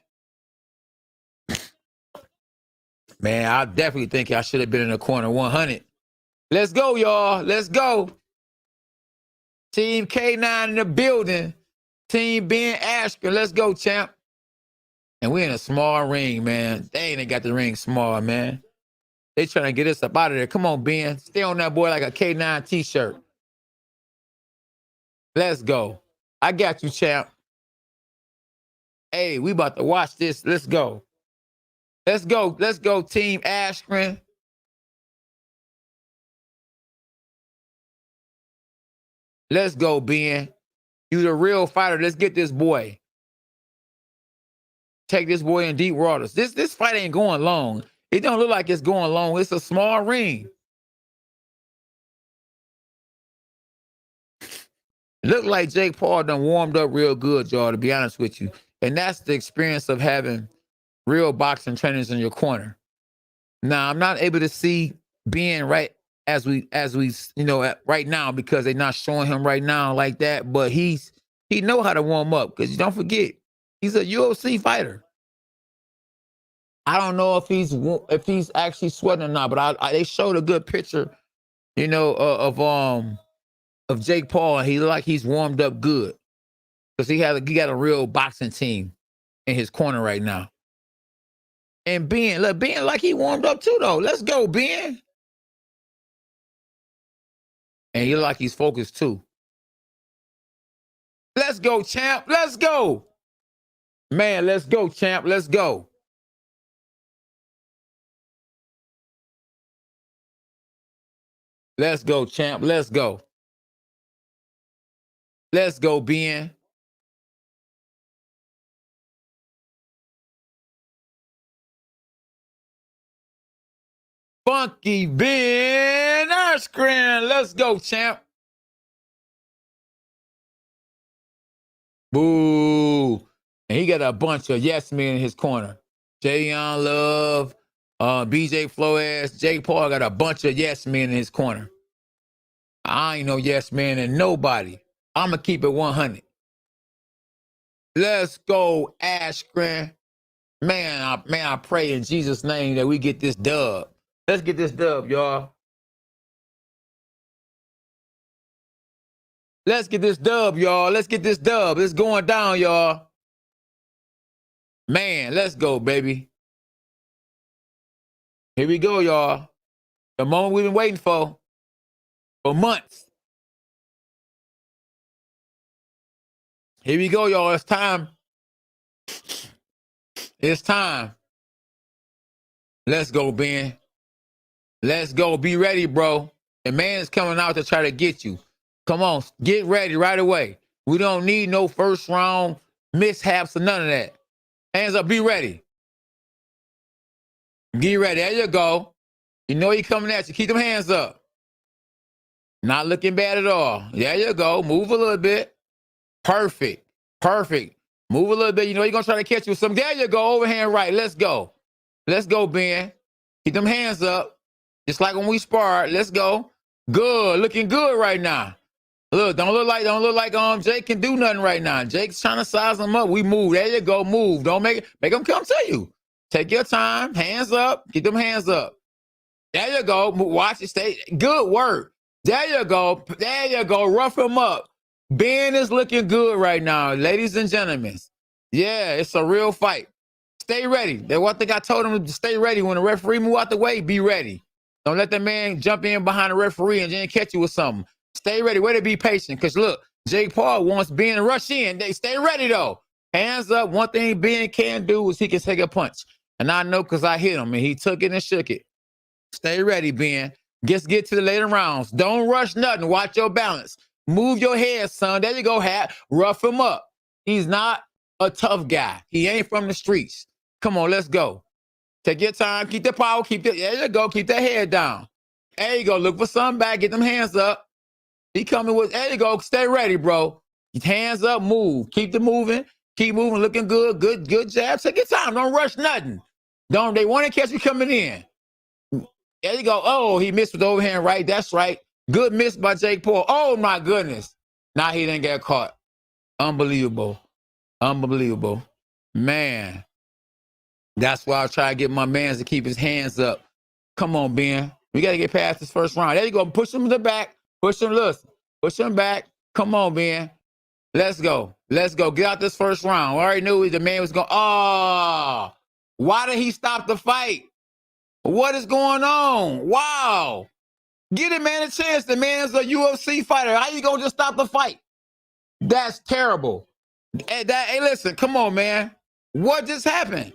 [SPEAKER 2] Man, I definitely think I should have been in the corner 100. Let's go, y'all. Let's go. Team K9 in the building. Team Ben Askren. Let's go, champ. And we're in a small ring, man. They ain't got the ring small, man. They trying to get us up out of there. Come on, Ben. Stay on that boy like a K9 t-shirt. Let's go. I got you, champ. Hey, we about to watch this. Let's go. Let's go. Let's go, Team Askren. Let's go, Ben. You the real fighter. Let's get this boy. Take this boy in deep waters. This fight ain't going long. It don't look like it's going long. It's a small ring. It looked like Jake Paul done warmed up real good, y'all, to be honest with you. And that's the experience of having real boxing trainers in your corner. Now, I'm not able to see Ben right as we right now, because they're not showing him right now like that, but he know how to warm up, because don't forget, he's a UFC fighter. I don't know if he's actually sweating or not, but they showed a good picture, you know, of Jake Paul, and he looked like he's warmed up good because he got a real boxing team in his corner right now. And Ben like he warmed up too though. Let's go, Ben. And he look like he's focused too. Let's go, champ. Let's go. Man, let's go, champ. Let's go. Let's go, champ. Let's go. Let's go, Ben. Funky Ben Askren. Let's go, champ. Boo. And he got a bunch of yes men in his corner. Jayon Love, BJ Flores, Jake Paul got a bunch of yes men in his corner. I ain't no yes man and nobody. I'm going to keep it 100. Let's go, Askren. Man, I pray in Jesus' name that we get this dub. Let's get this dub, y'all. Let's get this dub, y'all. Let's get this dub. It's going down, y'all. Man, let's go, baby. Here we go, y'all. The moment we've been waiting for months. Here we go, y'all. It's time. It's time. Let's go, Ben. Let's go. Be ready, bro. The man's coming out to try to get you. Come on. Get ready right away. We don't need no first round mishaps or none of that. Hands up. Be ready. Get ready. There you go. You know he coming at you. Keep them hands up. Not looking bad at all. There you go. Move a little bit. Perfect. Perfect. Move a little bit. You know he's going to try to catch you with some. There you go. Overhand right. Let's go. Let's go, Ben. Keep them hands up. Just like when we sparred. Let's go. Good. Looking good right now. Look, don't look like Jake can do nothing right now. Jake's trying to size him up. We move. There you go. Move. Don't make him come to you. Take your time. Hands up. Keep them hands up. There you go. Watch it. Stay. Good work. There you go. There you go. Rough him up. Ben is looking good right now, ladies and gentlemen. Yeah, it's a real fight. Stay ready. That's one thing I told him to stay ready. When the referee move out the way, be ready. Don't let the man jump in behind the referee and then catch you with something. Stay ready. Way to be patient. Because look, Jake Paul wants Ben to rush in. They stay ready though. Hands up. One thing Ben can do is he can take a punch. And I know because I hit him and he took it and shook it. Stay ready, Ben. Just get to the later rounds. Don't rush nothing. Watch your balance. Move your head, son. There you go, Hat. Rough him up. He's not a tough guy. He ain't from the streets. Come on, let's go. Take your time. Keep the power. There you go. Keep that head down. There you go. Look for something back. Get them hands up. He coming with, there you go. Stay ready, bro. Hands up, move. Keep the moving. Keep moving. Looking good. Good jab. Take your time. Don't rush nothing. They want to catch you coming in. There you go. Oh, he missed with the overhand right. That's right. Good miss by Jake Paul. Oh, my goodness. Now he didn't get caught. Unbelievable. Unbelievable. Man. That's why I try to get my man to keep his hands up. Come on, Ben. We got to get past this first round. There you go. Push him to the back. Push him, listen. Push him back. Come on, Ben. Let's go. Let's go. Get out this first round. I already knew the man was going. Oh, why did he stop the fight? What is going on? Wow. Get a man a chance. The man is a UFC fighter. How you going to just stop the fight? That's terrible. Hey, listen, come on, man. What just happened?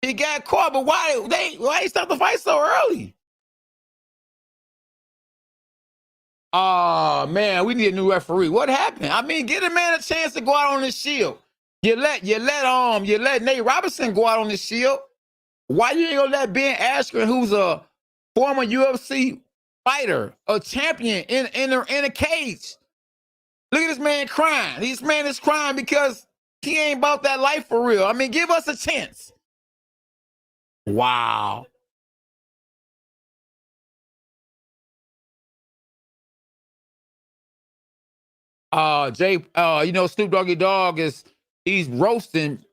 [SPEAKER 2] He got caught, but why he stop the fight so early? Oh, man, we need a new referee. What happened? I mean, get a man a chance to go out on his shield. You let Nate Robinson go out on his shield. Why you ain't gonna let Ben Askren, who's a former UFC fighter, a champion in a cage? Look at this man crying. This man is crying because he ain't about that life for real. I mean, give us a chance. Wow. Snoop Doggy Dogg he's roasting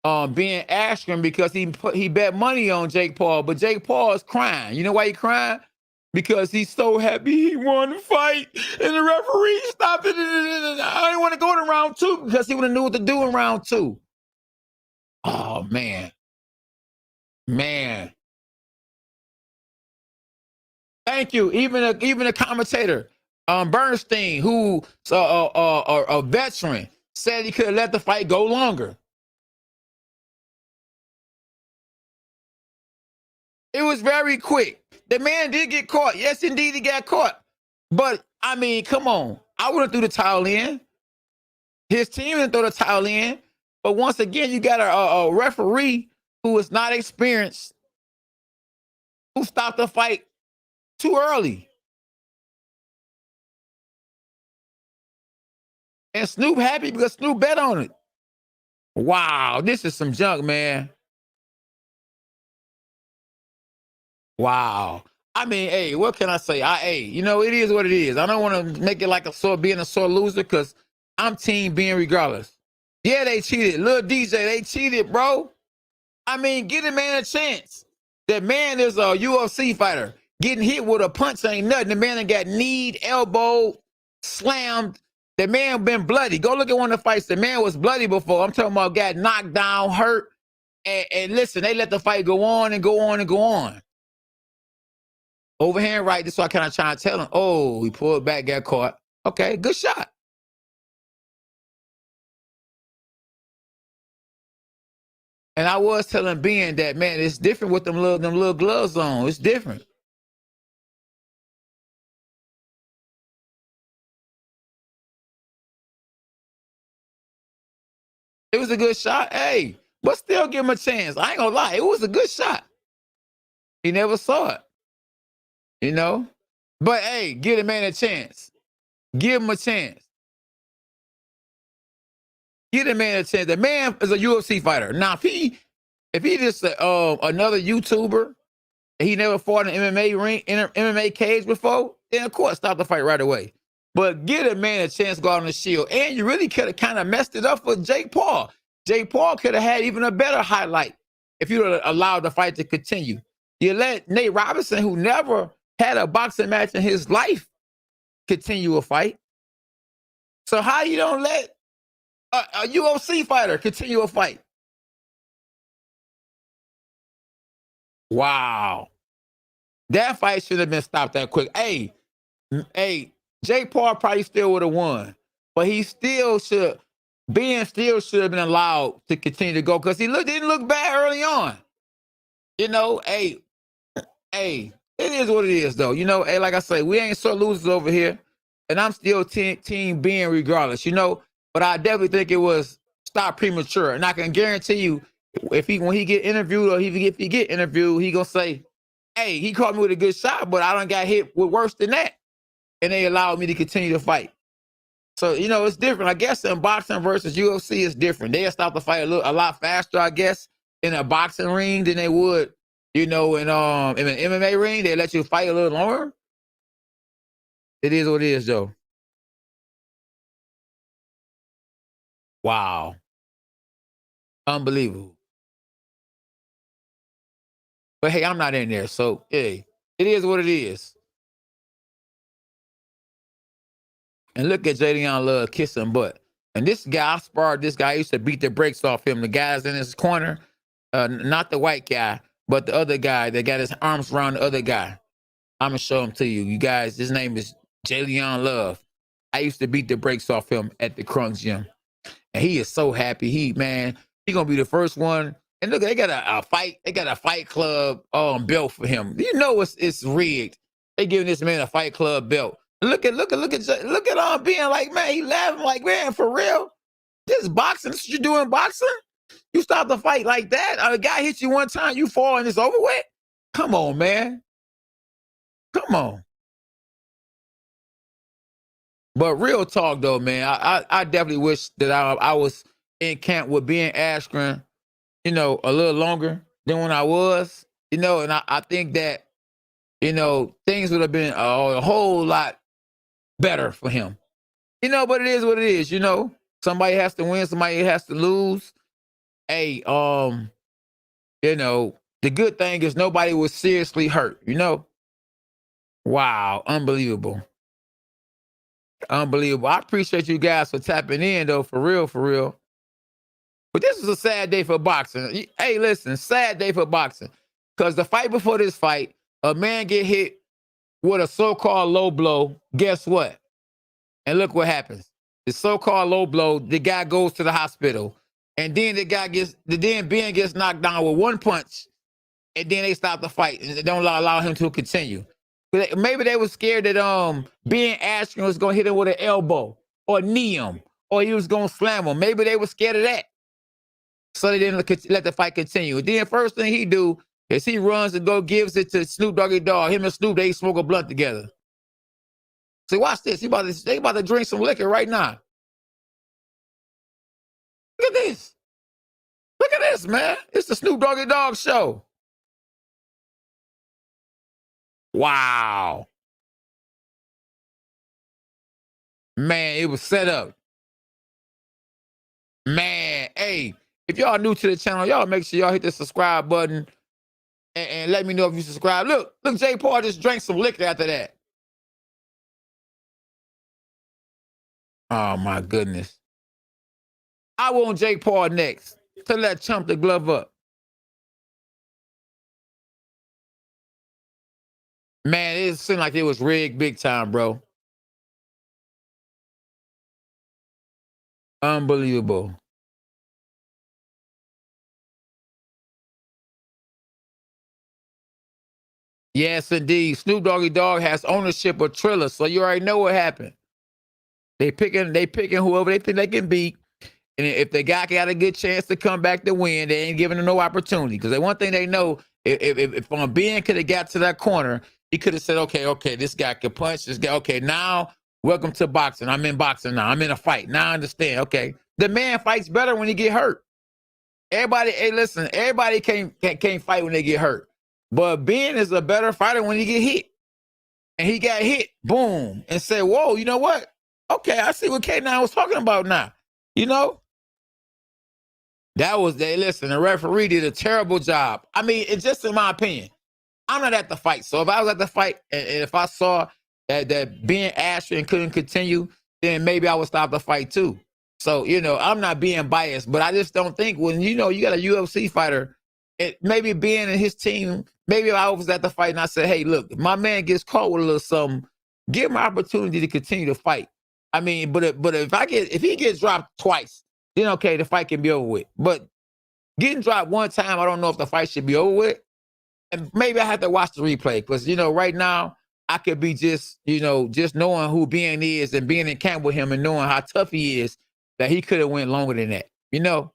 [SPEAKER 2] Ben Askren because he bet money on Jake Paul, but Jake Paul is crying. You know why he crying? Because he's so happy he won the fight and the referee stopped it. I didn't want to go to round 2 because he would have knew what to do in round 2. Oh man. Thank you. Even a commentator, Bernstein, who's a veteran, said he could have let the fight go longer. It was very quick. The man did get caught. Yes, indeed, he got caught. But I mean, come on. I wouldn't throw the towel in. His team didn't throw the towel in. But once again, you got a referee who is not experienced, who stopped the fight too early. And Snoop happy because Snoop bet on it. Wow, this is some junk, man. Wow. I mean, hey, what can I say? You know, it is what it is. I don't want to make it like being a sore loser because I'm team being regardless. Yeah, they cheated. Lil DJ, they cheated, bro. I mean, give the man a chance. That man is a UFC fighter. Getting hit with a punch ain't nothing. The man got kneed, elbowed, slammed. The man been bloody. Go look at one of the fights. The man was bloody before. I'm talking about got knocked down, hurt. And listen, they let the fight go on and go on and go on. Overhand right, this is why I kind of trying to tell him. Oh, he pulled back, got caught. Okay, good shot. And I was telling Ben that, man, it's different with them little gloves on. It's different. It was a good shot, hey, but still give him a chance. I ain't gonna lie, it was a good shot. He never saw it, you know? But hey, give the man a chance. Give him a chance. Give the man a chance. The man is a UFC fighter. Now, if he just another YouTuber, he never fought in an MMA ring, in an MMA cage before, then of course stop the fight right away. But give a man a chance to go out on the shield. And you really could have kind of messed it up for Jake Paul. Jake Paul could have had even a better highlight if you would allowed the fight to continue. You let Nate Robinson, who never had a boxing match in his life, continue a fight. So how you don't let a UFC fighter continue a fight? Wow. That fight should have been stopped that quick. Hey, Jake Paul probably still would have won, but he still should. Ben still should have been allowed to continue to go because he didn't look bad early on. You know, hey, it is what it is, though. You know, hey, like I say, we ain't sore losers over here, and I'm still team Ben regardless. You know, but I definitely think it was stopped premature, and I can guarantee you, when he get interviewed or if he get interviewed, he gonna say, hey, he caught me with a good shot, but I done got hit with worse than that. And they allowed me to continue to fight. So, you know, it's different. I guess in boxing versus UFC is different. They'll stop the fight a lot faster, I guess, in a boxing ring than they would, you know, in an MMA ring. They let you fight a little longer. It is what it is, though. Wow. Unbelievable. But hey, I'm not in there. So, hey, it is what it is. And look at Jadion Love kissing butt. And this guy, I sparred this guy. I used to beat the brakes off him. The guys in his corner, not the white guy, but the other guy that got his arms around the other guy. I'm going to show him to you. You guys, his name is Jadion Love. I used to beat the brakes off him at the Crunks gym. And he is so happy. He going to be the first one. And look, they got a fight. They got a Fight Club belt for him. You know it's rigged. They giving this man a Fight Club belt. Look at being like, man, he laughing like, man, for real? This boxing, this is what you do in boxing? You stop the fight like that? A guy hits you one time, you fall and it's over with? Come on, man. Come on. But real talk though, man, I definitely wish that I was in camp with Ben Askren, you know, a little longer than when I was, you know, and I think that, you know, things would have been a whole lot better for him. You know, but it is what it is, you know. Somebody has to win, somebody has to lose. hey, you know, the good thing is nobody was seriously hurt, you know? Wow, unbelievable. Unbelievable. I appreciate you guys for tapping in, though, for real, for real. But this is a sad day for boxing. Hey, listen, sad day for boxing. Because the fight before this fight, a man get hit with a so-called low blow. Guess what? And look what happens. The so-called low blow, the guy goes to the hospital. And then Ben gets knocked down with one punch. And then they stop the fight and they don't allow him to continue. Maybe they were scared that Ben Askren was gonna hit him with an elbow or knee him, or he was gonna slam him. Maybe they were scared of that. So they didn't let the fight continue. Then first thing he do is he runs and gives it to Snoop Doggy Dogg. Him and Snoop, they smoke a blunt together. So watch this. They about to drink some liquor right now. Look at this. Look at this, man. It's the Snoop Doggy Dogg show. Wow. Man, it was set up. Man, hey, if y'all new to the channel, y'all make sure y'all hit the subscribe button and let me know if you subscribe. Look, Jake Paul just drank some liquor after that. Oh, my goodness. I want Jake Paul next. Tell that chump to glove up. Man, it seemed like it was rigged big time, bro. Unbelievable. Yes, indeed. Snoop Doggy Dogg has ownership of Triller, so you already know what happened. They picking whoever they think they can beat. And if the guy got a good chance to come back to win, they ain't giving him no opportunity. Because the one thing they know, if Ben could have got to that corner, he could have said, okay, this guy can punch. This guy, okay, now welcome to boxing. I'm in boxing now. I'm in a fight. Now I understand. Okay. The man fights better when he get hurt. Everybody, hey, listen, everybody can't fight when they get hurt. But Ben is a better fighter when he get hit. And he got hit, boom, and said, whoa, you know what? Okay, I see what K9 was talking about now. You know? Listen, the referee did a terrible job. I mean, it's just in my opinion. I'm not at the fight. So if I was at the fight and if I saw that Ben Askren couldn't continue, then maybe I would stop the fight too. So, you know, I'm not being biased, but I just don't think when, you know, you got a UFC fighter, maybe Ben and his team, maybe if I was at the fight and I said, hey, look, if my man gets caught with a little something, give him an opportunity to continue to fight. I mean, but if he gets dropped twice, then okay, the fight can be over with. But getting dropped one time, I don't know if the fight should be over with. And maybe I have to watch the replay because, you know, right now I could be just knowing who Ben is and being in camp with him and knowing how tough he is, that he could have went longer than that, you know.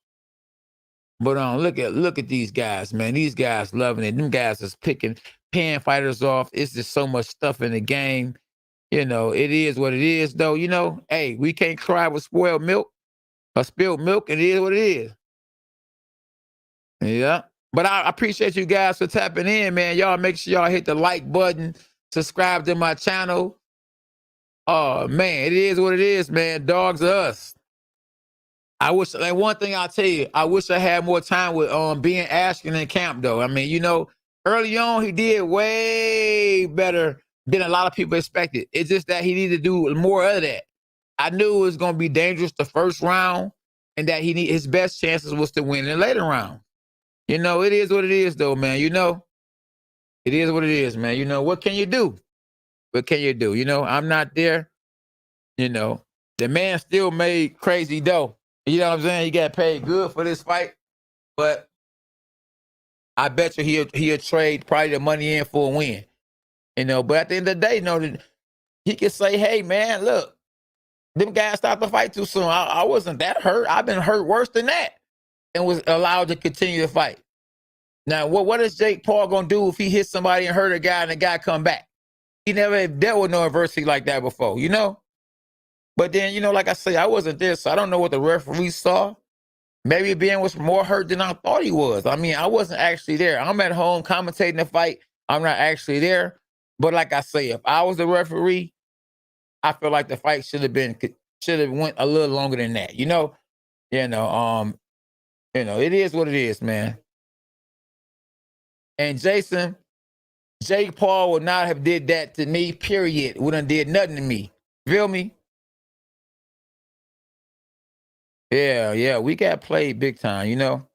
[SPEAKER 2] But look at these guys, man. These guys loving it. Them guys is paying fighters off. It's just so much stuff in the game. You know, it is what it is, though. You know, hey, we can't cry with spoiled milk or spilled milk. It is what it is. Yeah. But I appreciate you guys for tapping in, man. Y'all make sure y'all hit the like button, subscribe to my channel. Oh, man, it is what it is, man. Dogs are us. I wish, like, one thing I'll tell you, I wish I had more time with Ben Askren in camp, though. I mean, you know, early on, he did way better than a lot of people expected. It's just that he needed to do more of that. I knew it was going to be dangerous the first round and that his best chances was to win in the later round. You know, it is what it is, though, man. You know, it is what it is, man. You know, what can you do? What can you do? You know, I'm not there. You know, the man still made crazy dough. You know what I'm saying? He got paid good for this fight, but I bet you he'll trade probably the money in for a win. You know, but at the end of the day, you know, he could say, hey, man, look, them guys stopped the fight too soon. I wasn't that hurt. I've been hurt worse than that and was allowed to continue to fight. Now, what is Jake Paul going to do if he hits somebody and hurt a guy and the guy come back? He never dealt with no adversity like that before, you know? But then, you know, like I say, I wasn't there, so I don't know what the referee saw. Maybe Ben was more hurt than I thought he was. I mean, I wasn't actually there. I'm at home commentating the fight. I'm not actually there. But like I say, if I was the referee, I feel like the fight should have went a little longer than that. You know, You know, it is what it is, man. And Jason, Jake Paul would not have did that to me, period. Wouldn't did nothing to me. Feel me? Yeah, we got played big time, you know?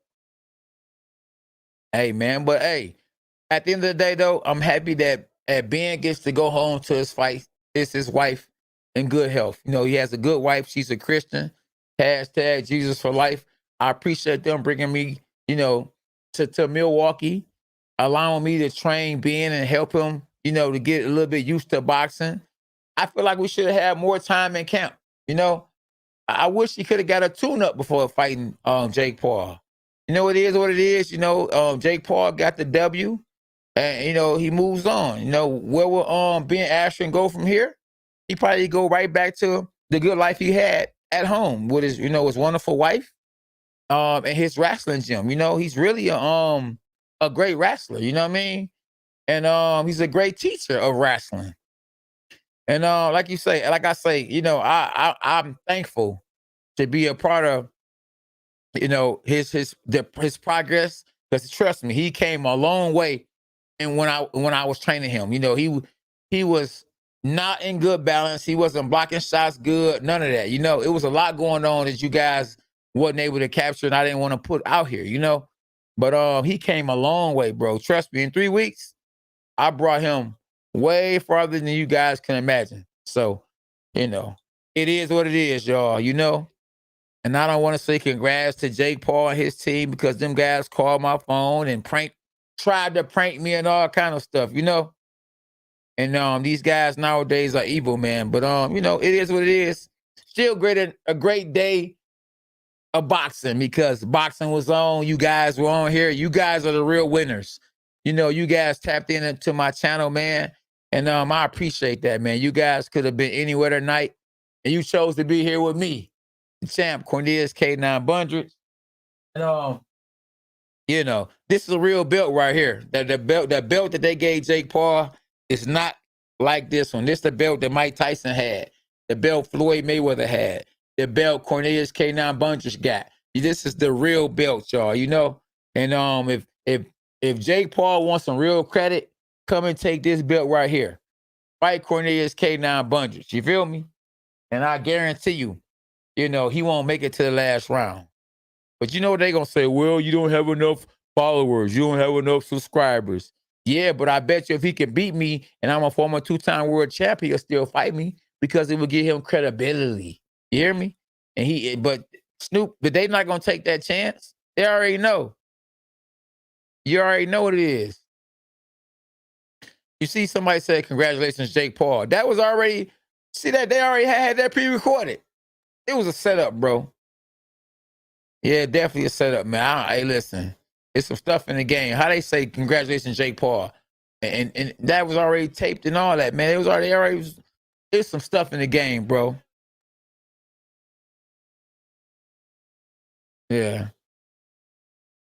[SPEAKER 2] Hey, man, but hey, at the end of the day, though, I'm happy that Ben gets to go home to his his wife in good health. You know, he has a good wife. She's a Christian. Hashtag Jesus for life. I appreciate them bringing me, you know, to Milwaukee, allowing me to train Ben and help him, you know, to get a little bit used to boxing. I feel like we should have had more time in camp. You know, I wish he could have got a tune-up before fighting Jake Paul. You know, it is what it is. You know, Jake Paul got the W, and you know he moves on. You know, where will Ben Askren go from here? He probably go right back to the good life he had at home with his, you know, his wonderful wife, and his wrestling gym. You know, he's really a great wrestler. You know what I mean? And he's a great teacher of wrestling. And like you say, like I say, you know, I'm thankful to be a part of, you know, his progress. Because trust me, he came a long way. And when I was training him, you know, he was not in good balance. He wasn't blocking shots good. None of that. You know, it was a lot going on that you guys wasn't able to capture, and I didn't want to put out here. You know, but he came a long way, bro. Trust me. In 3 weeks, I brought him way farther than you guys can imagine. So, you know, it is what it is, y'all. You know. And I don't want to say congrats to Jake Paul and his team because them guys called my phone and tried to prank me and all kind of stuff, you know? And these guys nowadays are evil, man. But you know, it is what it is. Still a great day of boxing because boxing was on. You guys were on here. You guys are the real winners. You know, you guys tapped into my channel, man. And I appreciate that, man. You guys could have been anywhere tonight, and you chose to be here with me. Champ Cornelius K9 Bundrich. And you know, this is a real belt right here. That belt that they gave Jake Paul is not like this one. This is the belt that Mike Tyson had, the belt Floyd Mayweather had, the belt Cornelius K9 Bundrich got. This is the real belt, y'all. You know, and if Jake Paul wants some real credit, come and take this belt right here. Fight Cornelius K9 Bundrich. You feel me? And I guarantee you, you know, he won't make it to the last round. But you know what they're going to say? Well, you don't have enough followers. You don't have enough subscribers. Yeah, but I bet you if he can beat me and I'm a former 2-time world champ, he'll still fight me because it will give him credibility. You hear me? But Snoop, but they not going to take that chance. They already know. You already know what it is. You see somebody say, congratulations, Jake Paul. That was already, see that they already had that pre-recorded. It was a setup, bro. Yeah, definitely a setup, man. Hey, listen, it's some stuff in the game. How they say congratulations, Jake Paul, and that was already taped and all that, man. It was already there's some stuff in the game, bro. Yeah.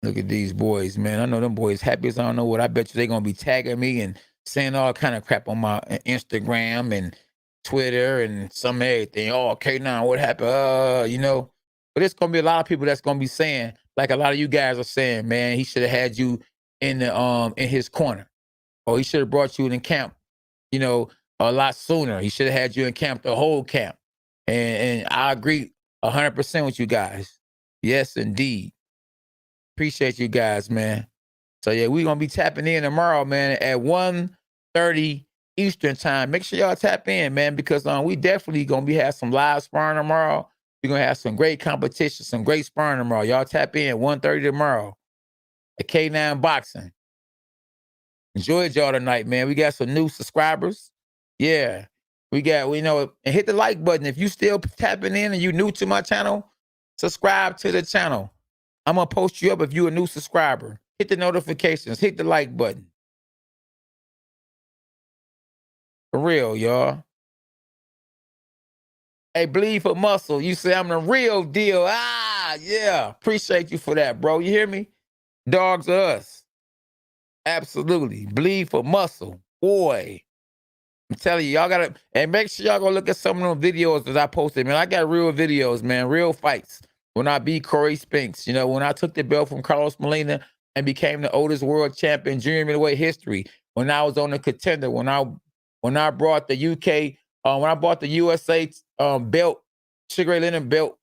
[SPEAKER 2] Look at these boys, man. I know them boys happy as I don't know what. I bet you they're gonna be tagging me and saying all kind of crap on my Instagram and Twitter and some everything. Oh, K9, what happened? You know, but it's gonna be a lot of people that's gonna be saying, like a lot of you guys are saying, man, he should have had you in the in his corner, or he should have brought you in camp, you know, a lot sooner. He should have had you in camp the whole camp, and I agree 100% with you guys. Yes, indeed. Appreciate you guys, man. So yeah, we're gonna be tapping in tomorrow, man, at 1:30 Eastern time. Make sure y'all tap in, man, because we definitely gonna be have some live sparring tomorrow. We're gonna have some great competition, some great sparring tomorrow. Y'all tap in 1:30 tomorrow at K9 Boxing. Enjoyed y'all tonight, man. We got some new subscribers. Yeah, we know, and hit the like button if you still tapping in and you new to my channel. Subscribe to the channel. I'm gonna post you up if you're a new subscriber. Hit the notifications. Hit the like button. For real, y'all. Hey, Bleed for Muscle. You say I'm the real deal. Yeah. Appreciate you for that, bro. You hear me? Dogs are us. Absolutely. Bleed for Muscle. Boy. I'm telling you, y'all gotta, and make sure y'all go look at some of them videos that I posted, man. I got real videos, man. Real fights. when I beat Corey Spinks, you know, when I took the belt from Carlos Molina and became the oldest world champion in junior middleweight history, when I was on the Contender, when I brought the UK, when I brought the USA belt, Sugar Ray Leonard belt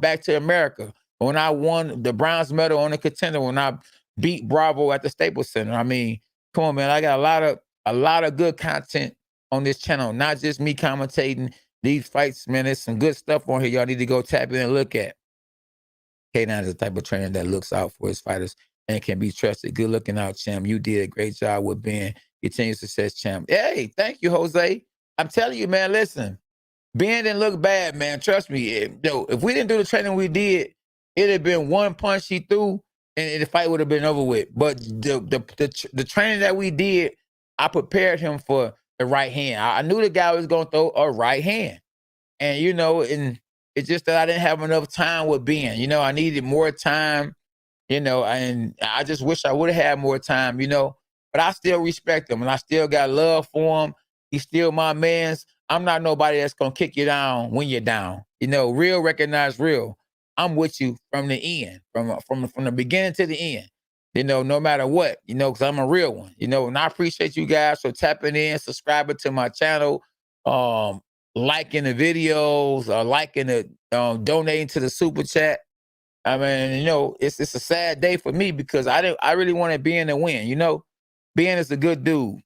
[SPEAKER 2] back to America, when I won the bronze medal on the Contender, when I beat Bravo at the Staples Center. I mean, come on, man, I got a lot of good content on this channel, not just me commentating these fights, man. There's some good stuff on here y'all need to go tap in and look at. K9 is the type of trainer that looks out for his fighters and can be trusted. Good looking out, champ. You did a great job with Ben. Continue success, champ. Hey, thank you, Jose. I'm telling you, man, listen, Ben didn't look bad, man. Trust me. If we didn't do the training we did, it'd have been one punch he threw and the fight would have been over with. But the training that we did, I prepared him for the right hand. I knew the guy was going to throw a right hand. And, you know, and it's just that I didn't have enough time with Ben. You know, I needed more time, you know, and I just wish I would have had more time, you know. But I still respect him, and I still got love for him. He's still my man's. I'm not nobody that's going to kick you down when you're down. You know, real recognize real. I'm with you from the end, from the beginning to the end. You know, no matter what, you know, because I'm a real one, you know, and I appreciate you guys for tapping in, subscribing to my channel, liking the videos, liking the, donating to the super chat. I mean, you know, it's a sad day for me because I really wanted Ben to win, you know. Ben is a good dude.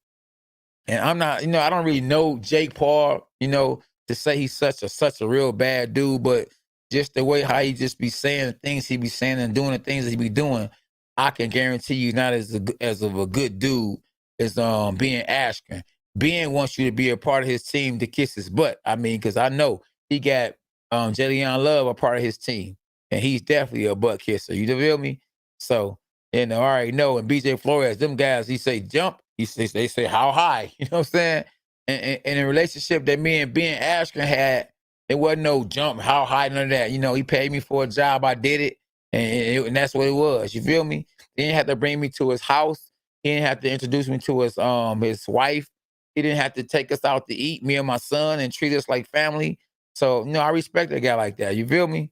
[SPEAKER 2] And I'm not, you know, I don't really know Jake Paul, you know, to say he's such a real bad dude, but just the way how he just be saying the things he be saying and doing the things that he be doing, I can guarantee you not as of a good dude as Ben Askren. Ben wants you to be a part of his team to kiss his butt. I mean, because I know he got Jillian Love a part of his team, and he's definitely a butt kisser. You feel me? So, you know, I already know. And BJ Flores, them guys, he say jump. They say how high. You know what I'm saying? And in a relationship that me and Ben Askren had, there wasn't no jump, how high, none of that. You know, he paid me for a job. I did it. And that's what it was. You feel me? He didn't have to bring me to his house. He didn't have to introduce me to his wife. He didn't have to take us out to eat, me and my son, and treat us like family. So, you know, I respect a guy like that. You feel me?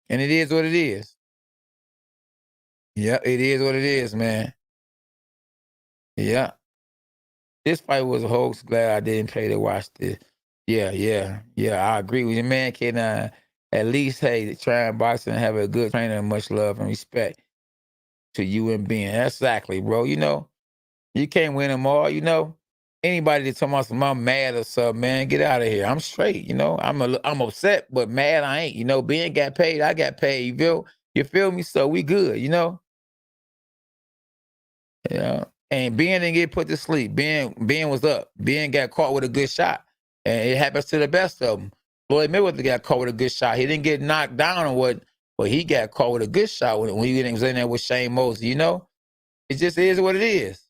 [SPEAKER 2] And it is what it is. Yeah, it is what it is, man. Yeah. This fight was a hoax. Glad I didn't pay to watch this. Yeah. I agree with you, man. Can at least, hey, try and box and have a good trainer and much love and respect to you and Ben. Exactly, bro. You know, you can't win them all, you know. Anybody that talking about some I'm mad or something, man, get out of here. I'm straight, you know. I'm upset, but mad I ain't. You know, Ben got paid, I got paid. You feel me? So we good, you know. Yeah. And Ben didn't get put to sleep. Ben was up. Ben got caught with a good shot. And it happens to the best of them. Floyd Mayweather got caught with a good shot. He didn't get knocked down or what, but he got caught with a good shot when he was in there with Shane Mosley, you know? It just is what it is.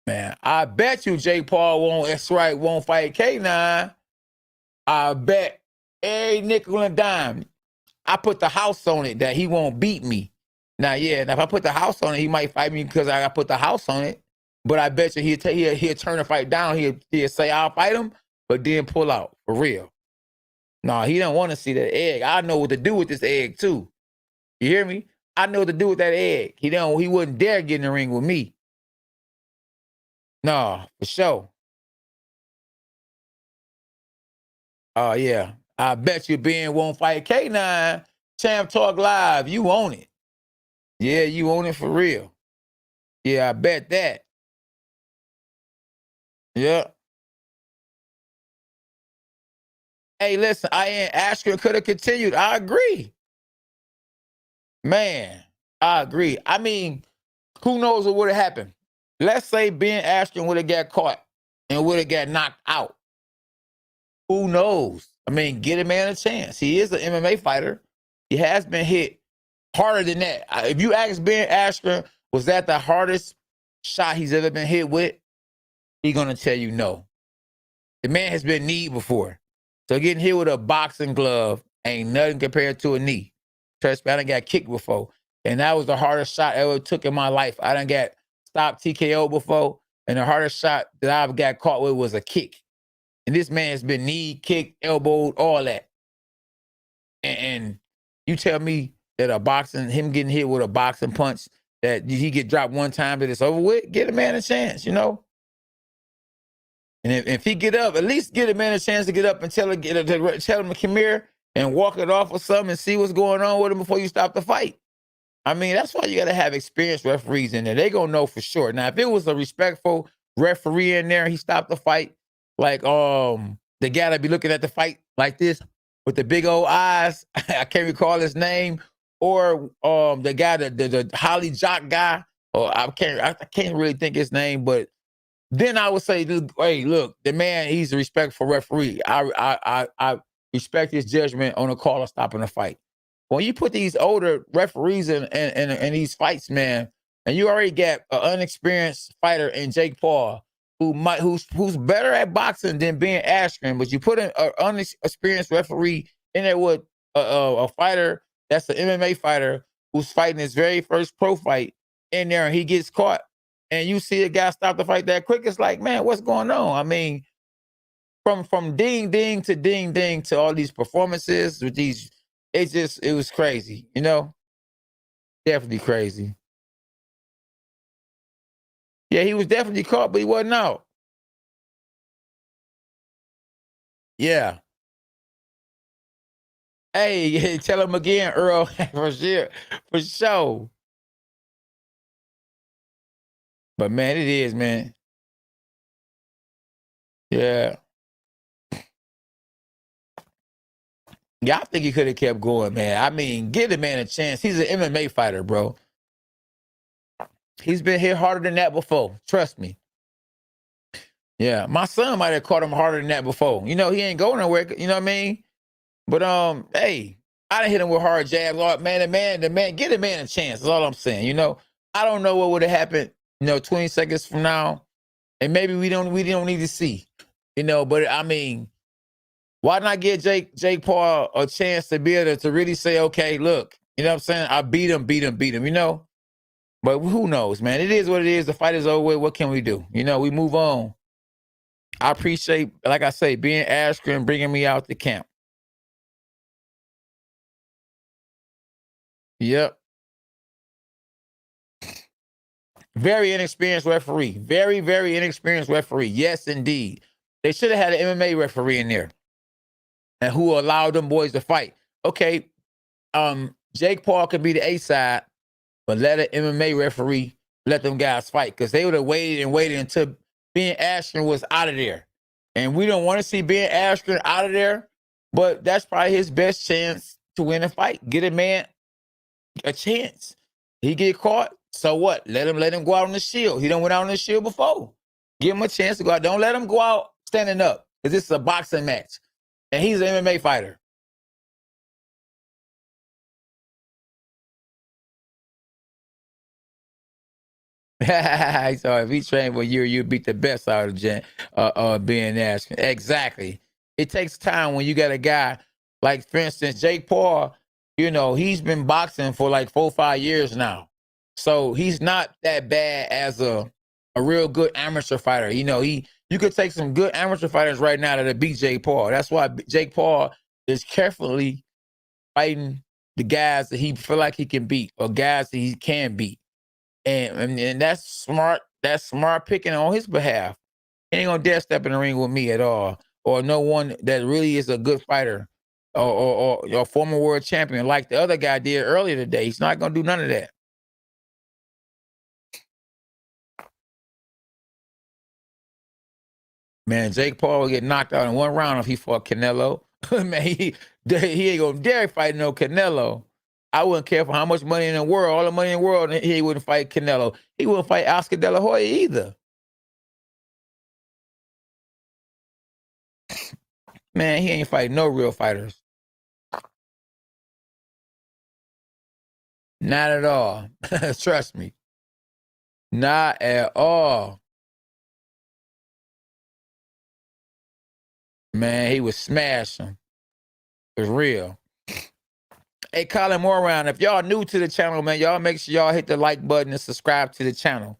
[SPEAKER 2] Man, I bet you Jake Paul won't fight K9. I bet every nickel and dime. I put the house on it that he won't beat me. Now, if I put the house on it, he might fight me because I put the house on it. But I bet you he'll turn the fight down. He'll say I'll fight him, but then pull out for real. No, he don't want to see that egg. I know what to do with this egg too. You hear me? I know what to do with that egg. He wouldn't dare get in the ring with me. No, for sure. Oh yeah. I bet you Ben won't fight K9. Champ Talk Live. You own it. Yeah, you own it for real. Yeah, I bet that. Yeah. Hey, listen, Ben Askren could have continued. I agree. Man, I agree. I mean, who knows what would have happened? Let's say Ben Askren would have got caught and would have got knocked out. Who knows? I mean, get a man a chance. He is an MMA fighter. He has been hit harder than that. If you ask Ben Askren, was that the hardest shot he's ever been hit with? He's going to tell you no. The man has been kneed before. So getting hit with a boxing glove ain't nothing compared to a knee. Trust me, I done got kicked before. And that was the hardest shot I ever took in my life. I done got stopped TKO before. And the hardest shot that I've got caught with was a kick. And this man's been knee, kicked, elbowed, all that. And you tell me that him getting hit with a boxing punch, that he get dropped one time that it's over with, get a man a chance, you know? And if he get up, at least get a man a chance to get up and tell him to come here and walk it off or something and see what's going on with him before you stop the fight. I mean, that's why you got to have experienced referees in there. They going to know for sure. Now, if it was a respectful referee in there, he stopped the fight, like the guy that be looking at the fight like this with the big old eyes, I can't recall his name, or the guy, the Holly Jock guy, or I can't really think his name, but then I would say, hey, look, the man, he's a respectful referee. I respect his judgment on a call of stopping a fight. When you put these older referees in these fights, man, and you already got an unexperienced fighter in Jake Paul, who's better at boxing than Ben Askren, but you put an unexperienced referee in there with a fighter that's an MMA fighter who's fighting his very first pro fight in there, and he gets caught, and you see a guy stop the fight that quick, it's like, man, what's going on? I mean, from ding ding to ding ding to all these performances with these, it was crazy, you know? Definitely crazy. Yeah, he was definitely caught, but he wasn't out. Yeah. Hey, tell him again, Earl, for sure, for sure. But man, it is, man. Yeah. Yeah, I think he could have kept going, man. I mean, give the man a chance. He's an MMA fighter, bro. He's been hit harder than that before. Trust me. Yeah, my son might have caught him harder than that before. You know, he ain't going nowhere. You know what I mean? But hey, I done hit him with hard jabs. Lord, man, the man, get a man a chance. That's all I'm saying. You know, I don't know what would have happened, 20 seconds from now, and maybe we don't need to see, But I mean, why not give Jake Paul a chance to be able to really say, okay, look, you know what I'm saying? I beat him, But who knows, man? It is what it is. The fight is over with. What can we do? We move on. I appreciate, like I say, Ben Askren bringing me out the camp. Yep. Very inexperienced referee. Very, very inexperienced referee. Yes, indeed. They should have had an MMA referee in there and who allowed them boys to fight. Okay, Jake Paul could be the A side, but let an MMA referee let them guys fight, because they would have waited until Ben Askren was out of there. And we don't want to see Ben Askren out of there, but that's probably his best chance to win a fight. Get a man a chance. He get caught, so what? Let him go out on the shield. He done went out on the shield before. Give him a chance to go out. Don't let him go out standing up, because this is a boxing match. And he's an MMA fighter. So if he trained for a year, you beat the best out of Ben Askren. Exactly. It takes time when you got a guy like, for instance, Jake Paul. He's been boxing for like 4 or 5 years now, so he's not that bad as a real good amateur fighter. You could take some good amateur fighters right now that beat Jake Paul. That's why Jake Paul is carefully fighting the guys that he feel like he can beat, or guys that he can beat. And that's smart. That's smart picking on his behalf. He ain't gonna dare step in the ring with me at all, or no one that really is a good fighter, or a former world champion like the other guy did earlier today. He's not gonna do none of that. Man, Jake Paul will get knocked out in one round if he fought Canelo. Man, he ain't gonna dare fight no Canelo. I wouldn't care for how much money in the world, all the money in the world, he wouldn't fight Canelo. He wouldn't fight Oscar De La Hoya either. Man, he ain't fighting no real fighters. Not at all. Trust me. Not at all. Man, he would smash him. It's real. Hey, Colin Moore around. If y'all new to the channel, man, y'all make sure y'all hit the like button and subscribe to the channel.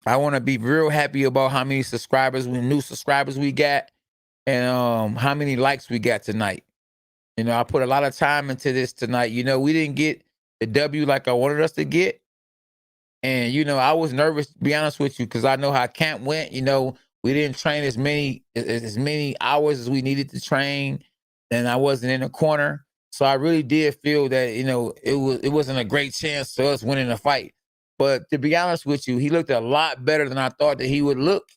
[SPEAKER 2] I want to be real happy about how many subscribers, new subscribers we got, and how many likes we got tonight. You know, I put a lot of time into this tonight. You know, we didn't get the W like I wanted us to get. And, you know, I was nervous, to be honest with you, because I know how camp went. You know, we didn't train as many hours as we needed to train, and I wasn't in the corner. So I really did feel that, you know, it wasn't a great chance to us winning the fight. But to be honest with you, he looked a lot better than I thought that he would look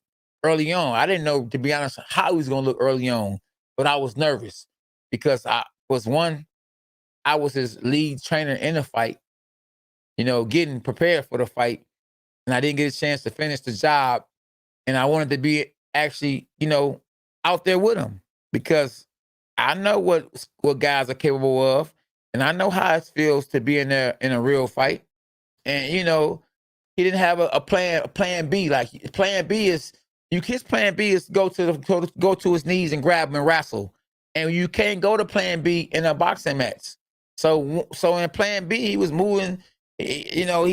[SPEAKER 2] early on. I didn't know, to be honest, how he was gonna look early on, but I was nervous because I was his lead trainer in the fight, you know, getting prepared for the fight, and I didn't get a chance to finish the job. And I wanted to be actually, you know, out there with him because I know what guys are capable of, and I know how it feels to be in there in a real fight. And you know, he didn't have a plan B. Like plan B is his plan B is go to his knees and grab him and wrestle, and you can't go to plan B in a boxing match. So in plan B, he was moving. You know,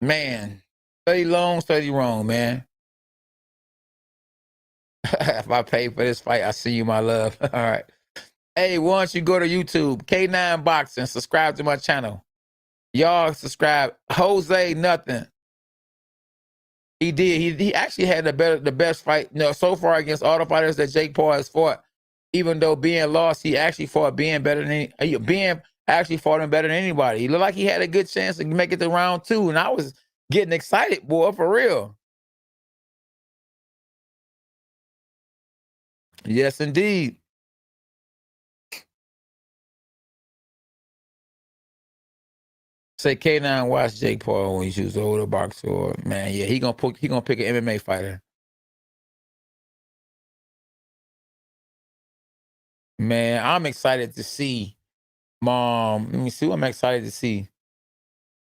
[SPEAKER 2] man, 30 long, 30 wrong, man. If I pay for this fight, I see you, my love. All right. Hey, once you go to YouTube, K9 Boxing, subscribe to my channel. Y'all subscribe. Jose nothing. He did. He actually had the best fight, you know, so far against all the fighters that Jake Paul has fought. Even though being lost, he actually fought being better than being actually fought him better than anybody. He looked like he had a good chance to make it to round 2, and I was getting excited, boy, for real. Yes, indeed. Say K9 watch Jake Paul when he shoots the older boxer. Or, man, yeah, he gonna pick an MMA fighter. Man, I'm excited to see. Let me see what I'm excited to see.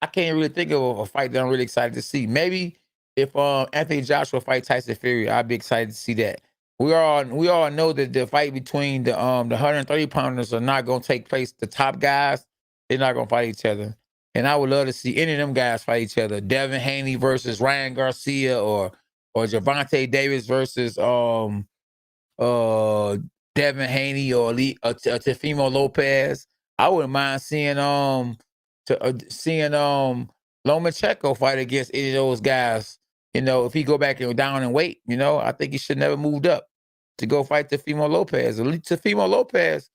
[SPEAKER 2] I can't really think of a fight that I'm really excited to see. Maybe if Anthony Joshua fight Tyson Fury, I'd be excited to see that. We all know that the fight between the 130 pounders are not gonna take place. The top guys, they're not gonna fight each other. And I would love to see any of them guys fight each other. Devin Haney versus Ryan Garcia, or Gervonta Davis versus uh Devin Haney or Teofimo Lopez. I wouldn't mind seeing Lomachenko fight against any of those guys. You know, if he go back and down in weight, you know, I think he should never moved up to go fight Teofimo Lopez. Teofimo Lopez,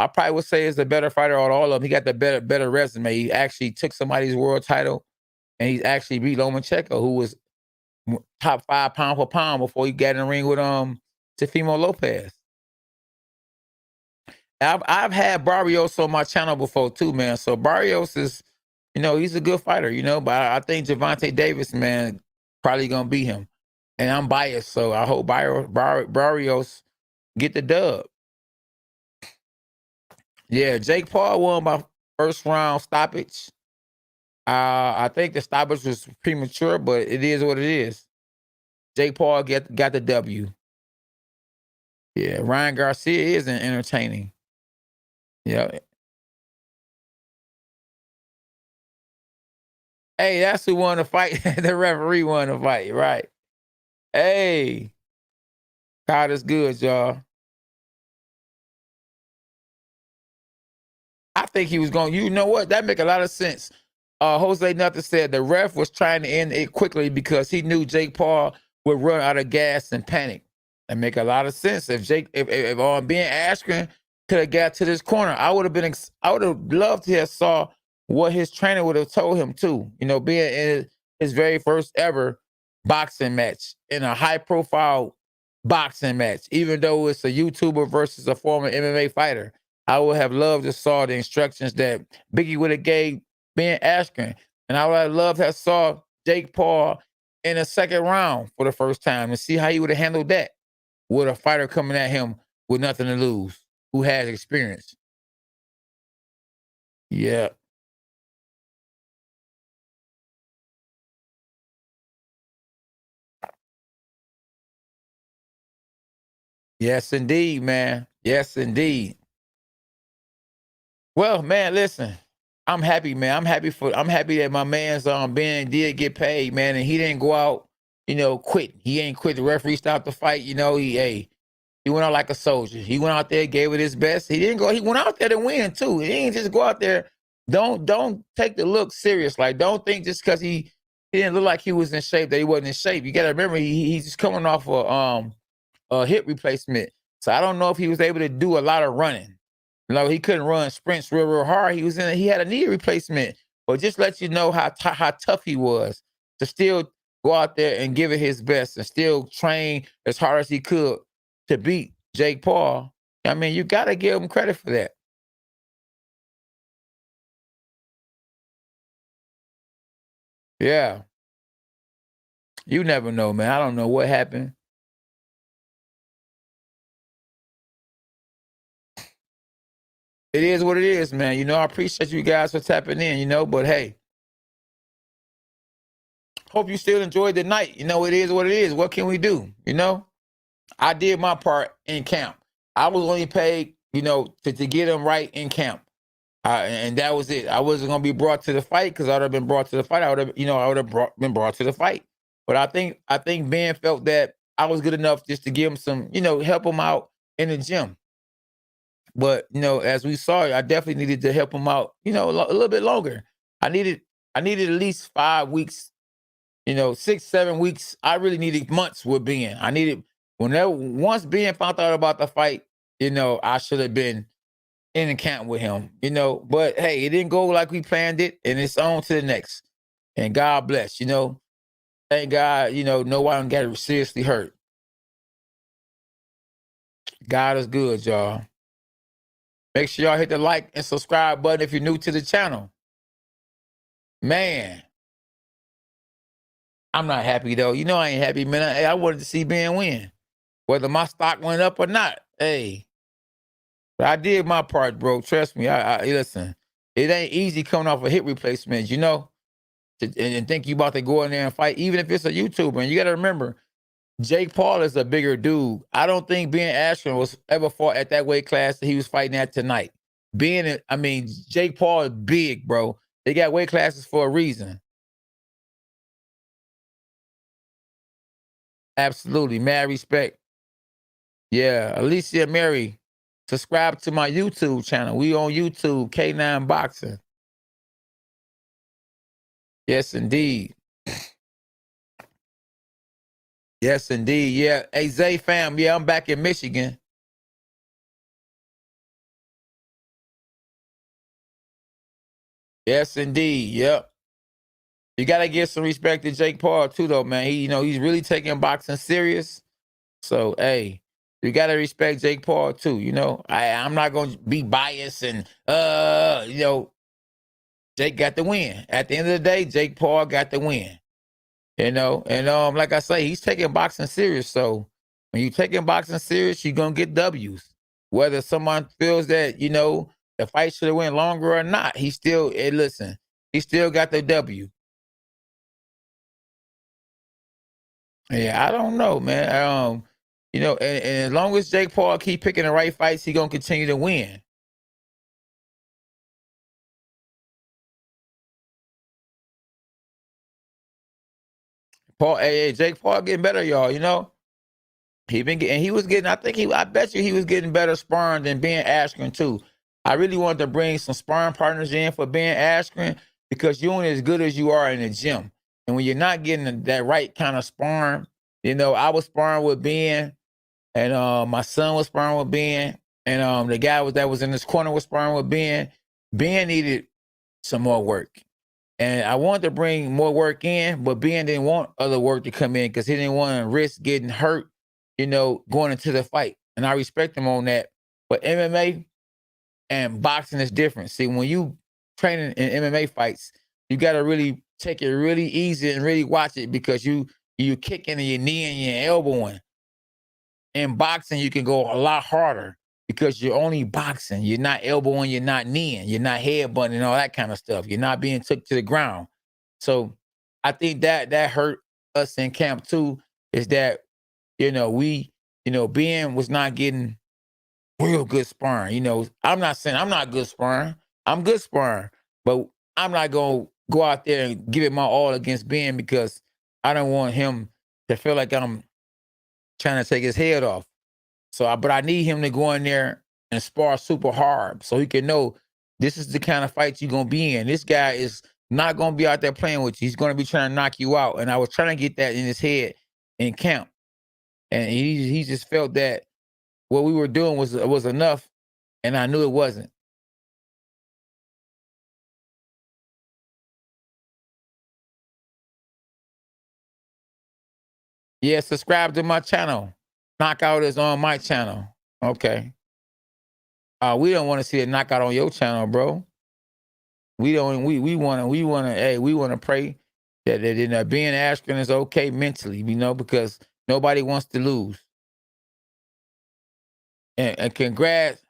[SPEAKER 2] I probably would say, is the better fighter out of all of them. He got the better resume. He actually took somebody's world title, and he's actually beat Lomachenko, who was top 5 pound for pound before he got in the ring with Teofimo Lopez. I've had Barrios on my channel before too, man. So Barrios is, you know, he's a good fighter, you know, but I think Gervonta Davis, man, probably gonna beat him. And I'm biased, so I hope Barrios get the dub. Yeah, Jake Paul won by first round stoppage. I think the stoppage was premature, but it is what it is. Jake Paul got the W. Yeah, Ryan Garcia isn't entertaining. Yeah. Hey, that's who won the fight. The referee won the fight, right? Hey, God is good, y'all. I think he was going, you know what? That make a lot of sense. Jose Nothing said the ref was trying to end it quickly because he knew Jake Paul would run out of gas and panic. That make a lot of sense. If Ben Askren could have got to this corner, I would have loved to have saw what his trainer would have told him too. You know, being in his very first ever boxing match, in a high profile boxing match, even though it's a YouTuber versus a former MMA fighter. I would have loved to saw the instructions that Biggie would have gave Ben Askren. And I would have loved to have saw Jake Paul in a second round for the first time and see how he would have handled that with a fighter coming at him with nothing to lose, who has experience. Yeah. Yes, indeed, man. Yes, indeed. Well, man, listen. I'm happy, man. I'm happy that my man's Ben did get paid, man, and he didn't go out quitting. He ain't quit. The referee stopped the fight. He went out like a soldier. He went out there, gave it his best. He went out there to win too. He didn't just go out there. Don't take the look serious. Like, don't think just because he didn't look like he was in shape that he wasn't in shape. You got to remember he's just coming off a hip replacement. So I don't know if he was able to do a lot of running. He couldn't run sprints real hard. He had a knee replacement. But just let you know how tough he was to still go out there and give it his best and still train as hard as he could to beat Jake Paul. I mean, you got to give him credit for that. Yeah. You never know, man. I don't know what happened. It is what it is, man. I appreciate you guys for tapping in, but hey, hope you still enjoyed the night. It is what it is. What can we do? I did my part in camp. I was only paid, to get him right in camp. And that was it. I wasn't going to be brought to the fight because I would have been brought to the fight. I would have been brought to the fight. But I think Ben felt that I was good enough just to give him some, help him out in the gym. But, as we saw, I definitely needed to help him out, a little bit longer. I needed at least 5 weeks, 6, 7 weeks. I really needed months with Ben. Once Ben found out about the fight, I should have been in the camp with him, But hey, it didn't go like we planned it, and it's on to the next. And God bless, Thank God, no one got seriously hurt. God is good, y'all. Make sure y'all hit the like and subscribe button if you're new to the channel. Man, I'm not happy though. I ain't happy, man. I wanted to see Ben win, whether my stock went up or not. Hey, but I did my part, bro. Trust me. I listen. It ain't easy coming off a hip replacement, and think you about to go in there and fight, even if it's a YouTuber. And you got to remember, Jake Paul is a bigger dude. I don't think Ben Askren was ever fought at that weight class that he was fighting at tonight. Jake Paul is big, bro. They got weight classes for a reason. Absolutely. Mad respect. Yeah. Alicia Mary, subscribe to my YouTube channel. We on YouTube, K9 Boxing. Yes, indeed. Yes, indeed. Yeah. Hey, Zay fam. Yeah, I'm back in Michigan. Yes, indeed. Yep. You got to give some respect to Jake Paul too, though, man. He's really taking boxing serious. So, hey, you got to respect Jake Paul too. I'm not going to be biased and, Jake got the win. At the end of the day, Jake Paul got the win. And like I say, he's taking boxing serious. So when you're taking boxing serious, you're gonna get W's. Whether someone feels that, the fight should have went longer or not, he still got the W. Yeah, I don't know, man. And as long as Jake Paul keep picking the right fights, he gonna continue to win. Jake Paul getting better, y'all. He was getting. I bet you he was getting better sparring than Ben Askren too. I really wanted to bring some sparring partners in for Ben Askren because you're only as good as you are in the gym. And when you're not getting that right kind of sparring, I was sparring with Ben, and my son was sparring with Ben, and the guy that was in this corner was sparring with Ben. Ben needed some more work. And I wanted to bring more work in, but Ben didn't want other work to come in because he didn't want to risk getting hurt, going into the fight. And I respect him on that. But MMA and boxing is different. See, when you training in MMA fights, you got to really take it really easy and really watch it because you kicking and your knee and your elbowing. In boxing, you can go a lot harder because you're only boxing. You're not elbowing, you're not kneeing, you're not headbutting and all that kind of stuff. You're not being took to the ground. So I think that hurt us in camp too, is that, Ben was not getting real good sparring. I'm not saying I'm not good sparring. I'm good sparring, but I'm not going to go out there and give it my all against Ben because I don't want him to feel like I'm trying to take his head off. But I need him to go in there and spar super hard so he can know this is the kind of fight you're going to be in. This guy is not going to be out there playing with you. He's going to be trying to knock you out. And I was trying to get that in his head in camp. And he just felt that what we were doing was enough, and I knew it wasn't. Yeah, subscribe to my channel. Knockout is on my channel. Okay. We don't want to see a knockout on your channel, bro. We want to pray that Ben Askren is okay mentally, because nobody wants to lose. And congrats.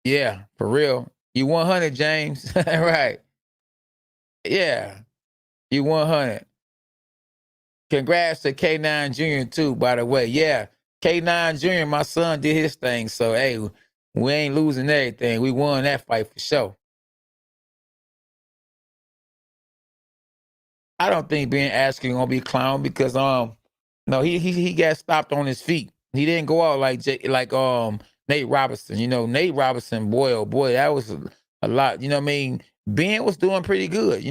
[SPEAKER 2] Yeah, for real. You 100, James. Right. Yeah. You 100. Congrats to K9 Jr. too, by the way. Yeah. K9 Jr., my son did his thing. So, hey, we ain't losing everything. We won that fight for sure. I don't think Ben Askren gonna be clown because no, he got stopped on his feet. He didn't go out like Nate Robinson. Nate Robinson, boy, oh boy, that was a lot. You know what I mean? Ben was doing pretty good,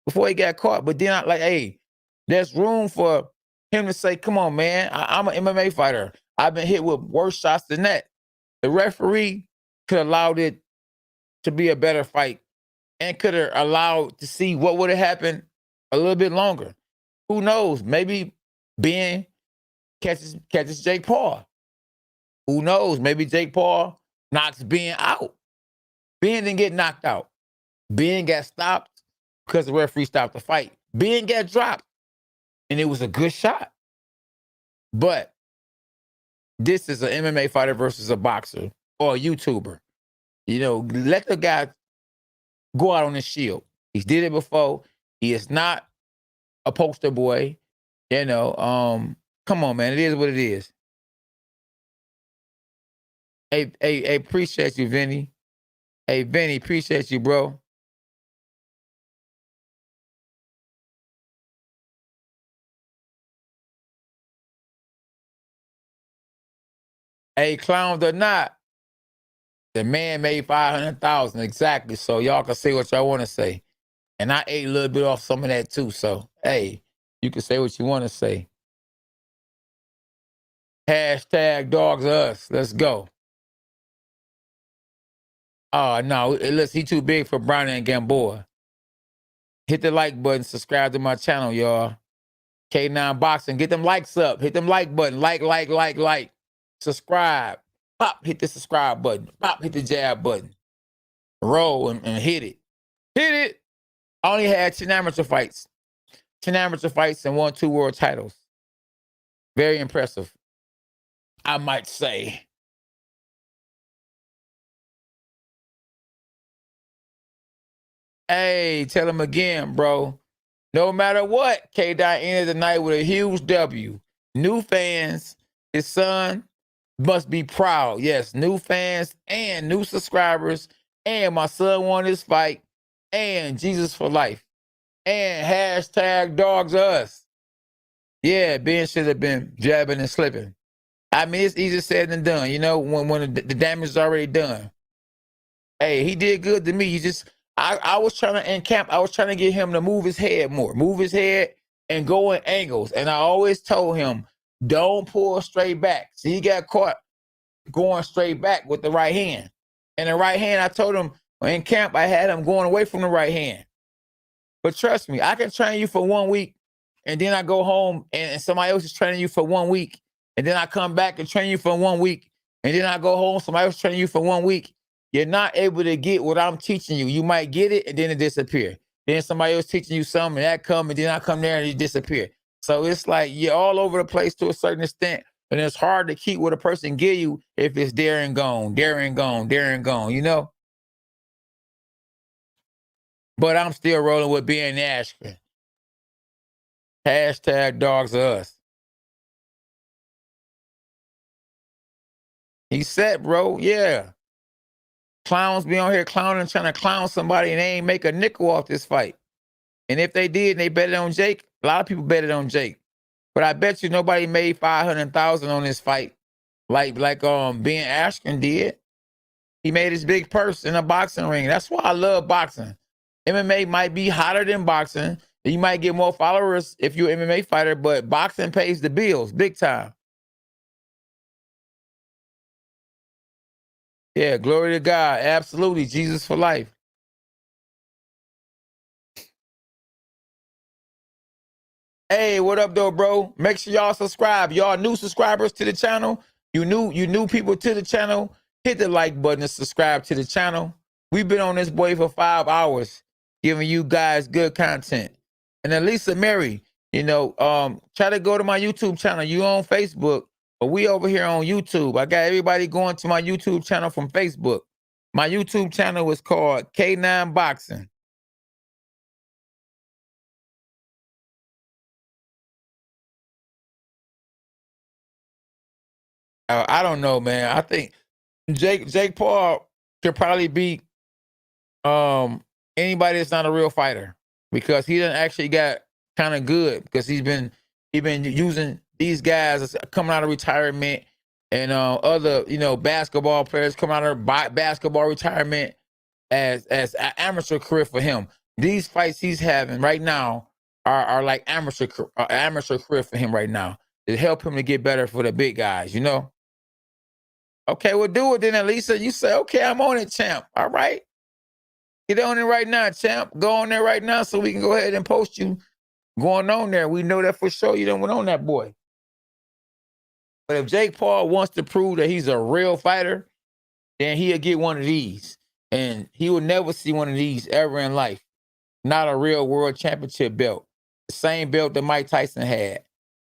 [SPEAKER 2] before he got caught. But then hey, there's room for him to say, come on, man, I'm an MMA fighter. I've been hit with worse shots than that. The referee could have allowed it to be a better fight and could have allowed to see what would have happened a little bit longer. Who knows? Maybe Ben catches Jake Paul. Who knows? Maybe Jake Paul knocks Ben out. Ben didn't get knocked out. Ben got stopped because the referee stopped the fight. Ben got dropped, and it was a good shot. But this is an MMA fighter versus a boxer or a YouTuber. Let the guy go out on his shield. He's did it before. He is not a poster boy. Come on, man. It is what it is. Hey, appreciate you, Vinny. Hey, Vinny, appreciate you, bro. Hey, clowns or not, the man made 500,000 exactly. So y'all can say what y'all want to say, and I ate a little bit off some of that too. So hey, you can say what you want to say. Hashtag dogs us. Let's go. Oh no, listen, he too big for Brownie and Gamboa. Hit the like button, subscribe to my channel, y'all. K9 Boxing, get them likes up. Hit them like button, like. Subscribe. Pop, hit the subscribe button. Pop, hit the jab button. Roll and hit it. Hit it. I only had 10 amateur fights. 10 amateur fights and won 2 world titles. Very impressive, I might say. Hey, tell him again, bro. No matter what, K-Dot ended the night with a huge W. New fans, his son must be proud. Yes, new fans and new subscribers. And my son won his fight. And Jesus for life. And hashtag dogs us. Yeah, Ben should have been jabbing and slipping. I mean, it's easier said than done. When the damage is already done. Hey, he did good to me. I was trying to, in camp, I was trying to get him to move his head more. Move his head and go in angles. And I always told him, don't pull straight back. See, he got caught going straight back with the right hand. And the right hand, I told him, in camp, I had him going away from the right hand. But trust me, I can train you for 1 week, and then I go home and somebody else is training you for 1 week. And then I come back and train you for 1 week. And then I go home, somebody else training you for 1 week. You're not able to get what I'm teaching you. You might get it, and then it disappear. Then somebody else teaching you something, and that come, and then I come there and it disappear. So it's like you're all over the place to a certain extent, and it's hard to keep what a person give you if it's there and gone. But I'm still rolling with Ben Askren. Hashtag dogs are us. He's set, bro. Yeah. Clowns be on here clowning, trying to clown somebody, and they ain't make a nickel off this fight. And if they did, and they betted on Jake, a lot of people betted on Jake. But I bet you nobody made 500,000 on this fight like Ben Askren did. He made his big purse in a boxing ring. That's why I love boxing. MMA might be hotter than boxing. You might get more followers if you're an MMA fighter, but boxing pays the bills big time. Yeah, glory to God. Absolutely. Jesus for life. Hey, what up, though, bro? Make sure y'all subscribe. Y'all new subscribers to the channel. You new people to the channel. Hit the like button and subscribe to the channel. We've been on this boy for 5 hours, giving you guys good content. And then Lisa Mary, try to go to my YouTube channel. You on Facebook, but we over here on YouTube. I got everybody going to my YouTube channel from Facebook. My YouTube channel is called K9 Boxing. I don't know, man. I think Jake Paul could probably beat anybody that's not a real fighter, because he done actually got kind of good, because he been using these guys that's coming out of retirement, and other basketball players coming out of basketball retirement as an amateur career for him. These fights he's having right now are like amateur career for him right now. To help him to get better for the big guys, Okay, we'll do it then, Elisa. You say, okay, I'm on it, champ. All right. Get on it right now, champ. Go on there right now so we can go ahead and post you going on there. We know that for sure. You done went on that boy. But if Jake Paul wants to prove that he's a real fighter, then he'll get one of these. And he will never see one of these ever in life. Not a real world championship belt. The same belt that Mike Tyson had.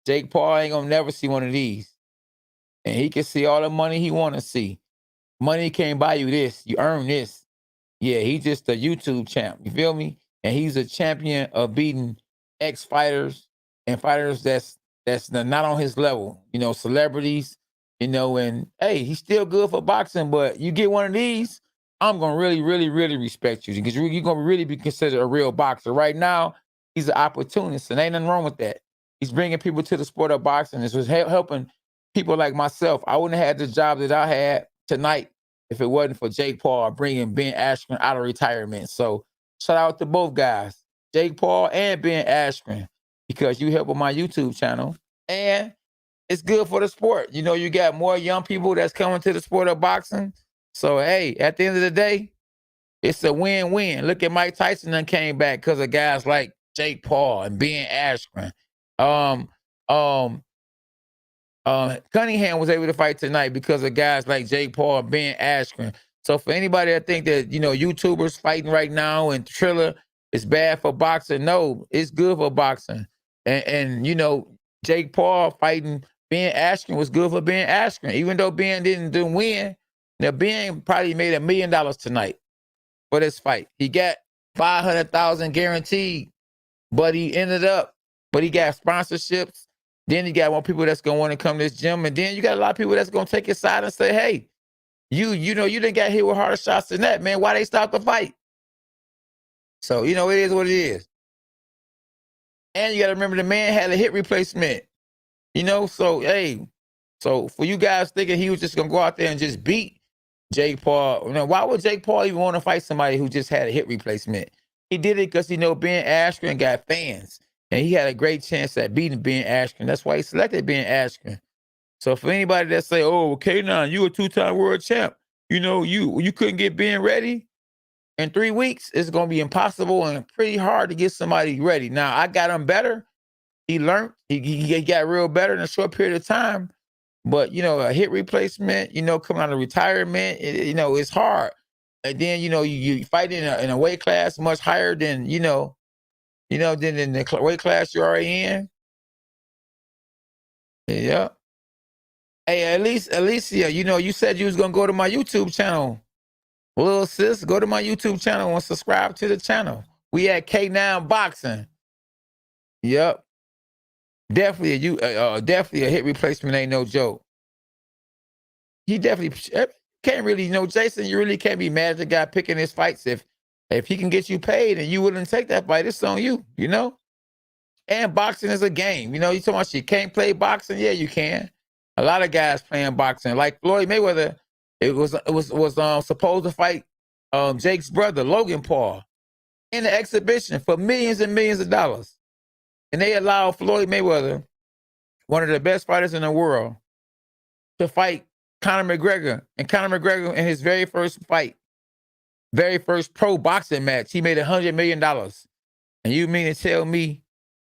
[SPEAKER 2] Jake Paul ain't gonna never see one of these. And he can see all the money he want to see. Money can't buy you this. You earn this. Yeah, he's just a YouTube champ. You feel me? And he's a champion of beating ex-fighters and fighters that's not on his level. Celebrities, and hey, he's still good for boxing, but you get one of these, I'm going to really, really, really respect you, because you're going to really be considered a real boxer. Right now, he's an opportunist, and ain't nothing wrong with that. He's bringing people to the sport of boxing. This was helping people like myself. I wouldn't have had the job that I had tonight if it wasn't for Jake Paul bringing Ben Askren out of retirement. So shout out to both guys, Jake Paul and Ben Askren, because you help with my YouTube channel. And it's good for the sport. You got more young people that's coming to the sport of boxing. So, hey, at the end of the day, it's a win-win. Look at Mike Tyson done came back because of guys like Jake Paul and Ben Askren. Cunningham was able to fight tonight because of guys like Jake Paul and Ben Askren. So for anybody that think that, YouTubers fighting right now and Triller is bad for boxing, no, it's good for boxing. And Jake Paul fighting Ben Askren was good for Ben Askren. Even though Ben didn't win, now Ben probably made $1 million tonight for this fight. He got 500,000 guaranteed, but he got sponsorships. Then you got more people that's going to want to come to this gym. And then you got a lot of people that's going to take his side and say, hey, you didn't get hit with harder shots than that, man. Why they stop the fight? So, it is what it is. And you got to remember the man had a hip replacement. So, hey, so for you guys thinking he was just going to go out there and just beat Jake Paul, why would Jake Paul even want to fight somebody who just had a hip replacement? He did it because Ben Askren got fans. And he had a great chance at beating Ben Askren. That's why he selected Ben Askren. So for anybody that say, oh, K9, you a 2-time world champ, you couldn't get Ben ready in 3 weeks, it's going to be impossible and pretty hard to get somebody ready. Now, I got him better. He learned. He got real better in a short period of time. But, a hip replacement, coming out of retirement, it's hard. And then, you fight in a weight class much higher than, then in the weight class you're already in. Yeah. Hey, Alicia, you said you was going to go to my YouTube channel. Little sis, go to my YouTube channel and subscribe to the channel. We at K9 Boxing. Yep. Definitely a hip replacement ain't no joke. He definitely can't really, Jason, you really can't be mad at the guy picking his fights. If he can get you paid and you wouldn't take that fight, it's on you, And boxing is a game. You know, you talking about you can't play boxing? Yeah, you can. A lot of guys playing boxing, like Floyd Mayweather. It was supposed to fight Jake's brother, Logan Paul, in the exhibition for millions and millions of dollars. And they allowed Floyd Mayweather, one of the best fighters in the world, to fight Conor McGregor. And Conor McGregor, in his very first fight, very first pro boxing match, he made $100 million. And you mean to tell me,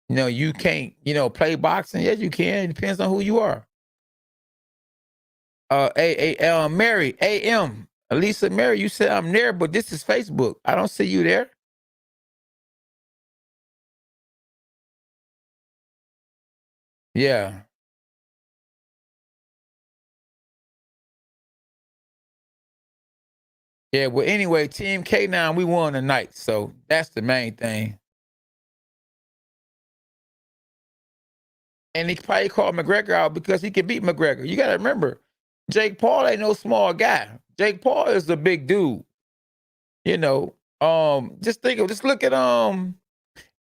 [SPEAKER 2] you know, you can't, you know, play boxing? Yes, you can. It depends on who you are. Mary, AM, Lisa Mary, you said I'm there, but this is Facebook. I don't see you there. Yeah. Yeah, well, anyway, Team K9, we won tonight. So that's the main thing. And he probably called McGregor out because he can beat McGregor. You got to remember, Jake Paul ain't no small guy. Jake Paul is a big dude. You know, just look at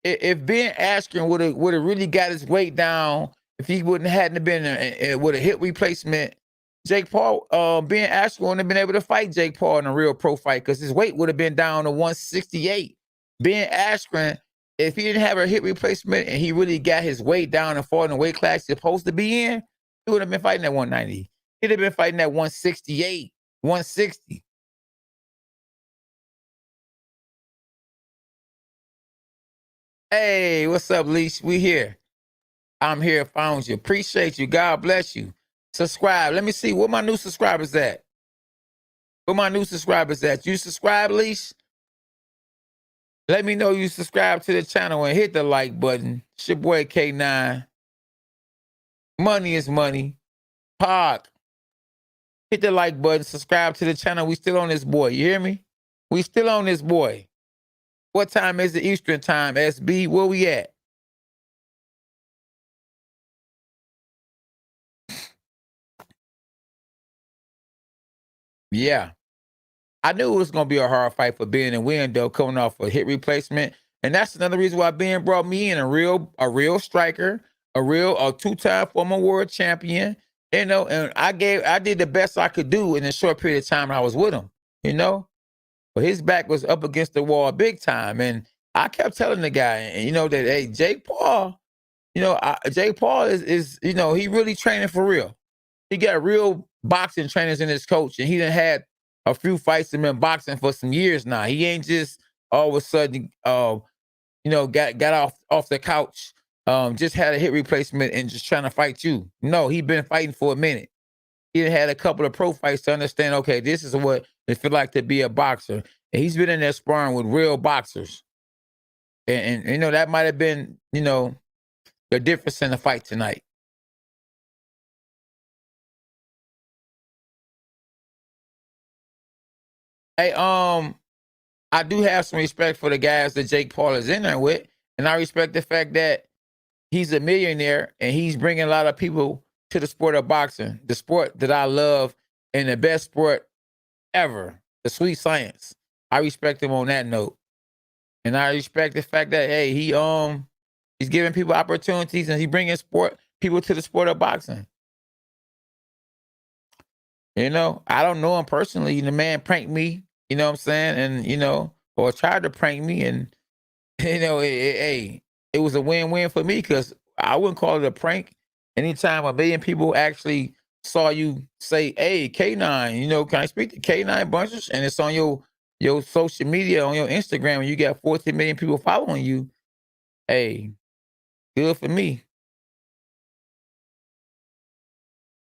[SPEAKER 2] if Ben Askren would have really got his weight down, if he hadn't been with a hip replacement, Jake Paul, Ben Askren wouldn't have been able to fight Jake Paul in a real pro fight because his weight would have been down to 168. Ben Askren, if he didn't have a hip replacement and he really got his weight down and fought in the weight class he's supposed to be in, he would have been fighting at 190. He'd have been fighting at 168, 160. Hey, what's up, Leash? We here. I'm here, found you. Appreciate you. God bless you. Subscribe. Let me see where my new subscribers at. Where my new subscribers at? You subscribe, Leash? Let me know you subscribe to the channel and hit the like button. It's your boy K9. Money is money. Pod. Hit the like button. Subscribe to the channel. We still on this boy. You hear me? We still on this boy. What time is it Eastern time, SB? Where we at? Yeah. I knew it was going to be a hard fight for Ben and Win, though, coming off a hip replacement. And that's another reason why Ben brought me in, a real striker, a two-time former world champion, you know, and I did the best I could do in a short period of time I was with him, you know. But his back was up against the wall big time. And I kept telling the guy, and you know, that, hey, Jake Paul, you know, Jake Paul is, you know, he really training for real. He got real boxing trainers in his coach, and he done had a few fights and been boxing for some years now. He ain't just all of a sudden, you know, got off the couch, just had a hip replacement and just trying to fight you. No, he been fighting for a minute. He had a couple of pro fights to understand, okay, this is what it feel like to be a boxer. And he's been in there sparring with real boxers. And you know, that might have been, you know, the difference in the fight tonight. Hey, I do have some respect for the guys that Jake Paul is in there with. And I respect the fact that he's a millionaire and he's bringing a lot of people to the sport of boxing, the sport that I love and the best sport ever, the sweet science. I respect him on that note. And I respect the fact that, hey, he's giving people opportunities and he's bringing people to the sport of boxing. You know, I don't know him personally. The man pranked me, you know what I'm saying? And, you know, or tried to prank me. And, you know, it was a win-win for me because I wouldn't call it a prank. Anytime a million people actually saw you say, hey, K9, you know, can I speak to K9 Bunches? And it's on your social media, on your Instagram, and you got 14 million people following you. Hey, good for me.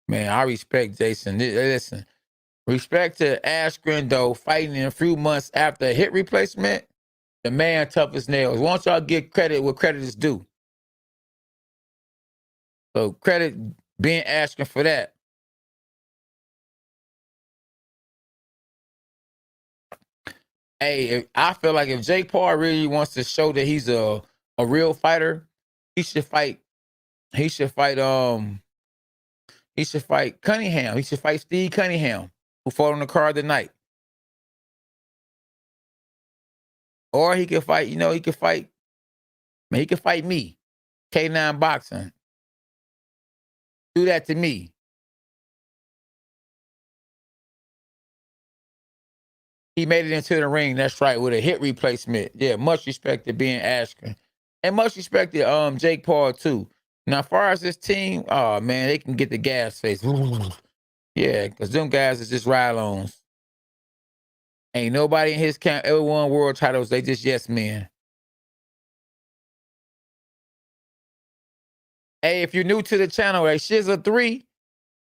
[SPEAKER 2] Man, I respect Jason. Listen, respect to Askren, though, fighting in a few months after a hip replacement. The man tough as nails. Why don't y'all get credit where credit is due? So credit Ben Askren for that. Hey, I feel like if Jake Paul really wants to show that he's a real fighter, he should fight. He should fight. He should fight Cunningham. He should fight Steve Cunningham, who fought on the card tonight. Or he could fight. You know, he could fight. Man, he could fight me. K9 Boxing. Do that to me. He made it into the ring. That's right, with a hit replacement. Yeah, much respect to Ben Askren. And much respect to Jake Paul, too. Now, as far as this team, oh, man, they can get the gas face. Yeah, because them guys is just ride-ons. Ain't nobody in his camp ever won world titles. They just yes men. Hey, if you're new to the channel, hey, Shizza3,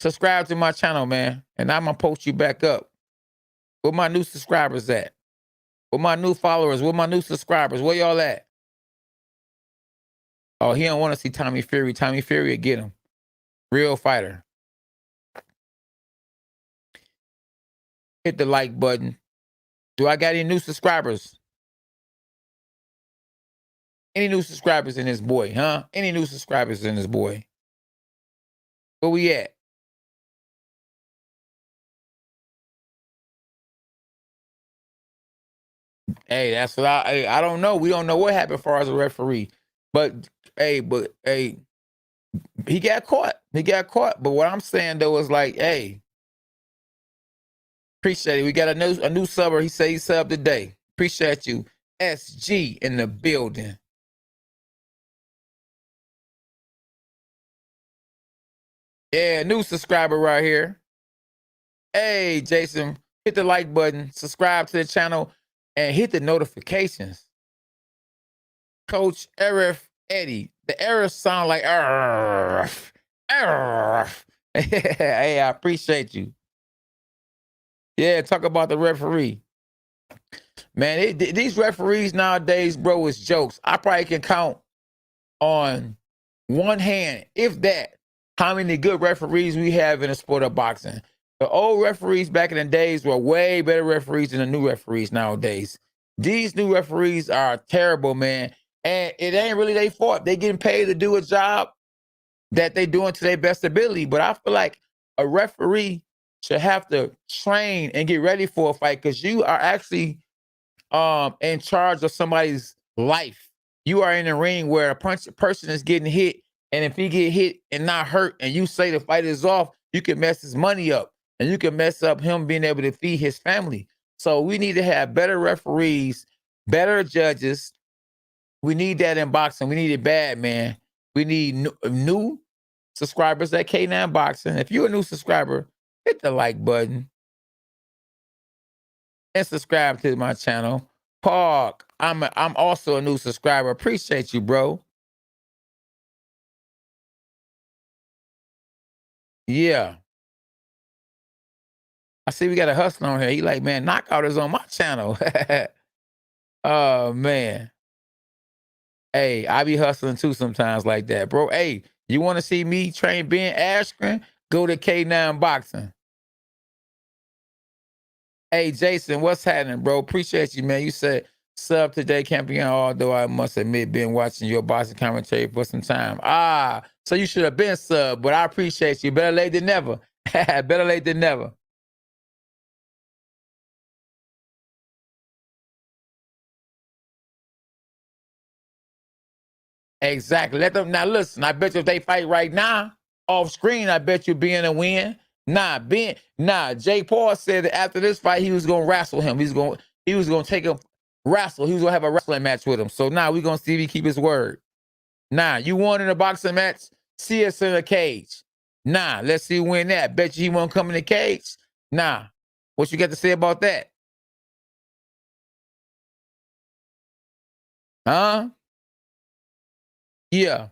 [SPEAKER 2] subscribe to my channel, man. And I'm going to post you back up. Where my new subscribers at? Where my new followers? Where my new subscribers? Where y'all at? Oh, he don't want to see Tommy Fury. Tommy Fury will get him. Real fighter. Hit the like button. Do I got any new subscribers? Any new subscribers in this boy, huh? Any new subscribers in this boy? Where we at? Hey, that's what I don't know. We don't know what happened as far as a referee. But hey, he got caught. He got caught. But what I'm saying though is like, hey, appreciate it. We got a new subber. He said he subbed today. Appreciate you. SG in the building. Yeah, new subscriber right here. Hey, Jason, hit the like button, subscribe to the channel, and hit the notifications. Coach Arif Eddie. The errors sound like Arif. Hey, I appreciate you. Yeah, talk about the referee. Man, these referees nowadays, bro, is jokes. I probably can count on one hand, if that, how many good referees we have in the sport of boxing. The old referees back in the days were way better referees than the new referees nowadays. These new referees are terrible, man. And it ain't really their fault. They getting paid to do a job that they doing to their best ability. But I feel like a referee should have to train and get ready for a fight, because you are actually in charge of somebody's life. You are in a ring where a person is getting hit, and if he get hit and not hurt, and you say the fight is off, you can mess his money up, and you can mess up him being able to feed his family. So we need to have better referees, better judges. We need that in boxing. We need it bad, man. We need new subscribers at K9 Boxing. If you're a new subscriber, hit the like button and subscribe to my channel. Park, I'm also a new subscriber. Appreciate you, bro. Yeah. I see we got a hustler on here. He like, man, Knockout is on my channel. Oh, man. Hey, I be hustling too sometimes like that, bro. Hey, you want to see me train Ben Askren? Go to K9 Boxing. Hey, Jason, what's happening, bro? Appreciate you, man. You said sub today, champion, although I must admit, been watching your boxing commentary for some time. Ah, so you should have been sub, but I appreciate you. Better late than never. Better late than never. Exactly. Let them now listen. I bet you if they fight right now, off screen, I bet you being a win. Jake Paul said that after this fight, he was gonna wrestle him. He was gonna take him wrestle. He was gonna have a wrestling match with him. So now we're gonna see if he keep his word. You won in a boxing match, see us in a cage. Let's see who win that. Bet you he won't come in the cage. What you got to say about that? Huh? Yeah.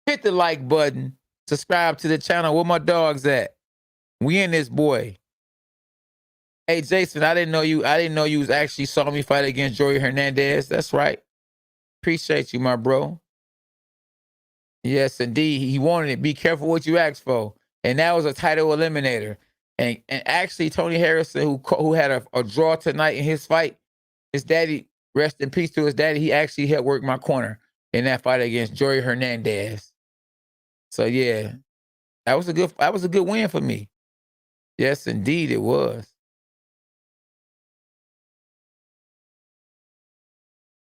[SPEAKER 2] Hit the like button. Subscribe to the channel. Where my dogs at? We in this boy. Hey, Jason, I didn't know you was actually saw me fight against Joey Hernandez. That's right. Appreciate you, my bro. Yes, indeed. He wanted it. Be careful what you ask for. And that was a title eliminator. And actually, Tony Harrison, who had a draw tonight in his fight, his daddy, rest in peace to his daddy, he actually helped work my corner in that fight against Joey Hernandez. So yeah, that was a good win for me. Yes, indeed it was.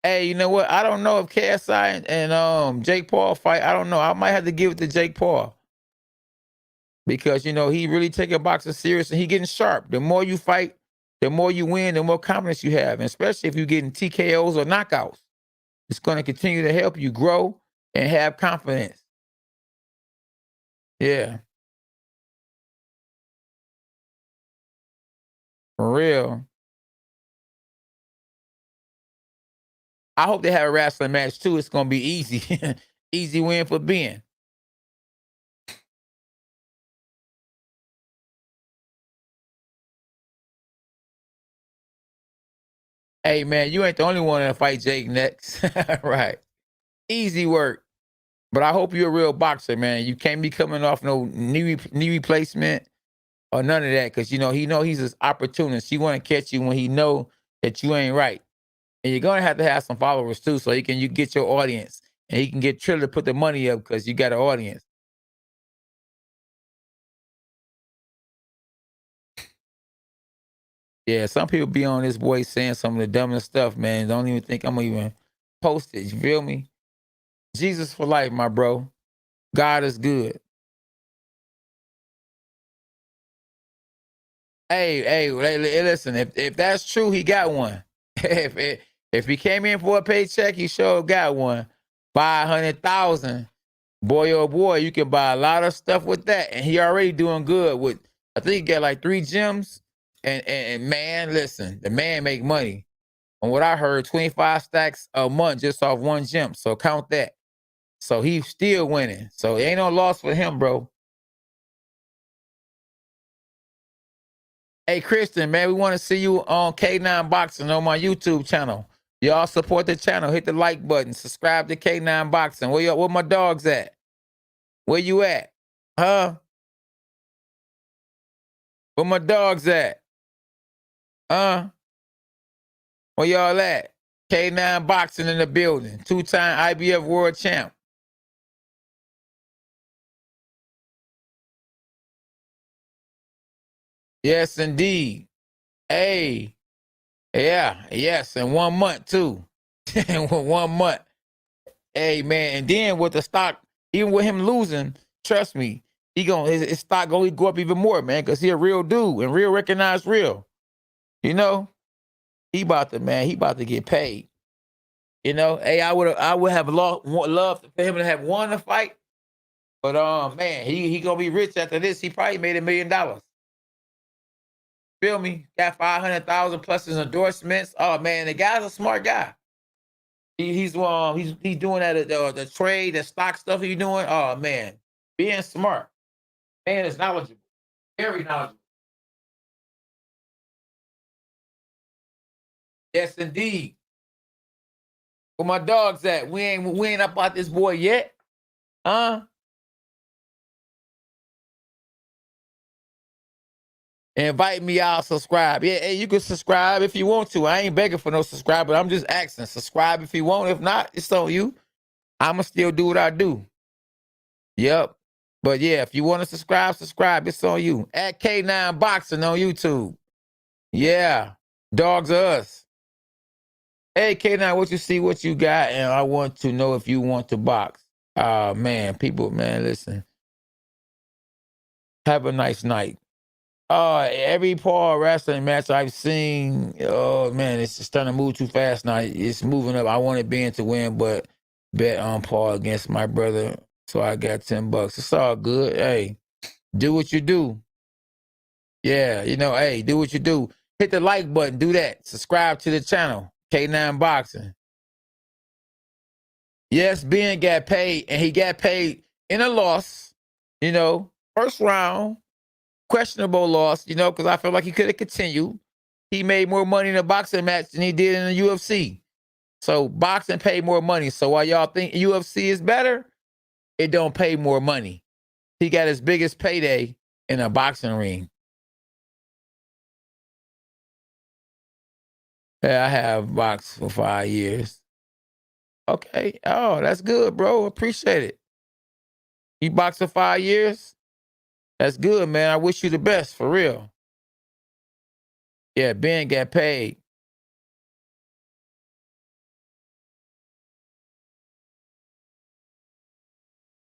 [SPEAKER 2] Hey, you know what? I don't know if KSI and Jake Paul fight. I don't know. I might have to give it to Jake Paul because he really taking boxing serious and he getting sharp. The more you fight, the more you win, the more confidence you have, and especially if you're getting TKOs or knockouts. It's going to continue to help you grow and have confidence. Yeah, for real. I hope they have a wrestling match too. It's going to be easy. Easy win for Ben. Hey, man, you ain't the only one to fight Jake next. Right. Easy work. But I hope you're a real boxer, man. You can't be coming off no knee replacement or none of that because, he know he's an opportunist. He want to catch you when he know that you ain't right. And you're going to have some followers too so you get your audience. And he can get Triller to put the money up because you got an audience. Yeah, some people be on this boy saying some of the dumbest stuff, man. Don't even think I'm going to even post it. You feel me? Jesus for life, my bro. God is good. Hey, listen. If that's true, he got one. if he came in for a paycheck, he sure got one. 500,000. Boy, oh boy, you can buy a lot of stuff with that, and he already doing good with. I think he got like 3 gyms, and man, listen, the man make money. On what I heard, 25 stacks a month just off one gym. So count that. So he's still winning. So it ain't no loss for him, bro. Hey, Christian, man, we want to see you on K9 Boxing on my YouTube channel. Y'all support the channel. Hit the like button. Subscribe to K9 Boxing. Where my dogs at? Where you at? Huh? Where my dogs at? Huh? Where y'all at? K9 Boxing in the building. 2-time IBF world champ. Yes, indeed. Hey. Yeah, yes, in 1 month too. In 1 month. Hey man, and then with the stock, even with him losing, trust me, his stock gonna go up even more, man, because he a real dude and real recognized real. He about to get paid. Hey, I would have loved for him to have won the fight, but man, he gonna be rich after this. He probably made $1 million. Feel me? Got 500,000 plus his endorsements. Oh man, the guy's a smart guy. He's doing that the trade, the stock stuff he's doing. Oh man, being smart. Man is knowledgeable, very knowledgeable. Yes, indeed. Where my dogs at? We ain't up out this boy yet, huh? Invite me, I'll subscribe. Yeah, hey, you can subscribe if you want to. I ain't begging for no subscribe, but I'm just asking. Subscribe if you want. If not, it's on you. I'ma still do what I do. Yep. But yeah, if you want to subscribe. It's on you. At K9 Boxing on YouTube. Yeah. Dogs are us. Hey, K9, what you see, what you got, and I want to know if you want to box. Man, people, man, listen. Have a nice night. Every Paul wrestling match I've seen, oh man, it's just starting to move too fast now. It's moving up. I wanted Ben to win, but bet on Paul against my brother. So I got $10. It's all good. Hey, do what you do. Yeah, hey, do what you do. Hit the like button. Do that. Subscribe to the channel. K9 Boxing. Yes, Ben got paid, and he got paid in a loss. First round, questionable loss, because I feel like he could have continued. He made more money in a boxing match than he did in the UFC. So boxing paid more money. So while y'all think UFC is better, it don't pay more money. He got his biggest payday in a boxing ring. Yeah, I have boxed for 5 years. Okay. Oh, that's good, bro. Appreciate it. You boxed for 5 years? That's good, man. I wish you the best, for real. Yeah, Ben got paid.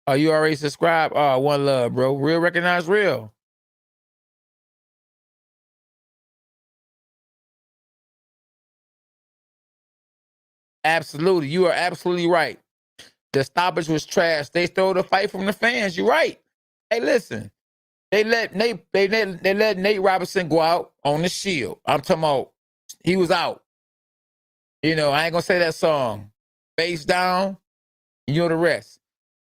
[SPEAKER 2] Oh, you already subscribed? Oh, one love, bro. Real recognize real. Absolutely. You are absolutely right. The stoppage was trash. They stole the fight from the fans. You're right. Hey, listen. They let Nate Robinson go out on the Shield. I'm talking about he was out. You know, I ain't gonna say that song. Face down, you know the rest.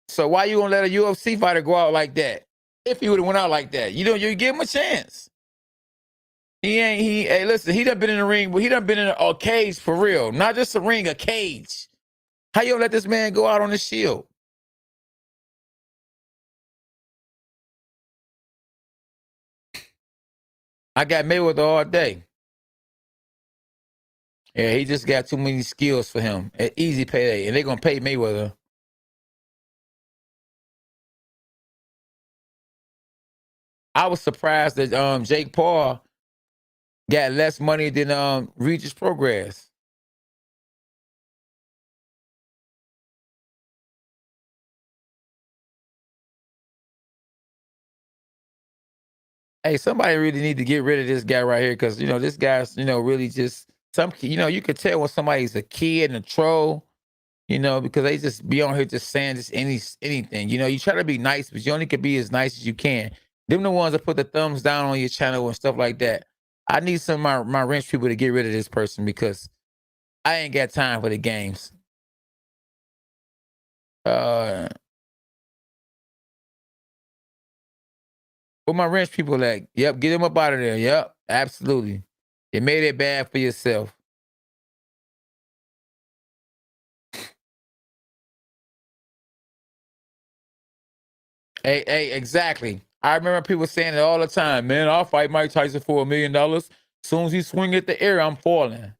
[SPEAKER 2] So why you gonna let a UFC fighter go out like that? If he would have went out like that, you give him a chance. Hey, listen, he done been in the ring, but he done been in a cage for real. Not just a ring, a cage. How you gonna let this man go out on the Shield? I got Mayweather all day. Yeah, he just got too many skills for him. An easy payday, and they're gonna pay Mayweather. I was surprised that Jake Paul got less money than Regis Prograis. Hey, somebody really need to get rid of this guy right here because this guy's really just you could tell when somebody's a kid and a troll. Because they just be on here just saying just anything. You try to be nice, but you only can be as nice as you can. Them the ones that put the thumbs down on your channel and stuff like that. I need some of my wrench people to get rid of this person because I ain't got time for the games. Where my wrench people at? Yep, get them up out of there. Yep, absolutely. You made it bad for yourself. Hey, exactly. I remember people saying it all the time. Man, I'll fight Mike Tyson for $1 million. Soon as he swing at the air, I'm falling.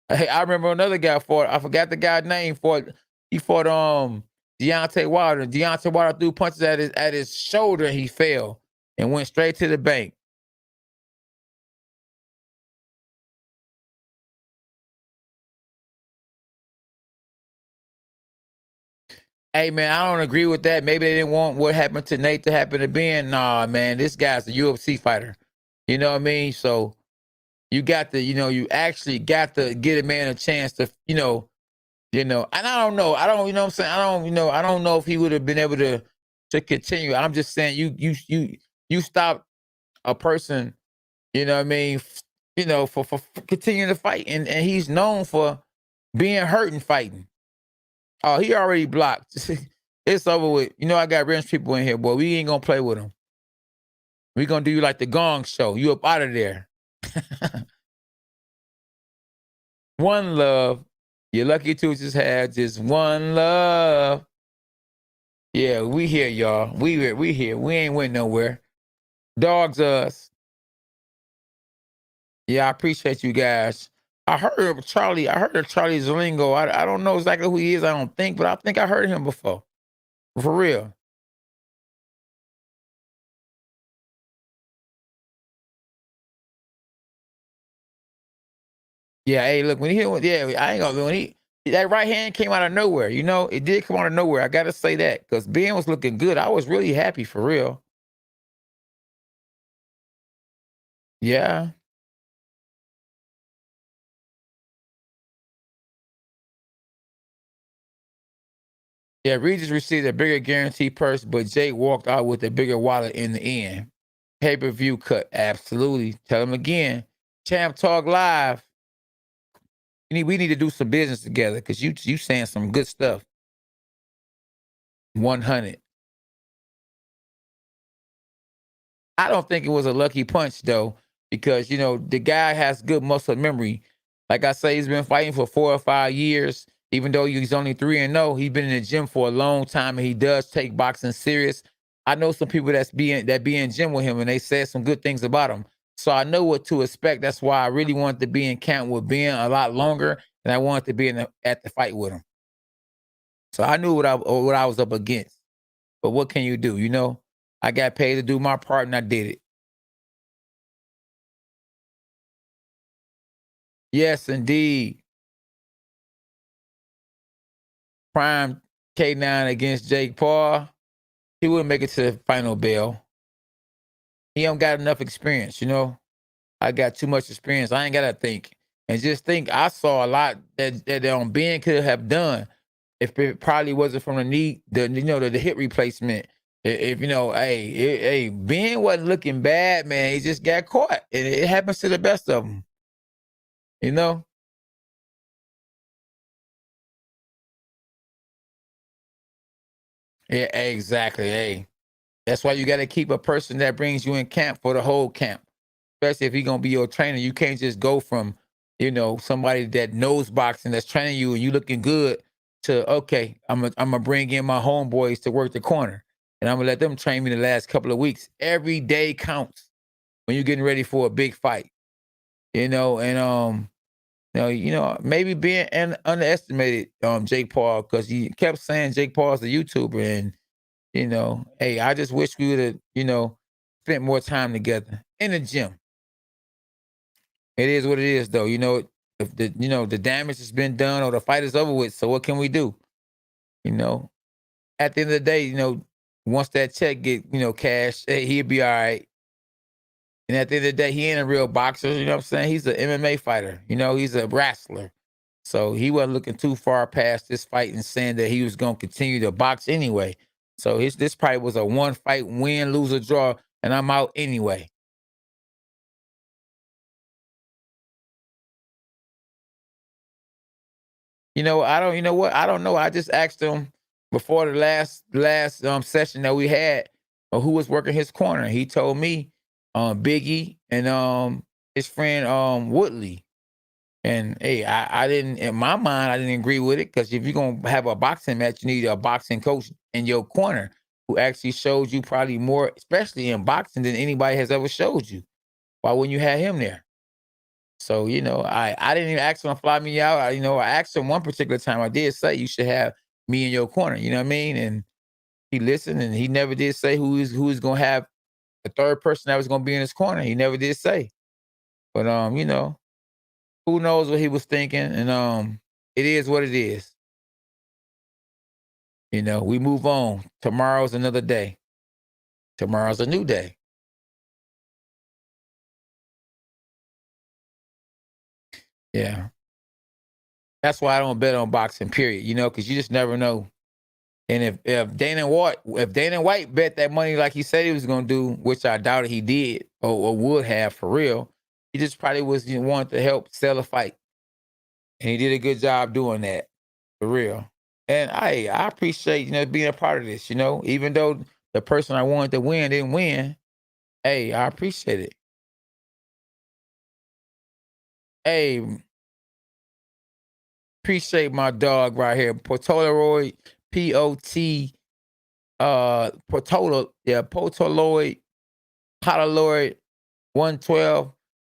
[SPEAKER 2] Hey, I remember another guy fought. I forgot the guy's name. He fought Deontay Wilder. Deontay Wilder threw punches at his shoulder. He fell and went straight to the bank. Hey man, I don't agree with that. Maybe they didn't want what happened to Nate to happen to Ben. Nah, man, this guy's a UFC fighter. You know what I mean? So you got to, you actually got to get a man a chance to, and I don't know. I don't, you know what I'm saying? I don't know if he would have been able to continue. I'm just saying you stop a person, you know what I mean, for continuing to fight. And he's known for being hurt and fighting. Oh, he already blocked. It's over with. I got rich people in here, boy. We ain't gonna play with him. We gonna do you like the Gong Show. You up out of there. One love. You're lucky to just have just one love. Yeah, we here, y'all. We here. We ain't went nowhere. Dogs us. Yeah, I appreciate you guys. I heard of Charlie Zalingo. I don't know exactly who he is, I don't think, but I think I heard him before. For real. Yeah, hey, look, when he hit, I ain't gonna when that right hand came out of nowhere, it did come out of nowhere. I gotta say that because Ben was looking good. I was really happy for real. Yeah. Yeah, Regis received a bigger guarantee purse, but Jake walked out with a bigger wallet in the end. Pay-per-view cut. Absolutely. Tell him again. Champ Talk Live. We need to do some business together because you saying some good stuff. 100. I don't think it was a lucky punch though, because the guy has good muscle memory. Like I say, he's been fighting for 4 or 5 years. Even though he's only 3-0, he's been in the gym for a long time, and he does take boxing serious. I know some people that be in gym with him, and they said some good things about him. So I know what to expect. That's why I really wanted to be in camp with Ben a lot longer, and I wanted to be at the fight with him. So I knew what I was up against. But what can you do? I got paid to do my part, and I did it. Yes, indeed. Prime K9 against Jake Paul. he wouldn't make it to the final bell. He don't got enough experience, you know. I got too much experience. I ain't gotta think. And just think, I saw a lot that Ben could have done if it probably wasn't from the knee, the hip replacement. If you know, hey, Ben wasn't looking bad, man. He just got caught. It happens to the best of them, you know. Yeah, exactly. Hey, that's why you got to keep a person that brings you in camp for the whole camp. Especially if he's gonna be your trainer, you can't just go from, somebody that knows boxing that's training you and you looking good to, okay, I'm gonna bring in my homeboys to work the corner and I'm gonna let them train me the last couple of weeks. Every day counts when you're getting ready for a big fight, and maybe being underestimated Jake Paul because he kept saying Jake Paul's a YouTuber, and hey, I just wish we would have spent more time together in the gym. It is what it is, though. If the damage has been done or the fight is over with, so what can we do? You know, at the end of the day, once that check get cashed, hey, he'll be all right. And at the end of the day, he ain't a real boxer. You know what I'm saying? He's an MMA fighter. He's a wrestler. So he wasn't looking too far past this fight and saying that he was going to continue to box anyway. So this probably was a one fight win, lose or draw, and I'm out anyway. I don't. You know what? I don't know. I just asked him before the last session that we had, who was working his corner. He told me, Biggie and his friend Woodley. And hey, I didn't, in my mind, I didn't agree with it because if you're gonna have a boxing match, you need a boxing coach in your corner who actually showed you probably more, especially in boxing, than anybody has ever showed you. Why wouldn't you have him there? So, I didn't even ask him to fly me out. I asked him one particular time. I did say you should have me in your corner. You know what I mean? And he listened, and he never did say who's gonna have the third person that was gonna be in his corner. He never did say. But who knows what he was thinking? And it is what it is. We move on. Tomorrow's another day. Tomorrow's a new day. Yeah. That's why I don't bet on boxing, period. Because you just never know. And if Dana White bet that money like he said he was gonna do, which I doubted he did or would have for real, he just probably was wanted to help sell a fight. And he did a good job doing that. For real. And I appreciate, being a part of this, even though the person I wanted to win didn't win. Hey, I appreciate it. Hey, appreciate my dog right here. Potoloid, P-O-T, Potoloid, Potoloid 112.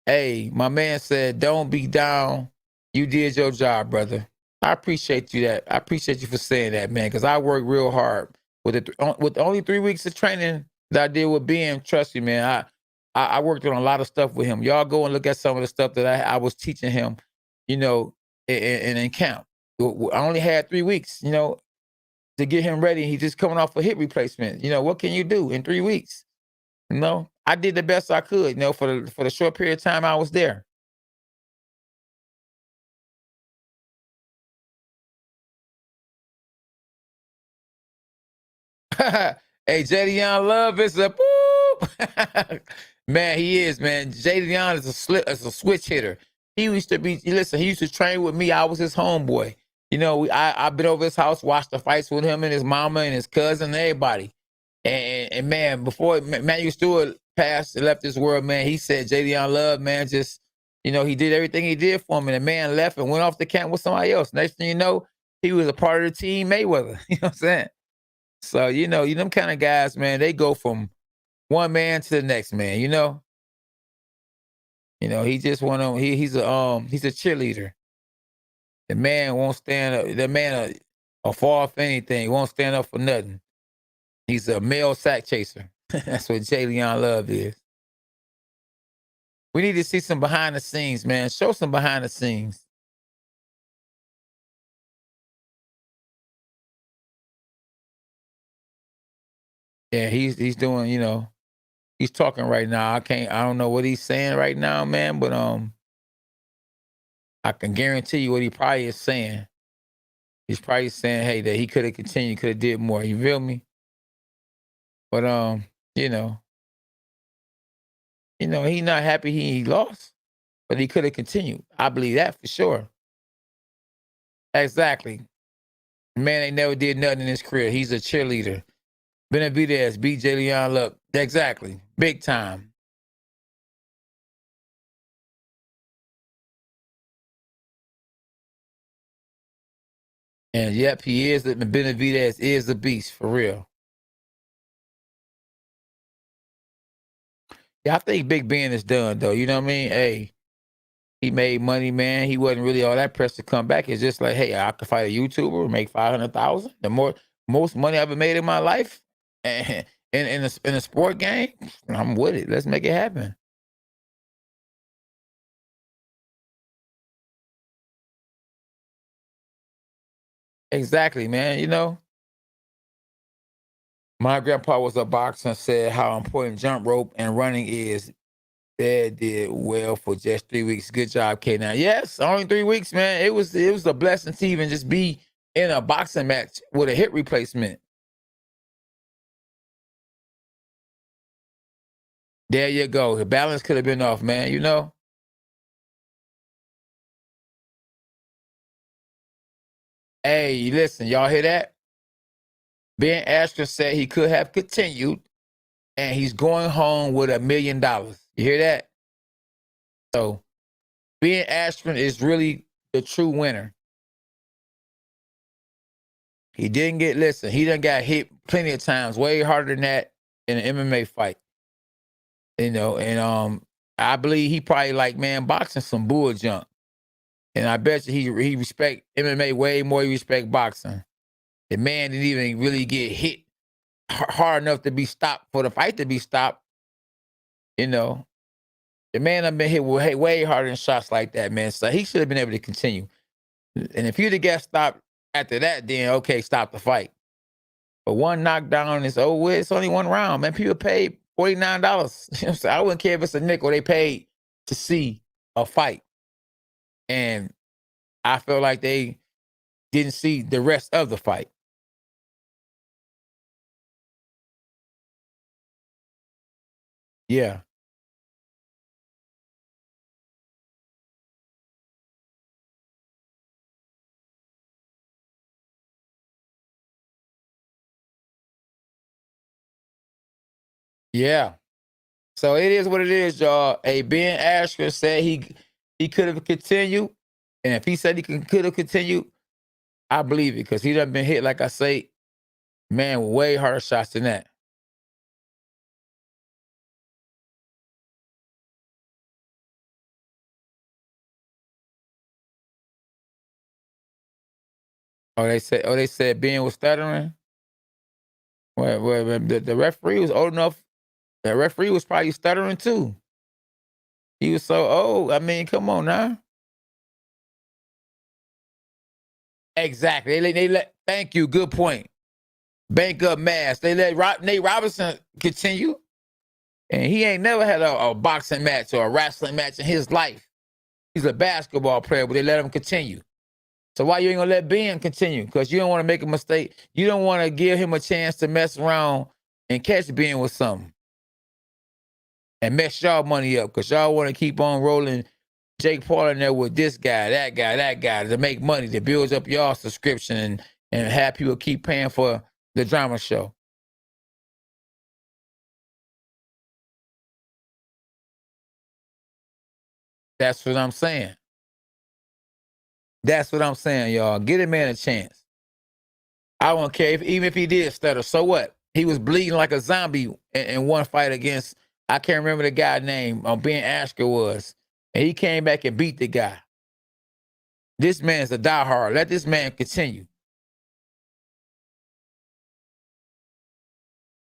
[SPEAKER 2] Hey, my man said, don't be down. You did your job, brother. I appreciate you that. I appreciate you for saying that, man, because I worked real hard with only 3 weeks of training that I did with Ben. Trust me, man. I worked on a lot of stuff with him. Y'all go and look at some of the stuff that I was teaching him, in camp. I only had 3 weeks, to get him ready. He's just coming off a hip replacement. What can you do in 3 weeks? I did the best I could, for the short period of time I was there. Hey, Jadion Love is a boop. Man, he is, man. Jadion is a switch hitter. He used to be, listen, he used to train with me. I was his homeboy. I've been over his house, watched the fights with him and his mama and his cousin and everybody. And man, before Matthew Stewart passed and left this world, man, he said Jadion Love, man, just, he did everything he did for him. And the man left and went off the camp with somebody else. Next thing you know, he was a part of the team Mayweather. You know what I'm saying? So, you them kind of guys, man, they go from one man to the next man, he just he's a cheerleader. The man won't stand up. The man will fall for anything, won't stand up for nothing. He's a male sack chaser. That's what Jalen Love is. We need to see some behind the scenes, man. Show some behind the scenes. Yeah, he's doing, he's talking right now. I don't know what he's saying right now, man, but I can guarantee you what he probably is saying. He's probably saying, hey, that he could have continued, could have did more. You feel me? But you know, he's not happy he lost, but he could have continued. I believe that for sure. Exactly. Man ain't never did nothing in his career. He's a cheerleader. Benavidez beat J. Leon Luck. Exactly. Big time. And yep, he is. Benavidez is a beast for real. Yeah, I think Big Ben is done though. You know what I mean? Hey, he made money, man. He wasn't really all that pressed to come back. It's just like, hey, I could fight a YouTuber, make 500,000. The most money I ever made in my life, and in a sport game, I'm with it. Let's make it happen. Exactly, man. My grandpa was a boxer and said how important jump rope and running is. Dad did well for just 3 weeks. Good job, K9. Yes, only 3 weeks, man. It was a blessing to even just be in a boxing match with a hip replacement. There you go. The balance could have been off, man. Hey, listen, y'all hear that? Ben Askren said he could have continued, and he's going home with $1 million. You hear that? So Ben Askren is really the true winner. He done got hit plenty of times, way harder than that in an MMA fight. And I believe he probably like, man, boxing some bull junk. And I bet you he respect MMA way more than he respect boxing. The man didn't even really get hit hard enough to be stopped for the fight to be stopped. The man done been hit way harder than shots like that, man. So he should have been able to continue. And if you'd have got stopped after that, then okay, stop the fight. But one knockdown is over with. It's only one round, man. People paid $49. I wouldn't care if it's a nickel. They paid to see a fight. And I feel like they didn't see the rest of the fight. Yeah. Yeah. So it is what it is, y'all. Hey, Ben Askren said he could have continued. And if he said he could have continued, I believe it, because he done been hit, like I say, man, with way harder shots than that. They said Ben was stuttering. Well, the referee was old enough. The referee was probably stuttering too. He was so old. I mean, come on now. Exactly. Thank you. Good point. Bank up mass. They let Nate Robinson continue. And he ain't never had a boxing match or a wrestling match in his life. He's a basketball player, but they let him continue. So why you ain't gonna let Ben continue? Because you don't want to make a mistake. You don't want to give him a chance to mess around and catch Ben with something and mess y'all money up, because y'all want to keep on rolling Jake Paul in there with this guy, that guy to make money, to build up y'all subscription and have people keep paying for the drama show. That's what I'm saying. That's what I'm saying, y'all. Get a man a chance. I don't care even if he did stutter. So what? He was bleeding like a zombie in one fight against, I can't remember the guy's name, Ben Askren was. And he came back and beat the guy. This man's a diehard. Let this man continue.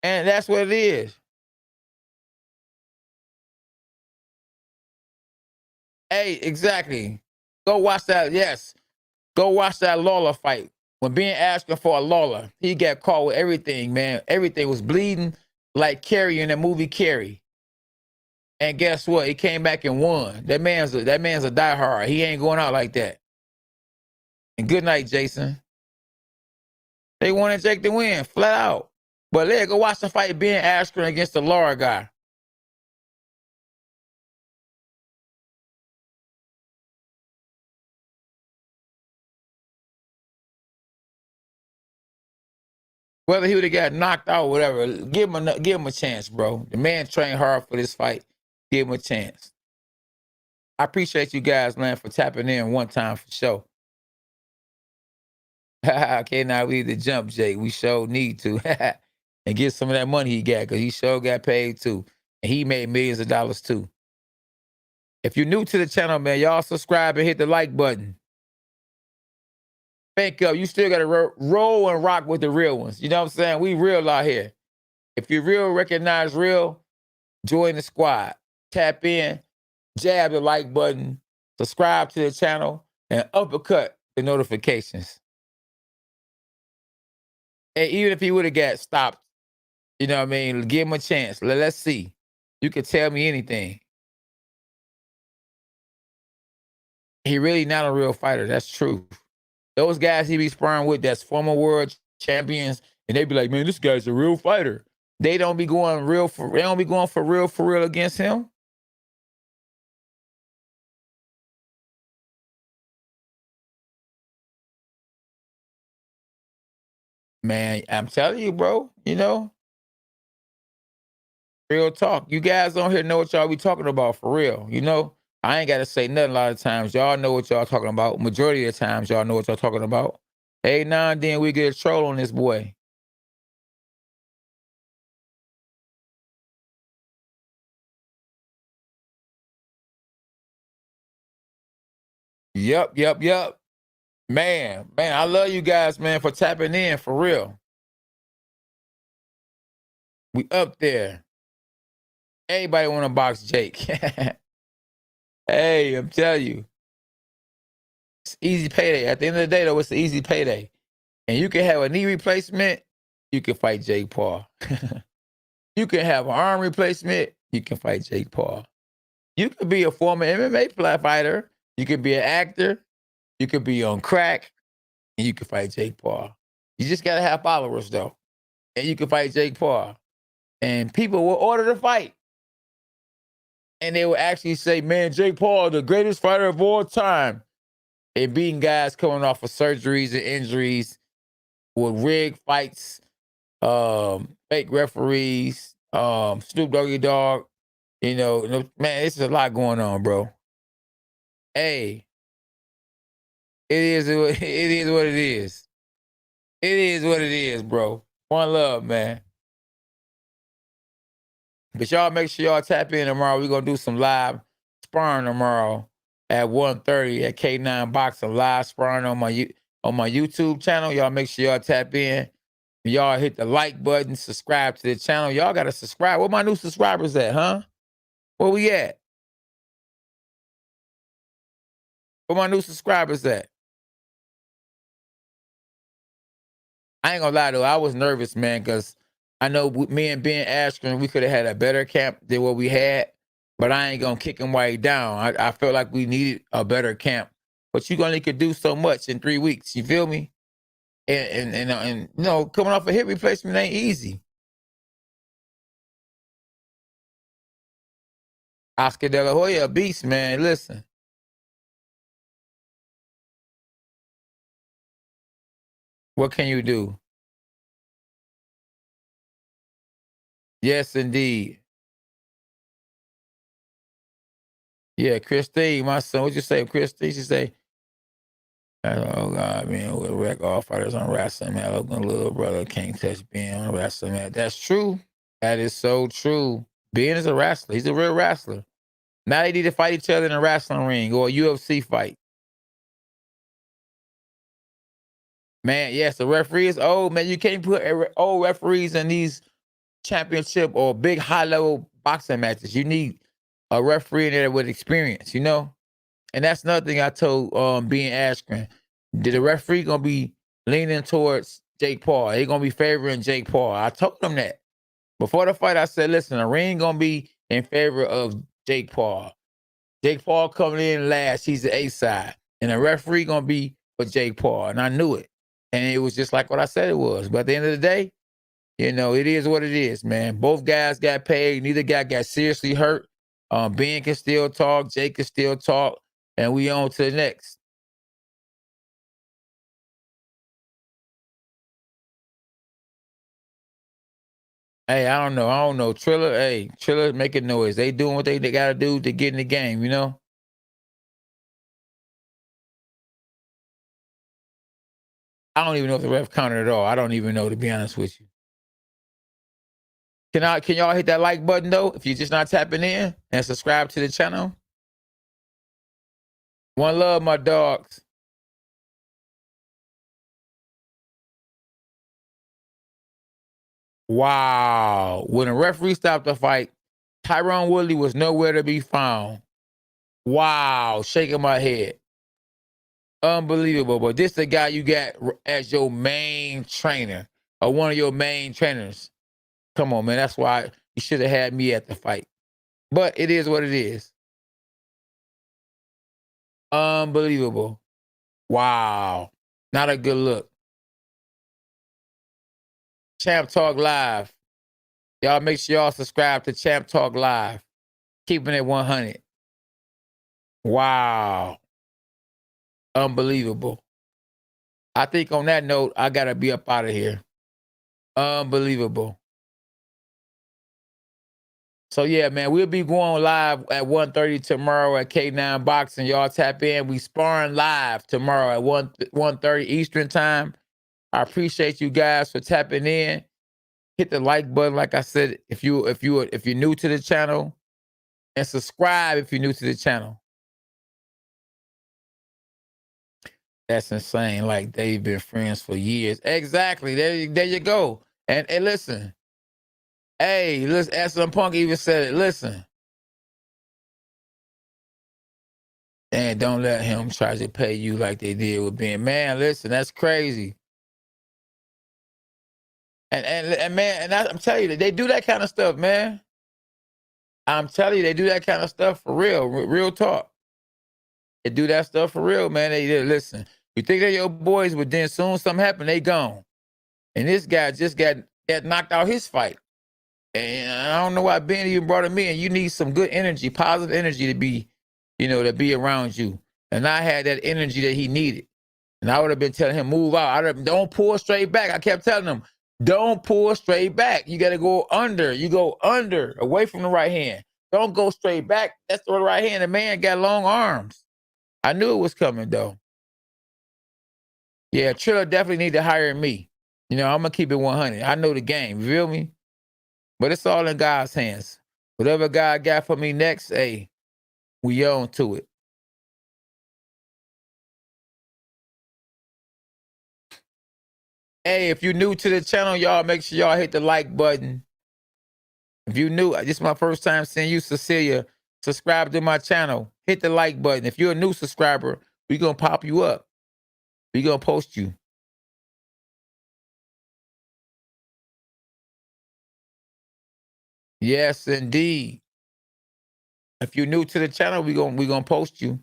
[SPEAKER 2] And that's what it is. Hey, exactly. Go watch that. Yes. Go watch that Lawler fight. When Ben Askren for a Lawler, he got caught with everything, man. Everything was bleeding like Carrie in that movie Carrie. And guess what? He came back and won. That man's a diehard. He ain't going out like that. And good night, Jason. They wanted Jake to win, flat out. But let's go watch the fight Ben Askren against the Laura guy. Whether he would have got knocked out or whatever, give him a chance, bro. The man trained hard for this fight. Give him a chance. I appreciate you guys, man, for tapping in one time for sure. Okay, now we need to jump, Jake. We sure need to. And get some of that money he got, because he sure got paid too. And he made millions of dollars too. If you're new to the channel, man, y'all subscribe and hit the like button. Think up, you still got to roll and rock with the real ones. You know what I'm saying? We real out here. If you're real, recognize real, join the squad. Tap in, jab the like button, subscribe to the channel, and uppercut the notifications. And even if he would have got stopped, you know what I mean? Give him a chance. Let's see. You can tell me anything. He really not a real fighter. That's true. Those guys he be sparring with, that's former world champions, and they be like, man, this guy's a real fighter. They don't be going for real against him. Man, I'm telling you, bro, you know, real talk. You guys on here know what y'all be talking about for real, you know? I ain't got to say nothing a lot of times. Y'all know what y'all talking about. Majority of the times, y'all know what y'all talking about. Hey, now and then we get a troll on this boy. Yup. Man, I love you guys, man, for tapping in, for real. We up there. Everybody want to box Jake. Hey, I'm telling you. It's easy payday. At the end of the day, though, it's an easy payday. And you can have a knee replacement, you can fight Jake Paul. You can have an arm replacement, you can fight Jake Paul. You could be a former MMA fighter, you could be an actor, you could be on crack, and you can fight Jake Paul. You just gotta have followers, though. And you can fight Jake Paul. And people will order the fight. And they will actually say, man, Jake Paul, the greatest fighter of all time. And beating guys coming off of surgeries and injuries with rigged fights, fake referees, Snoop Doggy Dogg. You know, man, it's a lot going on, bro. Hey, it is what it is. It is what it is, bro. One love, man. But y'all make sure y'all tap in tomorrow. We're going to do some live sparring tomorrow at 1:30 at K9 Boxing, live sparring on my YouTube channel. Y'all make sure y'all tap in. Y'all hit the like button, subscribe to the channel. Y'all got to subscribe. Where my new subscribers at, huh? Where we at? Where my new subscribers at? I ain't gonna lie though, I was nervous, man, because I know me and Ben Askren, we could have had a better camp than what we had, but I ain't gonna kick him way down. I felt like we needed a better camp, but you only could do so much in 3 weeks. You feel me? And you know, coming off a hip replacement ain't easy. Oscar De La Hoya, a beast, man. Listen. What can you do? Yes, indeed. Yeah, Christine, my son. What you say, Christine? She say, oh God, man, we'll wreck all fighters on wrestling, man. Look, my little brother can't touch Ben on wrestling, man. That's true. That is so true. Ben is a wrestler. He's a real wrestler. Now they need to fight each other in a wrestling ring or a UFC fight. Man, yes, the referees. Oh, man, you can't put old referees in these championship or big high-level boxing matches. You need a referee in there with experience, you know? And that's another thing I told Ben Askren. The referee gonna be leaning towards Jake Paul. They're going to be favoring Jake Paul. I told them that. Before the fight, I said, listen, the ring going to be in favor of Jake Paul. Jake Paul coming in last. He's the A side. And the referee going to be for Jake Paul. And I knew it. And it was just like what I said it was. But at the end of the day, you know, it is what it is, man. Both guys got paid. Neither guy got seriously hurt. Ben can still talk. Jake can still talk. And we on to the next. Hey, I don't know. Triller, Triller making noise. They doing what they got to do to get in the game, you know? I don't even know if the ref counted at all. I don't even know, to be honest with you. Can y'all hit that like button, though, if you're just not tapping in, and subscribe to the channel? One love, my dogs. Wow. When the referee stopped the fight, Tyron Woodley was nowhere to be found. Wow. Shaking my head. Unbelievable. But this the guy you got as your main trainer, or one of your main trainers. Come on, man. That's why you should have had me at the fight. But it is what it is. Unbelievable. Wow. Not a good look. Champ Talk Live. Y'all make sure y'all subscribe to Champ Talk Live. Keeping it 100. Wow. Unbelievable. I think on that note, I got to be up out of here. Unbelievable. So, yeah, man, we'll be going live at 1:30 tomorrow at K9 Boxing. Y'all tap in. We sparring live tomorrow at 1:30 Eastern time. I appreciate you guys for tapping in. Hit the like button, like I said, if you're new to the channel, and subscribe if you're new to the channel. That's insane. Like, they've been friends for years. Exactly. There you go. And listen. Hey, listen, SM Punk even said it. Listen. And don't let him try to pay you like they did with Ben. Man, listen, that's crazy. And man, I'm telling you, they do that kind of stuff, man. I'm telling you, they do that kind of stuff for real. Real talk. They do that stuff for real, man. They listen. You think they're your boys, but then soon something happened, they gone. And this guy just got knocked out his fight. And I don't know why Ben even brought him in. You need some good energy, positive energy to be, to be around you. And I had that energy that he needed. And I would have been telling him, move out. Don't pull straight back. I kept telling him, don't pull straight back. You got to go under. You go under, away from the right hand. Don't go straight back. That's the right hand. The man got long arms. I knew it was coming, though. Yeah, Triller definitely need to hire me. I'm going to keep it 100. I know the game. You feel me? But it's all in God's hands. Whatever God got for me next, hey, we on to it. Hey, if you're new to the channel, y'all make sure y'all hit the like button. If you're new, this is my first time seeing you, Cecilia. Subscribe to my channel. Hit the like button. If you're a new subscriber, we're going to pop you up. We're going to post you. Yes, indeed. If you're new to the channel, we're gonna post you.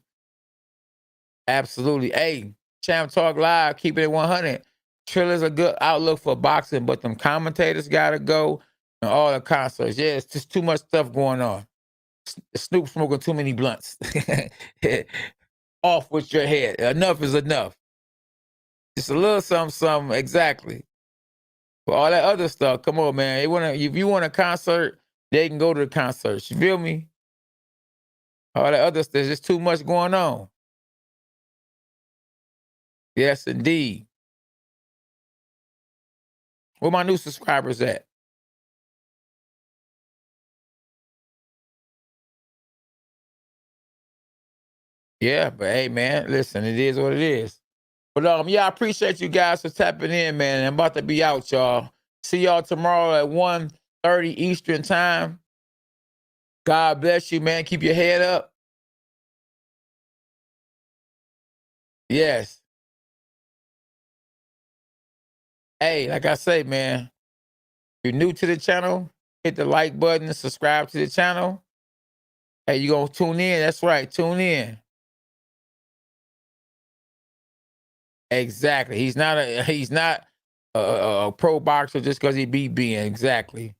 [SPEAKER 2] Absolutely. Hey, Champ Talk Live, keep it at 100. Triller's a good outlook for boxing, but them commentators gotta go and all the concerts. Yeah, it's just too much stuff going on. Snoop smoking too many blunts. Off with your head. Enough is enough. Just a little something, exactly. But all that other stuff, come on, man. If you want a concert, they can go to the concerts. You feel me? All that other stuff, there's just too much going on. Yes, indeed. Where my new subscribers at? Yeah, but hey, man, listen, it is what it is. But yeah, I appreciate you guys for tapping in, man. I'm about to be out, y'all. See y'all tomorrow at 1:30 Eastern time. God bless you, man. Keep your head up. Yes. Hey, like I say, man, if you're new to the channel, hit the like button and subscribe to the channel. Hey, you gonna tune in? That's right, tune in. Exactly. He's not a pro boxer just because he beat Ben. Exactly.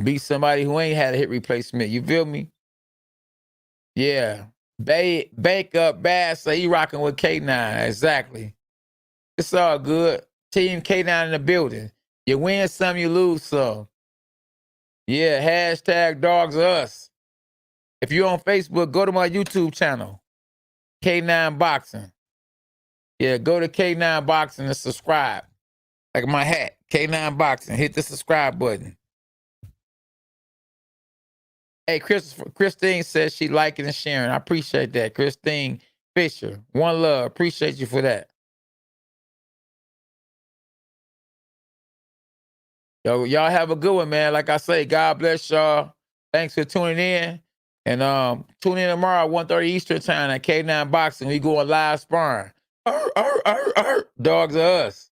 [SPEAKER 2] Beat somebody who ain't had a hit replacement. You feel me? Yeah. Bank up bad, so he rocking with K9. Exactly. It's all good. Team K9 in the building. You win some, you lose some. Yeah, hashtag dogs are us. If you're on Facebook, go to my YouTube channel, K9 Boxing. Yeah, go to K9 Boxing and subscribe. Like my hat, K9 Boxing. Hit the subscribe button. Hey, Christine says she liking and sharing. I appreciate that. Christine Fisher, one love. Appreciate you for that. Yo, y'all have a good one, man. Like I say, God bless y'all. Thanks for tuning in. And tune in tomorrow, 1:30 Eastern time at K9 Boxing. We going live sparring. Dogs are us.